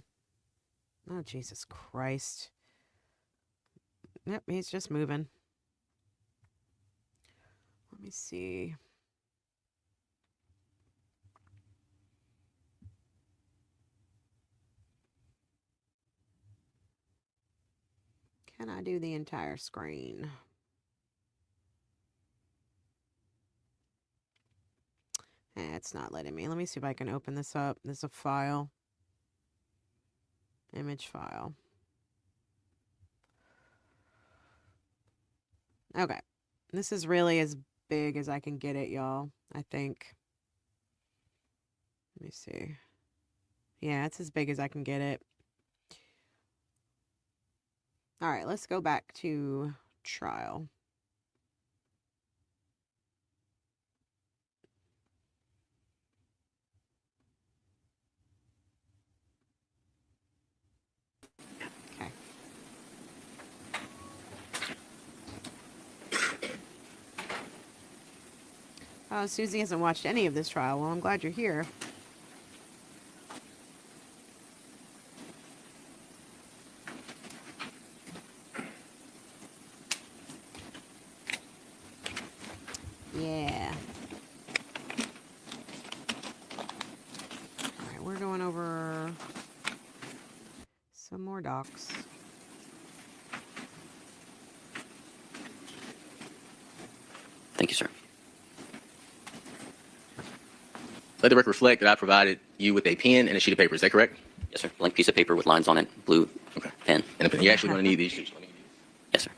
Oh, Jesus Christ. Yep, he's just moving. Let me see. Can I do the entire screen? It's not letting me. Let me see if I can open this up. There's a file. Image file. Okay. This is really as big as I can get it, y'all. I think. Let me see. Yeah, it's as big as I can get it. All right, let's go back to trial. Okay. Oh, Susie hasn't watched any of this trial. Well, I'm glad you're here. Yeah. All right, we're going over some more docs. Thank you, sir. Let the record reflect that I provided you with a pen and a sheet of paper. Is that correct? Yes, sir. Blank piece of paper with lines on it, blue pen. And a pen. You're actually going to need these. Yes, sir.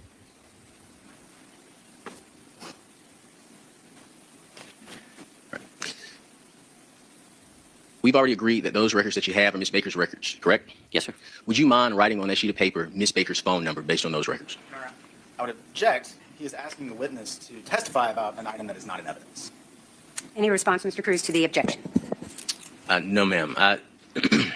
We've already agreed that those records that you have are Miss Baker's records, correct? Yes, sir. Would you mind writing on that sheet of paper Miss Baker's phone number based on those records? I would object. He is asking the witness to testify about an item that is not in evidence. Any response, Mr. Cruz, to the objection? No, ma'am. This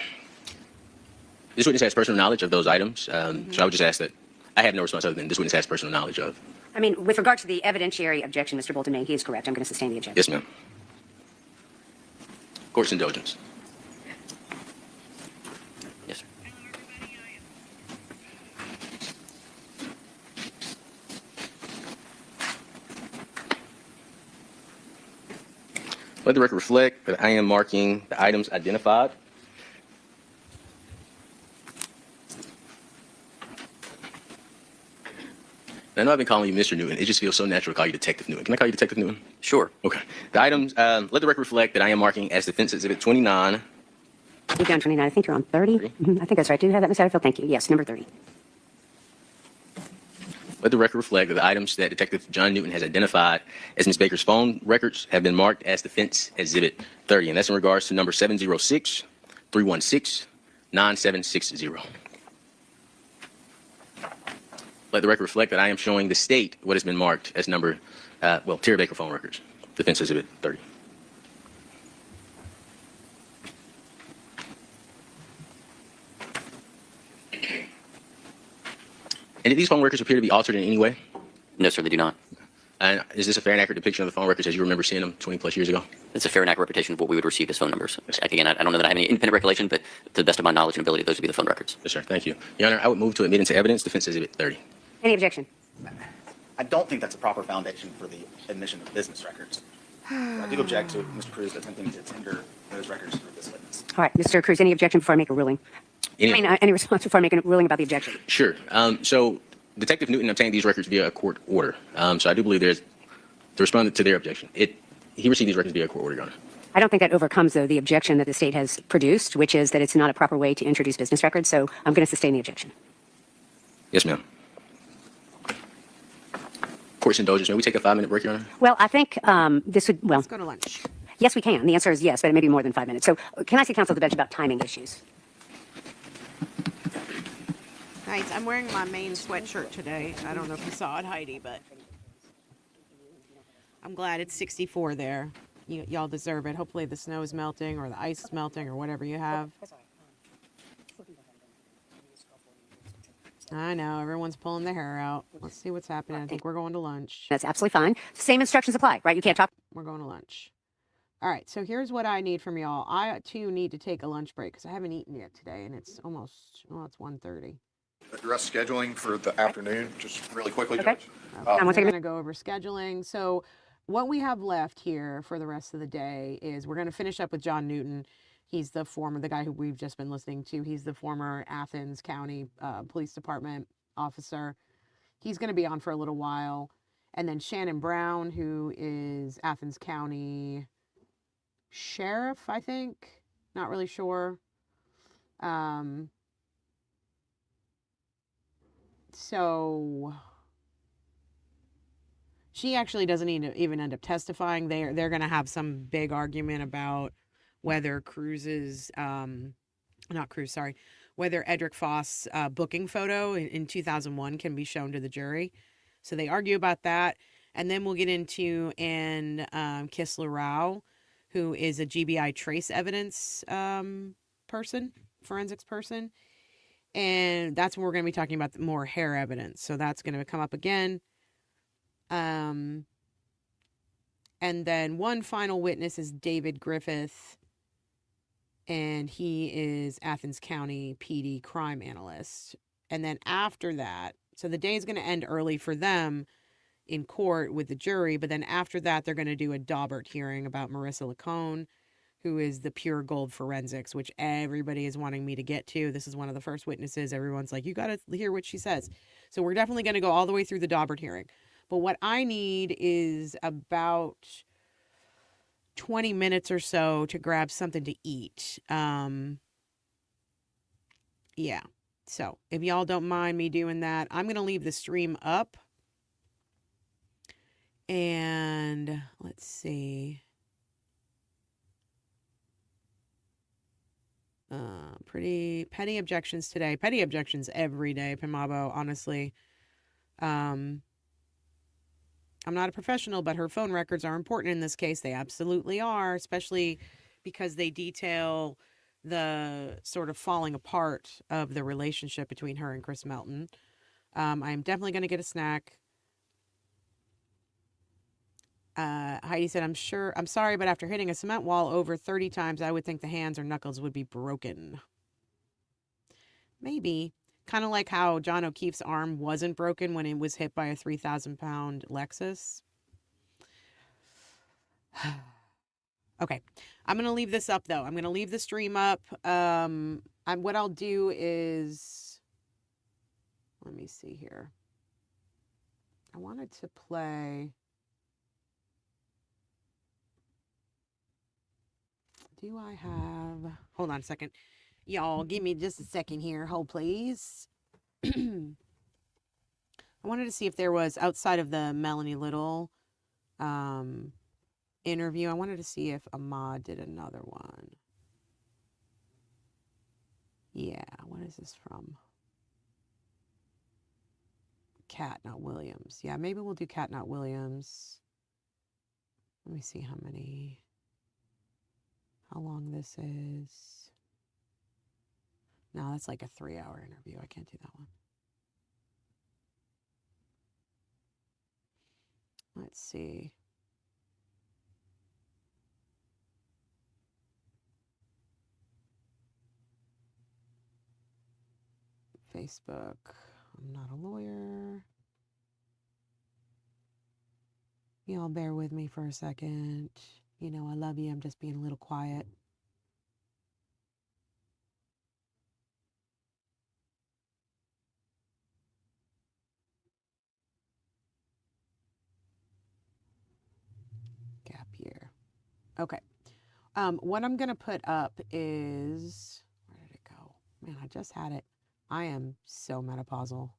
witness has personal knowledge of those items, so I would just ask that I have no response other than this witness has personal knowledge of. I mean, with regard to the evidentiary objection, Mr. Bolton, he is correct. I'm going to sustain the objection. Yes, ma'am. Court's indulgence. Yes, sir. Let the record reflect that I am marking the items identified. I know I've been calling you Mr. Newton. It just feels so natural to call you Detective Newton. Can I call you Detective Newton? Sure. Okay. The items, let the record reflect that I am marking as Defense Exhibit 29. You're down 29. I think you're on 30. I think that's right. Do you have that, Ms. Satterfield? Thank you. Yes, number 30. Let the record reflect that the items that Detective John Newton has identified as Ms. Baker's phone records have been marked as Defense Exhibit 30, and that's in regards to number 706-316-9760. Let the record reflect that I am showing the state what has been marked as number, Tara Baker phone records, Defense Exhibit 30. And do these phone records appear to be altered in any way? No, sir, they do not. And is this a fair and accurate depiction of the phone records as you remember seeing them 20 plus years ago? It's a fair and accurate representation of what we would receive as phone numbers. Again, I don't know that I have any independent recollection, but to the best of my knowledge and ability, those would be the phone records. Yes, sir. Thank you. Your Honor, I would move to admit into evidence Defense Exhibit 30. Any objection? I don't think that's a proper foundation for the admission of business records. So I do object to Mr. Cruz attempting to tender those records through this witness. All right, Mr. Cruz, any objection before I make a ruling? Any response before I make a ruling about the objection? Sure. So Detective Newton obtained these records via a court order. So I do believe there's to respond to their objection. He received these records via a court order, Your Honor. I don't think that overcomes, though, the objection that the state has produced, which is that it's not a proper way to introduce business records. So I'm going to sustain the objection. Yes, ma'am. Court's indulgence. May we take a 5-minute break, Your Honor? Well, I think this would, well, Let's go to lunch. yes, we can. The answer is yes, but it may be more than 5 minutes. So can I see counsel to the bench about timing issues? Nice. I'm wearing my main sweatshirt today. I don't know if you saw it, Heidi, but I'm glad it's 64 there. Y'all deserve it. Hopefully the snow is melting or the ice is melting or whatever you have. I know, everyone's pulling their hair out. Let's see what's happening. I think we're going to lunch. That's absolutely fine. Same instructions apply, right? You can't talk. We're going to lunch. All right, so here's what I need from y'all. I, too, need to take a lunch break because I haven't eaten yet today, and it's almost, well, it's 1:30. Address scheduling for the afternoon, just really quickly, Okay. Judge. We're going to go over scheduling. So what we have left here for the rest of the day is we're going to finish up with John Newton. He's the guy who we've just been listening to. He's the former Athens County Police Department officer. He's going to be on for a little while. And then Shannon Brown, who is Athens County Sheriff, I think. Not really sure. So she actually doesn't even end up testifying. They're going to have some big argument about whether whether Edric Faust's booking photo in 2001 can be shown to the jury. So they argue about that. And then we'll get into Ann Kissler-Rao, who is a GBI trace evidence forensics person. And that's when we're going to be talking about more hair evidence. So that's going to come up again. And then one final witness is David Griffith, and he is Athens County PD crime analyst. And then after that, so the day is going to end early for them in court with the jury, but then after that, they're going to do a Daubert hearing about Marissa Lacone, who is the pure gold forensics, which everybody is wanting me to get to. This is one of the first witnesses. Everyone's like, you got to hear what she says. So we're definitely going to go all the way through the Daubert hearing. But what I need is about 20 minutes or so to grab something to eat. Yeah. So if y'all don't mind me doing that, I'm going to leave the stream up. And let's see. Pretty petty objections today. Petty objections every day, Pimabo, honestly. I'm not a professional, but her phone records are important in this case. They absolutely are, especially because they detail the sort of falling apart of the relationship between her and Chris Melton. I'm definitely going to get a snack. Heidi said, I'm sorry, but after hitting a cement wall over 30 times, I would think the hands or knuckles would be broken. Maybe. Kind of like how John O'Keefe's arm wasn't broken when it was hit by a 3,000-pound Lexus. Okay. I'm going to leave this up, though. I'm going to leave the stream up. What I'll do is... Let me see here. I wanted to play... Do I have... Hold on a second. Y'all, give me just a second here. Hold, please. I wanted to see if there was, outside of the Melanie Little interview, I wanted to see if Ahmad did another one. Yeah, what is this from? Cat, not Williams. Yeah, maybe we'll do Cat, not Williams. Let me see how long this is. No, that's like a 3-hour interview. I can't do that one. Let's see. Facebook. I'm not a lawyer. Y'all bear with me for a second. You know, I love you. I'm just being a little quiet. Gap year. Okay. What I'm going to put up is, where did it go? Man, I just had it. I am so menopausal.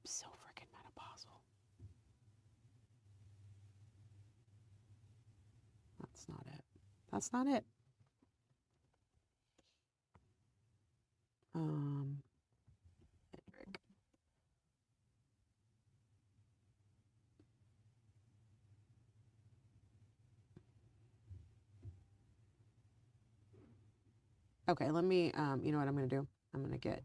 So freaking menopausal. That's not it. That's not it. Edric. Okay, let me, you know what I'm going to do? I'm going to get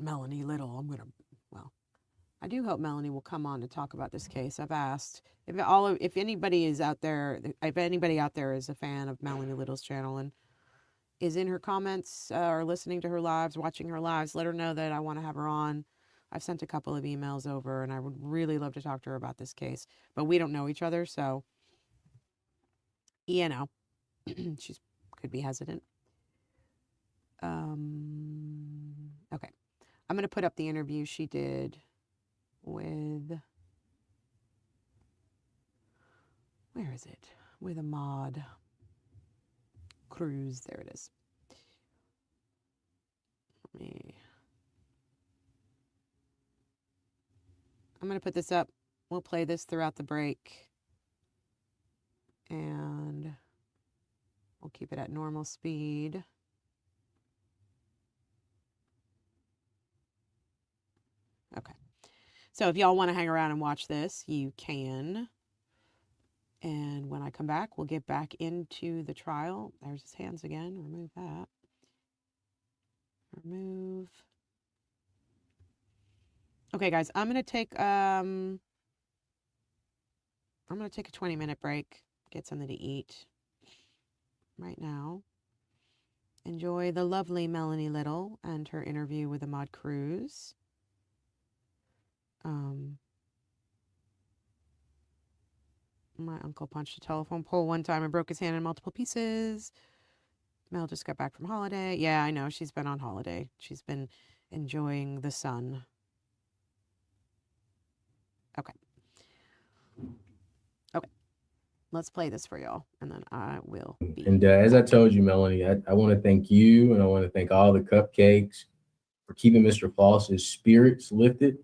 Melanie Little. Well, I do hope Melanie will come on to talk about this case. I've asked if anybody is out there, if anybody out there is a fan of Melanie Little's channel and is in her comments or listening to her lives, watching her lives, let her know that I want to have her on. I've sent a couple of emails over and I would really love to talk to her about this case, but we don't know each other. So, you know, she's could be hesitant. Okay. I'm going to put up the interview she did with, where is it? With Ahmad Cruz. There it is. I'm going to put this up. We'll play this throughout the break. And we'll keep it at normal speed. Okay. So if y'all want to hang around and watch this, you can. And when I come back, we'll get back into the trial. There's his hands again. Remove that. Remove. Okay, guys, I'm going to take a 20-minute break, get something to eat right now. Enjoy the lovely Melanie Little and her interview with Ahmad Cruz. My uncle punched a telephone pole one time and broke his hand in multiple pieces. Mel just got back from holiday. Yeah, I know. She's been on holiday. She's been enjoying the sun. Okay. Okay. Let's play this for y'all, and then I will be. And as I told you, Melanie, I want to thank you, and I want to thank all the cupcakes for keeping Mr. Faust's spirits lifted.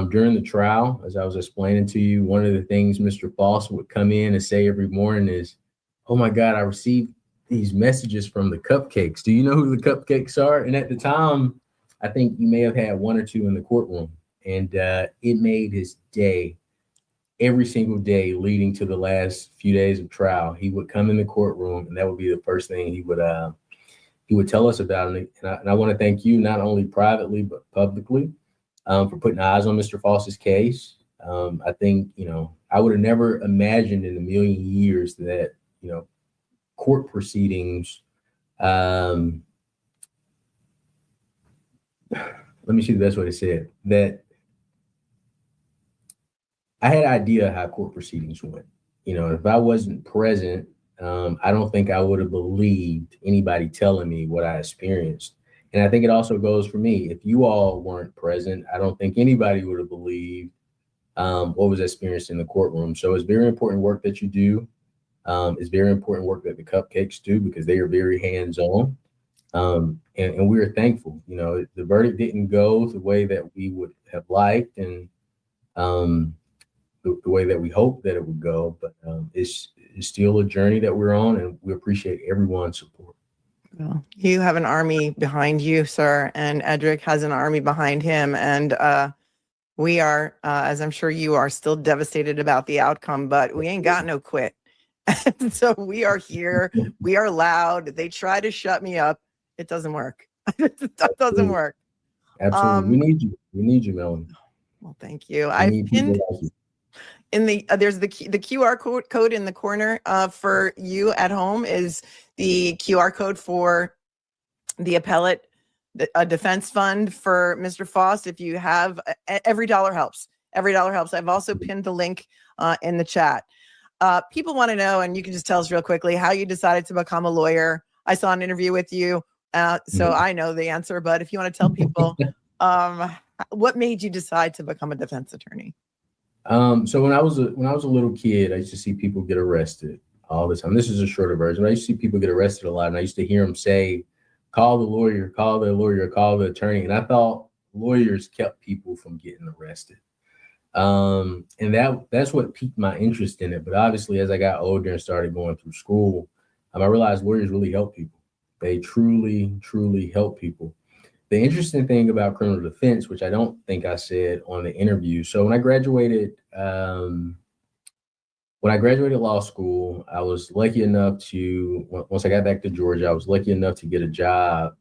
During the trial, as I was explaining to you, one of the things Mr. Faust would come in and say every morning is, "Oh my God, I received these messages from the cupcakes. Do you know who the cupcakes are?" And at the time, I think you may have had one or two in the courtroom, and it made his day. Every single day leading to the last few days of trial, he would come in the courtroom, and that would be the first thing he would tell us about. And I want to thank you, not only privately but publicly, for putting eyes on Mr. Faust's case. I think, I would have never imagined in a million years that, court proceedings, let me see the best way to say it, that I had an idea how court proceedings went. If I wasn't present, I don't think I would have believed anybody telling me what I experienced. And I think it also goes for me. If you all weren't present, I don't think anybody would have believed what was experienced in the courtroom. So it's very important work that you do. It's very important work that the cupcakes do because they are very hands-on. And we are thankful. The verdict didn't go the way that we would have liked and the way that we hoped that it would go. But it's still a journey that we're on, and we appreciate everyone's support. Well, you have an army behind you, sir, and Edric has an army behind him. And we are, as I'm sure you are, still devastated about the outcome, but we ain't got no quit. And so we are here. We are loud. They try to shut me up. It doesn't work. That doesn't work. Absolutely. We need you. We need you, Melanie. Well, thank you. We I've need pinned people like you. in the there's the QR code in the corner for you at home is the QR code for the appellate defense fund for Mr. Faust. If you have every dollar helps. Every dollar helps. I've also pinned the link in the chat. People want to know, and you can just tell us real quickly how you decided to become a lawyer. I saw an interview with you, so I know the answer. But if you want to tell people, what made you decide to become a defense attorney? So when I was a little kid, I used to see people get arrested all the time. This is a shorter version. I used to see people get arrested a lot, and I used to hear them say, "Call the lawyer, call the lawyer, call the attorney." And I thought lawyers kept people from getting arrested. And that's what piqued my interest in it. But obviously, as I got older and started going through school, I realized lawyers really help people. They truly, truly help people. The interesting thing about criminal defense, which I don't think I said on the interview. So when I graduated law school, I was lucky enough to, once I got back to Georgia, I was lucky enough to get a job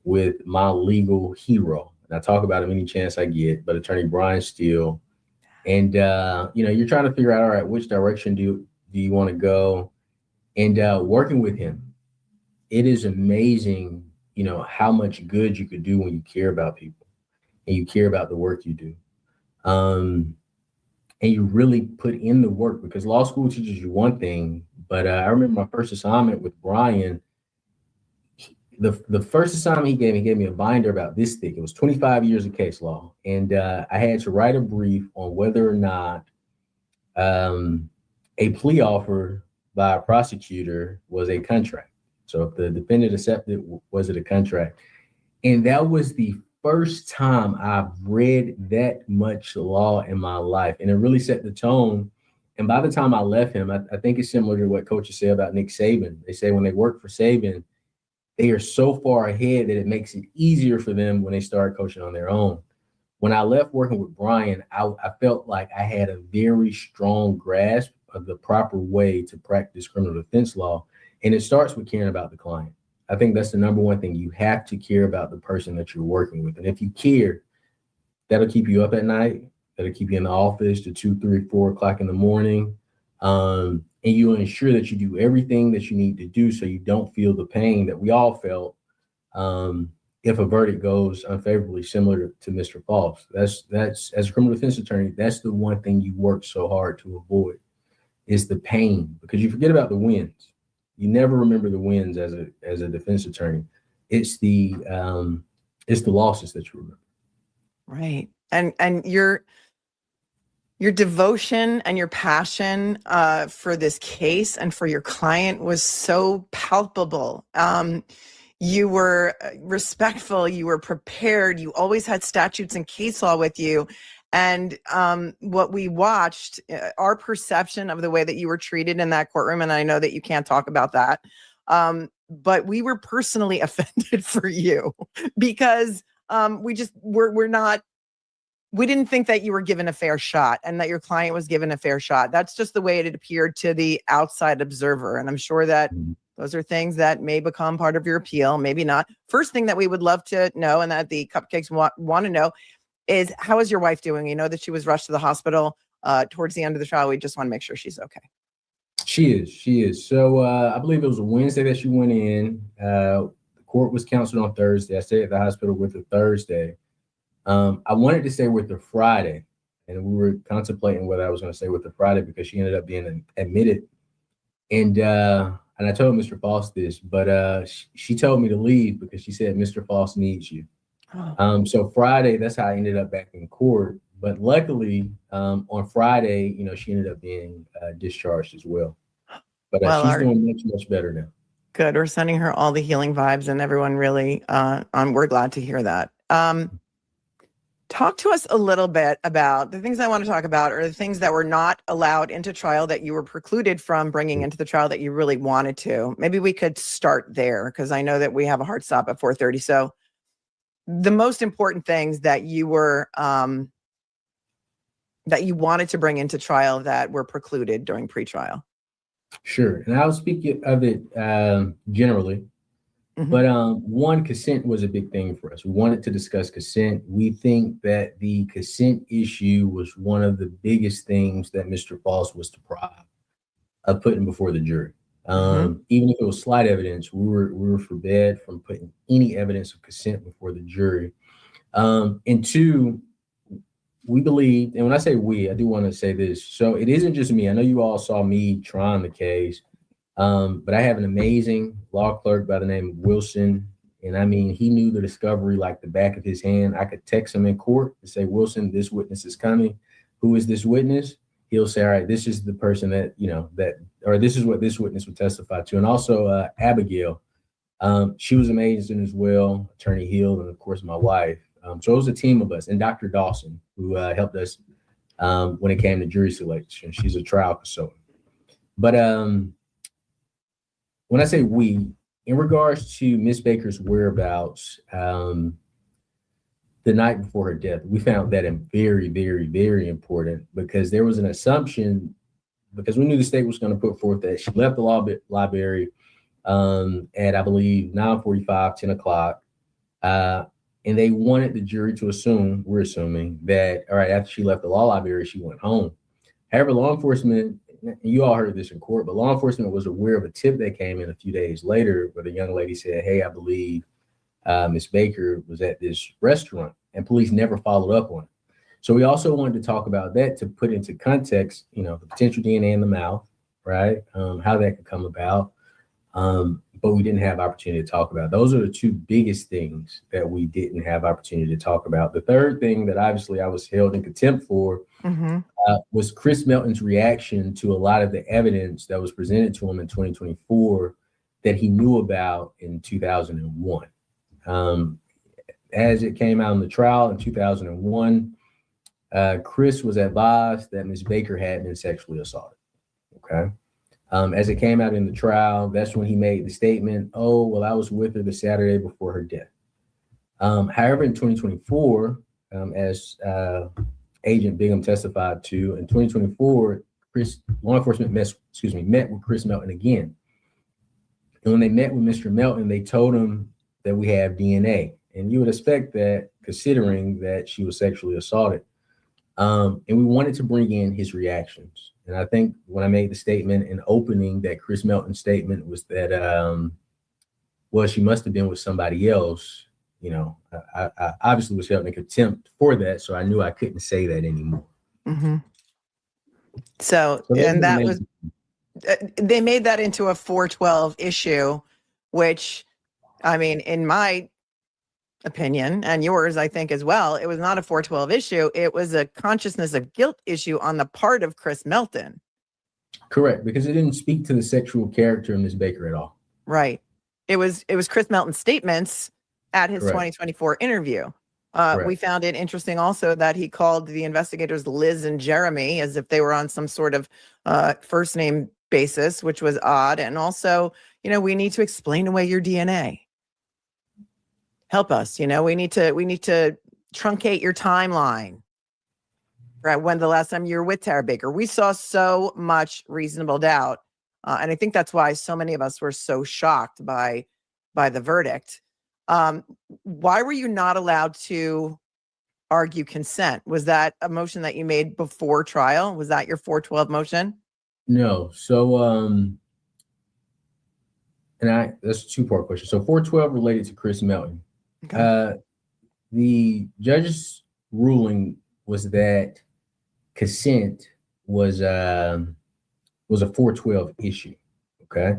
with my legal hero. And I talk about him any chance I get, but Attorney Brian Steele. And, you're trying to figure out, all right, which direction do you want to go? And working with him, it is amazing, how much good you could do when you care about people and you care about the work you do. And you really put in the work, because law school teaches you one thing, but I remember my first assignment with Brian. The first assignment he gave me a binder about this thick. It was 25 years of case law. And I had to write a brief on whether or not a plea offer by a prosecutor was a contract. So if the defendant accepted, was it a contract? And that was the first time I've read that much law in my life. And it really set the tone. And by the time I left him, I think it's similar to what coaches say about Nick Saban. They say when they work for Saban, they are so far ahead that it makes it easier for them when they start coaching on their own. When I left working with Brian, I felt like I had a very strong grasp of the proper way to practice criminal defense law. And it starts with caring about the client. I think that's the number one thing. You have to care about the person that you're working with. And if you care, that'll keep you up at night. That'll keep you in the office to 2, 3, 4 o'clock in the morning. And you'll ensure that you do everything that you need to do so you don't feel the pain that we all felt if a verdict goes unfavorably, similar to Mr. Faust. That's as a criminal defense attorney, that's the one thing you work so hard to avoid, is the pain, because you forget about the wins. You never remember the wins as a defense attorney. It's the losses that you remember. Right. And your devotion and your passion for this case and for your client was so palpable. You were respectful, you were prepared, you always had statutes and case law with you. And what we watched, our perception of the way that you were treated in that courtroom, and I know that you can't talk about that, but we were personally offended for you because we didn't think that you were given a fair shot and that your client was given a fair shot. That's just the way it appeared to the outside observer. And I'm sure that those are things that may become part of your appeal, maybe not. First thing that we would love to know, and that the Cupcakes want to know, is how is your wife doing? You know that she was rushed to the hospital towards the end of the trial. We just want to make sure she's okay. She is. So I believe it was a Wednesday that she went in. The court was counseled on Thursday. I stayed at the hospital with her Thursday. I wanted to stay with her Friday, and we were contemplating whether I was going to stay with her Friday because she ended up being admitted. And I told Mr. Faust this, but she told me to leave because she said Mr. Faust needs you. So Friday, that's how I ended up back in court. But luckily, on Friday, she ended up being discharged as well. But she's doing much, much better now. Good. We're sending her all the healing vibes, and everyone really, we're glad to hear that. Talk to us a little bit about the things I want to talk about, or the things that were not allowed into trial that you were precluded from bringing into the trial that you really wanted to. Maybe we could start there, because I know that we have a hard stop at 4:30. So the most important things that you were, that you wanted to bring into trial that were precluded during pretrial. Sure. And I'll speak of it generally. But one, consent was a big thing for us. We wanted to discuss consent. We think that the consent issue was one of the biggest things that Mr. Faust was deprived of putting before the jury. Even if it was slight evidence, we were forbid from putting any evidence of consent before the jury. And two, we believed, and when I say we, I do want to say this. So it isn't just me. I know you all saw me trying the case, but I have an amazing law clerk by the name of Wilson. And I mean, he knew the discovery like the back of his hand. I could text him in court and say, Wilson, this witness is coming. Who is this witness? He'll say, all right, this is the person that, or this is what this witness would testify to. And also Abigail, she was amazing as well, Attorney Hill, and of course my wife. So it was a team of us, and Dr. Dawson, who helped us when it came to jury selection. She's a trial consultant. But when I say we, in regards to Miss Baker's whereabouts, the night before her death, we found that very, very, very important, because there was an assumption, because we knew the state was going to put forth that she left the library at, I believe, 9:45, 10 o'clock. And they wanted the jury to assume, we're assuming, that, all right, after she left the law library, she went home. However, law enforcement, you all heard this in court, but law enforcement was aware of a tip that came in a few days later where the young lady said, hey, I believe Miss Baker was at this restaurant, and police never followed up on it. So we also wanted to talk about that to put into context, the potential DNA in the mouth, right? How that could come about. But we didn't have opportunity to talk about. Those are the two biggest things that we didn't have opportunity to talk about. The third thing that obviously I was held in contempt for was Chris Melton's reaction to a lot of the evidence that was presented to him in 2024 that he knew about in 2001. As it came out in the trial in 2001, Chris was advised that Ms. Baker had been sexually assaulted. Okay. As it came out in the trial, that's when he made the statement, oh, well, I was with her the Saturday before her death. However, in 2024, as Agent Bingham testified to, in 2024, law enforcement met with Chris Melton again. And when they met with Mr. Melton, they told him that we have DNA. And you would expect that, considering that she was sexually assaulted. And we wanted to bring in his reactions. And I think when I made the statement in opening, that Chris Melton's statement was that, well, she must have been with somebody else. I obviously was held in contempt for that, so I knew I couldn't say that anymore. So and that was, they made that into a 412 issue, which, I mean, in my opinion, and yours, I think as well, it was not a 412 issue. It was a consciousness of guilt issue on the part of Chris Melton. Correct, because it didn't speak to the sexual character of Ms. Baker at all. Right. It was Chris Melton's statements at his Correct. 2024 interview. Correct. We found it interesting also that he called the investigators Liz and Jeremy as if they were on some sort of first name basis, which was odd. And also, we need to explain away your DNA. Help us, we need to truncate your timeline. Right, when the last time you were with Tara Baker. We saw so much reasonable doubt. And I think that's why so many of us were so shocked by the verdict. Why were you not allowed to argue consent? Was that a motion that you made before trial? Was that your 412 motion? No. So, that's a two-part question. So 412 related to Chris Melton. Okay. The judge's ruling was that consent was a 412 issue. Okay.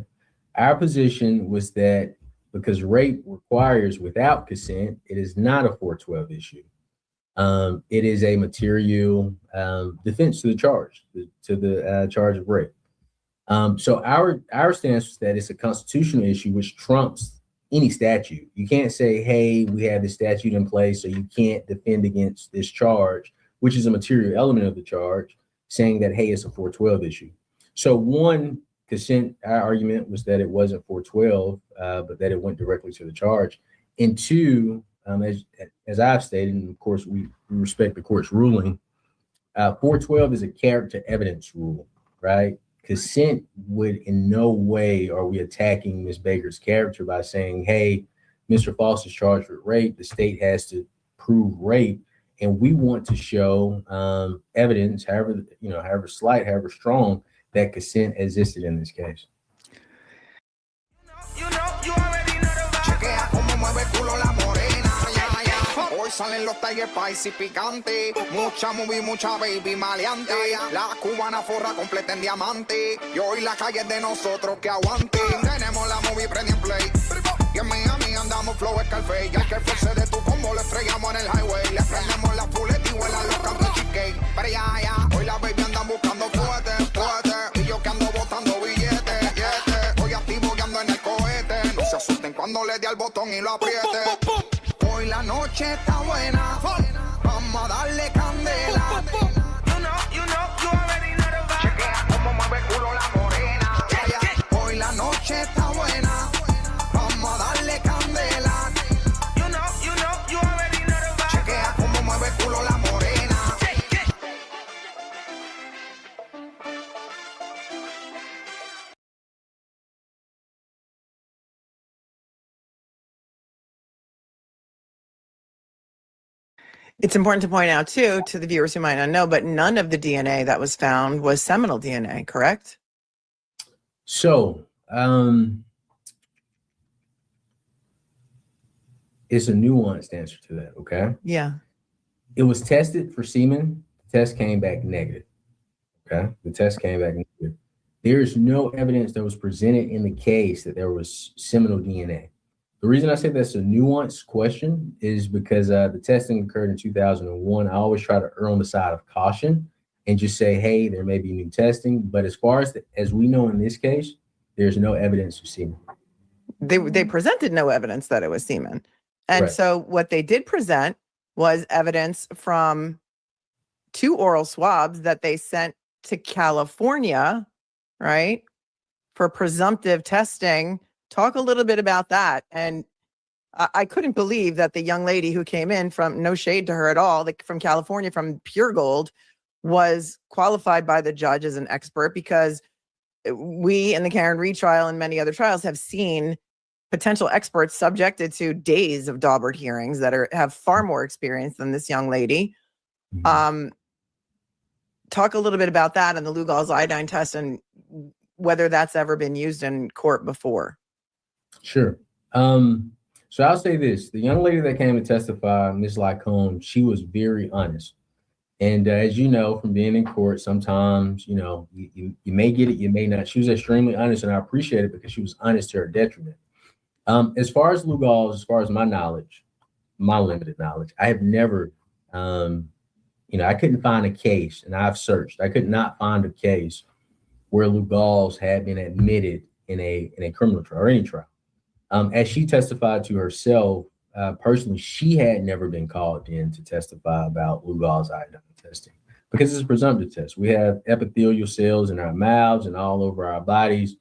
Our position was that because rape requires without consent, it is not a 412 issue. It is a material defense to the charge, to the charge of rape. So our stance was that it's a constitutional issue which trumps any statute. You can't say, hey, we have this statute in place, so you can't defend against this charge, which is a material element of the charge, saying that, hey, it's a 412 issue. So one, consent, our argument was that it wasn't 412, but that it went directly to the charge. And two, as I've stated, and of course we respect the court's ruling, 412 is a character evidence rule, right? consent would in no way are we attacking Ms. Baker's character by saying, hey, Mr. Faust is charged with rape. The state has to prove rape. And we want to show evidence, however slight, however strong, that consent existed in this case. Hoy salen los talles spicy picante, mucha movie, mucha baby maleante, la cubana forra completa en diamante, y hoy la calle es de nosotros que aguante. Tenemos la movie prendí en play, y en Miami andamos flow Scarface, y al que fuese de tu combo le estrellamos en el highway, le prendemos la fuleta y vuelan los cantos cheesecake, pero ya, hoy la baby andan buscando fuerte, y yo que ando botando billetes, hoy activo que ando en el cohete, no se asusten cuando le dé al botón y lo apriete. Hoy la noche está buena, vamos a darle candela. You already know the vibe. Chequea cómo mueve el culo la morena. Hoy la noche está buena, vamos a darle candela. You already know the vibe. Chequea cómo mueve el culo la morena. It's important to point out, too, to the viewers who might not know, but none of the DNA that was found was seminal DNA, correct? So, it's a nuanced answer to that, okay? Yeah. It was tested for semen. The test came back negative, okay? The test came back negative. There is no evidence that was presented in the case that there was seminal DNA. The reason I say that's a nuanced question is because the testing occurred in 2001. I always try to err on the side of caution and just say, hey, there may be new testing. But as far as we know in this case, there's no evidence of semen. They presented no evidence that it was semen. And Right. so what they did present was evidence from 2 oral swabs that they sent to California, right, for presumptive testing. Talk a little bit about that. And I couldn't believe that the young lady who came in from, no shade to her at all, from California, from Pure Gold, was qualified by the judge as an expert, because we in the Karen Reed trial and many other trials have seen potential experts subjected to days of Daubert hearings that have far more experience than this young lady. Talk a little bit about that and the Lugol's iodine test and whether that's ever been used in court before. Sure. So I'll say this. The young lady that came to testify, Ms. Lycombe, she was very honest. And as you know, from being in court, sometimes, you may get it, you may not. She was extremely honest, and I appreciate it because she was honest to her detriment. As far as Lugol's, as far as my knowledge, my limited knowledge, I have never, I couldn't find a case, and I've searched. I could not find a case where Lugol's had been admitted in a criminal trial or any trial. As she testified to herself, personally, she had never been called in to testify about Lugol's iodine testing because it's a presumptive test. We have epithelial cells in our mouths and all over our bodies.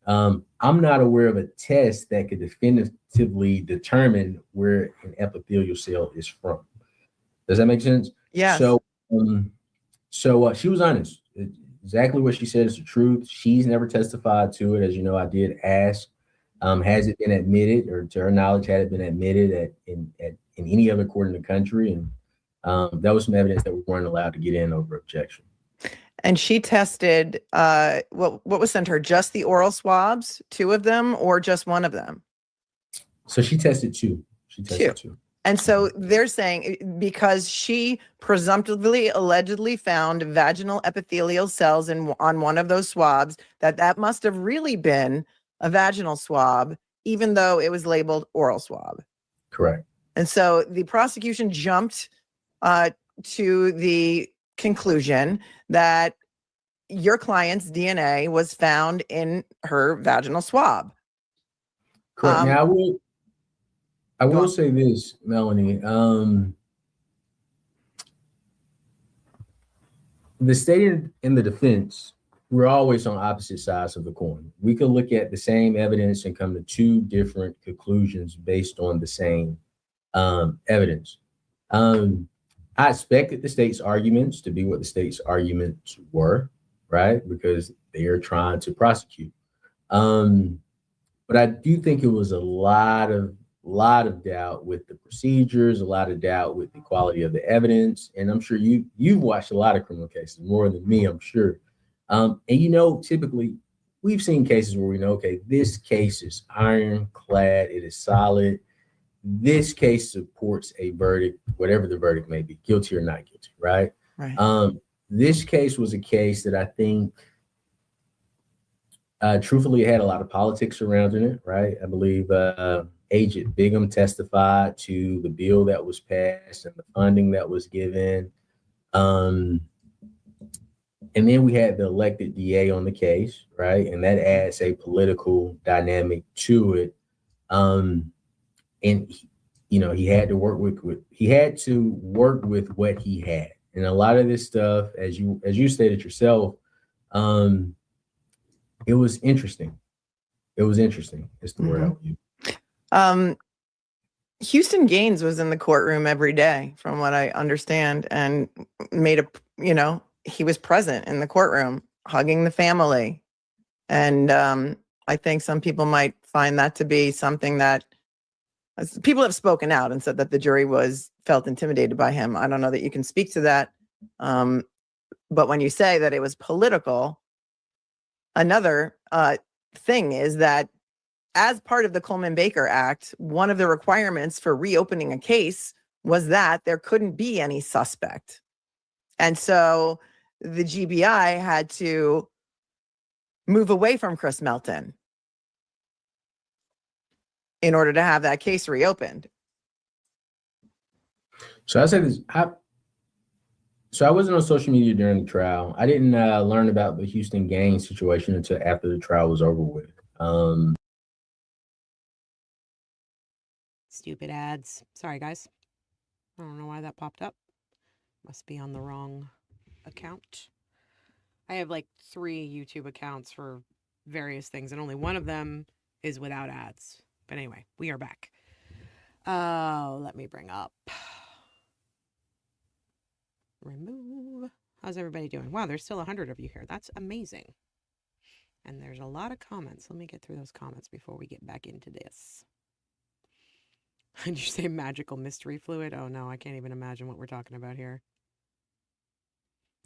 I'm not aware of a test that could definitively determine where an epithelial cell is from. Does that make sense? Yeah. So she was honest. Exactly what she said is the truth. She's never testified to it. As you know, I did ask, has it been admitted, or to her knowledge, had it been admitted in any other court in the country? And that was some evidence that we weren't allowed to get in over objection. And she tested, what was sent her? Just the oral swabs, 2 of them, or just 1 of them? So she tested 2. She tested 2. And so they're saying because she presumptively, allegedly found vaginal epithelial cells on one of those swabs, that must have really been a vaginal swab, even though it was labeled oral swab. Correct. And so the prosecution jumped to the conclusion that your client's DNA was found in her vaginal swab. Correct. Now, I will say this, Melanie. The state and the defense, we're always on opposite sides of the coin. We could look at the same evidence and come to 2 different conclusions based on the same evidence. I expected the state's arguments to be what the state's arguments were, right? Because they are trying to prosecute. But I do think it was a lot of doubt with the procedures, a lot of doubt with the quality of the evidence. And I'm sure you've watched a lot of criminal cases, more than me, I'm sure. And typically we've seen cases where we know, okay, this case is ironclad, it is solid. This case supports a verdict, whatever the verdict may be, guilty or not guilty, right? Right. This case was a case that I think truthfully, it had a lot of politics surrounding it, right? I believe Agent Bigham testified to the bill that was passed and the funding that was given. And then we had the elected DA on the case, right? And that adds a political dynamic to it. And he had to work with what he had. And a lot of this stuff, as you stated yourself, it was interesting. It was interesting. Is the word I would use. Houston Gaines was in the courtroom every day, from what I understand, and he was present in the courtroom, hugging the family. And I think some people might find that to be something that people have spoken out and said that the jury felt intimidated by him. I don't know that you can speak to that. But when you say that it was political, another thing is that as part of the Coleman-Baker Act, one of the requirements for reopening a case was that there couldn't be any suspect. And so the GBI had to move away from Chris Melton in order to have that case reopened. So I said this. So I wasn't on social media during the trial. I didn't learn about the Houston Gaines situation until after the trial was over with. Stupid ads. Sorry, guys. I don't know why that popped up. Must be on the wrong account. I have like 3 YouTube accounts for various things, and only one of them is without ads. But anyway, we are back. Let me bring up. Remove. How's everybody doing? Wow, there's still 100 of you here. That's amazing. And there's a lot of comments. Let me get through those comments before we get back into this. Did you say magical mystery fluid? Oh no, I can't even imagine what we're talking about here.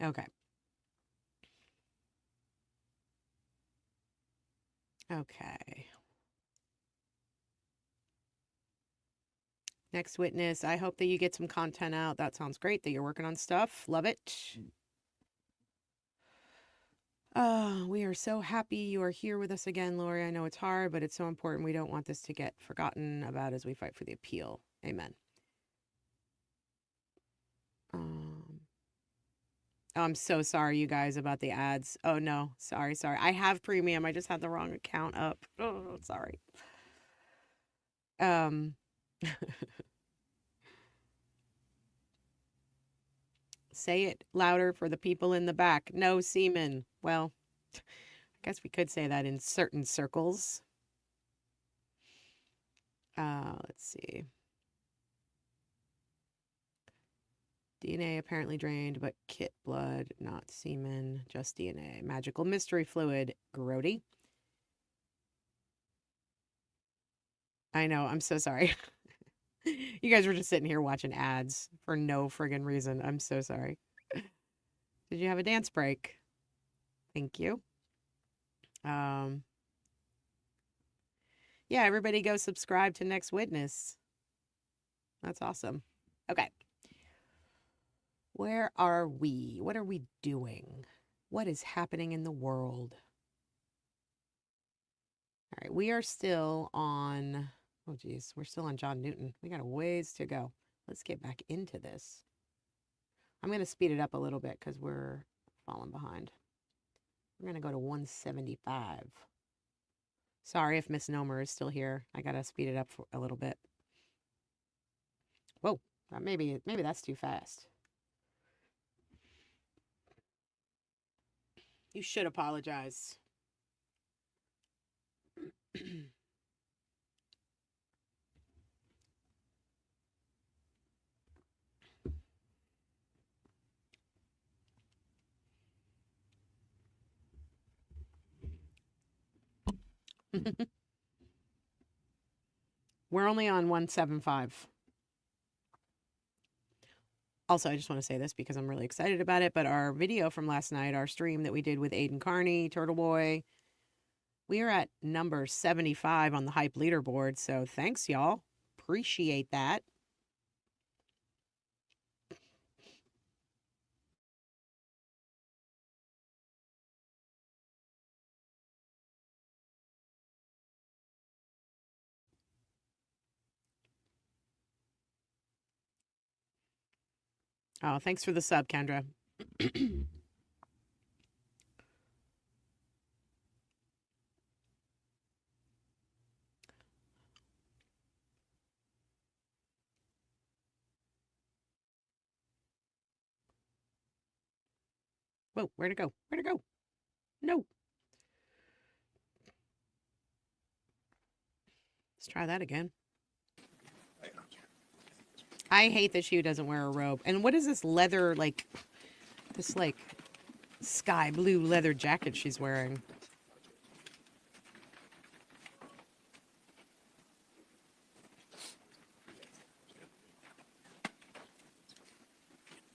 Okay. Okay. Next witness. I hope that you get some content out. That sounds great that you're working on stuff. Love it. We are so happy you are here with us again, Lori. I know it's hard, but it's so important. We don't want this to get forgotten about as we fight for the appeal. Amen. I'm so sorry, you guys, about the ads. Oh, no. Sorry. I have premium. I just had the wrong account up. Oh, sorry. Say it louder for the people in the back. No semen. Well, I guess we could say that in certain circles. Let's see. DNA apparently drained, but kit blood, not semen, just DNA. Magical mystery fluid. Grody. I know. I'm so sorry. You guys were just sitting here watching ads for no friggin' reason. I'm so sorry. Did you have a dance break? Thank you. Yeah, everybody go subscribe to Next Witness. That's awesome. Okay. Where are we? What are we doing? What is happening in the world? All right, we are still on... Oh, geez. We're still on John Newton. We got a ways to go. Let's get back into this. I'm going to speed it up a little bit because we're falling behind. We're going to go to 175. Sorry if Misnomer is still here. I got to speed it up for a little bit. Whoa. Maybe that's too fast. You should apologize. We're only on 175. Also, I just want to say this because I'm really excited about it, but our video from last night, our stream that we did with Aiden Carney, Turtle Boy, we are at number 75 on the hype leaderboard. So thanks, y'all. Appreciate that. Oh, thanks for the sub, Kendra. Whoa, where'd it go? Where'd it go? No. Let's try that again. I hate that she doesn't wear a robe. And what is this leather, this sky blue leather jacket she's wearing?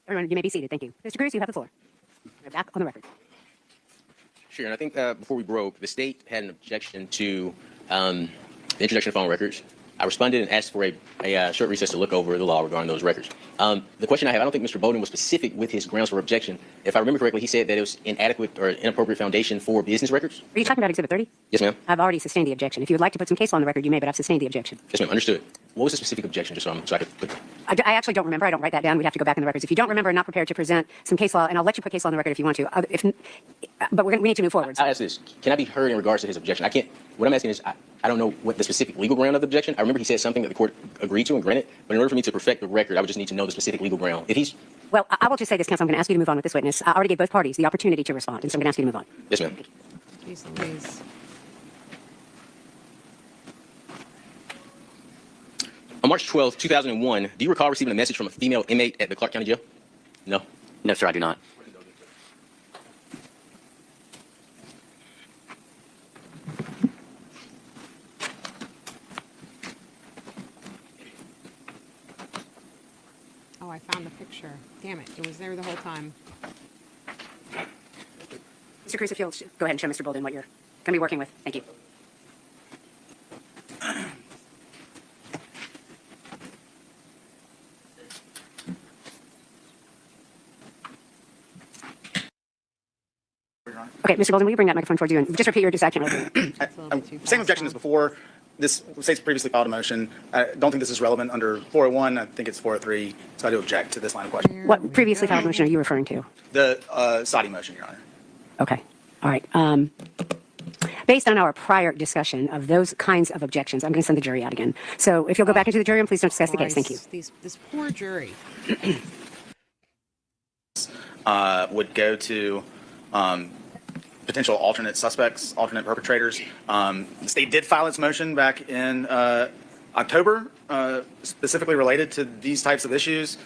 Everyone, you may be seated. Thank you. Mr. Cruz, you have the floor. We're back on the record. Sure, and I think before we broke, the state had an objection to the introduction of phone records. I responded and asked for a short recess to look over the law regarding those records. The question I have, I don't think Mr. Bowden was specific with his grounds for objection. If I remember correctly, he said that it was inadequate or inappropriate foundation for business records. Are you talking about Exhibit 30? Yes, ma'am. I've already sustained the objection. If you would like to put some case law on the record, you may, but I've sustained the objection. Yes, ma'am. Understood. What was the specific objection, just so I could put... I actually don't remember. I don't write that down. We'd have to go back in the records. If you don't remember and not prepared to present some case law, and I'll let you put case law on the record if you want to. But we need to move forward. I'll ask this. Can I be heard in regards to his objection? What I'm asking is, I don't know what the specific legal ground of the objection. I remember he said something that the court agreed to and granted, but in order for me to perfect the record, I would just need to know the specific legal ground. If he's... Well, I will just say this, counsel. I'm going to ask you to move on with this witness. I already gave both parties the opportunity to respond, and so I'm going to ask you to move on. Yes, ma'am. Jeez Louise. On March 12, 2001, do you recall receiving a message from a female inmate at the Clark County Jail? No. No, sir, I do not. Oh, I found the picture. Damn it. It was there the whole time. Mr. Cruz, if you'll go ahead and show Mr. Bolden what you're going to be working with. Thank you. Okay, Mr. Bolden, will you bring that microphone towards you and just repeat your dissection? Same objection as before. This state's previously filed a motion. I don't think this is relevant under 401. I think it's 403. So I do object to this line of question. What previously filed motion are you referring to? The Saudi motion, Your Honor. Okay. All right. Based on our prior discussion of those kinds of objections, I'm going to send the jury out again. So if you'll go back into the jury room, please don't discuss the case. Thank you. This poor jury. Would go to potential alternate suspects, alternate perpetrators. The state did file its motion back in October, specifically related to these types of issues.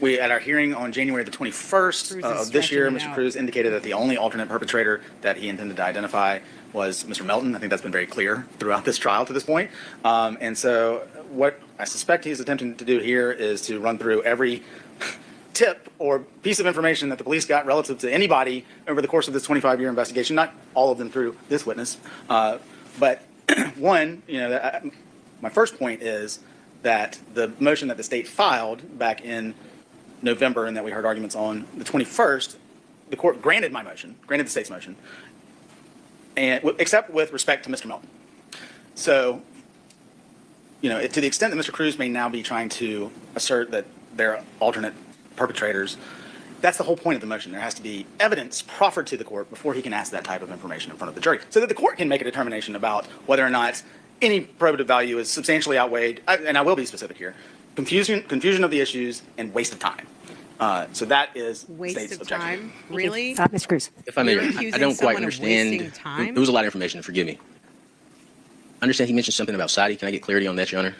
We, at our hearing on January the 21st of this year, Mr. Cruz indicated that the only alternate perpetrator that he intended to identify was Mr. Melton. I think that's been very clear throughout this trial to this point. And so what I suspect he's attempting to do here is to run through every tip or piece of information that the police got relative to anybody over the course of this 25-year investigation, not all of them through this witness. But one, my first point is that the motion that the state filed back in November and that we heard arguments on the 21st, the court granted my motion, granted the state's motion, and except with respect to Mr. Melton. So, to the extent that Mr. Cruz may now be trying to assert that they're alternate perpetrators, that's the whole point of the motion. There has to be evidence proffered to the court before he can ask that type of information in front of the jury, so that the court can make a determination about whether or not any probative value is substantially outweighed, and I will be specific here, confusion of the issues and waste of time. So that is waste of objection. time. Really? Mr. Cruz. If I may, I don't quite understand. It was a lot of information. Forgive me. I understand he mentioned something about Saudi. Can I get clarity on that, Your Honor?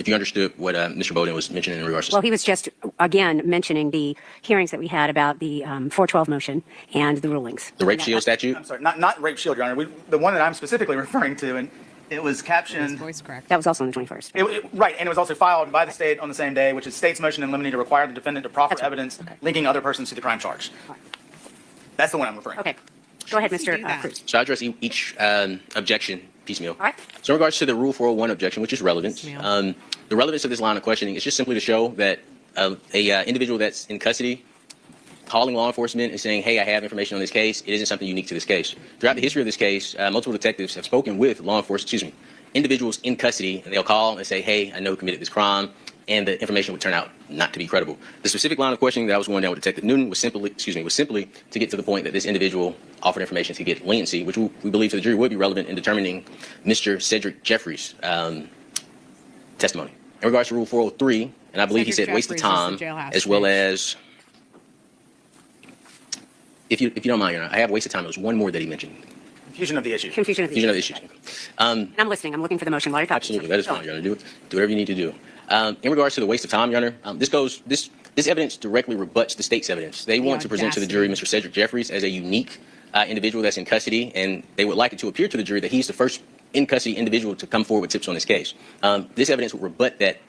if you understood what Mr. Bowden was mentioning in regards to. Well, he was just, again, mentioning the hearings that we had about the 412 motion and the rulings. The rape shield statute? I'm sorry, not rape shield, Your Honor. The one that I'm specifically referring to, and it was captioned. Voice crack. That was also on the 21st. Right, and it was also filed by the state on the same day, which is state's motion in limine to require the defendant to proffer That's right. evidence linking other persons to the crime charged. That's the one I'm referring to. Okay. Go ahead, Mr. Cruz. So I address each objection piecemeal. All right. So in regards to the Rule 401 objection, which is relevant, the relevance of this line of questioning is just simply to show that a individual that's in custody calling law enforcement and saying, hey, I have information on this case, it isn't something unique to this case. Throughout the history of this case, multiple detectives have spoken with individuals in custody, and they'll call and say, hey, I know who committed this crime, and the information would turn out not to be credible. The specific line of questioning that I was going down with Detective Newton was simply to get to the point that this individual offered information to get leniency, which we believe to the jury would be relevant in determining Mr. Cedric Jeffries' testimony. In regards to Rule 403, and I believe he said waste of time, as well as, if you don't mind, Your Honor, I have waste of time. There was one more that he mentioned. Confusion of the issue. Confusion of the issue. And I'm listening. I'm looking for the motion while you're talking. Absolutely. That is fine, Your Honor. Do whatever you need to do. In regards to the waste of time, Your Honor, this evidence directly rebuts the state's evidence. They want to present to the jury Mr. Cedric Jeffries as a unique individual that's in custody, and they would like it to appear to the jury that he's the first in custody individual to come forward with tips on this case. This evidence would rebut that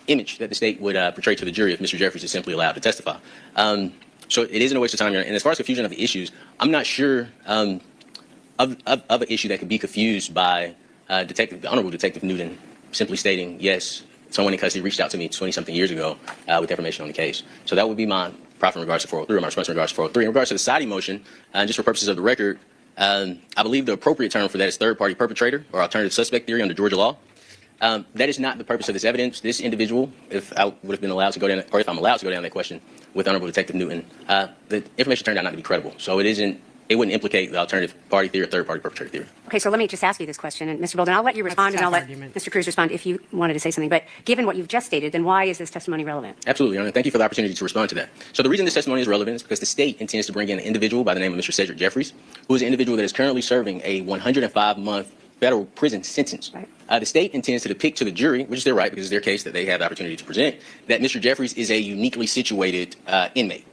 image that the state would portray to the jury if Mr. Jeffries is simply allowed to testify. So it isn't a waste of time, Your Honor. And as far as confusion of the issues, I'm not sure of an issue that could be confused by the Honorable Detective Newton simply stating, yes, someone in custody reached out to me 20-something years ago with information on the case. So that would be my proffer in regards to 403, or my response in regards to 403. In regards to the Sadi motion, just for purposes of the record, I believe the appropriate term for that is third-party perpetrator or alternative suspect theory under Georgia law. That is not the purpose of this evidence. This individual, if I would have been allowed to go down, or if I'm allowed to go down that question with Honorable Detective Newton, the information turned out not to be credible. So it wouldn't implicate the alternative party theory or third-party perpetrator theory. Okay, so let me just ask you this question, and Mr. Bolden, I'll let you respond, and I'll let Mr. Cruz respond if you wanted to say something. But given what you've just stated, then why is this testimony relevant? Absolutely, Your Honor. Thank you for the opportunity to respond to that. So the reason this testimony is relevant is because the state intends to bring in an individual by the name of Mr. Cedric Jeffries, who is an individual that is currently serving a 105-month federal prison sentence. Right. The state intends to depict to the jury, which is their right because it's their case that they have the opportunity to present, that Mr. Jeffries is a uniquely situated inmate.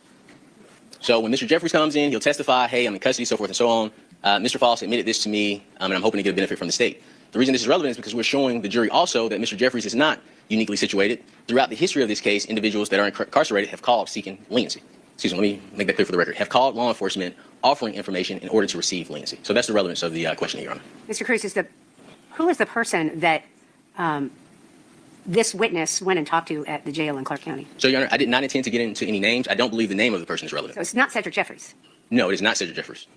So when Mr. Jeffries comes in, he'll testify, hey, I'm in custody, so forth and so on. Mr. Faust admitted this to me, and I'm hoping to get a benefit from the state. The reason this is relevant is because we're showing the jury also that Mr. Jeffries is not uniquely situated. Throughout the history of this case, individuals that are incarcerated have called seeking leniency. Excuse me, let me make that clear for the record. Have called law enforcement offering information in order to receive leniency. So that's the relevance of the question, Your Honor. Mr. Cruz, who is the person that this witness went and talked to at the jail in Clark County? So, Your Honor, I did not intend to get into any names. I don't believe the name of the person is relevant. So it's not Cedric Jeffries? No, it is not Cedric Jeffries.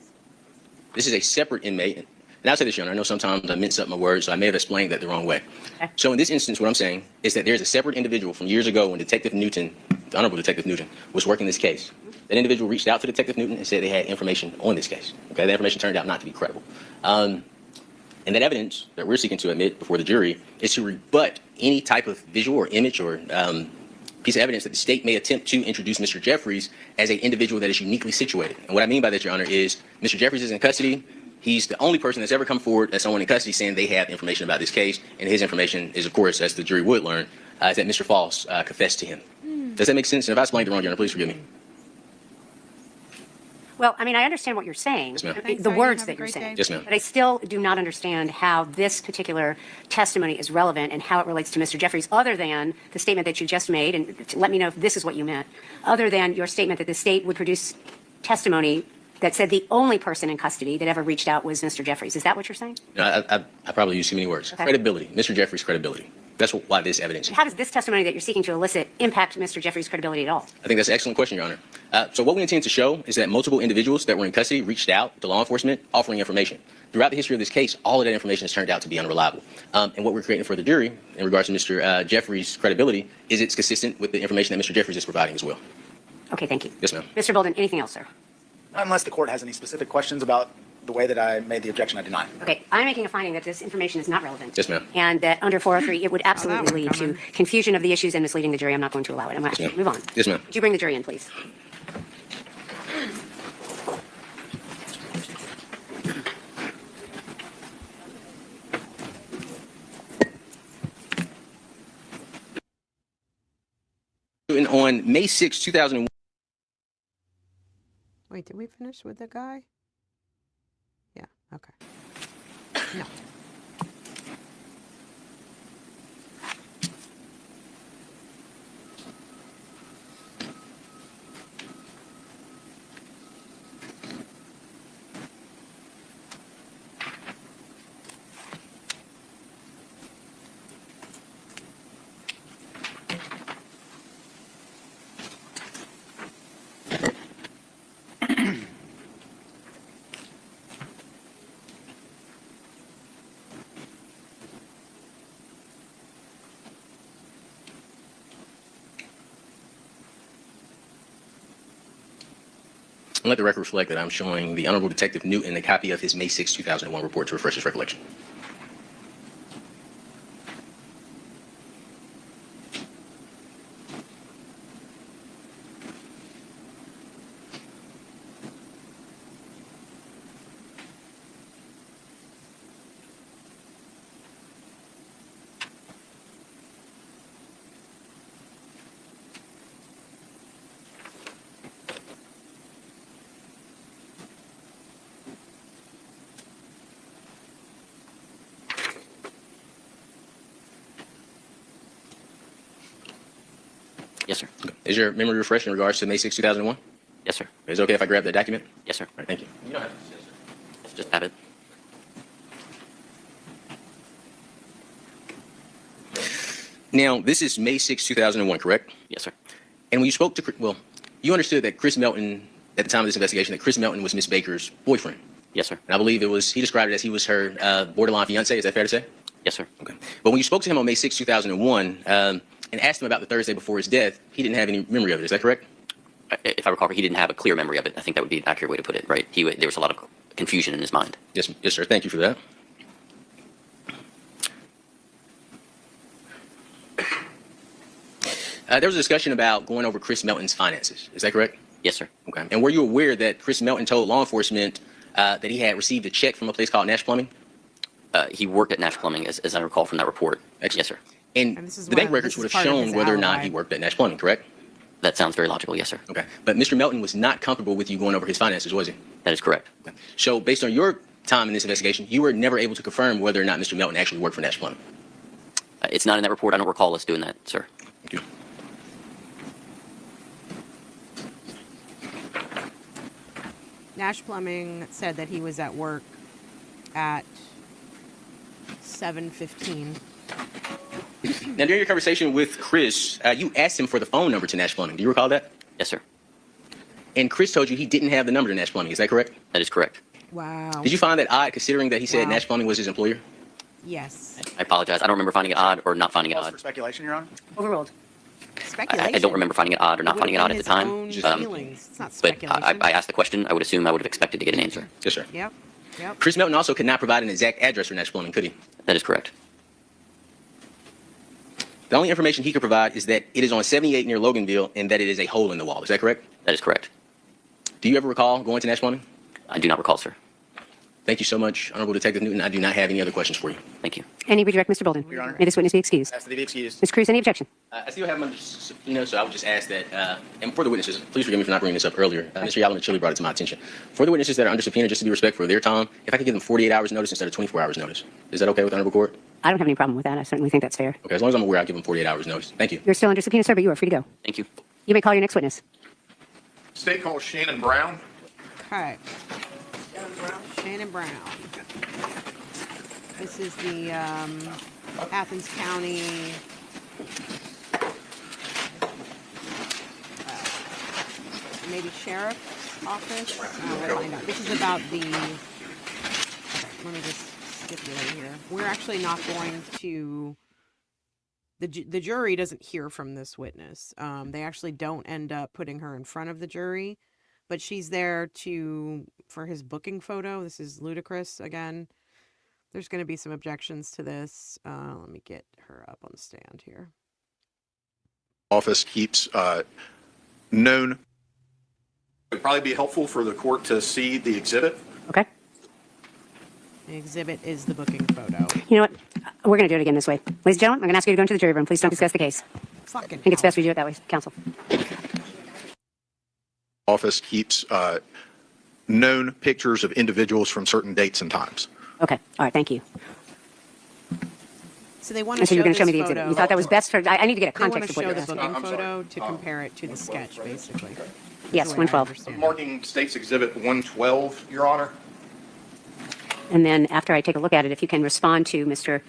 This is a separate inmate. And I'll say this, Your Honor, I know sometimes I mince up my words, so I may have explained that the wrong way. Okay. So in this instance, what I'm saying is that there's a separate individual from years ago when Detective Newton, the Honorable Detective Newton, was working this case. That individual reached out to Detective Newton and said they had information on this case. Okay, that information turned out not to be credible. And that evidence that we're seeking to admit before the jury is to rebut any type of visual or image or piece of evidence that the state may attempt to introduce Mr. Jeffries as an individual that is uniquely situated. And what I mean by that, Your Honor, is Mr. Jeffries is in custody. He's the only person that's ever come forward as someone in custody saying they have information about this case. And his information is, of course, as the jury would learn, is that Mr. Faust confessed to him. Does that make sense? And if I explained it wrong, Your Honor, please forgive me. Well, I mean, I understand what you're saying, Yes, ma'am. the words that you're saying. Yes, ma'am. But I still do not understand how this particular testimony is relevant and how it relates to Mr. Jeffries, other than the statement that you just made, and to let me know if this is what you meant, other than your statement that the state would produce testimony that said the only person in custody that ever reached out was Mr. Jeffries. Is that what you're saying? No, I probably used too many words. Okay. Credibility, Mr. Jeffries' credibility. That's why this evidence. How does this testimony that you're seeking to elicit impact Mr. Jeffries' credibility at all? I think that's an excellent question, Your Honor. So what we intend to show is that multiple individuals that were in custody reached out to law enforcement offering information. Throughout the history of this case, all of that information has turned out to be unreliable. And what we're creating for the jury in regards to Mr. Jeffries' credibility is it's consistent with the information that Mr. Jeffries is providing as well. Okay, thank you. Yes, ma'am. Mr. Bolden, anything else, sir? Unless the court has any specific questions about the way that I made the objection, I deny. Okay, I'm making a finding that this information is not relevant. Yes, ma'am. And that under 403, it would absolutely lead to confusion of the issues and misleading the jury. I'm not going to allow it. I'm going to move on. Yes, ma'am. Would you bring the jury in, please? And on May 6, 2001. Wait, did we finish with the guy? Yeah, okay. No. And let the record reflect that I'm showing the Honorable Detective Newton a copy of his May 6, 2001 report to refresh his recollection. Yes, sir. Okay. Is your memory refreshed in regards to May 6, 2001? Yes, sir. Is it okay if I grab that document? Yes, sir. All right, thank you. You don't have to, sir. Just have it. Now, this is May 6, 2001, correct? Yes, sir. And when you spoke to, well, you understood that Chris Melton, at the time of this investigation, that Chris Melton was Miss Baker's boyfriend. Yes, sir. And I believe he described it as he was her borderline fiance. Is that fair to say? Yes, sir. Okay. But when you spoke to him on May 6, 2001, and asked him about the Thursday before his death, he didn't have any memory of it. Is that correct? If I recall, he didn't have a clear memory of it. I think that would be an accurate way to put it, right? There was a lot of confusion in his mind. Yes, yes, sir. Thank you for that. There was a discussion about going over Chris Melton's finances. Is that correct? Yes, sir. Okay. And were you aware that Chris Melton told law enforcement that he had received a check from a place called Nash Plumbing? He worked at Nash Plumbing, as I recall from that report. Excellent. Yes, sir. And this is the why- bank records this would is have part of shown his whether or not alibi. he worked at Nash Plumbing, correct? That sounds very logical. Yes, sir. Okay. But Mr. Melton was not comfortable with you going over his finances, was he? That is correct. Okay. So based on your time in this investigation, you were never able to confirm whether or not Mr. Melton actually worked for Nash Plumbing. It's not in that report. I don't recall us doing that, sir. Thank you. Nash Plumbing said that he was at work at 7:15. Now, during your conversation with Chris, you asked him for the phone number to Nash Plumbing. Do you recall that? Yes, sir. And Chris told you he didn't have the number to Nash Plumbing. Is that correct? That is correct. Wow. Did you find that odd, considering that he said Wow. Nash Plumbing was his employer? Yes. I apologize. I don't remember finding it odd or not finding it Cause odd. for speculation, Your Honor? Overruled. Speculation. I don't remember finding it odd or not finding it odd at the time. Own Um, feelings. It's not But speculation. I asked the question. I would assume I would have expected to get an answer. Yes, sir. Yep. Yep. Chris Melton also could not provide an exact address for Nash Plumbing, could he? That is correct. The only information he could provide is that it is on 78 near Loganville and that it is a hole in the wall. Is that correct? That is correct. Do you ever recall going to Nash Plumbing? I do not recall, sir. Thank you so much, Honorable Detective Newton. I do not have any other questions for you. Thank you. Any redirect, Mr. Bolden? Your Honor. May this witness be excused. Asked to be excused. Ms. Cruz, any objection? I still have him under subpoena, so I would just ask that, and for the witnesses, please forgive me for not bringing this up earlier. Mr. Yalom and Chili brought it to my attention. For the witnesses that are under subpoena, just to be respectful of their time, if I could give them 48 hours notice instead of 24 hours notice. Is that okay with the Honorable Court? I don't have any problem with that. I certainly think that's fair. Okay, as long as I'm aware, I'll give them 48 hours notice. Thank you. You're still under subpoena, sir, but you are free to go. Thank you. You may call your next witness. State call Shannon Brown. Okay. Shannon Brown. This is the Athens County maybe sheriff's office. We'll find out. This is about the. Okay, let me just stipulate here. We're actually not going to. The jury doesn't hear from this witness. They actually don't end up putting her in front of the jury, but she's there for his booking photo. This is ludicrous again. There's going to be some objections to this. Let me get her up on the stand here. Office keeps known. It would probably be helpful for the court to see the exhibit. Okay. The exhibit is the booking photo. You know what? We're going to do it again this way. Ladies and gentlemen, I'm going to ask you to go into the jury room. Please don't discuss the case. Fucking I think it's best we do it that way, counsel. Office keeps known pictures of individuals from certain dates and times. Okay, all right, thank you. So they want to And so show you're going to show me this the exhibit. photo. You thought that was best for, I need to get a They want context to of what show you're the asking. booking photo to compare it to the sketch, basically. Yes, That's the way I 112. understand it. Marking State's Exhibit 112, Your Honor. And then after I take a look at it, if you can respond to Mr.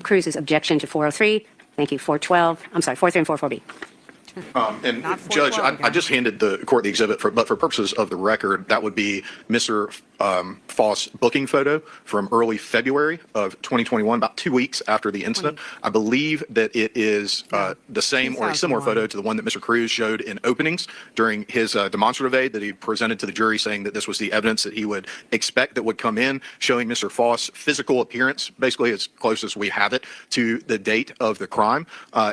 Cruz's objection to 403, thank you, 412, I'm sorry, 403 and 44B. And Not Judge, 412 I again. just handed the court the exhibit, but for purposes of the record, that would be Mr. Faust's booking photo from early February of 2021, about 2 weeks after the incident. I believe that it is the same or a similar 2001. photo to the one that Mr. Cruz showed in openings during his demonstrative aid that he presented to the jury, saying that this was the evidence that he would expect that would come in, showing Mr. Faust's physical appearance, basically as close as we have it to the date of the crime.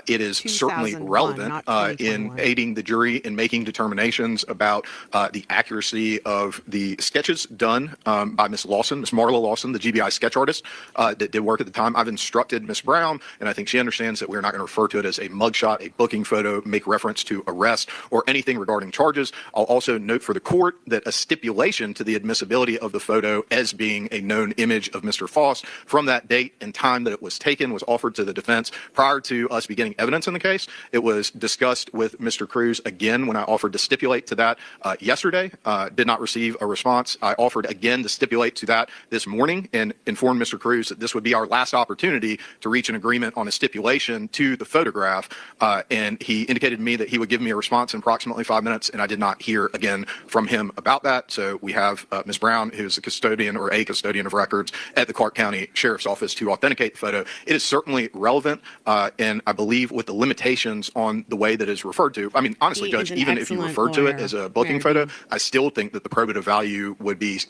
It is certainly 2001, relevant not in 2021. aiding the jury in making determinations about the accuracy of the sketches done by Ms. Lawson, Ms. Marla Lawson, the GBI sketch artist that did work at the time. I've instructed Ms. Brown, and I think she understands that we're not going to refer to it as a mugshot, a booking photo, make reference to arrest, or anything regarding charges. I'll also note for the court that a stipulation to the admissibility of the photo as being a known image of Mr. Faust from that date and time that it was taken was offered to the defense prior to us beginning evidence in the case. It was discussed with Mr. Cruz again when I offered to stipulate to that yesterday. Did not receive a response. I offered again to stipulate to that this morning and informed Mr. Cruz that this would be our last opportunity to reach an agreement on a stipulation to the photograph. And he indicated to me that he would give me a response in approximately 5 minutes, and I did not hear again from him about that. So we have Ms. Brown, who's a custodian or a custodian of records at the Clark County Sheriff's Office, to authenticate the photo. It is certainly relevant, and I believe with the limitations on the way that is referred to. I mean, honestly, He Judge, is an even if you excellent refer to it lawyer. as a booking Mary photo, Dean. I still think that the probative value would be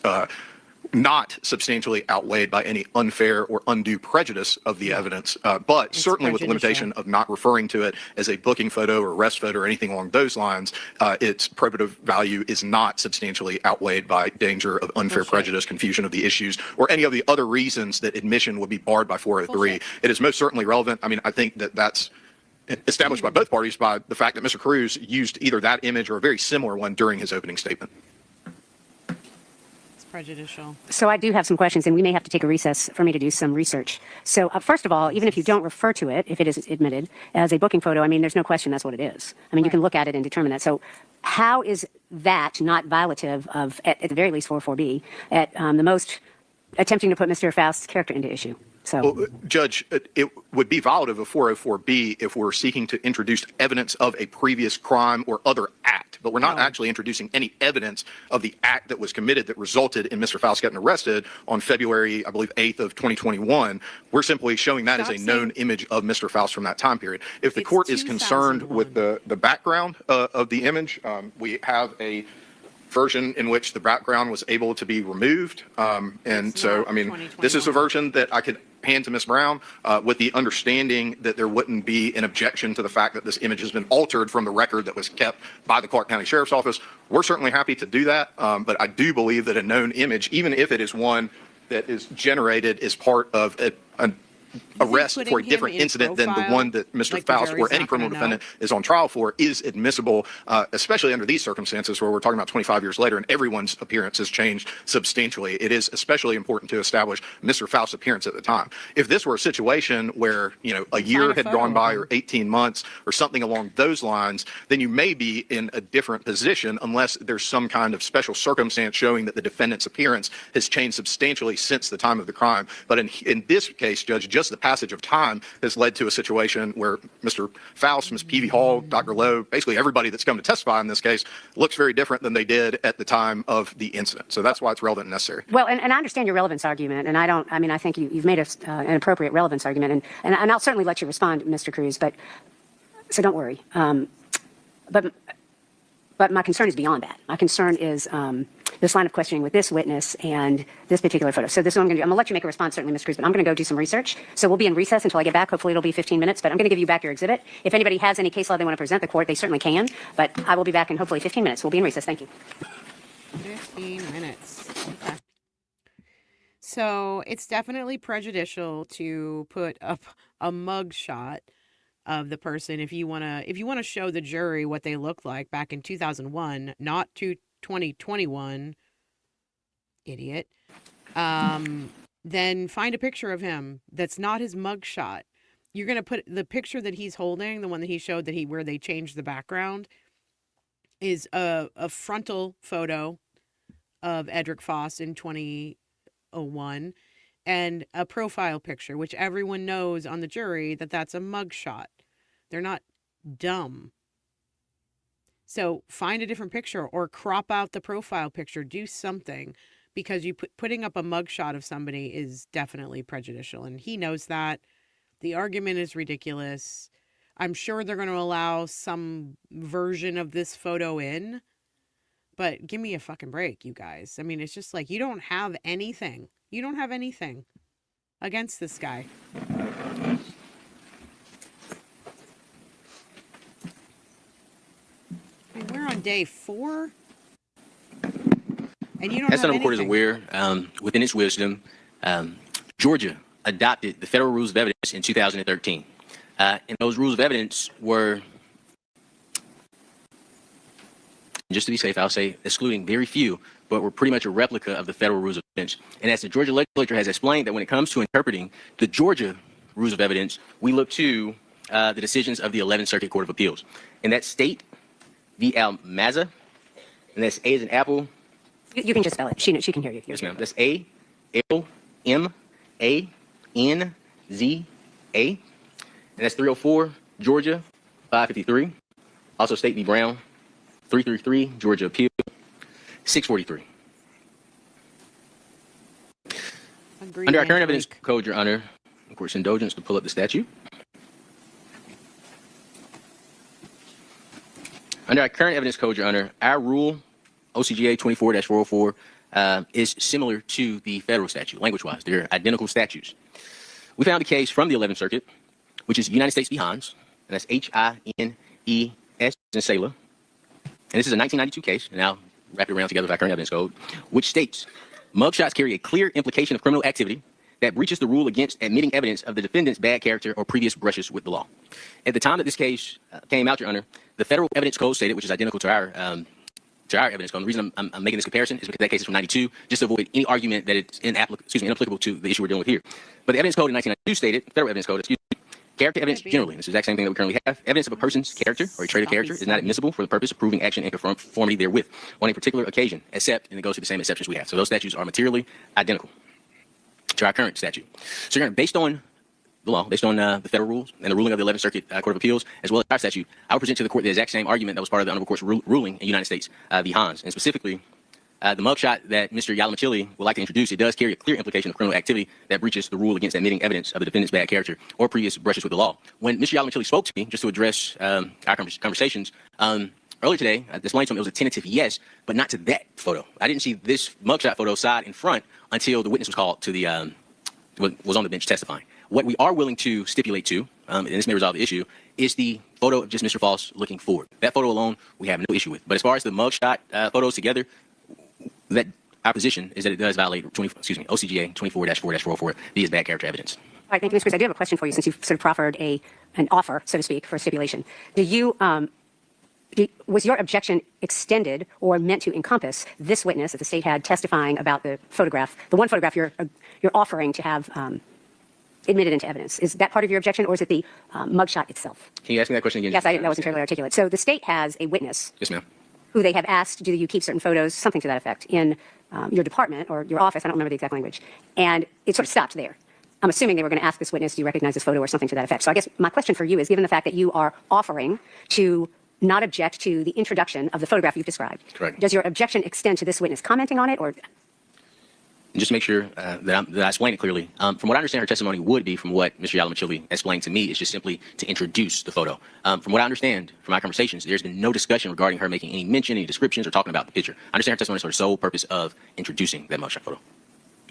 not substantially outweighed by any unfair or undue prejudice of the evidence, but certainly with the limitation of not referring to it as a booking photo or arrest photo or anything along those lines, its probative value is not substantially outweighed by danger of unfair prejudice, confusion of the issues, or any of the other reasons that admission would be barred by 403. It is most certainly relevant. I mean, I think that that's established by both parties by the fact that Mr. Cruz used either that image or a very similar one during his opening statement. It's prejudicial. So I do have some questions, and we may have to take a recess for me to do some research. So first of all, even if you don't refer to it, if it is admitted as a booking photo, I mean, there's no question that's what it is. I mean, you can look at it and determine that. So how is that not violative of, at the very least, 404B, at the most attempting to put Mr. Faust's character into issue? So, Well, Judge, it would be violative of 404B if we're seeking to introduce evidence of a previous crime or other act, but we're not actually introducing any evidence of the act that was committed that resulted in Mr. Faust getting arrested on February, I believe, 8th of 2021. We're simply showing that as a known image of Mr. Faust from that time period. If the court is concerned with the background of the image, we have a version in which the background was able to be removed. And so, I mean, this is a version that I could hand to Ms. Brown with the understanding that there wouldn't be an objection to the fact that this image has been altered from the record that was kept by the Clark County Sheriff's Office. We're certainly happy to do that, but I do believe that a known image, even if it is one that is generated as part of an arrest for a different incident than the one that Mr. Faust or any criminal defendant is on trial for, is admissible, especially under these circumstances where we're talking about 25 years later and everyone's appearance has changed substantially. It is especially important to establish Mr. Faust's appearance at the time. If this were a situation where, you know, a year had gone by or 18 months or something along those lines, then you may be in a different position unless there's some kind of special circumstance showing that the defendant's appearance has changed substantially since the time of the crime. But in this case, Judge, just the passage of time has led to a situation where Mr. Faust, Ms. Peavy Hall, Dr. Lowe, basically everybody that's come to testify in this case looks very different than they did at the time of the incident. So that's why it's relevant and necessary. well, and I understand your relevance argument, and I think you've made an appropriate relevance argument, and I'll certainly let you respond, Mr. Cruz, but, so don't worry. But my concern is beyond that. My concern is this line of questioning with this witness and this particular photo. So this is what I'm going to do. I'm going to let you make a response, certainly, Ms. Cruz, but I'm going to go do some research. So we'll be in recess until I get back. Hopefully it'll be 15 minutes, but I'm going to give you back your exhibit. If anybody has any case law they want to present the court, they certainly can, but I will be back in hopefully 15 minutes. We'll be in recess. Thank you. 15 minutes. Okay. So it's definitely prejudicial to put up a mug shot of the person if you want to show the jury what they looked like back in 2001, not 2021, idiot. Then find a picture of him that's not his mugshot. You're going to put the picture that he's holding, the one that he showed where they changed the background, is a frontal photo of Edric Faust in 2001 and a profile picture, which everyone knows on the jury that's a mugshot. They're not dumb. So find a different picture or crop out the profile picture, do something, because putting up a mugshot of somebody is definitely prejudicial. And he knows that. The argument is ridiculous. I'm sure they're going to allow some version of this photo in, but give me a fucking break, you guys. I mean, it's just like, you don't have anything. You don't have anything against this guy. I mean, we're on day 4. And you don't As have the court is anything. aware, within its wisdom, Georgia adopted the federal rules of evidence in 2013. And those rules of evidence were, just to be safe, I'll say excluding very few, but were pretty much a replica of the federal rules of evidence. And as the Georgia legislature has explained, that when it comes to interpreting the Georgia rules of evidence, we look to the decisions of the 11th Circuit Court of Appeals. And that's State v. Almaza, and that's A as in apple. You can just spell it. She can hear you. Yes, ma'am. That's A-L-M-A-N-Z-A. And that's 304, Georgia, 553. Also State v. Brown, 333, Georgia Appeal, 643. Under our current evidence code, Your Honor, of course, indulgence to pull up the statute. Under our current evidence code, Your Honor, our rule, OCGA 24-404, is similar to the federal statute, language-wise. They're identical statutes. We found a case from the 11th Circuit, which is United States v. Hans, and that's H-I-N-E-S in Sailor. And this is a 1992 case, and I'll wrap it around together with our current evidence code, which states, mugshots carry a clear implication of criminal activity that breaches the rule against admitting evidence of the defendant's bad character or previous brushes with the law. At the time that this case came out, Your Honor, the federal evidence code stated, which is identical to our evidence code. The reason I'm making this comparison is because that case is from 92, just to avoid any argument that it's inapplicable to the issue we're dealing with here. But the evidence code in 1992 stated, federal evidence code, character evidence generally, and it's the exact same thing that we currently have, evidence of a person's character or a trait of character is not admissible for the purpose of proving action in conformity therewith on a particular occasion, except, and it goes to the same exceptions we have. So those statutes are materially identical to our current statute. So, Your Honor, based on the law, based on the federal rules and the ruling of the 11th Circuit Court of Appeals, as well as our statute, I will present to the court the exact same argument that was part of the Honorable Court's ruling in United States v. Hans. And specifically, the mugshot that Mr. Yalamachili would like to introduce, it does carry a clear implication of criminal activity that breaches the rule against admitting evidence of the defendant's bad character or previous brushes with the law. When Mr. Yalamachili spoke to me, just to address our conversations, earlier today, I explained to him it was a tentative yes, but not to that photo. I didn't see this mugshot photo side and front until the witness was called to the, was on the bench testifying. What we are willing to stipulate to, and this may resolve the issue, is the photo of just Mr. Faust looking forward. That photo alone, we have no issue with. But as far as the mugshot photos together, that our position is that it does violate OCGA 24-4-404 via bad character evidence. All right, thank you, Ms. Cruz. I do have a question for you, since you've sort of proffered an offer, so to speak, for a stipulation. Was your objection extended or meant to encompass this witness that the state had testifying about the photograph, the one photograph you're offering to have admitted into evidence? Is that part of your objection, or is it the mugshot itself? Can you ask me that question again? Yes, that wasn't fairly articulate. So the state has a witness. Yes, ma'am. Who they have asked, do you keep certain photos, something to that effect, in your department or your office, I don't remember the exact language, and it sort of stopped there. I'm assuming they were going to ask this witness, do you recognize this photo, or something to that effect. So I guess my question for you is, given the fact that you are offering to not object to the introduction of the photograph you've described, correct, does your objection extend to this witness commenting on it, or? And just to make sure that I explain it clearly, from what I understand her testimony would be, from what Mr. Yalamachili explained to me, is just simply to introduce the photo. From what I understand from our conversations, there's been no discussion regarding her making any mention, any descriptions, or talking about the picture. I understand her testimony is for the sole purpose of introducing that mugshot photo.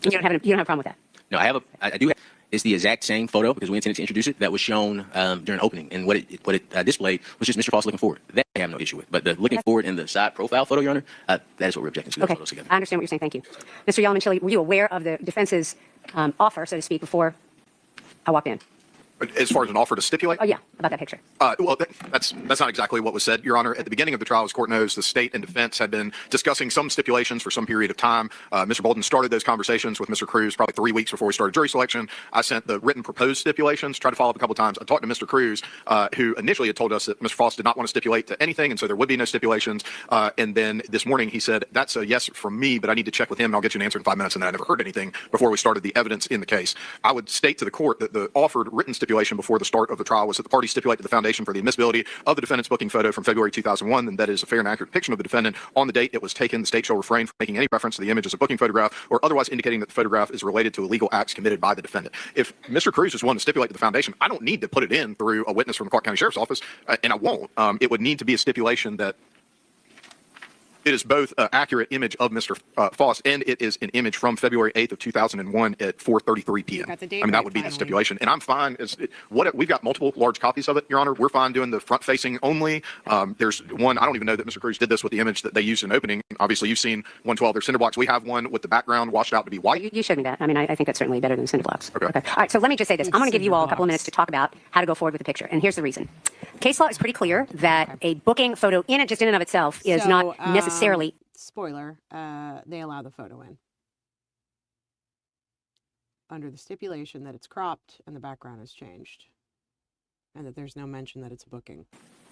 You don't have a problem with that? No, I do have. It's the exact same photo, because we intended to introduce it, that was shown during opening. And what it displayed was just Mr. Faust looking forward. That I have no issue with. But the looking forward in the side profile photo, Your Honor, that is what we're objecting to, those photos together. I understand what you're saying. Thank you. Mr. Yalamachili, were you aware of the defense's offer, so to speak, before I walked in? As far as an offer to stipulate? Oh, yeah, about that picture. Well, that's not exactly what was said, Your Honor. At the beginning of the trial, as court knows, the state and defense had been discussing some stipulations for some period of time. Mr. Bolden started those conversations with Mr. Cruz probably 3 weeks before we started jury selection. I sent the written proposed stipulations, tried to follow up a couple of times. I talked to Mr. Cruz, who initially had told us that Mr. Faust did not want to stipulate to anything, and so there would be no stipulations. And then this morning he said, that's a yes from me, but I need to check with him, and I'll get you an answer in 5 minutes. And then I never heard anything before we started the evidence in the case. I would state to the court that the offered written stipulation before the start of the trial was that the parties stipulate to the foundation for the admissibility of the defendant's booking photo from February 2001, and that is a fair and accurate depiction of the defendant on the date it was taken. The state shall refrain from making any reference to the image as a booking photograph or otherwise indicating that the photograph is related to illegal acts committed by the defendant. If Mr. Cruz is one to stipulate to the foundation, I don't need to put it in through a witness from the Clark County Sheriff's Office, and I won't. It would need to be a stipulation that it is both an accurate image of Mr. Faust and it is an image from February 8th of 2001 at 4:33 p.m. Got the date I mean, that right, would be the finally. stipulation. And I'm fine. We've got multiple large copies of it, Your Honor. We're fine doing the front-facing only. There's one, I don't even know that Mr. Cruz did this with the image that they used in opening. Obviously, you've seen 112. There's cinder blocks. We have one with the background washed out to be white. You showed me that. I mean, I think that's certainly better than cinder blocks. Okay. All right, so let me just say this. I'm going to give you all a couple of minutes to talk about how to go forward with the picture. And here's the reason. Case law is pretty clear that a booking photo just in and of itself is So, not necessarily... Spoiler, they allow the photo in. Under the stipulation that it's cropped and the background is changed. And that there's no mention that it's a booking.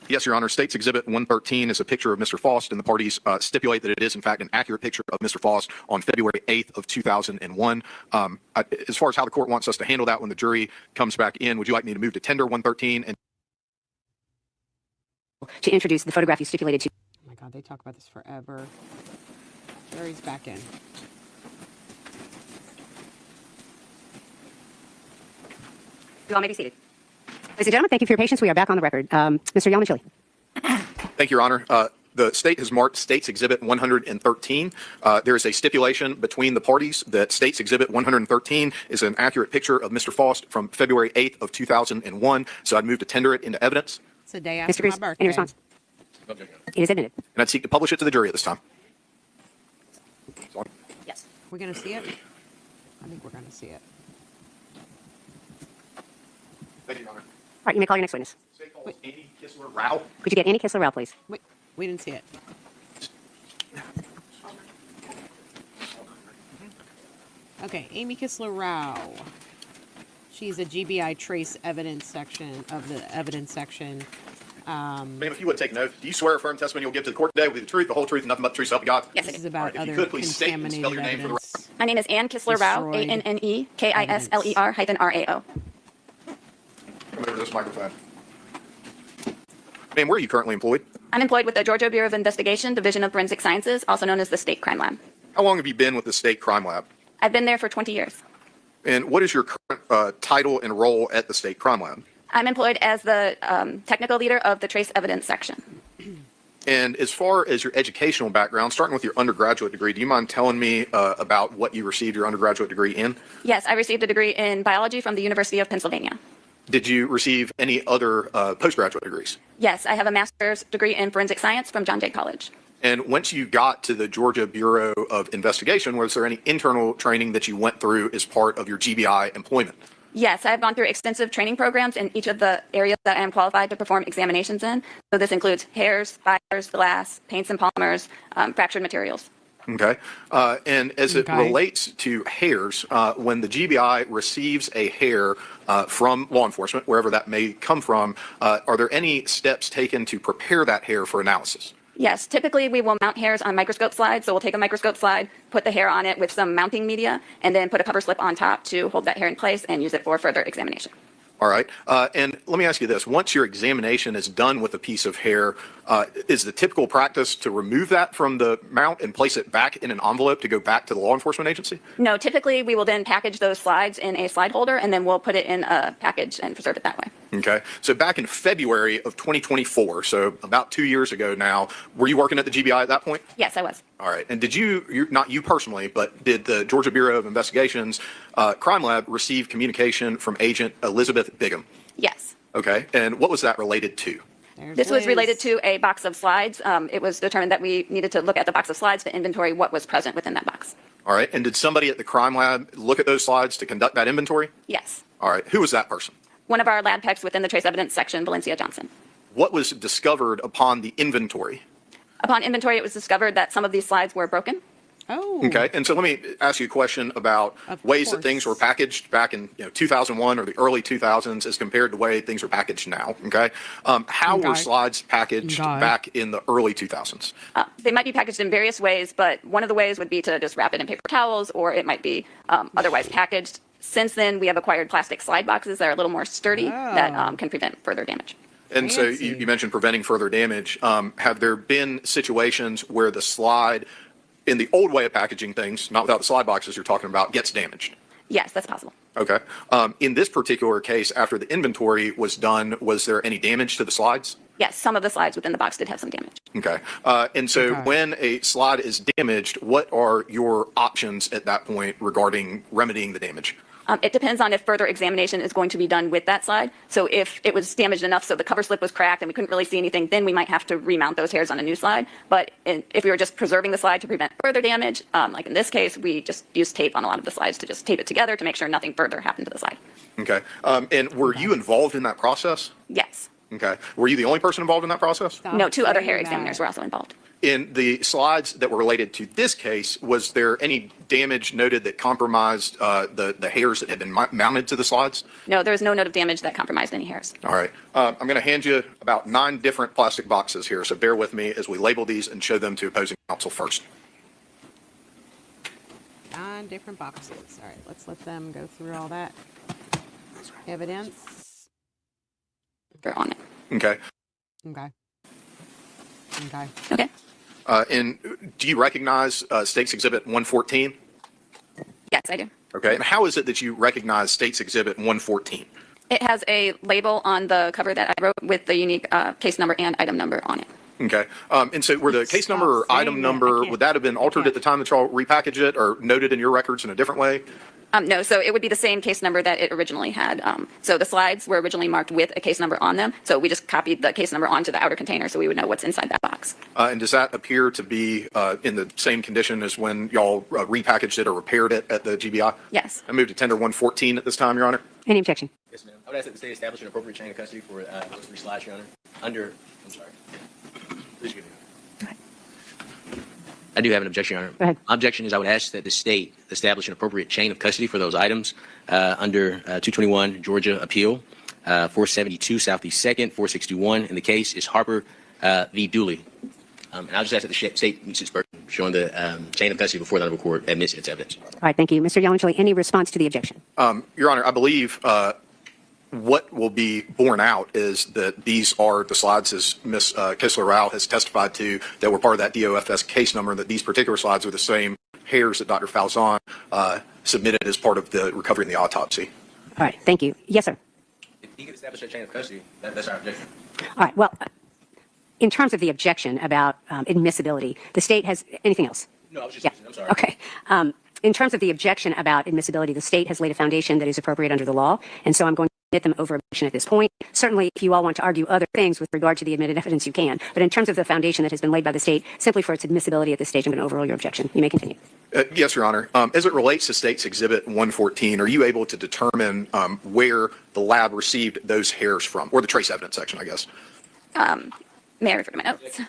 Yes, Your Honor. State's Exhibit 113 is a picture of Mr. Faust, and the parties stipulate that it is, in fact, an accurate picture of Mr. Faust on February 8th of 2001. As far as how the court wants us to handle that when the jury comes back in, would you like me to move to tender 113 and to introduce the photograph you stipulated to... Oh my God, they talk about this forever. Jury's back in. You all may be seated. Ladies and gentlemen, thank you for your patience. We are back on the record. Mr. Yelman-Chili. Thank you, Your Honor. The state has marked State's Exhibit 113. There is a stipulation between the parties that State's Exhibit 113 is an accurate picture of Mr. Faust from February 8th of 2001. So I'd move to tender it into evidence. It's the day Mr. after my Cruz, birthday. any response? It is admitted. And I'd seek to publish it to the jury at this time. Yes. We're going to see it? I think we're going to see it. Thank you, Your Honor. All right, you may call your next witness. State calls Annie Kissler-Rao. Could you get Annie Kissler-Rao, please? Wait, we didn't see it. Okay, Amy Kissler-Rao. She's a GBI trace evidence section of the evidence section. Ma'am, if you would take note, do you swear affirm testimony you'll give to the court today will be the truth, the whole truth, and nothing but the truth, so help you God? Yes, This is about If you other could, please state and spell contaminated your name for the evidence. My name is Ann Kissler-Rao, Destroyed ANNEKISLER-RAO. Come over to this microphone. Ma'am, where are you currently employed? I'm employed with the Georgia Bureau of Investigation, Division of Forensic Sciences, also known as the State Crime Lab. How long have you been with the State Crime Lab? I've been there for 20 years. And what is your current title and role at the State Crime Lab? I'm employed as the technical leader of the trace evidence section. And as far as your educational background, starting with your undergraduate degree, do you mind telling me about what you received your undergraduate degree in? Yes, I received a degree in biology from the University of Pennsylvania. Did you receive any other postgraduate degrees? Yes, I have a master's degree in forensic science from John Jay College. And once you got to the Georgia Bureau of Investigation, was there any internal training that you went through as part of your GBI employment? Yes, I've gone through extensive training programs in each of the areas that I am qualified to perform examinations in. So this includes hairs, fibers, glass, paints and polymers, fractured materials. Okay. And as it relates to hairs, when the GBI receives a hair from law enforcement, wherever that may come from, are there any steps taken to prepare that hair for analysis? Yes, typically we will mount hairs on microscope slides. So we'll take a microscope slide, put the hair on it with some mounting media, and then put a cover slip on top to hold that hair in place and use it for further examination. All right. And let me ask you this. Once your examination is done with a piece of hair, is the typical practice to remove that from the mount and place it back in an envelope to go back to the law enforcement agency? No, typically we will then package those slides in a slide holder, and then we'll put it in a package and preserve it that way. Okay. So back in February of 2024, so about 2 years ago now, were you working at the GBI at that point? Yes, I was. All right. And did you, not you personally, but did the Georgia Bureau of Investigation's Crime Lab receive communication from Agent Elizabeth Bigham? Yes. Okay. And what was that related to? This was related to a box of slides. It was determined that we needed to look at the box of slides to inventory what was present within that box. All right. And did somebody at the Crime Lab look at those slides to conduct that inventory? Yes. All right. Who was that person? One of our lab techs within the trace evidence section, Valencia Johnson. What was discovered upon the inventory? Upon inventory, it was discovered that some of these slides were broken. Oh. Okay, and so let me ask you a question about ways that things were packaged back in 2001 or the early 2000s as compared to the way things are packaged now. Okay, how were slides packaged back in the early 2000s? They might be packaged in various ways, but one of the ways would be to just wrap it in paper towels, or it might be otherwise packaged. Since then, we have acquired plastic slide boxes that are a little more sturdy that can prevent further damage. And so you mentioned preventing further damage. Have there been situations where the slide, in the old way of packaging things, not without the slide boxes you're talking about, gets damaged? Yes, that's possible. Okay. In this particular case, after the inventory was done, was there any damage to the slides? Yes, some of the slides within the box did have some damage. Okay. And so when a slide is damaged, what are your options at that point regarding remedying the damage? It depends on if further examination is going to be done with that slide. So if it was damaged enough so the cover slip was cracked and we couldn't really see anything, then we might have to remount those hairs on a new slide. But if we were just preserving the slide to prevent further damage, like in this case, we just used tape on a lot of the slides to just tape it together to make sure nothing further happened to the slide. Okay. And were you involved in that process? Yes. Okay. Were you the only person involved in that process? No, 2 other hair examiners were also involved. In the slides that were related to this case, was there any damage noted that compromised the hairs that had been mounted to the slides? No, there was no note of damage that compromised any hairs. All right. I'm going to hand you about 9 different plastic boxes here, so bear with me as we label these and show them to opposing counsel first. 9 different boxes. All right, let's let them go through all that evidence. They're on it. Okay. Okay. Okay. Okay. And do you recognize State's Exhibit 114? Yes, I do. Okay. And how is it that you recognize State's Exhibit 114? It has a label on the cover that I wrote with the unique case number and item number on it. Okay. And so were the case number or item number, would that have been altered at the time that y'all repackaged it or noted in your records in a different way? No, so it would be the same case number that it originally had. So the slides were originally marked with a case number on them. So we just copied the case number onto the outer container so we would know what's inside that box. And does that appear to be in the same condition as when y'all repackaged it or repaired it at the GBI? Yes. I moved to tender 114 at this time, Your Honor. Any objection? Yes, ma'am. I would ask that the state establish an appropriate chain of custody for those 3 slides, Your Honor. I'm sorry. Please give me. I do have an objection, Your Honor. Go ahead. My objection is I would ask that the state establish an appropriate chain of custody for those items under 221 Georgia Appeal, 472 Southeast 2nd, 461. And the case is Harper v. Dooley. And I'll just ask that the state meets its burden, showing the chain of custody before the honorable court admits its evidence. All right, thank you. Mr. Yellenchili, any response to the objection? Your Honor, I believe what will be borne out is that these are the slides, as Ms. Kessler-Rao has testified to, that were part of that DOFS case number, that these particular slides are the same hairs that Dr. Falzon submitted as part of the recovery in the autopsy. All right, thank you. Yes, sir. If he could establish a chain of custody, that's our objection. All right, well, in terms of the objection about admissibility, the state has, anything else? No, I was just Yeah. I'm sorry. Okay. In terms of the objection about admissibility, the state has laid a foundation that is appropriate under the law, and so I'm going to admit them over objection at this point. Certainly, if you all want to argue other things with regard to the admitted evidence, you can. But in terms of the foundation that has been laid by the state, simply for its admissibility at this stage, I'm going to overrule your objection. You may continue. Yes, Your Honor. As it relates to State's Exhibit 114, are you able to determine where the lab received those hairs from, or the trace evidence section, I guess? May I refer to my notes?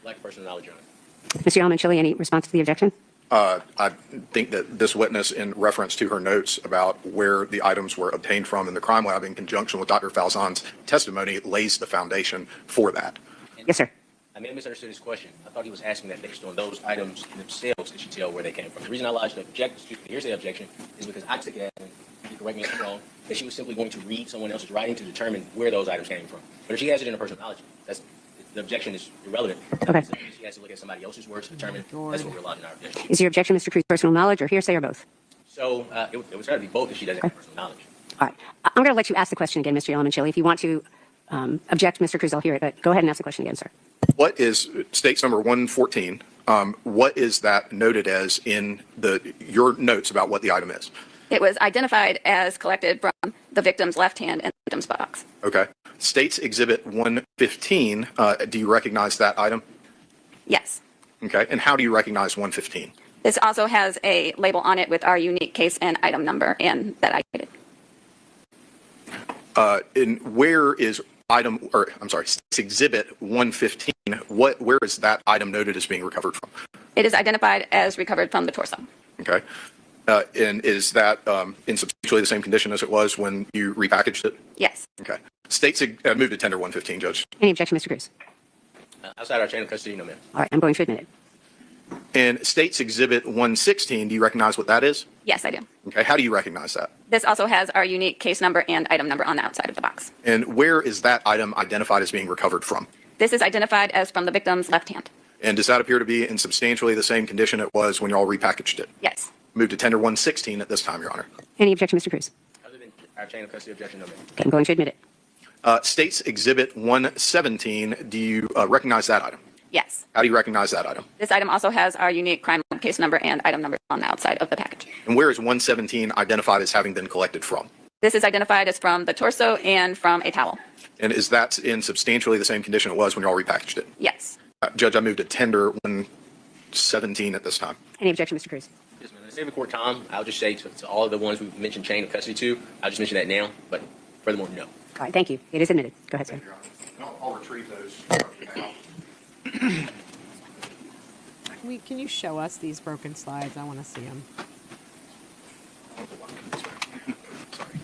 Lack of personal knowledge, Your Honor. Mr. Yellenchili, any response to the objection? I think that this witness, in reference to her notes about where the items were obtained from in the crime lab in conjunction with Dr. Falzon's testimony, lays the foundation for that. Yes, sir. I may have misunderstood his question. I thought he was asking that based on those items themselves, could you tell where they came from? The reason I lodged the hearsay objection is because I took it as, and you correct me if I'm wrong, that she was simply going to read someone else's writing to determine where those items came from. But if she has it in her personal knowledge, the objection is irrelevant. Okay. So she has to look at somebody else's words to determine. That's what we're lodging our objection. Is your objection, Mr. Cruz, personal knowledge or hearsay or both? So it would try to be both if she doesn't have personal knowledge. All right. I'm going to let you ask the question again, Mr. Yellenchili. If you want to object, Mr. Cruz, I'll hear it. But go ahead and ask the question again, sir. What is State's number 114? What is that noted as in your notes about what the item is? It was identified as collected from the victim's left hand and the victim's buttocks. Okay. State's Exhibit 115, do you recognize that item? Yes. Okay. And how do you recognize 115? This also has a label on it with our unique case and item number and that I created. And where is State's Exhibit 115, where is that item noted as being recovered from? It is identified as recovered from the torso. Okay. And is that in substantially the same condition as it was when you repackaged it? Yes. Okay. Move to tender 115, Judge. Any objection, Mr. Cruz? Outside our chain of custody, no, ma'am. All right, I'm going to admit it. And State's Exhibit 116, do you recognize what that is? Yes, I do. Okay. How do you recognize that? This also has our unique case number and item number on the outside of the box. And where is that item identified as being recovered from? This is identified as from the victim's left hand. And does that appear to be in substantially the same condition it was when you all repackaged it? Yes. Move to tender 116 at this time, Your Honor. Any objection, Mr. Cruz? Other than our chain of custody objection, no, ma'am. Okay, I'm going to admit it. State's Exhibit 117, do you recognize that item? Yes. How do you recognize that item? This item also has our unique crime lab case number and item number on the outside of the package. And where is 117 identified as having been collected from? This is identified as from the torso and from a towel. And is that in substantially the same condition it was when you all repackaged it? Yes. Judge, I move to tender 117 at this time. Any objection, Mr. Cruz? Yes, ma'am. To save the court time, I'll just say to all of the ones we've mentioned chain of custody to, I'll just mention that now, but furthermore, no. All right, thank you. It is admitted. Go ahead, sir. I'll retrieve those. Can you show us these broken slides? I want to see them. Sorry.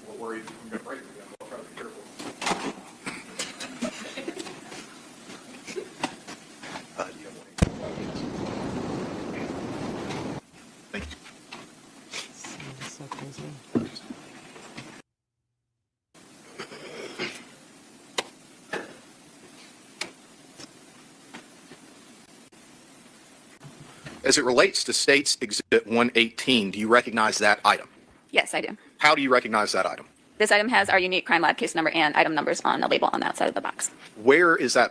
We're worried I'm going to break them again. I'll try to be careful. You have one. Thank you. So crazy. As it relates to State's Exhibit 118, do you recognize that item? Yes, I do. How do you recognize that item? This item has our unique crime lab case number and item numbers on the label on the outside of the box. Where is that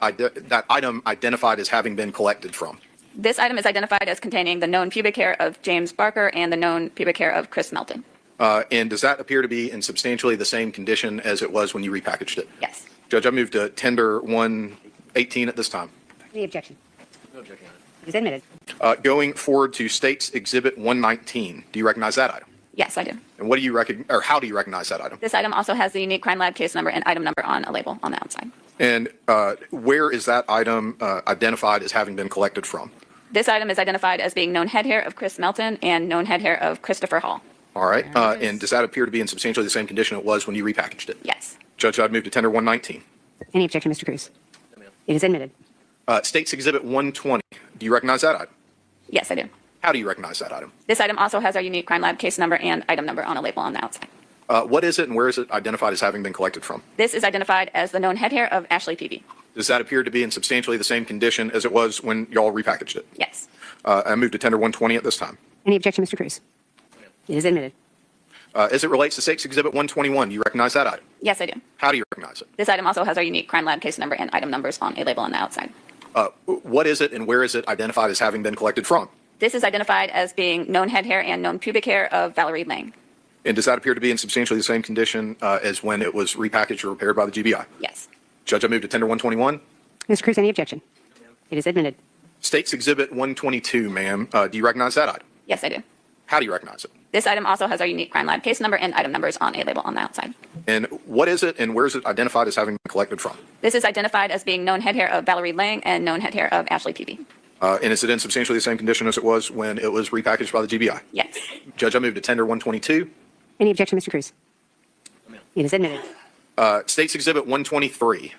item identified as having been collected from? This item is identified as containing the known pubic hair of James Barker and the known pubic hair of Chris Melton. And does that appear to be in substantially the same condition as it was when you repackaged it? Yes. Judge, I move to tender 118 at this time. Any objection? No objection, Your Honor. It is admitted. Going forward to State's Exhibit 119, do you recognize that item? Yes, I do. And what do you how do you recognize that item? This item also has the unique crime lab case number and item number on a label on the outside. And where is that item identified as having been collected from? This item is identified as being known head hair of Chris Melton and known head hair of Christopher Hall. All right. And does that appear to be in substantially the same condition it was when you repackaged it? Yes. Judge, I'd move to tender 119. Any objection, Mr. Cruz? No, ma'am. It is admitted. State's Exhibit 120, do you recognize that item? Yes, I do. How do you recognize that item? This item also has our unique crime lab case number and item number on a label on the outside. What is it and where is it identified as having been collected from? This is identified as the known head hair of Ashley Peavy. Does that appear to be in substantially the same condition as it was when y'all repackaged it? Yes. I move to tender 120 at this time. Any objection, Mr. Cruz? It is admitted. As it relates to State's Exhibit 121, do you recognize that item? Yes, I do. How do you recognize it? This item also has our unique crime lab case number and item numbers on a label on the outside. What is it and where is it identified as having been collected from? This is identified as being known head hair and known pubic hair of Valerie Lang. And does that appear to be in substantially the same condition as when it was repackaged or repaired by the GBI? Yes. Judge, I move to tender 121. Mr. Cruz, any objection? It is admitted. State's Exhibit 122, ma'am. Do you recognize that item? Yes, I do. How do you recognize it? This item also has our unique crime lab case number and item numbers on a label on the outside. And what is it and where is it identified as having been collected from? This is identified as being known head hair of Valerie Lang and known head hair of Ashley Peavy. And is it in substantially the same condition as it was when it was repackaged by the GBI? Yes. Judge, I move to tender 122. Any objection, Mr. Cruz? It is admitted. State's Exhibit 123.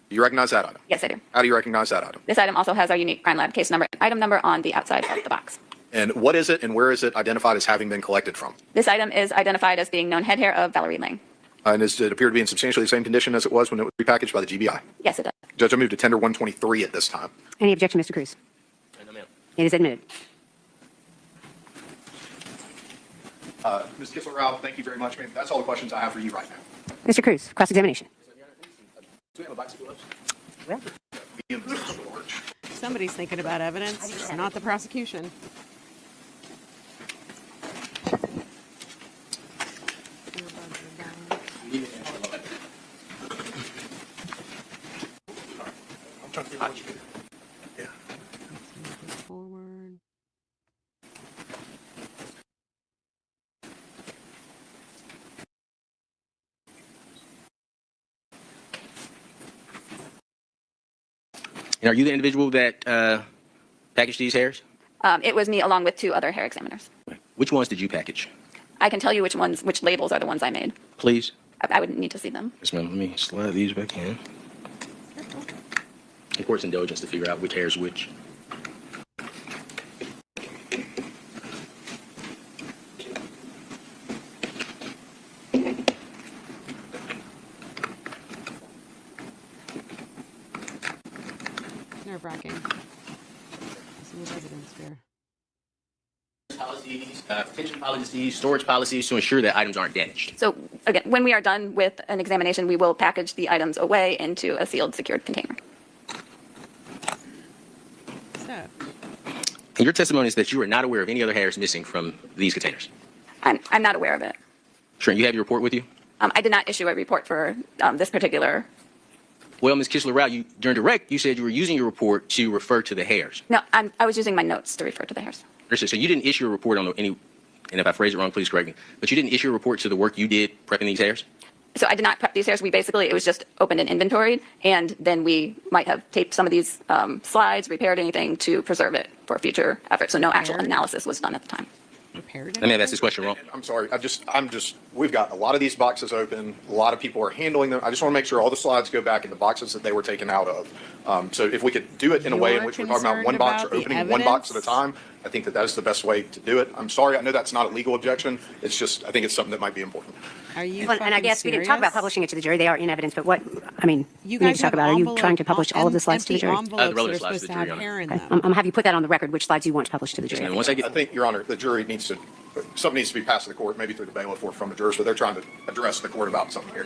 Do you recognize that item? Yes, I do. How do you recognize that item? This item also has our unique crime lab case number and item number on the outside of the box. And what is it and where is it identified as having been collected from? This item is identified as being known head hair of Valerie Lang. And does it appear to be in substantially the same condition as it was when it was repackaged by the GBI? Yes, it does. Judge, I move to tender 123 at this time. Any objection, Mr. Cruz? No, ma'am. It is admitted. Ms. Kissel-Rao, thank you very much, ma'am. That's all the questions I have for you right now. Mr. Cruz, cross-examination. Do we have a bicycle gloves? Well, Somebody's thinking about evidence, not the prosecution. Forward. And are you the individual that packaged these hairs? It was me along with 2 other hair examiners. Which ones did you package? I can tell you which labels are the ones I made. Please. I would need to see them. Yes, ma'am. Let me slide these back in. The court's indulgence to figure out which hair is which. Nerve-wracking. Some evidence there. Policies, retention policies, storage policies to ensure that items aren't damaged. So again, when we are done with an examination, we will package the items away into a sealed, secured container. So, And your testimony is that you are not aware of any other hairs missing from these containers. I'm not aware of it. Sure, you have your report with you? I did not issue a report for this particular. Well, Ms. Kishler-Rao, during direct, you said you were using your report to refer to the hairs. No, I was using my notes to refer to the hairs. So you didn't issue a report on any, and if I phrase it wrong, please correct me, but you didn't issue a report to the work you did prepping these hairs? So I did not prep these hairs. It was just opened and inventoried, and then we might have taped some of these slides, repaired anything to preserve it for future efforts. So no actual analysis was done at the time. Repaired? I may have asked this question wrong. I'm sorry, we've got a lot of these boxes open, a lot of people are handling them. I just want to make sure all the slides go back in the boxes that they were taken out of. So if we could do it in a way in which we're talking about one box or opening one box at a time, I think that is the best way to do it. I'm sorry, I know that's not a legal objection. It's just, I think it's something that might be important. Are you Well, and I guess we didn't talk about publishing it to the jury. They are in evidence, but we You need to guys talk have about, are you envelope- trying to publish all of the slides to the empty jury? envelopes The relevant that are slides supposed to to the have jury, hair in Okay. them. I'm gonna have you put that on the record, which slides you want to publish to the Yes, jury. ma'am. Once I get, I think, Your Honor, the jury needs to, something needs to be passed to the court, maybe through the bailiff or from the jurors, but they're trying to address the court about something here.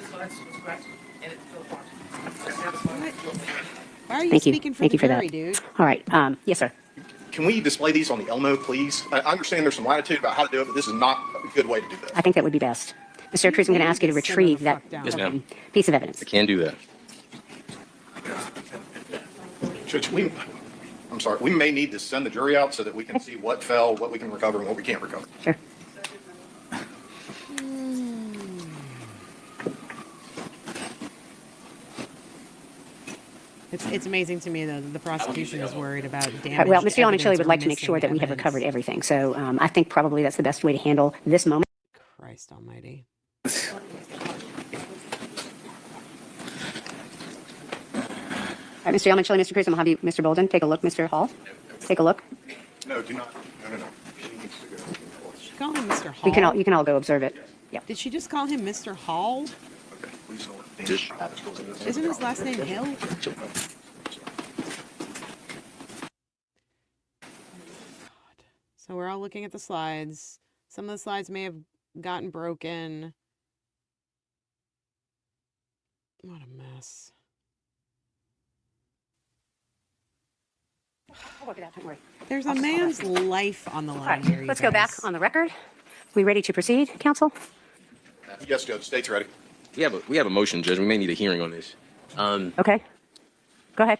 Why are you Thank you. speaking for Thank the you for jury, that. dude? All right, yes, sir. Can we display these on the Elmo, please? I understand there's some latitude about how to do it, but this is not a good way to do this. I think that would be best. Mr. Cruz, I'm going to ask you to retrieve that Yes, ma'am. piece of evidence. I can do that. Judge, I'm sorry, we may need to send the jury out so that we can see what fell, what we can recover, and what we can't recover. Sure. It's amazing to me, though, that the prosecution is worried about damage. All right, well, Mr. Yalmicheli would like to make sure that we have recovered everything. So I think probably that's the best way to handle this moment. Christ almighty. All right, Mr. Yalmicheli, Mr. Cruz, I'm going to have you, Mr. Bolden, take a look. Mr. Hall, take a look. No, do not, no. She needs to go. Did she call him Mr. Hall? You can all go observe it. Yeah. Did she just call him Mr. Hall? Okay, please don't. Isn't his last name Hill? So we're all looking at the slides. Some of the slides may have gotten broken. What a mess. I'll work it out, don't worry. There's a man's life on the line All right, here. let's go back on the record. We ready to proceed, counsel? Yes, Judge, state's ready. We have a motion, Judge. We may need a hearing on this. Okay. Go ahead.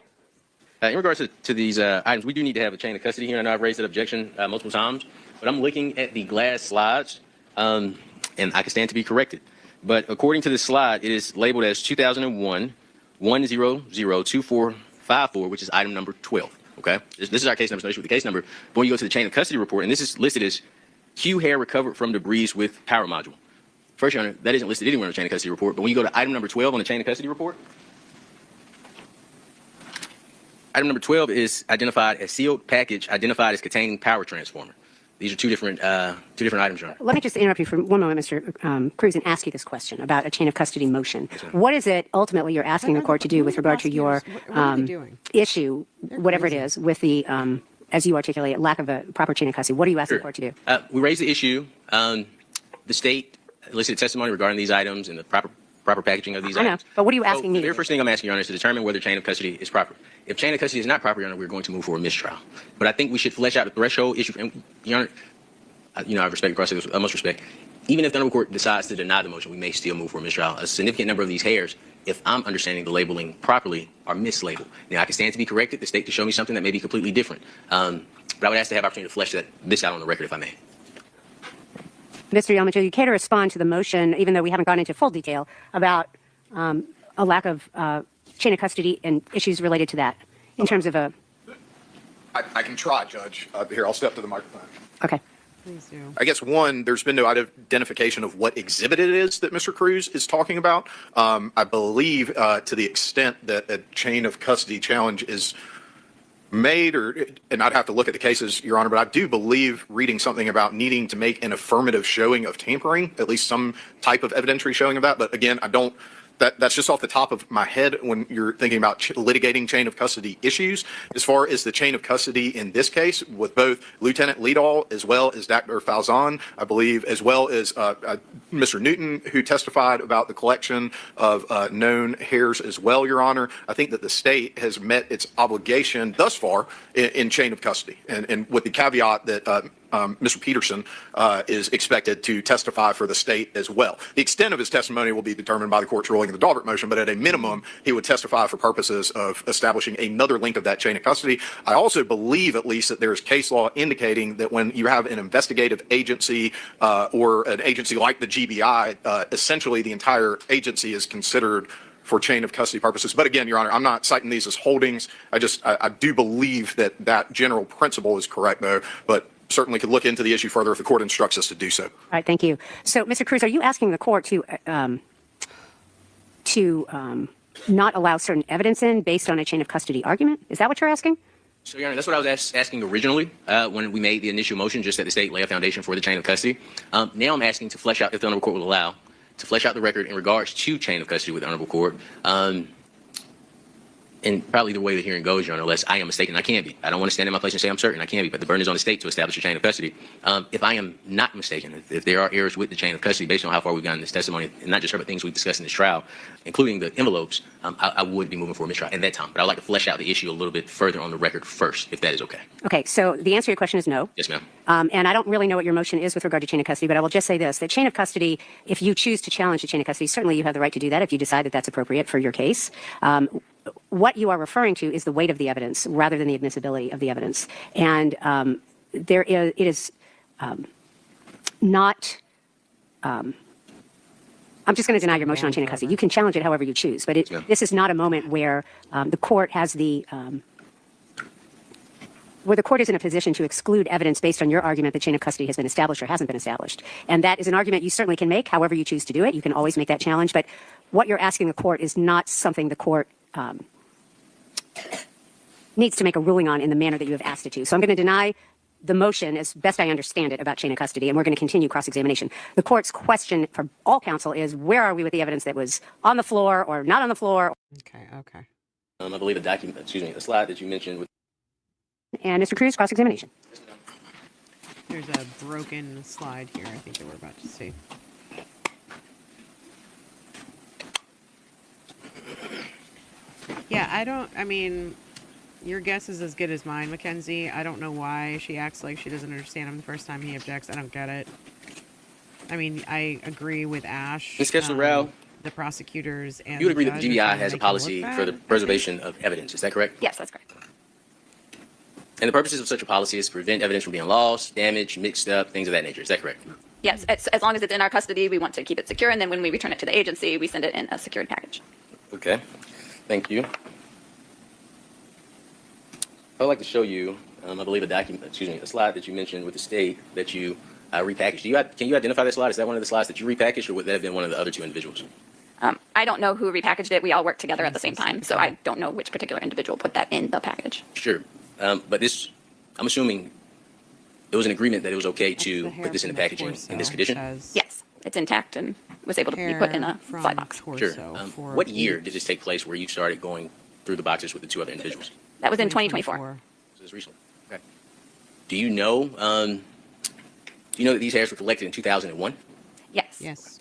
In regards to these items, we do need to have a chain of custody here. I know I've raised that objection multiple times, but I'm looking at the glass slides, and I can stand to be corrected. But according to the slide, it is labeled as 2001-100-2454, which is item number 12. Okay, this is our case number, so no issue with the case number. But when you go to the chain of custody report, and this is listed as Q hair recovered from debris with power module. First, Your Honor, that isn't listed anywhere on the chain of custody report. But when you go to item number 12 on the chain of custody report, item number 12 is identified as sealed package, identified as containing power transformer. These are two different items, Your Honor. Let me just interrupt you for one moment, Mr. Cruz, and ask you this question about a chain of custody motion. What is it ultimately you're asking the court to do with regard to your issue, whatever it is, with the, as you articulate, lack of a proper chain of custody? What are you asking the court to do? We raised the issue. The state elicited testimony regarding these items and the proper packaging of these I know, items. but what are you asking me The to very do? first thing I'm asking, Your Honor, is to determine whether chain of custody is proper. If chain of custody is not proper, Your Honor, we're going to move for a mistrial. But I think we should flesh out the threshold issue. And, Your Honor, I respect the process with utmost respect. Even if the honorable court decides to deny the motion, we may still move for a mistrial. A significant number of these hairs, if I'm understanding the labeling properly, are mislabeled. Now, I can stand to be corrected, the state to show me something that may be completely different. But I would ask to have opportunity to flesh this out on the record, if I may. Mr. Yalmicheli, you care to respond to the motion, even though we haven't gone into full detail, about a lack of chain of custody and issues related to that In terms of a, I can try, Judge. Here, I'll step to the microphone. okay. Please do. I guess one, there's been no identification of what exhibit it is that Mr. Cruz is talking about. I believe to the extent that a chain of custody challenge is made, and I'd have to look at the cases, Your Honor, but I do believe reading something about needing to make an affirmative showing of tampering, at least some type of evidentiary showing of that. But again, that's just off the top of my head when you're thinking about litigating chain of custody issues. As far as the chain of custody in this case, with both Lieutenant Leadall as well as Dr. Falzon, I believe, as well as Mr. Newton, who testified about the collection of known hairs as well, Your Honor, I think that the state has met its obligation thus far in chain of custody, and with the caveat that Mr. Peterson is expected to testify for the state as well. The extent of his testimony will be determined by the court's ruling in the Daubert motion, but at a minimum, he would testify for purposes of establishing another link of that chain of custody. I also believe, at least, that there is case law indicating that when you have an investigative agency or an agency like the GBI, essentially the entire agency is considered for chain of custody purposes. But again, Your Honor, I'm not citing these as holdings. I do believe that general principle is correct, though, but certainly could look into the issue further if the court instructs us to do so. All right, thank you. So, Mr. Cruz, are you asking the court to not allow certain evidence in based on a chain of custody argument? Is that what you're asking? So, Your Honor, that's what I was asking originally when we made the initial motion, just that the state lay a foundation for the chain of custody. Now I'm asking to flesh out, if the Honorable Court will allow, to flesh out the record in regards to chain of custody with the Honorable Court. And probably the way the hearing goes, Your Honor, unless I am mistaken, I can be. I don't want to stand in my place and say I'm certain, I can be, but the burden is on the state to establish a chain of custody. If I am not mistaken, if there are errors with the chain of custody based on how far we've gotten in this testimony, and not just her, but things we've discussed in this trial, including the envelopes, I would be moving for a mistrial at that time. But I'd like to flesh out the issue a little bit further on the record first, if that is okay. Okay, so the answer to your question is no. Yes, ma'am. And I don't really know what your motion is with regard to chain of custody, but I will just say this. The chain of custody, if you choose to challenge the chain of custody, certainly you have the right to do that if you decide that that's appropriate for your case. What you are referring to is the weight of the evidence rather than the admissibility of the evidence. And it is not... I'm just going to deny your motion on chain of custody. You can challenge it however you choose, but this is not a moment where the court has where the court is in a position to exclude evidence based on your argument that chain of custody has been established or hasn't been established. And that is an argument you certainly can make however you choose to do it. You can always make that challenge, but what you're asking the court is not something the court needs to make a ruling on in the manner that you have asked it to. So I'm going to deny the motion as best I understand it about chain of custody, and we're going to continue cross-examination. The court's question for all counsel is, where are we with the evidence that was on the floor or not on the floor? Okay. I believe the slide that you mentioned with... And Mr. Cruz, cross-examination. There's a broken slide here, I think that we're about to see. Yeah, I mean, your guess is as good as mine, Mackenzie. I don't know why she acts like she doesn't understand him the first time he objects. I don't get it. I mean, I agree with Ash. Ms. Kessler-Rao, the prosecutors and you would agree that the the judge are GBI trying to has a make him look policy bad? for the preservation of evidence. Is that correct? Yes, that's correct. And the purposes of such a policy is to prevent evidence from being lost, damaged, mixed up, things of that nature. Is that correct? Yes, as long as it's in our custody, we want to keep it secure, and then when we return it to the agency, we send it in a secured package. Okay. Thank you. I'd like to show you, I believe, a slide that you mentioned with the state that you repackaged. Can you identify that slide? Is that one of the slides that you repackaged, or would that have been one of the other two individuals? I don't know who repackaged it. We all worked together at the same time, so I don't know which particular individual put that in the package. Sure. But this, I'm assuming there was an agreement that it was okay to put this in the packaging in this condition? Yes, it's intact and was able to be put in a fly box. Sure. What year did this take place where you started going through the boxes with the two other individuals? That was in 2024. So it's recently. Okay. Do you know that these hairs were collected in 2001? Yes. Yes.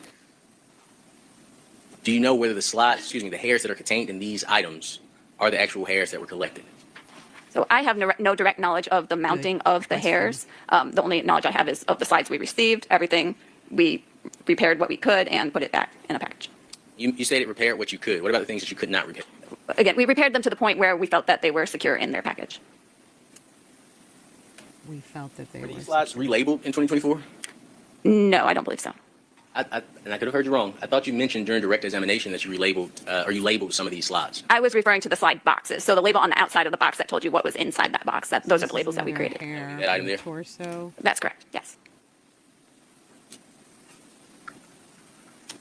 Do you know whether the hairs that are contained in these items are the actual hairs that were collected? So I have no direct knowledge of the mounting of the hairs. The only knowledge I have is of the slides we received, everything. We repaired what we could and put it back in a package. You stated repair what you could. What about the things that you could not repair? Again, we repaired them to the point where we felt that they were secure in their package. We felt that they were these slides relabeled in 2024? No, I don't believe so. And I could have heard you wrong. I thought you mentioned during direct examination that you relabeled, or you labeled some of these slides. I was referring to the slide boxes. So the label on the outside of the box that told you what was inside that box. Those are the labels that we created. That item there? Torso. That's correct. Yes.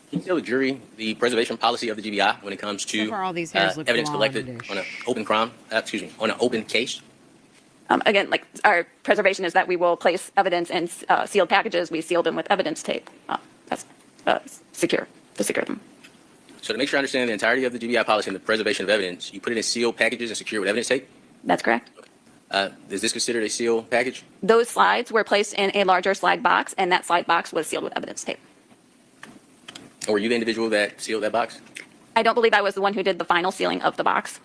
Can you tell the jury the preservation policy of the GBI when it comes to So far, all these hairs look evidence blonde-ish. collected on an open crime, on an open case? Again, like our preservation is that we will place evidence in sealed packages. We seal them with evidence tape. That's secure to secure them. So to make sure I understand the entirety of the GBI policy and the preservation of evidence, you put it in sealed packages and secure with evidence tape? That's correct. Is this considered a sealed package? Those slides were placed in a larger slide box, and that slide box was sealed with evidence tape. Or were you the individual that sealed that box? I don't believe I was the one who did the final sealing of the box.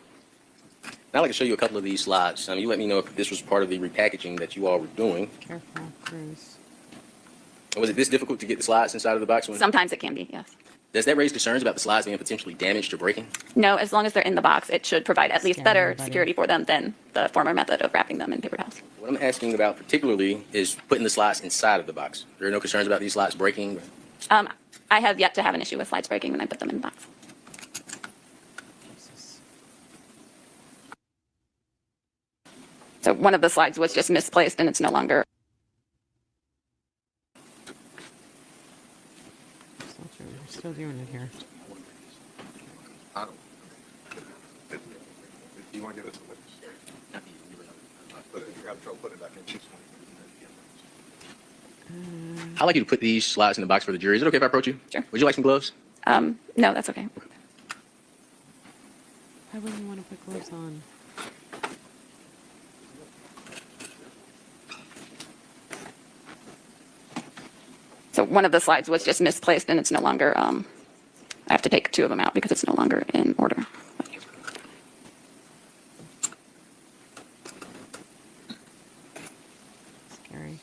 Now I'd like to show you a couple of these slides. You let me know if this was part of the repackaging that you all were doing. Careful, Cruz. Was it this difficult to get the slides inside of the box? Sometimes it can be, yes. Does that raise concerns about the slides being potentially damaged or breaking? No, as long as they're in the box, it should provide at least Scare better everybody. security for them than the former method of wrapping them in paper towels. What I'm asking about particularly is putting the slides inside of the box. There are no concerns about these slides breaking? I have yet to have an issue with slides breaking when I put them in the box. So one of the slides was just misplaced and it's no longer. We're still doing it here. I don't. Do you want to give it to the witness? But if you have trouble putting it back in, choose one. I'd like you to put these slides in the box for the jury. Is it okay if I approach you? Sure. Would you like some gloves? No, that's okay. Why wouldn't you want to put gloves on? So one of the slides was just misplaced and it's no longer, I have to take two of them out because it's no longer in order. Scary.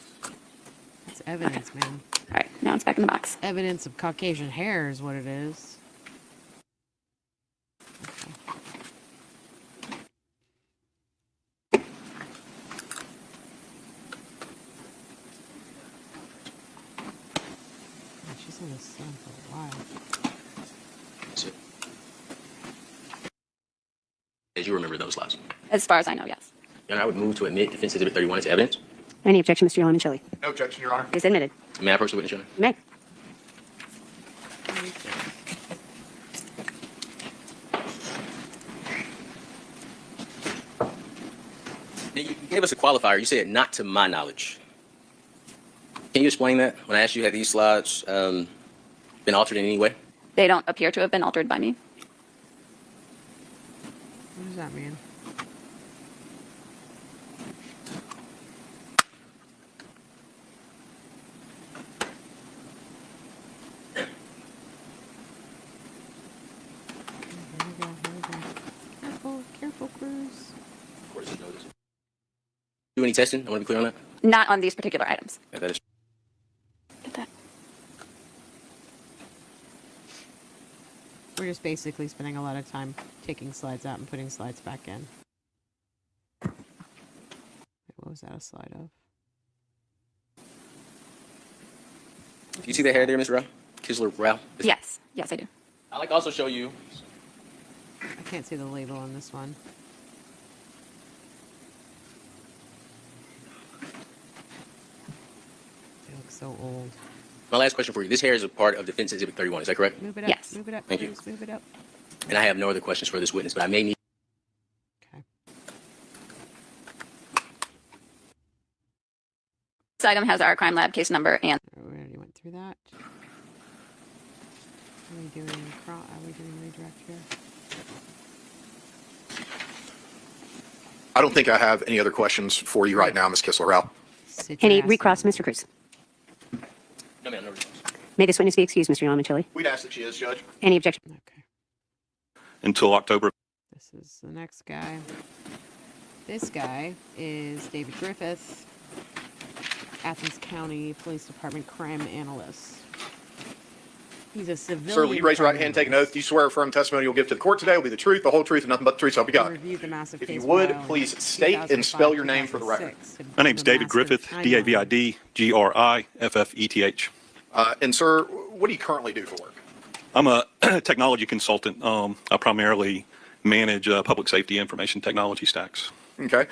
That's evidence, man. All right, now it's back in the box. Evidence of Caucasian hair is what it is. She's in the sun for a while. That's it. As you remember those slides. As far as I know, yes. And I would move to admit Defense Exhibit 31 as evidence. Any objection, Mr. Yolanda? No objection, Your Honor. It is admitted. May I approach the witness, Your Honor? You may. Now, you gave us a qualifier. You said not to my knowledge. Can you explain that? When I asked you, had these slides been altered in any way? They don't appear to have been altered by me. What does that mean? Here we go. Careful, careful, Cruz. Of course, you know this. Do any testing? I want to be clear on that. Not on these particular items. Yeah, that is. Get that. We're just basically spending a lot of time taking slides out and putting slides back in. Wait, what was that a slide of? Do you see the hair there, Ms. Rao? Kisler Rao? Yes, yes, I do. I'd like to also show you. I can't see the label on this one. They look so old. My last question for you. This hair is a part of Defense Exhibit 31. Is that correct? Move it up. Yes. Move it up. Thank you. Cruz, move it up. And I have no other questions for this witness, but I may need. Okay. This item has our crime lab case number and We already went through that. Are we doing redirect here? I don't think I have any other questions for you right now, Ms. Kissler-Rao. Sit your Any ass recross, down. Mr. Cruz? No, ma'am, no response. May this witness be excused, Mr. Yolanda? We'd ask that she is, Judge. Any objection? Okay. Until October. This is the next guy. This guy is David Griffith, Athens County Police Department crime analyst. He's a civilian. Sir, will you raise your right hand and take an oath? Do you swear affirm testimony you'll give to the court today will be the truth, the whole truth, and nothing but the truth, so help you God? Reviewed the massive If you case would, file in please state and spell your name for the record. 2006. My name's The David massive Griffith, timeline. D-A-V-I-D-G-R-I-F-F-E-T-H. And sir, what do you currently do for work? I'm a technology consultant. I primarily manage public safety information technology stacks. Okay.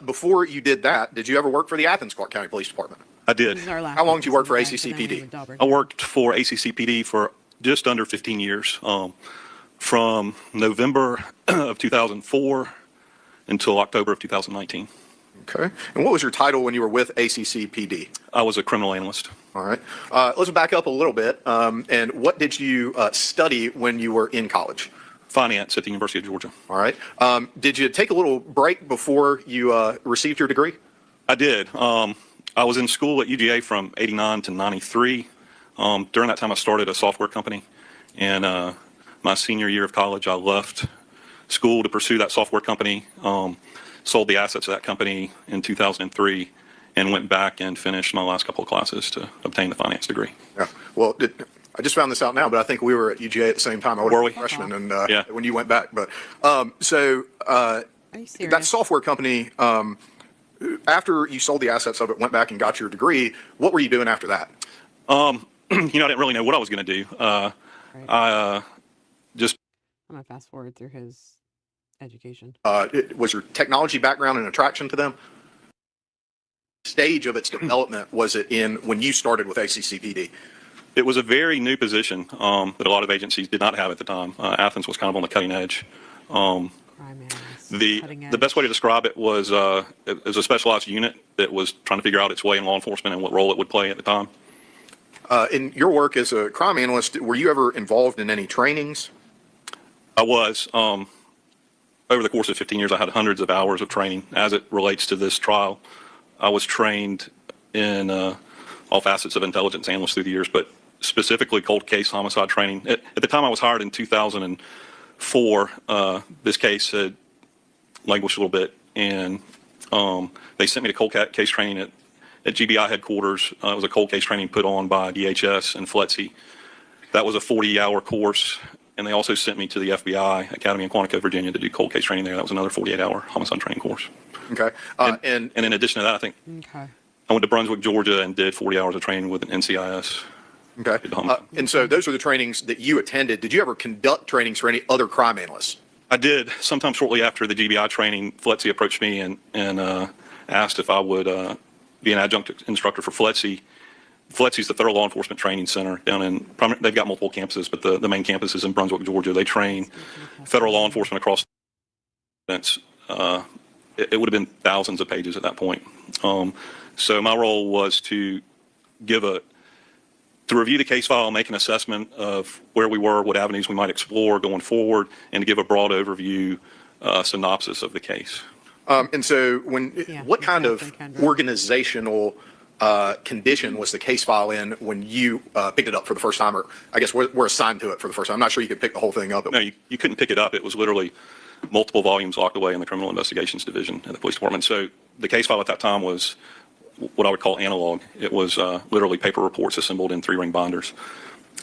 Before you did that, did you ever work for the Athens Clark County Police Department? I did. How long did you work for ACCPD? I worked for ACCPD for just under 15 years, from November of 2004 until October of 2019. Okay. And what was your title when you were with ACCPD? I was a criminal analyst. All right. Let's back up a little bit. And what did you study when you were in college? Finance at the University of Georgia. All right. Did you take a little break before you received your degree? I did. I was in school at UGA from 89 to 93. During that time, I started a software company. And my senior year of college, I left school to pursue that software company, sold the assets of that company in 2003, and went back and finished my last couple of classes to obtain the finance degree. Yeah. Well, I just found this out now, but I think we were at UGA at the same time. I was a freshman and when you went back. But that software company, after you sold the assets of it, went back and got your degree, what were you doing after that? I didn't really know what I was going to do. I just... I'm going to fast forward through his education. Was your technology background an attraction to them? Stage of its development was it in when you started with ACCPD? It was a very new position that a lot of agencies did not have at the time. Athens was kind of on the cutting edge. The best way to describe it was a specialized unit that was trying to figure out its way in law enforcement and what role it would play at the time. In your work as a crime analyst, were you ever involved in any trainings? I was. Over the course of 15 years, I had hundreds of hours of training as it relates to this trial. I was trained in all facets of intelligence analysts through the years, but specifically cold case homicide training. At the time I was hired in 2004, this case had languished a little bit, and they sent me to cold case training at GBI headquarters. It was a cold case training put on by DHS and FLETC. That was a 40-hour course, and they also sent me to the FBI Academy in Quantico, Virginia to do cold case training there. That was another 48-hour homicide training course. Okay. And in addition to that, I think I went to Brunswick, Georgia, and did 40 hours of training with an NCIS. Okay. And so those are the trainings that you attended. Did you ever conduct trainings for any other crime analysts? I did. Sometime shortly after the GBI training, FLETC approached me and asked if I would be an adjunct instructor for FLETC. FLETC is the Federal Law Enforcement Training Center down in, they've got multiple campuses, but the main campus is in Brunswick, Georgia. They train federal law enforcement across events. It would have been thousands of pages at that point. So my role was to review the case file, make an assessment of where we were, what avenues we might explore going forward, and to give a broad overview synopsis of the case. And so what kind of organizational condition was the case file in when you picked it up for the first time, or I guess we're assigned to it for the first time? I'm not sure you could pick the whole thing up. No, you couldn't pick it up. It was literally multiple volumes locked away in the Criminal Investigations Division at the police department. So the case file at that time was what I would call analog. It was literally paper reports assembled in 3-ring binders.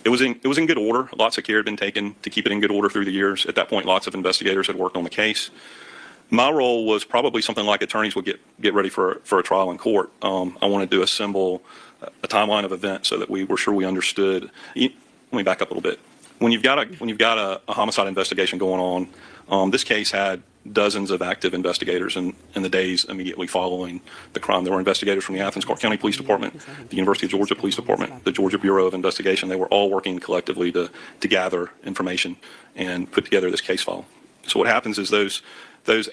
It was in good order. Lots of care had been taken to keep it in good order through the years. At that point, lots of investigators had worked on the case. My role was probably something like attorneys would get ready for a trial in court. I wanted to assemble a timeline of events so that we were sure we understood. Let me back up a little bit. When you've got a homicide investigation going on, this case had dozens of active investigators in the days immediately following the crime. There were investigators from the Athens Clark County Police Department, the University of Georgia Police Department, the Georgia Bureau of Investigation. They were all working collectively to gather information and put together this case file. So what happens is those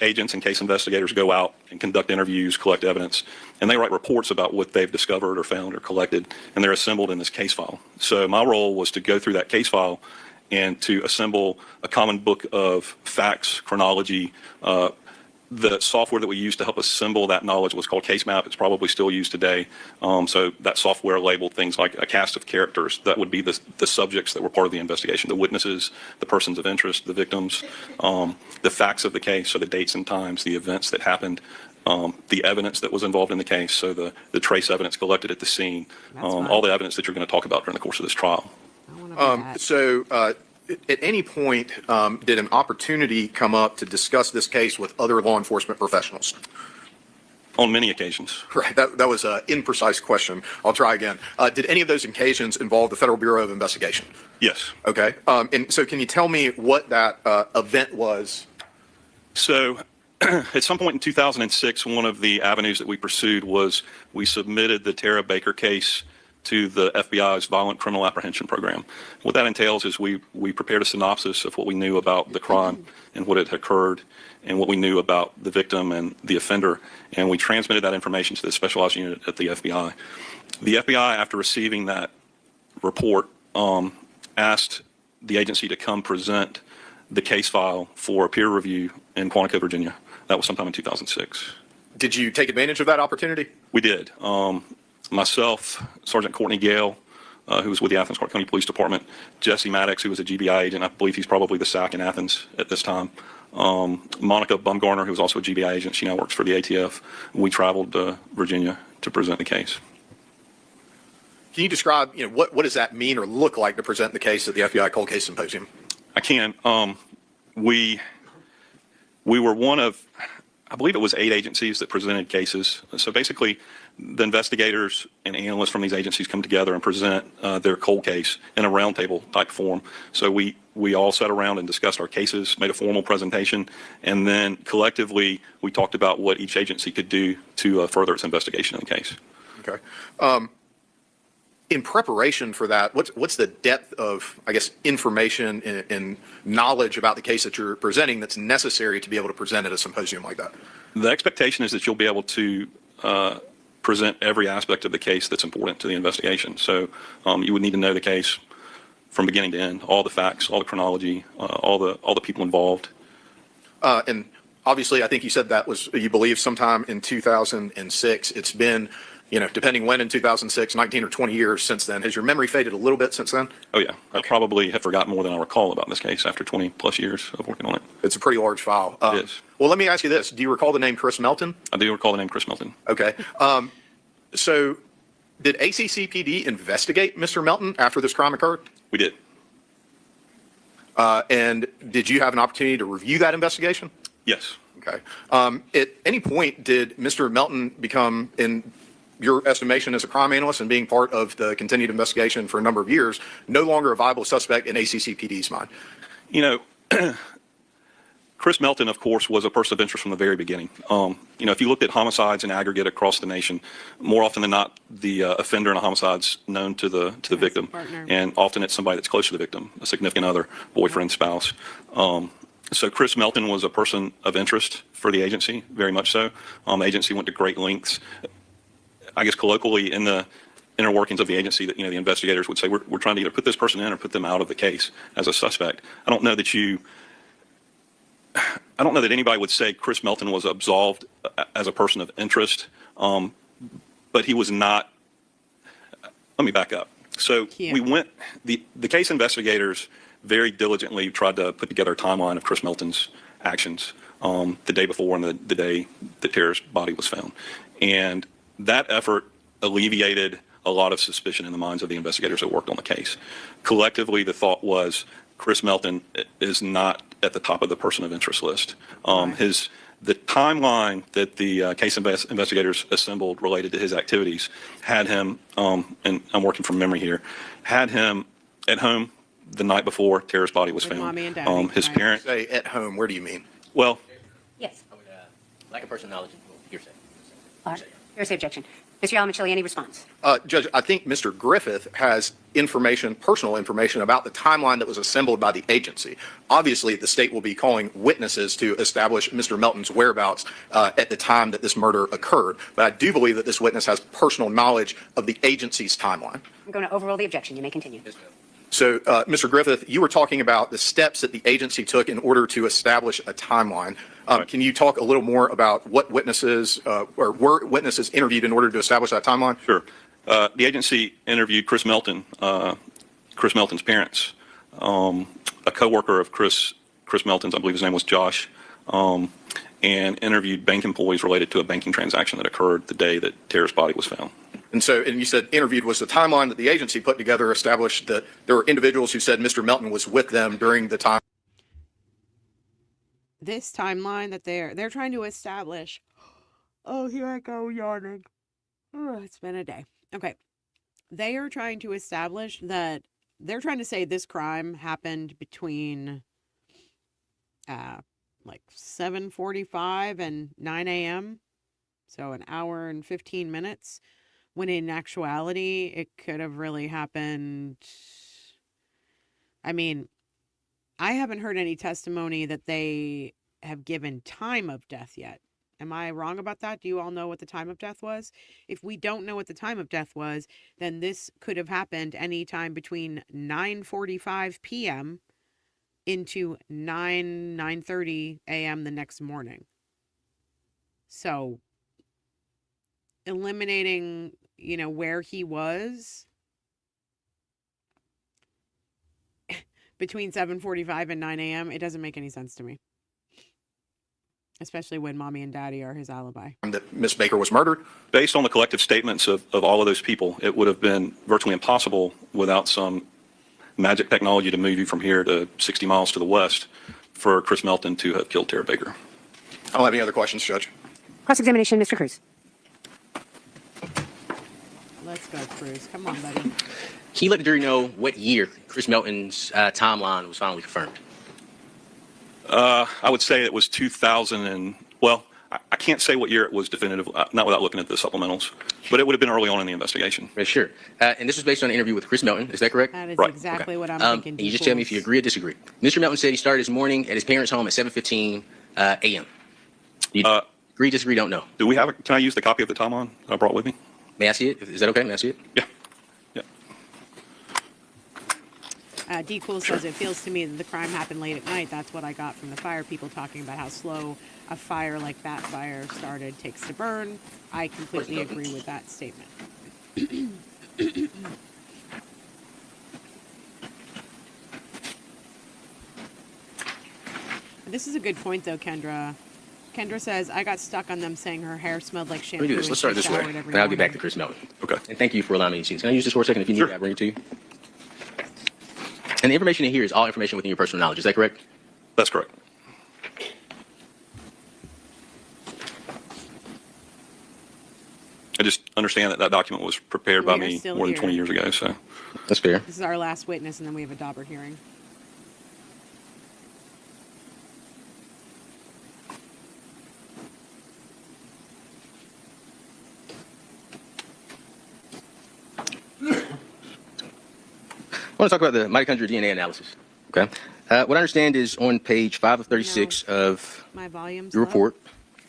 agents and case investigators go out and conduct interviews, collect evidence, and they write reports about what they've discovered or found or collected, and they're assembled in this case file. So my role was to go through that case file and to assemble a common book of facts, chronology. The software that we used to help assemble that knowledge was called Case Map. It's probably still used today. So that software labeled things like a cast of characters. That would be the subjects that were part of the investigation, the witnesses, the persons of interest, the victims, the facts of the case, so the dates and times, the events that happened, the evidence that was involved in the case, so the trace evidence collected at the scene, all the evidence that you're going to talk about during the course of this trial. At any point, did an opportunity come up to discuss this case with other law enforcement professionals? On many occasions. Right. That was an imprecise question. I'll try again. Did any of those occasions involve the Federal Bureau of Investigation? Yes. Okay. And so can you tell me what that event was? So at some point in 2006, one of the avenues that we pursued was we submitted the Tara Baker case to the FBI's Violent Criminal Apprehension Program. What that entails is we prepared a synopsis of what we knew about the crime and what had occurred and what we knew about the victim and the offender, and we transmitted that information to the specialized unit at the FBI. The FBI, after receiving that report, asked the agency to come present the case file for peer review in Quantico, Virginia. That was sometime in 2006. Did you take advantage of that opportunity? We did. Myself, Sergeant Courtney Gale, who was with the Athens Clarke County Police Department, Jesse Maddox, who was a GBI agent. I believe he's probably the SAC in Athens at this time. Monica Bumgarner, who was also a GBI agent. She now works for the ATF. We traveled to Virginia to present the case. Can you describe, what does that mean or look like to present the case at the FBI Cold Case Symposium? I can. We were one of, I believe it was 8 agencies that presented cases. So basically, the investigators and analysts from these agencies come together and present their cold case in a roundtable type form. So we all sat around and discussed our cases, made a formal presentation, and then collectively we talked about what each agency could do to further its investigation of the case. Okay. In preparation for that, what's the depth of, I guess, information and knowledge about the case that you're presenting that's necessary to be able to present at a symposium like that? The expectation is that you'll be able to present every aspect of the case that's important to the investigation. So you would need to know the case from beginning to end, all the facts, all the chronology, all the people involved. And obviously, I think you said that was, you believe, sometime in 2006. It's been, depending when in 2006, 19 or 20 years since then. Has your memory faded a little bit since then? Oh, yeah. I probably have forgotten more than I recall about this case after 20 plus years of working on it. It's a pretty large file. It is. Well, let me ask you this. Do you recall the name Chris Melton? I do recall the name Chris Melton. Okay. So did ACCPD investigate Mr. Melton after this crime occurred? We did. And did you have an opportunity to review that investigation? Yes. Okay. At any point, did Mr. Melton become, in your estimation as a crime analyst and being part of the continued investigation for a number of years, no longer a viable suspect in ACCPD's mind? Chris Melton, of course, was a person of interest from the very beginning. If you looked at homicides in aggregate across the nation, more often than not, the offender in a homicide's known to the victim, partner. and often it's somebody that's close to the victim, a significant other, boyfriend, spouse. So Chris Melton was a person of interest for the agency, very much so. The agency went to great lengths. I guess colloquially in the inner workings of the agency, that the investigators would say, we're trying to either put this person in or put them out of the case as a suspect. I don't know that anybody would say Chris Melton was absolved as a person of interest, but he was not. Let me back up. So the case investigators very diligently tried to put together a timeline of Chris Melton's actions the day before and the day that Tara's body was found. And that effort alleviated a lot of suspicion in the minds of the investigators that worked on the case. Collectively, the thought was Chris Melton is not at the top of the person of interest list. The timeline that the case investigators assembled related to his activities had him, and I'm working from memory here, had him at home the night before Tara's body was found. Mommy and Daddy, his right. parents. Say at home, where do you mean? Well, Yes. Lack of personal knowledge and hearsay. All right. Hearsay objection. Mr. Alamachilli, any response? Judge, I think Mr. Griffith has personal information about the timeline that was assembled by the agency. Obviously, the state will be calling witnesses to establish Mr. Melton's whereabouts at the time that this murder occurred. But I do believe that this witness has personal knowledge of the agency's timeline. I'm going to overrule the objection. You may continue. So, Mr. Griffith, you were talking about the steps that the agency took in order to establish a timeline. Can you talk a little more about what witnesses or were witnesses interviewed in order to establish that timeline? Sure. The agency interviewed Chris Melton, Chris Melton's parents, a coworker of Chris Melton's, I believe his name was Josh, and interviewed bank employees related to a banking transaction that occurred the day that Tara's body was found. And you said interviewed was the timeline that the agency put together, established that there were individuals who said Mr. Melton was with them during the time. This timeline that they're trying to establish Oh, here I go yawning. Oh, it's been a day. Okay. They are trying to establish that they're trying to say this crime happened between like 7:45 and 9 a.m. So an hour and 15 minutes, when in actuality it could have really happened. I mean, I haven't heard any testimony that they have given time of death yet. Am I wrong about that? Do you all know what the time of death was? If we don't know what the time of death was, then this could have happened anytime between 9:45 p.m. into 9:30 a.m. the next morning. So eliminating, where he was between 7:45 and 9 a.m., it doesn't make any sense to me. Especially when mommy and daddy are his alibi. That Miss Baker was murdered? Based on the collective statements of all of those people, it would have been virtually impossible without some magic technology to move you from here to 60 miles to the west for Chris Melton to have killed Tara Baker. I don't have any other questions, Judge. Cross-examination, Mr. Cruz. Let's go, Cruz. Come on, buddy. Can you let the jury know what year Chris Melton's timeline was finally confirmed? I would say it was 2000 and, well, I can't say what year it was definitive, not without looking at the supplementals, but it would have been early on in the investigation. Right, sure. And this was based on an interview with Chris Melton. Is that correct? That is Right. exactly what I'm thinking. And you just tell me if you agree or disagree. Mr. Melton said he started his morning at his parents' home at 7:15 a.m. You agree, disagree, don't know. Do we have can I use the copy of the timeline I brought with me? May I see it? Is that okay? May I see it? Yeah. D. Cool says, it feels to me that the crime happened late at night. That's what I got from the fire people talking about how slow a fire like that fire started takes to burn. I completely agree with that statement. This is a good point, though, Kendra. Kendra says, I got stuck on them saying her hair smelled like shampoo. Let me do this. Let's start this way, and I'll get back to Chris Melton. Okay. And thank you for allowing me to see this. Can I use this for a second if you need Sure. me? I'll bring it to you. And the information in here is all information within your personal knowledge. Is that correct? That's correct. I just understand that that document was prepared by We are me still more than here. 20 years ago, so. That's fair. This is our last witness, and then we have a Dauber hearing. I want to talk about the mitochondrial DNA analysis. Okay. What I understand is on page 5 of 36 of My volume's the low. report,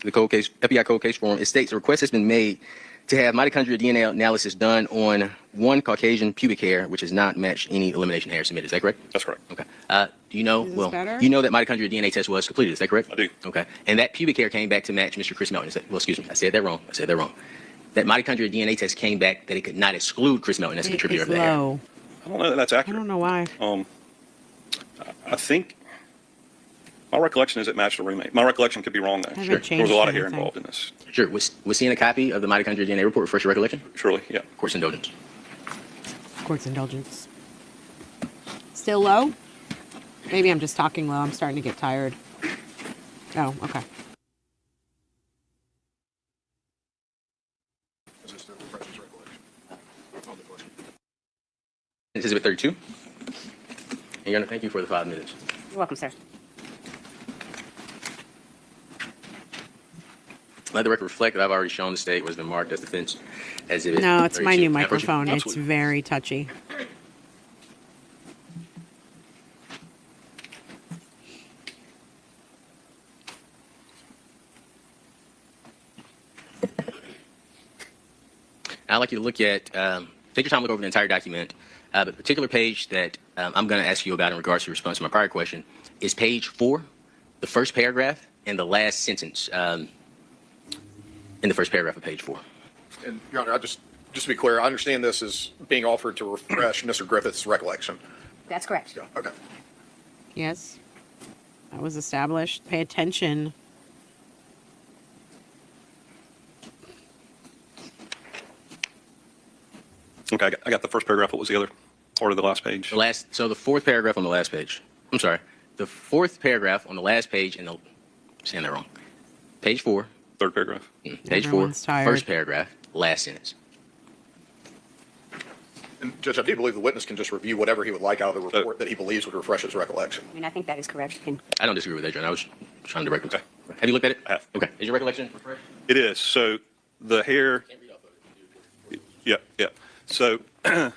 the cold case, FBI cold case form, it states a request has been made to have mitochondrial DNA analysis done on one Caucasian pubic hair, which has not matched any elimination hair submitted. Is that correct? That's correct. Okay. Do you know, Is this well, better? you know that mitochondrial DNA test was completed. Is that correct? I do. Okay. And that pubic hair came back to match Mr. Chris Melton. Well, excuse me. I said that wrong. That mitochondrial DNA test came back that it could not exclude Chris Melton as a contributor of It's the hair. low. I don't know that that's I accurate. don't know why. I think my recollection is it matched a roommate. My recollection could be wrong though. Haven't There was a lot of hair changed involved in this. Sure. Was seeing a copy of the mitochondrial DNA report refresh your recollection? Surely, yeah. Court's indulgence. Court's indulgence. Still low? Maybe I'm just talking low. I'm starting to get tired. Oh, okay. Exhibit 32. And Your Honor, thank you for the 5 minutes. You're welcome, sir. Let the record reflect that I've already shown the state was been marked as defense exhibit. No, it's my 32. new Can I approach you? microphone. It's Absolutely. very touchy. I'd like you to look at, take your time, look over the entire document. But the particular page that I'm going to ask you about in regards to your response to my prior question is page 4, the first paragraph, and the last sentence in the first paragraph of page 4. And, Your Honor, just to be clear, I understand this is being offered to refresh Mr. Griffith's recollection. That's correct. Yeah, okay. Yes. That was established. Pay attention. Okay, I got the first paragraph. What was the other part of the last page? So the fourth paragraph on the last page. I'm sorry. The fourth paragraph on the last page, and I'm saying that wrong. Page 4, Third paragraph. Page 4, Everyone's tired. first paragraph, last sentence. And Judge, I do believe the witness can just review whatever he would like out of the report that he believes would refresh his recollection. I mean, I think that is correct. I don't disagree with that, John. I was trying to recollect. Have you looked at it? I have. Okay. Is your recollection refreshed? It is. So the hair. Yeah, yeah. So, all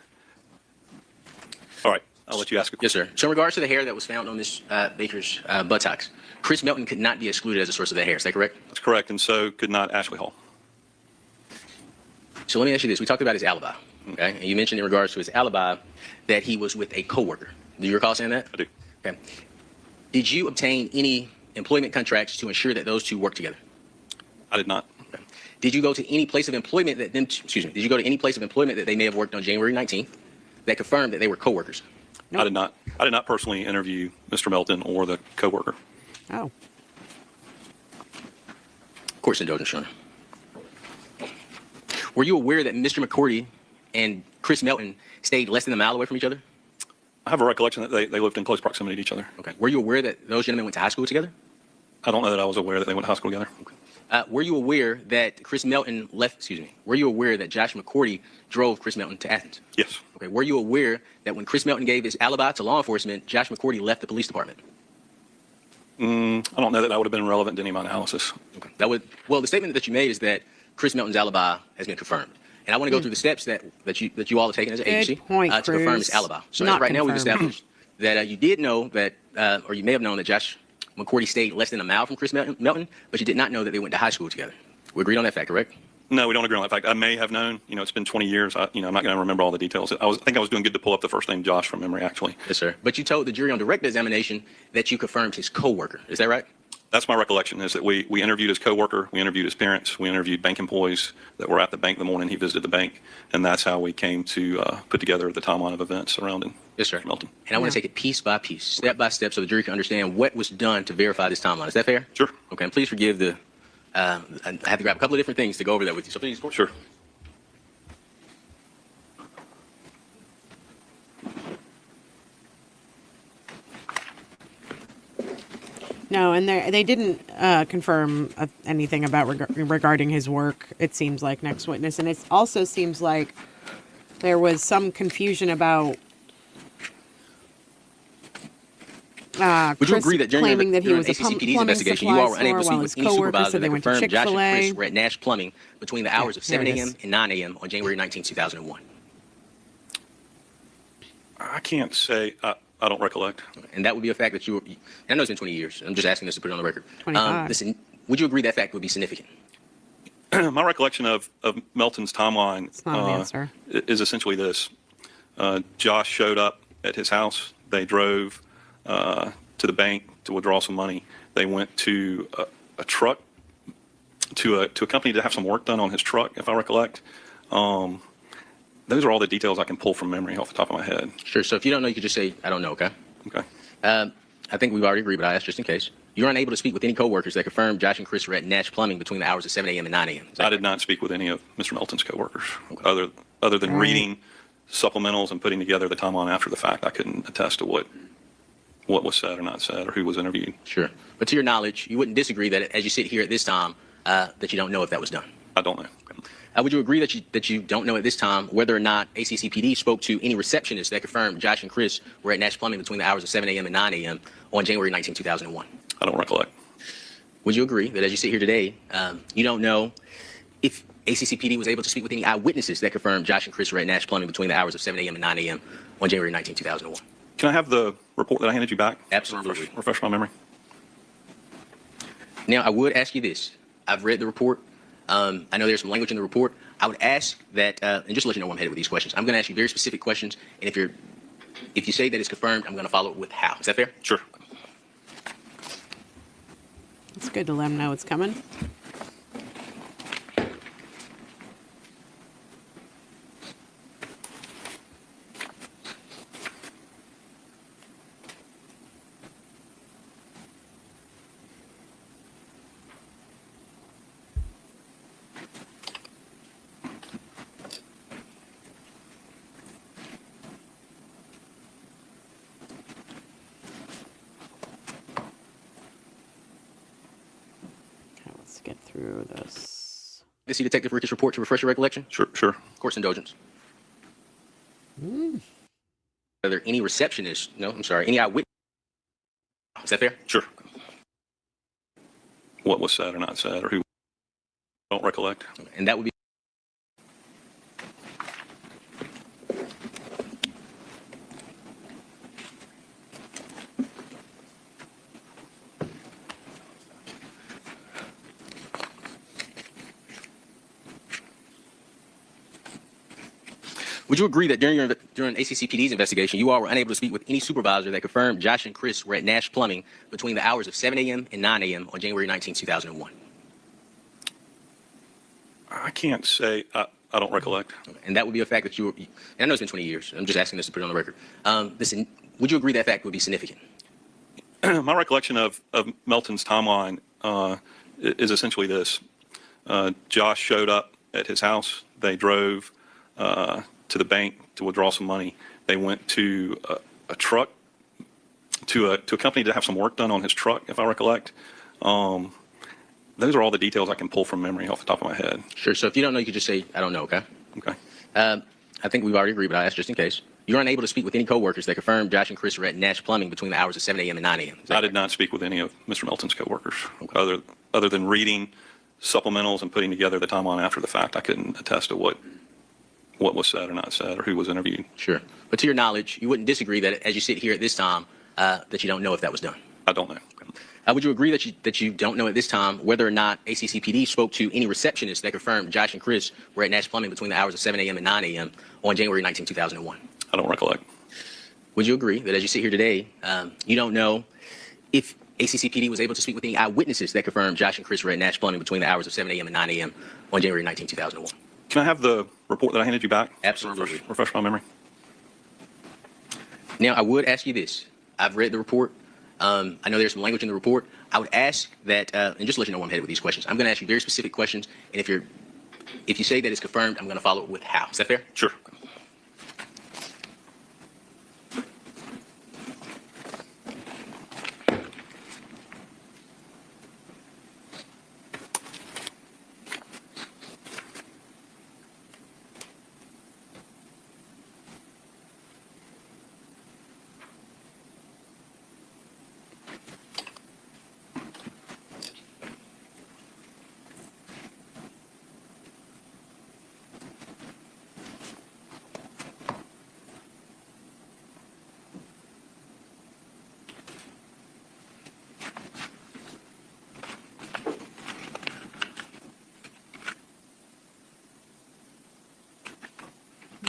right, I'll let you ask a question. Yes, sir. So in regards to the hair that was found on this Baker's buttocks, Chris Melton could not be excluded as a source of that hair. Is that correct? That's correct, and so could not Ashley Hall. So let me ask you this. We talked about his alibi, okay? And you mentioned in regards to his alibi that he was with a coworker. Do you recall saying that? I do. Okay. Did you obtain any employment contracts to ensure that those two worked together? I did not. Okay. Did you go to any place of employment that them, excuse me, did you go to any place of employment that they may have worked on January 19th that confirmed that they were coworkers? I did not. I did not personally interview Mr. Melton or the coworker. Oh. Court's indulgence, Your Honor. Were you aware that Mr. McCourty and Chris Melton stayed less than a mile away from each other? I have a recollection that they lived in close proximity to each other. Okay. Were you aware that those gentlemen went to high school together? I don't know that I was aware that they went to high school together. Okay. Were you aware that Chris Melton left, excuse me, were you aware that Josh McCourty drove Chris Melton to Athens? Yes. Okay. Were you aware that when Chris Melton gave his alibi to law enforcement, Josh McCourty left the police department? I don't know that that would have been relevant to any of my analysis. Okay. That would, well, the statement that you made is that Chris Melton's alibi has been confirmed. And I want to go through the steps that you all have taken as an agency point, to confirm his Cruz. alibi. So Not right now we've confirmed. established that you did know that, or you may have known that Josh McCourty stayed less than a mile from Chris Melton, but you did not know that they went to high school together. We agreed on that fact, correct? No, we don't agree on that fact. I may have known. You know, it's been 20 years. I'm not going to remember all the details. I think I was doing good to pull up the first name Josh from memory, actually. Yes, sir. But you told the jury on direct examination that you confirmed his coworker. Is that right? That's my recollection, is that we interviewed his coworker, we interviewed his parents, we interviewed bank employees that were at the bank the morning he visited the bank, and that's how we came to put together the timeline of events surrounding Yes, sir. Mr. Melton. And I want to take it piece by piece, step by step, so the jury can understand what was done to verify this timeline. Is that fair? Sure. Okay, and please forgive the, I have to grab a couple of different things to go over that with you. So please, Sure. No, and they didn't confirm anything about regarding his work. It seems like next witness, and it also seems like there was some confusion about. Would you agree that claiming that he during was a ACCPD's plumbing investigation, you all were supply unable to store speak while with his any supervisor coworker said they that went to confirmed Josh and Chick-fil-A? Chris were at Nash Plumbing between the hours of here 7 it a.m. is. and 9 a.m. on January 19, 2001? I can't say. I don't recollect. And that would be a fact that you were, I know it's been 20 years. I'm just asking this to put it on the record. 25. Listen, would you agree that fact would be significant? My recollection of Melton's timeline not an answer. is essentially this. Josh showed up at his house. They drove to the bank to withdraw some money. They went to a truck, to a company to have some work done on his truck, if I recollect. Those are all the details I can pull from memory off the top of my head. Sure. So if you don't know, you could just say, I don't know, okay? Okay. I think we've already agreed, but I asked just in case. You're unable to speak with any coworkers that confirmed Josh and Chris were at Nash Plumbing between the hours of 7 a.m. and 9 a.m. I did not speak with any of Mr. Melton's coworkers, other than reading supplementals and putting together the timeline after the fact. I couldn't attest to what was said or not said or who was interviewed. Sure. But to your knowledge, you wouldn't disagree that as you sit here at this time, that you don't know if that was done? I don't know. Would you agree that you don't know at this time whether or not ACCPD spoke to any receptionists that confirmed Josh and Chris were at Nash Plumbing between the hours of 7 a.m. and 9 a.m. on January 19, 2001? I don't recollect. Would you agree that as you sit here today, you don't know if ACCPD was able to speak with any eyewitnesses that confirmed Josh and Chris were at Nash Plumbing between the hours of 7 a.m. and 9 a.m. on January 19, 2001? Can I have the report that I handed you back? Absolutely. Refresh my memory. Now, I would ask you this. I've read the report. I know there's some language in the report. I would ask that, and just to let you know where I'm headed with these questions, I'm going to ask you very specific questions, and if you say that it's confirmed, I'm going to follow it with how. Is that fair? Sure. It's good to let them know it's coming. Let's get through this. To see Detective Ricketts' report to refresh your recollection? Sure. Court's indulgence. Are there any receptionists? No, I'm sorry. Any eyewitness? Is that fair? Sure. What was said or not said, or who? Don't recollect. And that would be. Would you agree that during ACCPD's investigation, you all were unable to speak with any supervisor that confirmed Josh and Chris were at Nash Plumbing between the hours of 7 a.m. and 9 a.m. on January 19, 2001? I can't say. I don't recollect. And that would be a fact that you were, and I know it's been 20 years. I'm just asking this to put it on the record. Listen, would you agree that fact would be significant? My recollection of Melton's timeline is essentially this. Josh showed up at his house. They drove to the bank to withdraw some money. They went to a truck, to a company to have some work done on his truck, if I recollect. Those are all the details I can pull from memory off the top of my head. Sure. So if you don't know, you could just say, I don't know, okay? Okay. I think we've already agreed, but I'll ask just in case. You're unable to speak with any coworkers that confirmed Josh and Chris were at Nash Plumbing between the hours of 7 a.m. and 9 a.m. I did not speak with any of Mr. Melton's coworkers, other than reading supplementals and putting together the timeline after the fact. I couldn't attest to what was said or not said, or who was interviewed. Sure. But to your knowledge, you wouldn't disagree that as you sit here at this time, that you don't know if that was done? I don't know. Would you agree that you don't know at this time whether or not ACCPD spoke to any receptionists that confirmed Josh and Chris were at Nash Plumbing between the hours of 7 a.m. and 9 a.m. on January 19, 2001? I don't recollect. Would you agree that as you sit here today, you don't know if ACCPD was able to speak with any eyewitnesses that confirmed Josh and Chris were at Nash Plumbing between the hours of 7 a.m. and 9 a.m. on January 19, 2001? Can I have the report that I handed you back? Absolutely. Refresh my memory. Now, I would ask you this. I've read the report. I know there's some language in the report. I would ask that, and just to let you know where I'm headed with these questions, I'm going to ask you very specific questions, and if you say that it's confirmed, I'm going to follow it with how. Is that fair? Sure.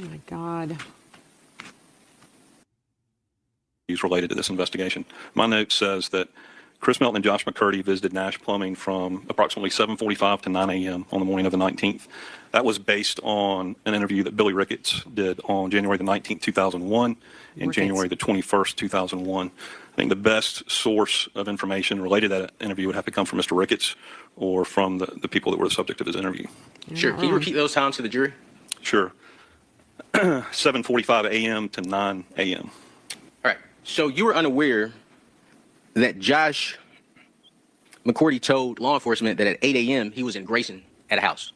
Oh my God. Related to this investigation. My note says that Chris Melton and Josh McCurdy visited Nash Plumbing from approximately 7:45 to 9 a.m. on the morning of the 19th. That was based on an interview that Billy Ricketts did on January the 19th, 2001, and January the 21st, 2001. I think the best source of information related to that interview would have to come from Mr. Ricketts or from the people that were the subject of his interview. Sure. Can you repeat those times to the jury? Sure. 7:45 a.m. to 9 a.m. All right. So you were unaware that Josh McCordy told law enforcement that at 8 a.m. he was in Grayson at a house.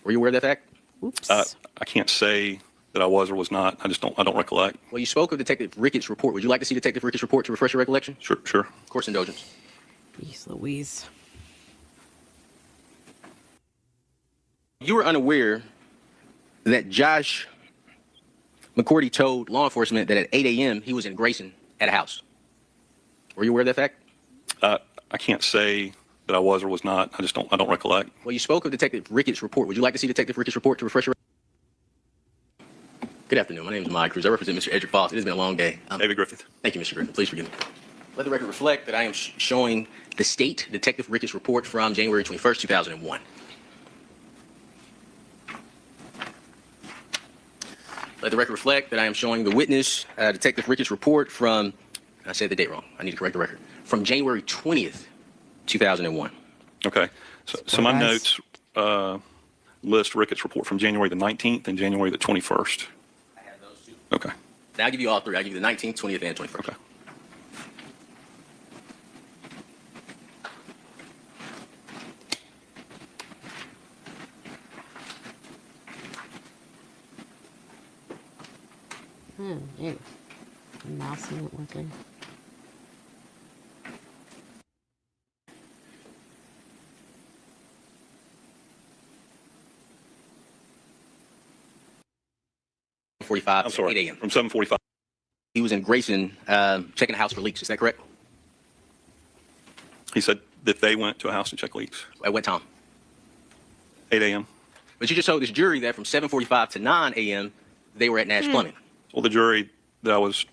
Were you aware of that fact? Oops. I can't say that I was or was not. I don't recollect. Well, you spoke of Detective Ricketts' report. Would you like to see Detective Ricketts' report to refresh your recollection? Sure. Of course, indulgence. Jeez Louise. You were unaware that Josh McCordy told law enforcement that at 8 a.m. he was in Grayson at a house. Were you aware of that fact? I can't say that I was or was not. I don't recollect. Well, you spoke of Detective Ricketts' report. Would you like to see Detective Ricketts' report to refresh your... Good afternoon. My name is Mike Cruz. I represent Mr. Edric Faust. It has been a long day. David Griffith. Thank you, Mr. Griffith. Please forgive me. Let the record reflect that I am showing the state Detective Ricketts' report from January 21st, 2001. Let the record reflect that I am showing the witness, Detective Ricketts' report from, I said the date wrong. I need to correct the record. From January 20th, 2001. Okay. So my notes list Ricketts' report from January the 19th and January the 21st. I have those two. Okay. Now I'll give you all three. I'll give you the 19th, 20th, and 21st. Okay. Hey, mouse isn't working. I'm sorry, 8 a.m. from 7:45. He was in Grayson checking the house for leaks. Is that correct? He said that they went to a house to check leaks. At what time? 8 a.m. But you just told this jury that from 7:45 to 9 a.m. they were at Nash Plumbing. Well, the jury that I was,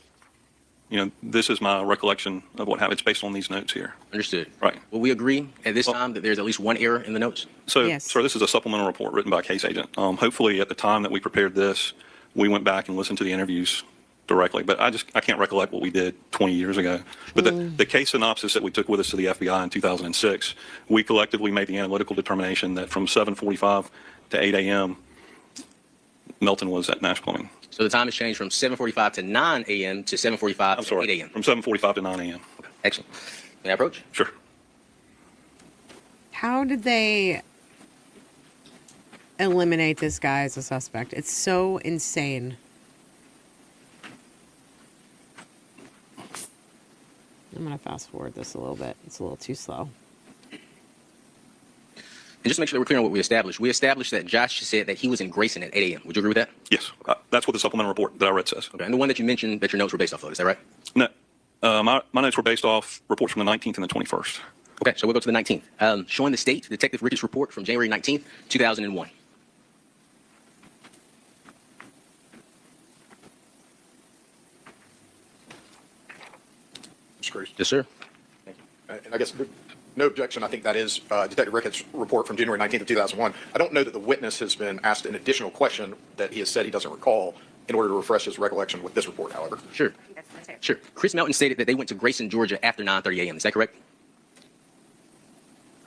this is my recollection of what happened. It's based on these notes here. Understood. Right. Will we agree at this time that there's at least one error in the notes? So, Yes. sir, this is a supplemental report written by a case agent. Hopefully, at the time that we prepared this, we went back and listened to the interviews directly. But I can't recollect what we did 20 years ago. But the case synopsis that we took with us to the FBI in 2006, we collectively made the analytical determination that from 7:45 to 8 a.m., Melton was at Nash Plumbing. So the time has changed from 7:45 to 9 a.m. to 7:45 I'm to sorry, 8 a.m. from 7:45 to 9 a.m. Okay, excellent. May I approach? Sure. How did they eliminate this guy as a suspect? It's so insane. I'm going to fast forward this a little bit. It's a little too slow. And just to make sure that we're clear on what we established that Josh said that he was in Grayson at 8 a.m. Would you agree with that? Yes, that's what the supplemental report that I read says. Okay, and the one that you mentioned that your notes were based off of, is that right? No, my notes were based off reports from the 19th and the 21st. Okay, so we'll go to the 19th. Showing the state, Detective Ricketts' report from January 19th, 2001. Yes, sir. And I guess no objection. I think that is Detective Ricketts' report from January 19th of 2001. I don't know that the witness has been asked an additional question that he has said he doesn't recall in order to refresh his recollection with this report, however. Sure. Sure. Chris Melton stated that they went to Grayson, Georgia after 9:30 a.m. Is that correct?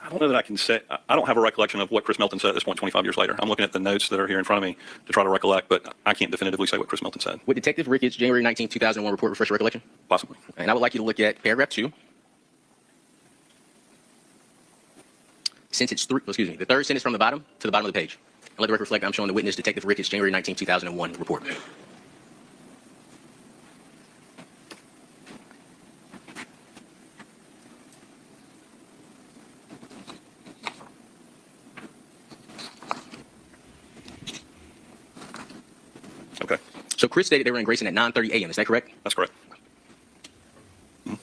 I don't know that I can say, I don't have a recollection of what Chris Melton said at this point 25 years later. I'm looking at the notes that are here in front of me to try to recollect, but I can't definitively say what Chris Melton said. Would Detective Ricketts' January 19th, 2001 report refresh your recollection? Possibly. And I would like you to look at paragraph 2. Sentence 3, excuse me, the third sentence from the bottom to the bottom of the page. And let the record reflect I'm showing the witness Detective Ricketts' January 19th, 2001 report. Okay. So Chris stated they were in Grayson at 9:30 a.m. Is that correct? That's correct. And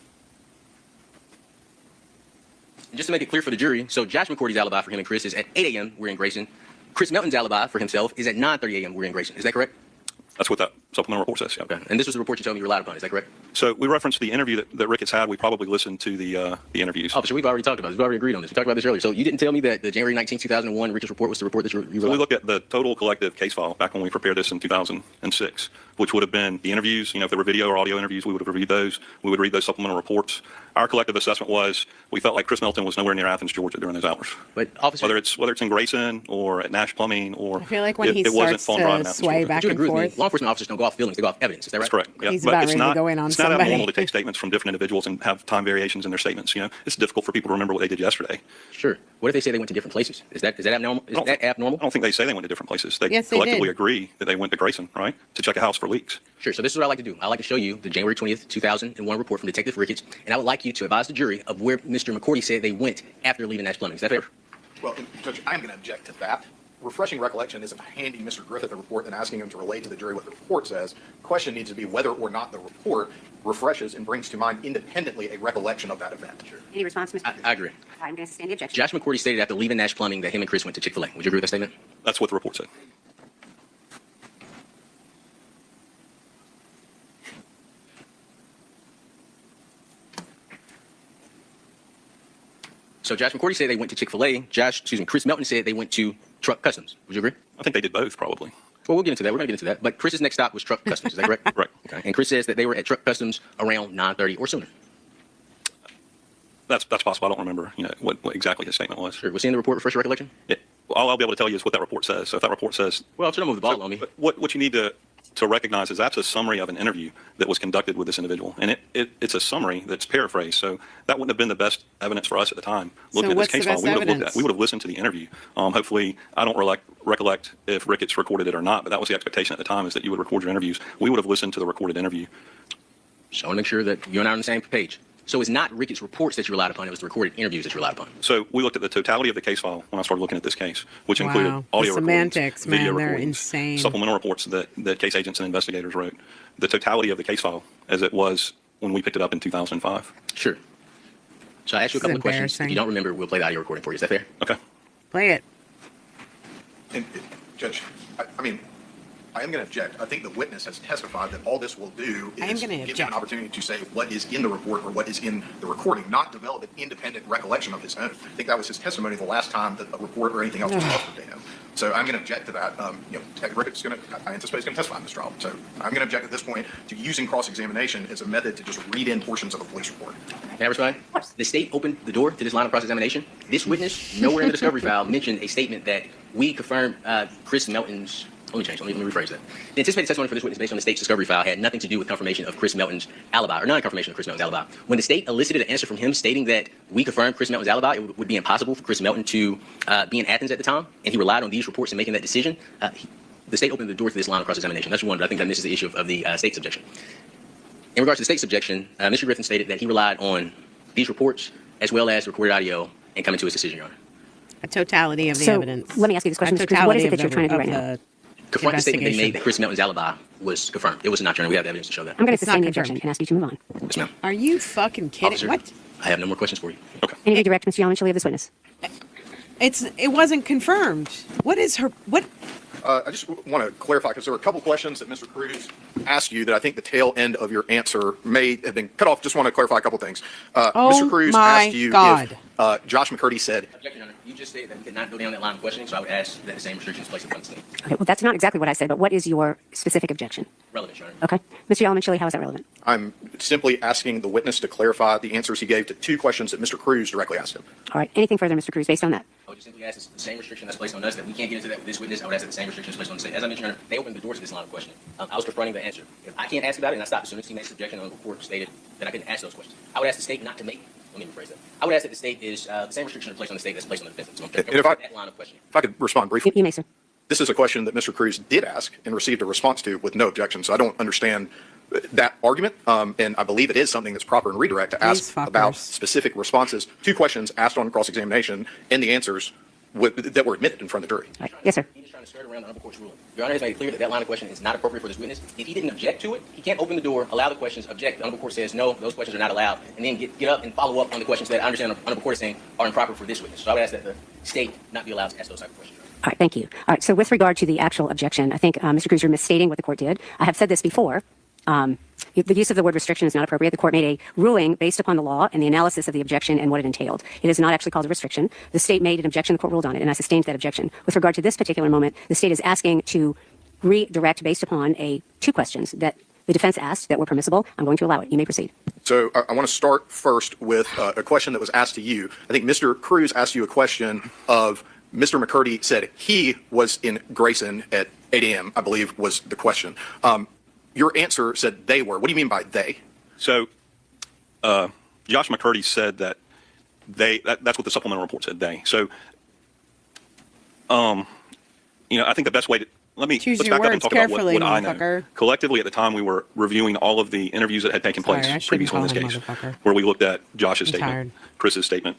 just to make it clear for the jury, so Josh McCourty's alibi for him and Chris is at 8 a.m. We're in Grayson. Chris Melton's alibi for himself is at 9:30 a.m. We're in Grayson. Is that correct? That's what that supplemental report says, yeah. Okay. And this was the report you told me you relied upon. Is that correct? So we referenced the interview that Ricketts had. We probably listened to the interviews. Officer, we've already talked about this. We've already agreed on this. We talked about this earlier. So you didn't tell me that the January 19th, 2001 Ricketts report was the report that you So we relied on? look at the total collective case file back when we prepared this in 2006, which would have been the interviews. If there were video or audio interviews, we would have reviewed those. We would read those supplemental reports. Our collective assessment was we felt like Chris Melton was nowhere near Athens, Georgia during those hours. But officer, whether it's in Grayson or at Nash Plumbing or I feel like when he it wasn't starts Fawn Drive in to Athens, sway Georgia. back you and agree with me? forth, Law enforcement officers don't go off feelings. They go off evidence. Is that right? That's correct. Yeah. He's But about it's ready to not, go in on it's not somebody. abnormal to take statements from different individuals and have time variations in their statements. It's difficult for people to remember what they did yesterday. Sure. What if they say they went to different places? Is that abnormal? Is that abnormal? I don't think they say they went to different places. They Yes, they collectively did. agree that they went to Grayson, right, to check a house for leaks. Sure. So this is what I like to do. I like to show you the January 20th, 2001 report from Detective Ricketts, and I would like you to advise the jury of where Mr. McCourty said they went after leaving Nash Plumbing. Is that fair? Well, Judge, I'm going to object to that. Refreshing recollection isn't handing Mr. Griffith a report and asking him to relate to the jury what the report says. The question needs to be whether or not the report refreshes and brings to mind independently a recollection of that event. Sure. Any response, Mr. I agree. I'm going to suspend the objection. Josh McCourty stated after leaving Nash Plumbing that him and Chris went to Chick-fil-A. Would you agree with that statement? That's what the report said. So Josh McCourty said they went to Chick-fil-A. Chris Melton said they went to Truck Customs. Would you agree? I think they did both, probably. Well, we'll get into that. We're going to get into that. But Chris's next stop was Truck Customs. Is that correct? Right. Okay. And Chris says that they were at Truck Customs around 9:30 or sooner. That's possible. I don't remember, what exactly his statement was. Sure. Was he in the report? Refresh your recollection? All I'll be able to tell you is what that report says. So if that report says, well, I'm trying to move the ball on me. What you need to to recognize is that's a summary of an interview that was conducted with this individual. And it's a summary that's paraphrased. So that wouldn't have been the best evidence for us at the time. Looking at this case file, we would have listened to the interview. Hopefully, I don't recollect if Ricketts recorded it or not, but that was the expectation at the time, is that you would record your interviews. We would have listened to the recorded interview. So I want to make sure that you and I are on the same page. So it's not Ricketts' reports that you relied upon, it was the recorded interviews that you relied upon. So we looked at the totality of the case file when I started looking at this case, which included audio semantics, recordings, video they're recordings, insane. supplemental reports that case agents and investigators wrote. The totality of the case file as it was when we picked it up in 2005. Sure. So I asked you a couple of questions. If you don't remember, we'll play the audio recording for you. Is that fair? Okay. Play it. And Judge, I mean, I am going to object. I think the witness has testified that all this will do is give him an opportunity to say what is in the report or what is in the recording, not develop an independent recollection of his own. I think that was his testimony the last time that a report or anything else was offered to him. So I'm going to object to that. Ricketts I anticipate he's going to testify in this trial. So I'm going to object at this point to using cross-examination as a method to just read in portions of a police report. May I respond? The state opened the door to this line of cross-examination. This witness, nowhere in the discovery file, mentioned a statement that we confirmed Chris Melton's. Let me rephrase that. The anticipated testimony for this witness based on the state's discovery file had nothing to do with confirmation of Chris Melton's alibi, or non-confirmation of Chris Melton's alibi. When the state elicited an answer from him stating that we confirmed Chris Melton's alibi, it would be impossible for Chris Melton to be in Athens at the time, and he relied on these reports in making that decision. The state opened the door to this line of cross-examination. That's one, but I think that misses the issue of the state's objection. In regards to the state's objection, Mr. Griffin stated that he relied on these reports as well as recorded audio and coming to his decision, Your Honor. A totality of the evidence. Let me ask you this question, Mr. Cruz. What is it that you're trying to do right now? Confront the statement they made that Chris Melton's alibi was confirmed. It was not, Your Honor. We have evidence to show that. I'm going to sustain the objection and ask you to move on. Yes, ma'am. Are you fucking kidding? Officer, What? I have no more questions for you. Okay. Any direct Mr. Yalman of this witness? It wasn't confirmed. What is her, what? I just want to clarify, because there were a couple questions that Mr. Cruz asked you that I think the tail end of your answer may have been cut off. Just want to clarify a couple things. Mr. Cruz asked you if Josh McCurdy said. Objection, Your Honor. You just stated that we could not go down that line of questioning, so I would ask that the same restrictions placed upon the state. Okay, well, that's not exactly what I said, but what is your specific objection? Relevant, Your Honor. Okay. Mr. Yalman, how is that relevant? I'm simply asking the witness to clarify the answers he gave to two questions that Mr. Cruz directly asked him. All right. Anything further, Mr. Cruz, based on that? I would just simply ask the same restriction that's placed on us, that we can't get into that with this witness. I would ask that the same restriction is placed on the state. As I mentioned, Your Honor, they opened the door to this line of questioning. I was confronting the answer. If I can't ask about it, and I stopped as soon as he made his objection on the court stated that I couldn't ask those questions. I would ask the state not to make. Let me rephrase that. I would ask that the state is the same restriction placed on the state that's placed on the defendant. So that line of questioning. If I could respond briefly. You may, sir. This is a question that Mr. Cruz did ask and received a response to with no objection. So I don't understand that argument. And I believe it is something that's proper in redirect to ask about specific responses to questions asked on cross-examination and the answers that were admitted in front of the jury. Right. Yes, sir. He's just trying to skirt around the court's ruling. Your Honor has made it clear that that line of questioning is not appropriate for this witness. If he didn't object to it, he can't open the door, allow the questions, object. The honorable court says, no, those questions are not allowed, and then get up and follow up on the questions that I understand the honorable court is saying are improper for this witness. So I would ask that the state not be allowed to ask those type of questions. All right. Thank you. All right. So with regard to the actual objection, I think, Mr. Cruz, you're misstating what the court did. I have said this before. The use of the word restriction is not appropriate. The court made a ruling based upon the law and the analysis of the objection and what it entailed. It is not actually called a restriction. The state made an objection, the court ruled on it, and I sustained that objection. With regard to this particular moment, the state is asking to redirect based upon two questions that the defense asked that were permissible. I'm going to allow it. You may proceed. So I want to start first with a question that was asked to you. I think Mr. Cruz asked you a question of Mr. McCurdy said he was in Grayson at 8 a.m., I believe was the question. Your answer said they were. What do you mean by they? So Josh McCurdy said that that's what the supplemental report said, they. So, I think the best way to, let's back up and talk about what I know. Collectively, at the time, we were reviewing all of the interviews that had taken place previously in this case, where we looked at Josh's statement, Chris's statement,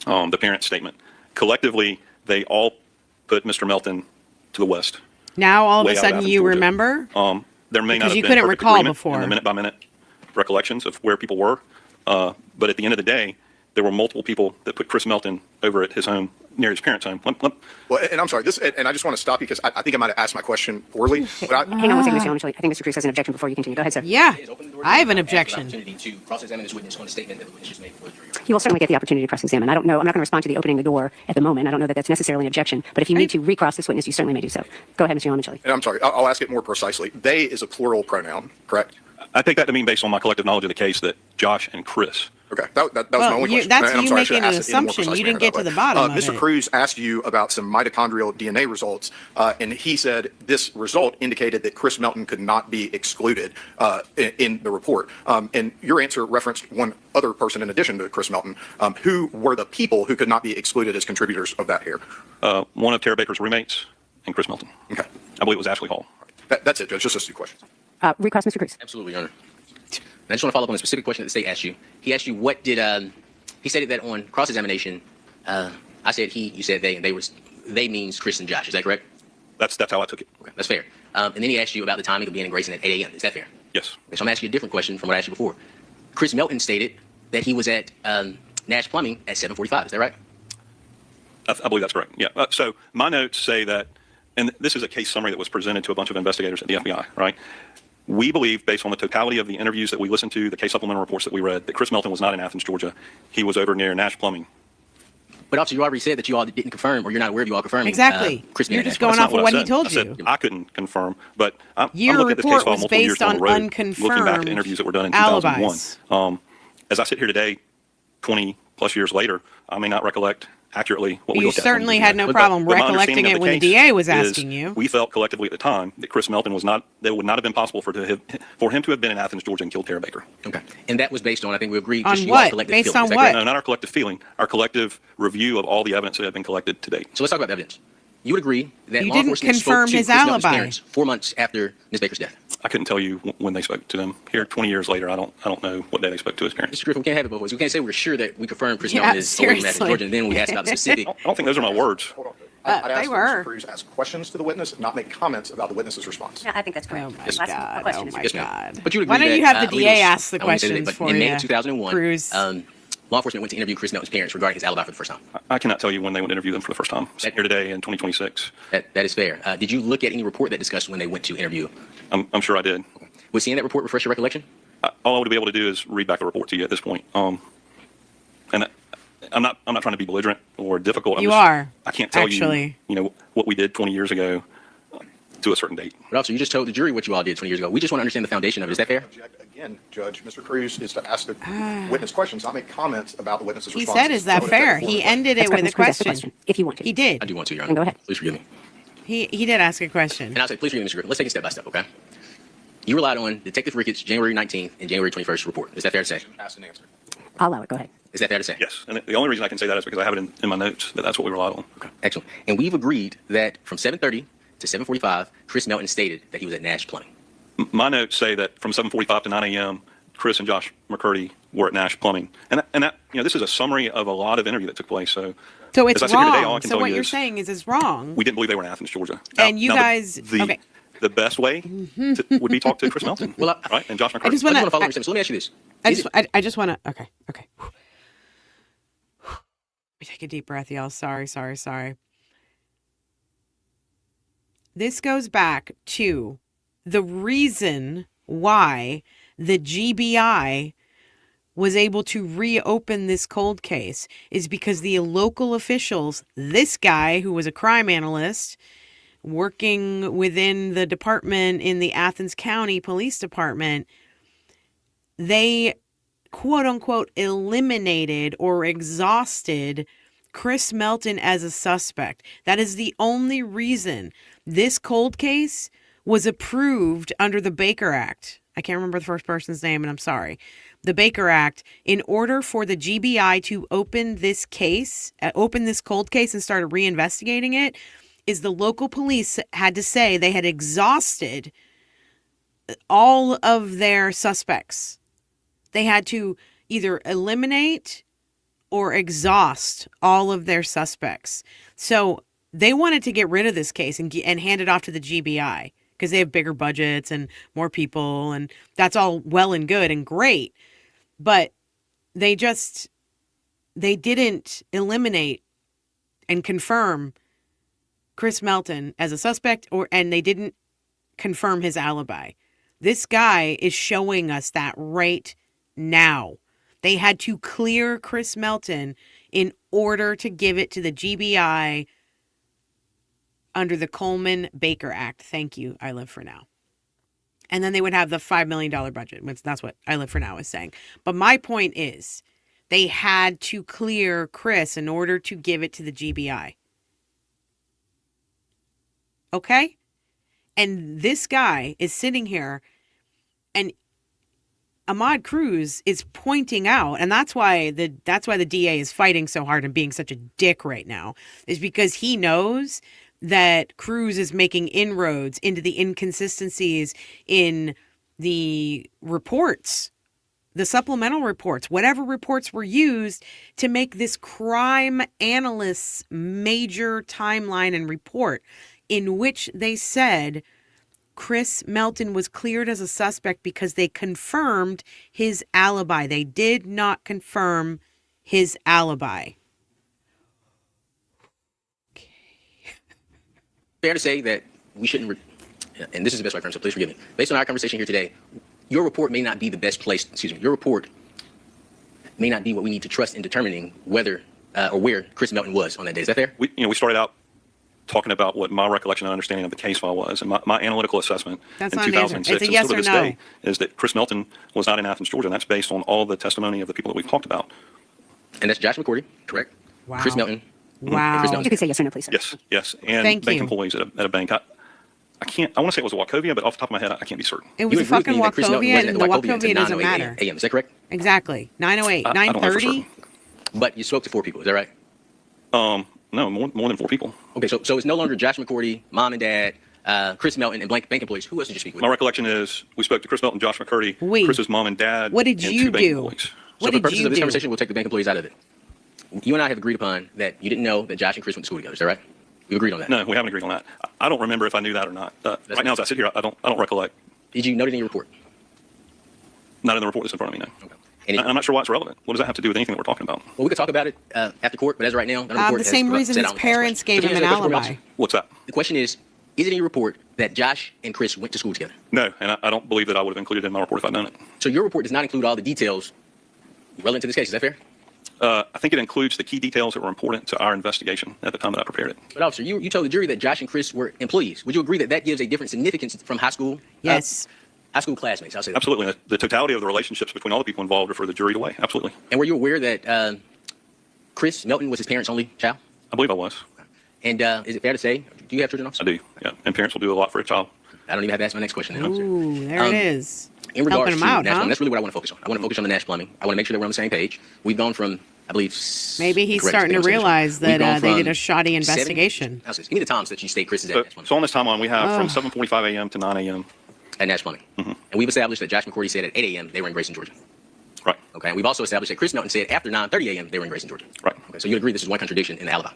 the parent's statement. Collectively, they all put Mr. Melton to the west. Now, all of a sudden, you remember? There may not have been couldn't recall before in the minute-by-minute recollections of where people were. But at the end of the day, there were multiple people that put Chris Melton over at his home, near his parents' home. Well, and I'm sorry, and I just want to stop you because I think I might have asked my question poorly. But Hang on one second, Mr. Yalman. I think Mr. Cruz has an objection before you continue. Go ahead, sir. Yeah, I have an objection. To cross-examine this witness on a statement that the witness just made before the jury. He will certainly get the opportunity to cross-examine. I don't know. I'm not going to respond to the opening the door at the moment. I don't know that that's necessarily an objection. But if you need to recross this witness, you certainly may do so. Go ahead, Mr. Yalman. And I'm sorry, I'll ask it more precisely. They is a plural pronoun, correct? I take that to mean, based on my collective knowledge of the case, that Josh and Chris Okay, that was Well, my only question. that's And I'm you sorry, I should making have an asked it in a more assumption. precise You didn't manner get that to the way. bottom of Mr. it. Cruz asked you about some mitochondrial DNA results, and he said this result indicated that Chris Melton could not be excluded in the report. And your answer referenced one other person in addition to Chris Melton. Who were the people who could not be excluded as contributors of that hair? One of Tara Baker's roommates and Chris Melton. Okay. I believe it was Ashley Hall. That's it, Judge. Just those two questions. Recross, Mr. Cruz. Absolutely, Your Honor. And I just want to follow up on a specific question that the state asked you. He asked you what did he stated that on cross-examination. I said he, you said they, and they means Chris and Josh. Is that correct? That's how I took it. Okay, that's fair. And then he asked you about the timing of being in Grayson at 8 a.m. Is that fair? Yes. Okay, so I'm asking you a different question from what I asked you before. Chris Melton stated that he was at Nash Plumbing at 7:45. Is that right? I believe that's correct. Yeah. So my notes say that, and this is a case summary that was presented to a bunch of investigators at the FBI, right? We believe, based on the totality of the interviews that we listened to, the case supplemental reports that we read, that Chris Melton was not in Athens, Georgia. He was over near Nash Plumbing. But officer, you already said that you all didn't confirm, or you're not aware of you all confirming. Exactly. Chris You're being at just Nash going Plumbing. off of what he I told said you. I couldn't confirm, but I'm Your looking at this case report file was multiple years based down the on road, looking back at the interviews that were done in 2001. alibis. As I sit here today, 20 plus years later, I may not recollect accurately what we You looked at. certainly had no problem But my recollecting understanding it of when the case DA was is asking you. We felt collectively at the time that Chris Melton was not, that it would not have been possible for him to have been in Athens, Georgia and killed Tara Baker. Okay. And that was based on, I think we agreed, On just what? your collective Based feeling. on Is that what? correct? No, not our collective feeling, our collective review of all the evidence that had been collected to date. So let's talk about the evidence. You would agree that You law didn't enforcement confirm spoke to his Chris Melton's alibi. parents 4 months after Ms. Baker's death. I couldn't tell you when they spoke to them. Here, 20 years later, I don't know what day they spoke to his parents. Mr. Griffin, we can't have it both ways. We can't say we're sure that we confirmed Chris Yeah, Melton is over in Athens, seriously. Georgia, and then we ask about the specific. I don't think those are my words. Hold on. I'd ask they that were. Mr. Cruz ask questions to the witness, not make comments about the witness's response. Yeah, I think that's correct. Oh my That's the God. question. Oh my Yes, ma'am. God. But you would Why agree don't you that, have the I believe DA it was- ask the I won't say that, questions but for in May you, of 2001, Cruz? law enforcement went to interview Chris Melton's parents regarding his alibi for the first time. I cannot tell you when they went to interview them for the first time. Sitting here today in 2026. That is fair. Did you look at any report that discussed when they went to interview? I'm sure I did. Was seeing that report refresh your recollection? All I would be able to do is read back the report to you at this point. And I'm not trying to be belligerent or difficult. You are, I can't tell actually. you what we did 20 years ago to a certain date. But officer, you just told the jury what you all did 20 years ago. We just want to understand the foundation of it. Is that fair? Again, Judge, Mr. Cruz is to ask the witness questions, not make comments about the witness's He responses. said, is that So fair? take He it ended it That's with a correct, Mr. Cruz. Ask the question. if you want to. He did. I do want to, Your Then Honor. go ahead. Please forgive me. He did ask a question. And I'll say, please forgive me, Mr. Griffin. Let's take it step by step, okay? You relied on Detective Ricketts' January 19th and January 21st report. Is that fair to say? Ask and answer. I'll allow it. Go ahead. Is that fair to say? Yes. And the only reason I can say that is because I have it in my notes that that's what we relied on. Okay, excellent. And we've agreed that from 7:30 to 7:45, Chris Melton stated that he was at Nash Plumbing. My notes say that from 7:45 to 9 a.m., Chris and Josh McCurdy were at Nash Plumbing. And that this is a summary of a lot of interview that took place. So It's as I sit here today, all I wrong. can So tell what you you're is saying is it's wrong. we didn't believe they were in Athens, Georgia. And you now guys- okay. The best way would be talk to Chris Melton, Well, right? And Josh McCurdy. I just want to follow your steps. So let me ask you this. I just want to. Okay. Let me take a deep breath, y'all. Sorry. This goes back to the reason why the GBI was able to reopen this cold case is because the local officials, this guy who was a crime analyst working within the department in the Athens County Police Department, they quote unquote eliminated or exhausted Chris Melton as a suspect. That is the only reason this cold case was approved under the Baker Act. I can't remember the first person's name, and I'm sorry. The Baker Act, in order for the GBI to open this cold case and start reinvestigating it, is the local police had to say they had exhausted all of their suspects. They had to either eliminate or exhaust all of their suspects. So they wanted to get rid of this case and hand it off to the GBI because they have bigger budgets and more people, and that's all well and good and great. But they didn't eliminate and confirm Chris Melton as a suspect, and they didn't confirm his alibi. This guy is showing us that right now. They had to clear Chris Melton in order to give it to the GBI under the Coleman-Baker Act. Thank you, I Live for Now. And then they would have the $5 million budget. That's what I Live for Now is saying. But my point is, They had to clear Chris in order to give it to the GBI. Okay? And this guy is sitting here, and Ahmad Cruz is pointing out, and that's why the DA is fighting so hard and being such a dick right now, is because he knows that Cruz is making inroads into the inconsistencies in the reports, the supplemental reports, whatever reports were used to make this crime analyst's major timeline and report, in which they said Chris Melton was cleared as a suspect because they confirmed his alibi. They did not confirm his alibi. Fair to say that we shouldn't, and this is the best way for him, so please forgive me. Based on our conversation here today, your report may not be the best place, your report may not be what we need to trust in determining whether or where Chris Melton was on that day. Is that fair? We started out talking about what my recollection and understanding of the case file was, and my analytical assessment That's in not an answer. 2006 It's a yes and still or to this no. day is that Chris Melton was not in Athens, Georgia, and that's based on all the testimony of the people that we've talked about. And that's Josh McCourty, correct? Wow. Chris Melton. Wow. And Chris Melton. You can say yes or no, please, sir. Yes, and Thank bank you. employees at a bank. I want to say it was a Wachovia, but off the top of my head, I can't be certain. It was You a agree with fucking me that Chris Melton Wachovia, wasn't and at the Wachovia until Wachovia doesn't 9:08 matter. a.m. Is that correct? Exactly. 9:08, I don't know for 9:30. certain. But you spoke to 4 people, is that right? No, more than 4 people. Okay, so it's no longer Josh McCourty, mom and dad, Chris Melton, and bank employees. Who else did you speak with? My recollection is we spoke to Chris Melton, Josh McCurdy, Chris's mom and dad, What did and you 2 bank do? employees. So What for did purposes you of this do? conversation, we'll take the bank employees out of it. You and I have agreed upon that you didn't know that Josh and Chris went to school together. Is that right? We agreed on that. No, we haven't agreed on that. I don't remember if I knew that or not. Right now, as I sit here, I don't recollect. Did you note it in your report? Not in the report that's in front of me, no. Okay. And I'm not sure why it's relevant. What does that have to do with anything that we're talking about? well, we could talk about it after court, but as of right now, the report The has same reason said his I don't parents ask gave him questions. an But here's the question, alibi. What's that? The question is it in your report that Josh and Chris went to school together? No, and I don't believe that I would have included it in my report if I'd done it. So your report does not include all the details relevant to this case. Is that fair? I think it includes the key details that were important to our investigation at the time that I prepared it. But officer, you told the jury that Josh and Chris were employees. Would you agree that that gives a different significance from high school? Yes. High school classmates, I'll say that. Absolutely. The totality of the relationships between all the people involved are for the jury to weigh. Absolutely. And were you aware that Chris Melton was his parents' only child? I believe I was. And is it fair to say, do you have children, officer? I do, yeah. And parents will do a lot for a child. I don't even have to ask my next question then, officer. Ooh, there it is. In regards Helping to him out, Nash huh? Plumbing, that's really what I want to focus on. I want to focus on the Nash Plumbing. I want to make sure that we're on the same page. We've gone from, I believe, Maybe he's correct, starting to stay on the same realize page. We've that gone they did from a shoddy 70 investigation. How's this? Give me the times that you state Chris is at Nash Plumbing. So on this timeline, we have Ugh. from 7:45 a.m. to 9 a.m. At Nash Plumbing. And we've established that Josh McCourty said at 8 a.m. they were in Grayson, Georgia. Right. Okay. And we've also established that Chris Melton said after 9:30 a.m. they were in Grayson, Georgia. Right. Okay. So you agree this is one contradiction in the alibi?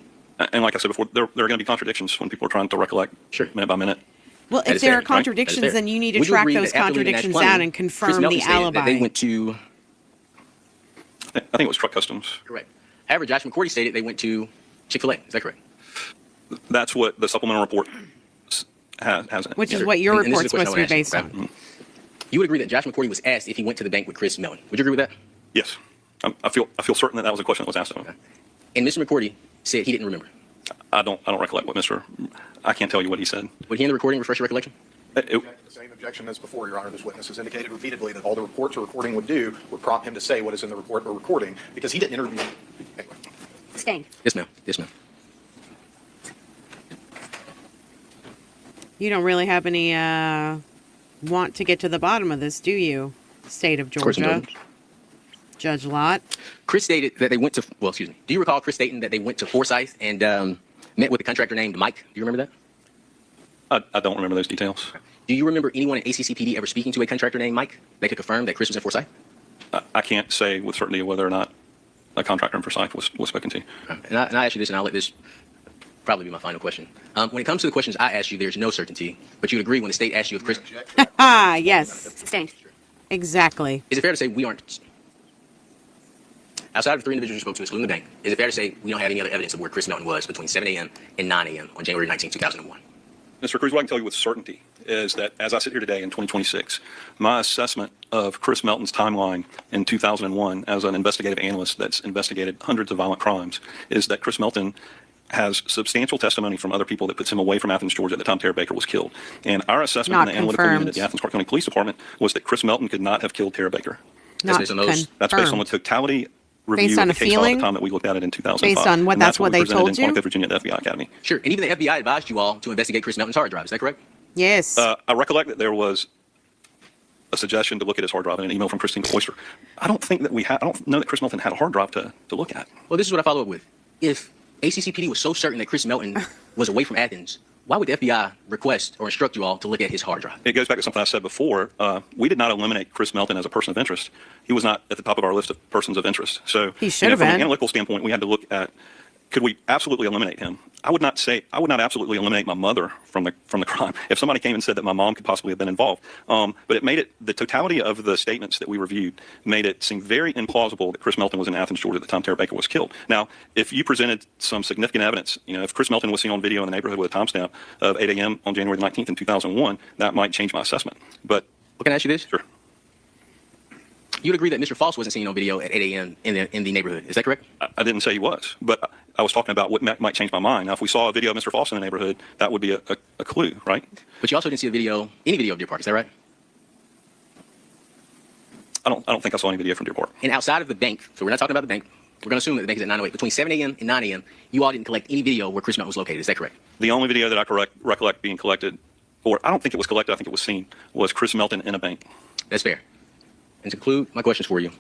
And like I said before, there are going to be contradictions when people are trying to recollect minute by minute. Well, That if is there fair, are right? That is contradictions, fair. then you need to Would you track agree those that after leaving Nash contradictions Plumbing, down and Chris confirm Melton the stated alibi. that they went to, I think it was Truck Customs. correct. However, Josh McCourty stated they went to Chick-fil-A. Is that correct? That's what the supplemental report has in it. Which is Yes. what your And this is report's the question supposed to be I based wanna ask you, on. okay? You would agree that Josh McCourty was asked if he went to the bank with Chris Melton. Would you agree with that? Yes. I feel certain that was a question that was asked of him. And Mr. McCourty said he didn't remember. I don't recollect what I can't tell you what he said. Would he in the recording refresh your recollection? The same objection as before, Your Honor. This witness has indicated repeatedly that all the reports or recording would do would prompt him to say what is in the report or recording because he didn't interview. Anyway. Sustained. Yes, ma'am. Yes, ma'am. You don't really have any want to get to the bottom of this, do you? State of course I Georgia. don't. Judge Lott. Chris stated that they went to, well, excuse me. Do you recall Chris stating that they went to Forsyth and met with a contractor named Mike? Do you remember that? I don't remember those details. Do you remember anyone at ACCPD ever speaking to a contractor named Mike that could confirm that Chris was in Forsyth? I can't say with certainty whether or not a contractor in Forsyth was spoken to. And I ask you this, and I'll let this probably be my final question. When it comes to the questions I asked you, there's no certainty, but you'd agree when the state asks you if Chris... Ah, yes. Sustained. Exactly. Is it fair to say we aren't... Outside of the 3 individuals you spoke to, excluding the bank, is it fair to say we don't have any other evidence of where Chris Melton was between 7 a.m. and 9 a.m. on January 19, 2001? Mr. Cruz, what I can tell you with certainty is that as I sit here today in 2026, my assessment of Chris Melton's timeline in 2001 as an investigative analyst that's investigated hundreds of violent crimes is that Chris Melton has substantial testimony from other people that puts him away from Athens, Georgia at the time Tara Baker was killed. And our assessment Not in the analytical unit at confirmed. the Athens Clark County Police Department was that Chris Melton could not have killed Tara Baker. Not based on those- That's based on the confirmed. totality review Based of on the a case file at feeling? the time that we looked at it in 2005. Based on what And that's what we they presented told in you? Quantico, Virginia at the FBI Academy. Sure. And even the FBI advised you all to investigate Chris Melton's hard drive. Is that correct? Yes. I recollect that there was a suggestion to look at his hard drive in an email from Christine Cloister. I don't know that Chris Melton had a hard drive to look at. Well, this is what I follow up with. If ACCPD was so certain that Chris Melton was away from Athens, why would the FBI request or instruct you all to look at his hard drive? It goes back to something I said before. We did not eliminate Chris Melton as a person of interest. He was not at the top of our list of persons of interest. So He should have from an been. analytical standpoint, we had to look at, could we absolutely eliminate him? I would not absolutely eliminate my mother from the crime. If somebody came and said that my mom could possibly have been involved, but it made it, the totality of the statements that we reviewed made it seem very implausible that Chris Melton was in Athens, Georgia at the time Tara Baker was killed. Now, if you presented some significant evidence, if Chris Melton was seen on video in the neighborhood with a timestamp of 8 a.m. on January the 19th in 2001, that might change my assessment. But can I ask you this? Sure. You'd agree that Mr. Faust wasn't seen on video at 8 a.m. in the neighborhood. Is that correct? I didn't say he was, but I was talking about what might change my mind. Now, if we saw a video of Mr. Faust in the neighborhood, that would be a clue, right? But you also didn't see any video of Deer Park. Is that right? I don't think I saw any video from Deer Park. And outside of the bank, so we're not talking about the bank. We're going to assume that the bank is at 9:08. Between 7 a.m. and 9 a.m., you all didn't collect any video where Chris Melton was located. Is that correct? The only video that I recollect being collected, or I don't think it was collected, I think it was seen, was Chris Melton in a bank. That's fair. And to conclude my questions for you,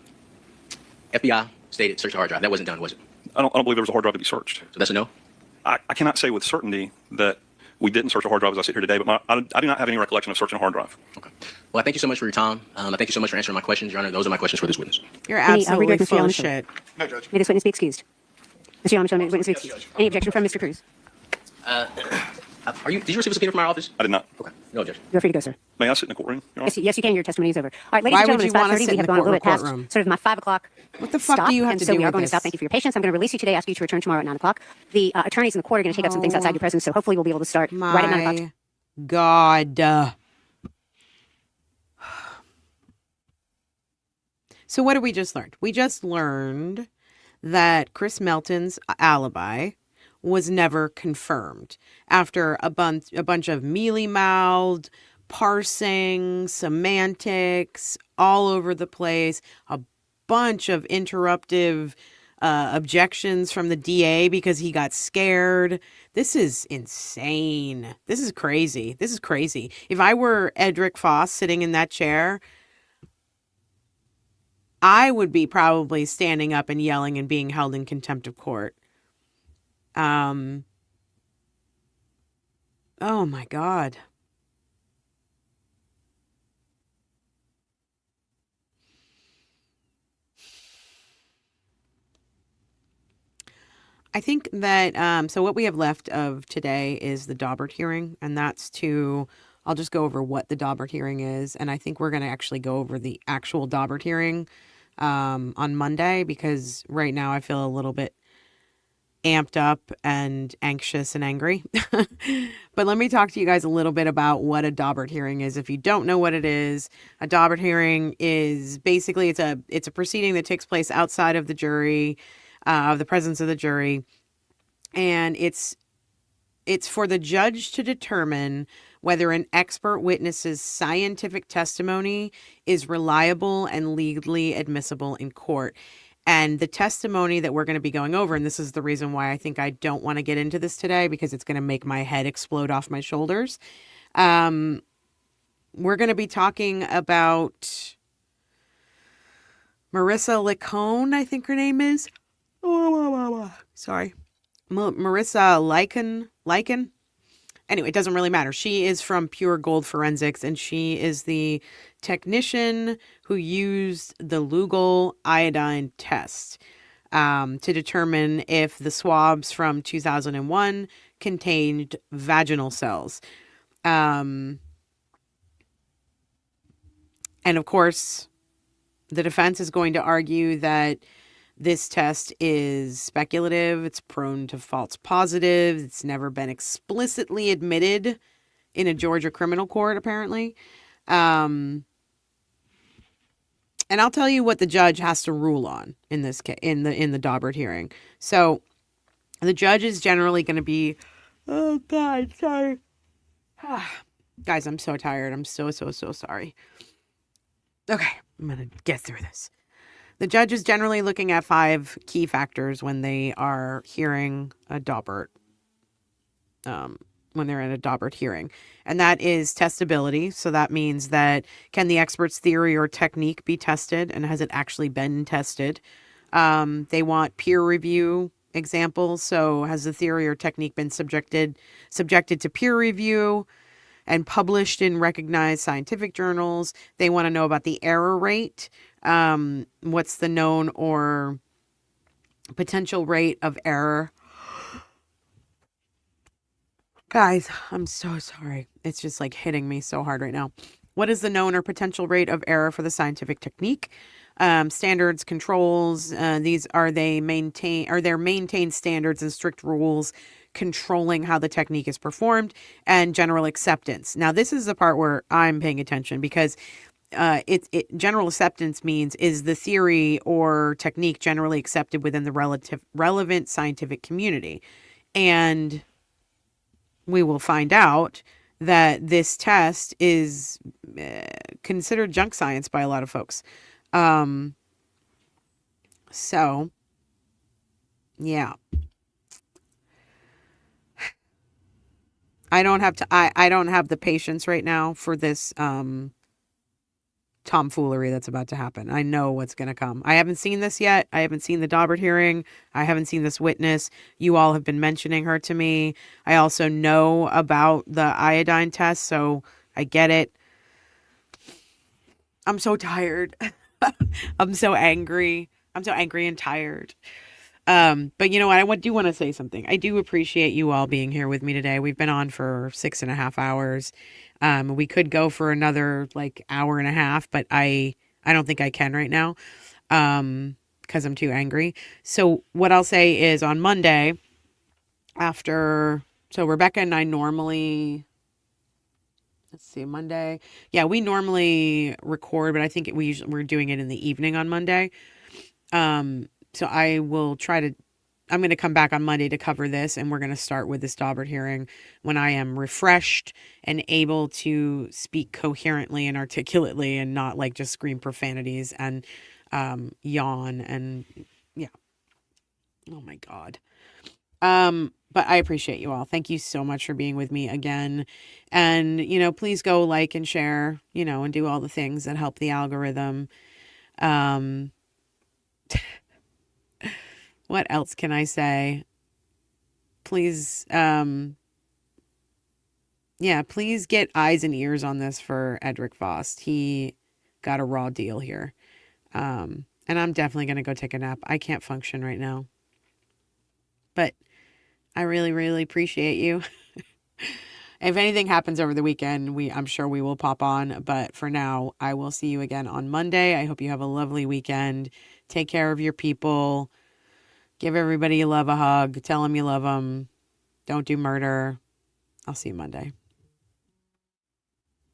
FBI stated search the hard drive. That wasn't done, was it? I don't believe there was a hard drive to be searched. So that's a no? I cannot say with certainty that we didn't search a hard drive as I sit here today, but I do not have any recollection of searching a hard drive. Okay. Well, I thank you so much for your time. I thank you so much for answering my questions, Your Honor. Those are my questions for this witness. You're Any, absolutely redirect Mr. full of Yamamoto. shit. No, Judge. May this witness be excused. Mr. Yamamoto, may this witness be excused. Any objection from Mr. Cruz? Did you receive a subpoena from our office? I did not. Okay. No objection. You're free to go, sir. May I sit in the courtroom, Your Honor? Yes, you can. Your testimony is over. All right, ladies Why and would gentlemen, you wanna it's 5:30. sit We in have the gone a little bit past courtroom? sort of my 5 o'clock What the fuck stop, do you have and to so do we are with going to this? stop. Thank you for your patience. I'm going to release you today, ask you to return tomorrow at 9 o'clock. The attorneys in the court are going to take up some things outside your presence, so hopefully we'll be able to start right at 9 o'clock. My God. So what did we just learn? We just learned that Chris Melton's alibi was never confirmed after a bunch of mealy-mouthed parsing, semantics all over the place, a bunch of interruptive objections from the DA because he got scared. This is insane. This is crazy. This is crazy. If I were Edric Faust sitting in that chair, I would be probably standing up and yelling and being held in contempt of court. Oh my God. I think that, so what we have left of today is the Daubert hearing, and I'll just go over what the Daubert hearing is, and I think we're going to actually go over the actual Daubert hearing on Monday, because right now I feel a little bit amped up and anxious and angry. But let me talk to you guys a little bit about what a Daubert hearing is. If you don't know what it is, a Daubert hearing is basically it's a proceeding that takes place outside of the jury, of the presence of the jury, and it's for the judge to determine whether an expert witness's scientific testimony is reliable and legally admissible in court. And the testimony that we're going to be going over, and this is the reason why I think I don't want to get into this today, because it's going to make my head explode off my shoulders. We're going to be talking about Marissa Licone, I think her name is. Sorry. Marissa Licon. Anyway, it doesn't really matter. She is from Pure Gold Forensics, and she is the technician who used the Lugol iodine test to determine if the swabs from 2001 contained vaginal cells. And of course, the defense is going to argue that this test is speculative, it's prone to false positives, it's never been explicitly admitted in a Georgia criminal court, apparently. And I'll tell you what the judge has to rule on in this case, in the Daubert hearing. So the judge is generally going to be, oh God, sorry. Guys, I'm so tired. I'm so sorry. Okay, I'm going to get through this. The judge is generally looking at 5 key factors when they are hearing a Daubert, when they're in a Daubert hearing. And that is testability. So that means that can the expert's theory or technique be tested, and has it actually been tested? They want peer review examples. So has the theory or technique been subjected to peer review and published in recognized scientific journals? They want to know about the error rate. What's the known or potential rate of error? Guys, I'm so sorry. It's just like hitting me so hard right now. What is the known or potential rate of error for the scientific technique? Standards, controls, these are there maintained standards and strict rules controlling how the technique is performed, and general acceptance. Now, this is the part where I'm paying attention, because general acceptance means, is the theory or technique generally accepted within the relevant scientific community? And we will find out that this test is considered junk science by a lot of folks. So, yeah. I don't have the patience right now for this tomfoolery that's about to happen. I know what's going to come. I haven't seen this yet. I haven't seen the Daubert hearing. I haven't seen this witness. You all have been mentioning her to me. I also know about the iodine test, so I get it. I'm so tired. I'm so angry. I'm so angry and tired. But you know what? I do want to say something. I do appreciate you all being here with me today. We've been on for 6.5 hours. We could go for another like hour and a half, but I don't think I can right now, because I'm too angry. So what I'll say is, on Monday, so Rebecca and I normally, Monday. Yeah, we normally record, but I think we're doing it in the evening on Monday. So I will I'm going to come back on Monday to cover this, and we're going to start with this Daubert hearing when I am refreshed and able to speak coherently and articulately, and not like just scream profanities and yawn and yeah. Oh my God. But I appreciate you all. Thank you so much for being with me again. And, please go like and share, and do all the things that help the algorithm. What else can I say? Please, please get eyes and ears on this for Edric Faust. He got a raw deal here. And I'm definitely going to go take a nap. I can't function right now. But I really, really appreciate you. If anything happens over the weekend, I'm sure we will pop on. But for now, I will see you again on Monday. I hope you have a lovely weekend. Take care of your people. Give everybody you love a hug. Tell them you love them. Don't do murder. I'll see you Monday.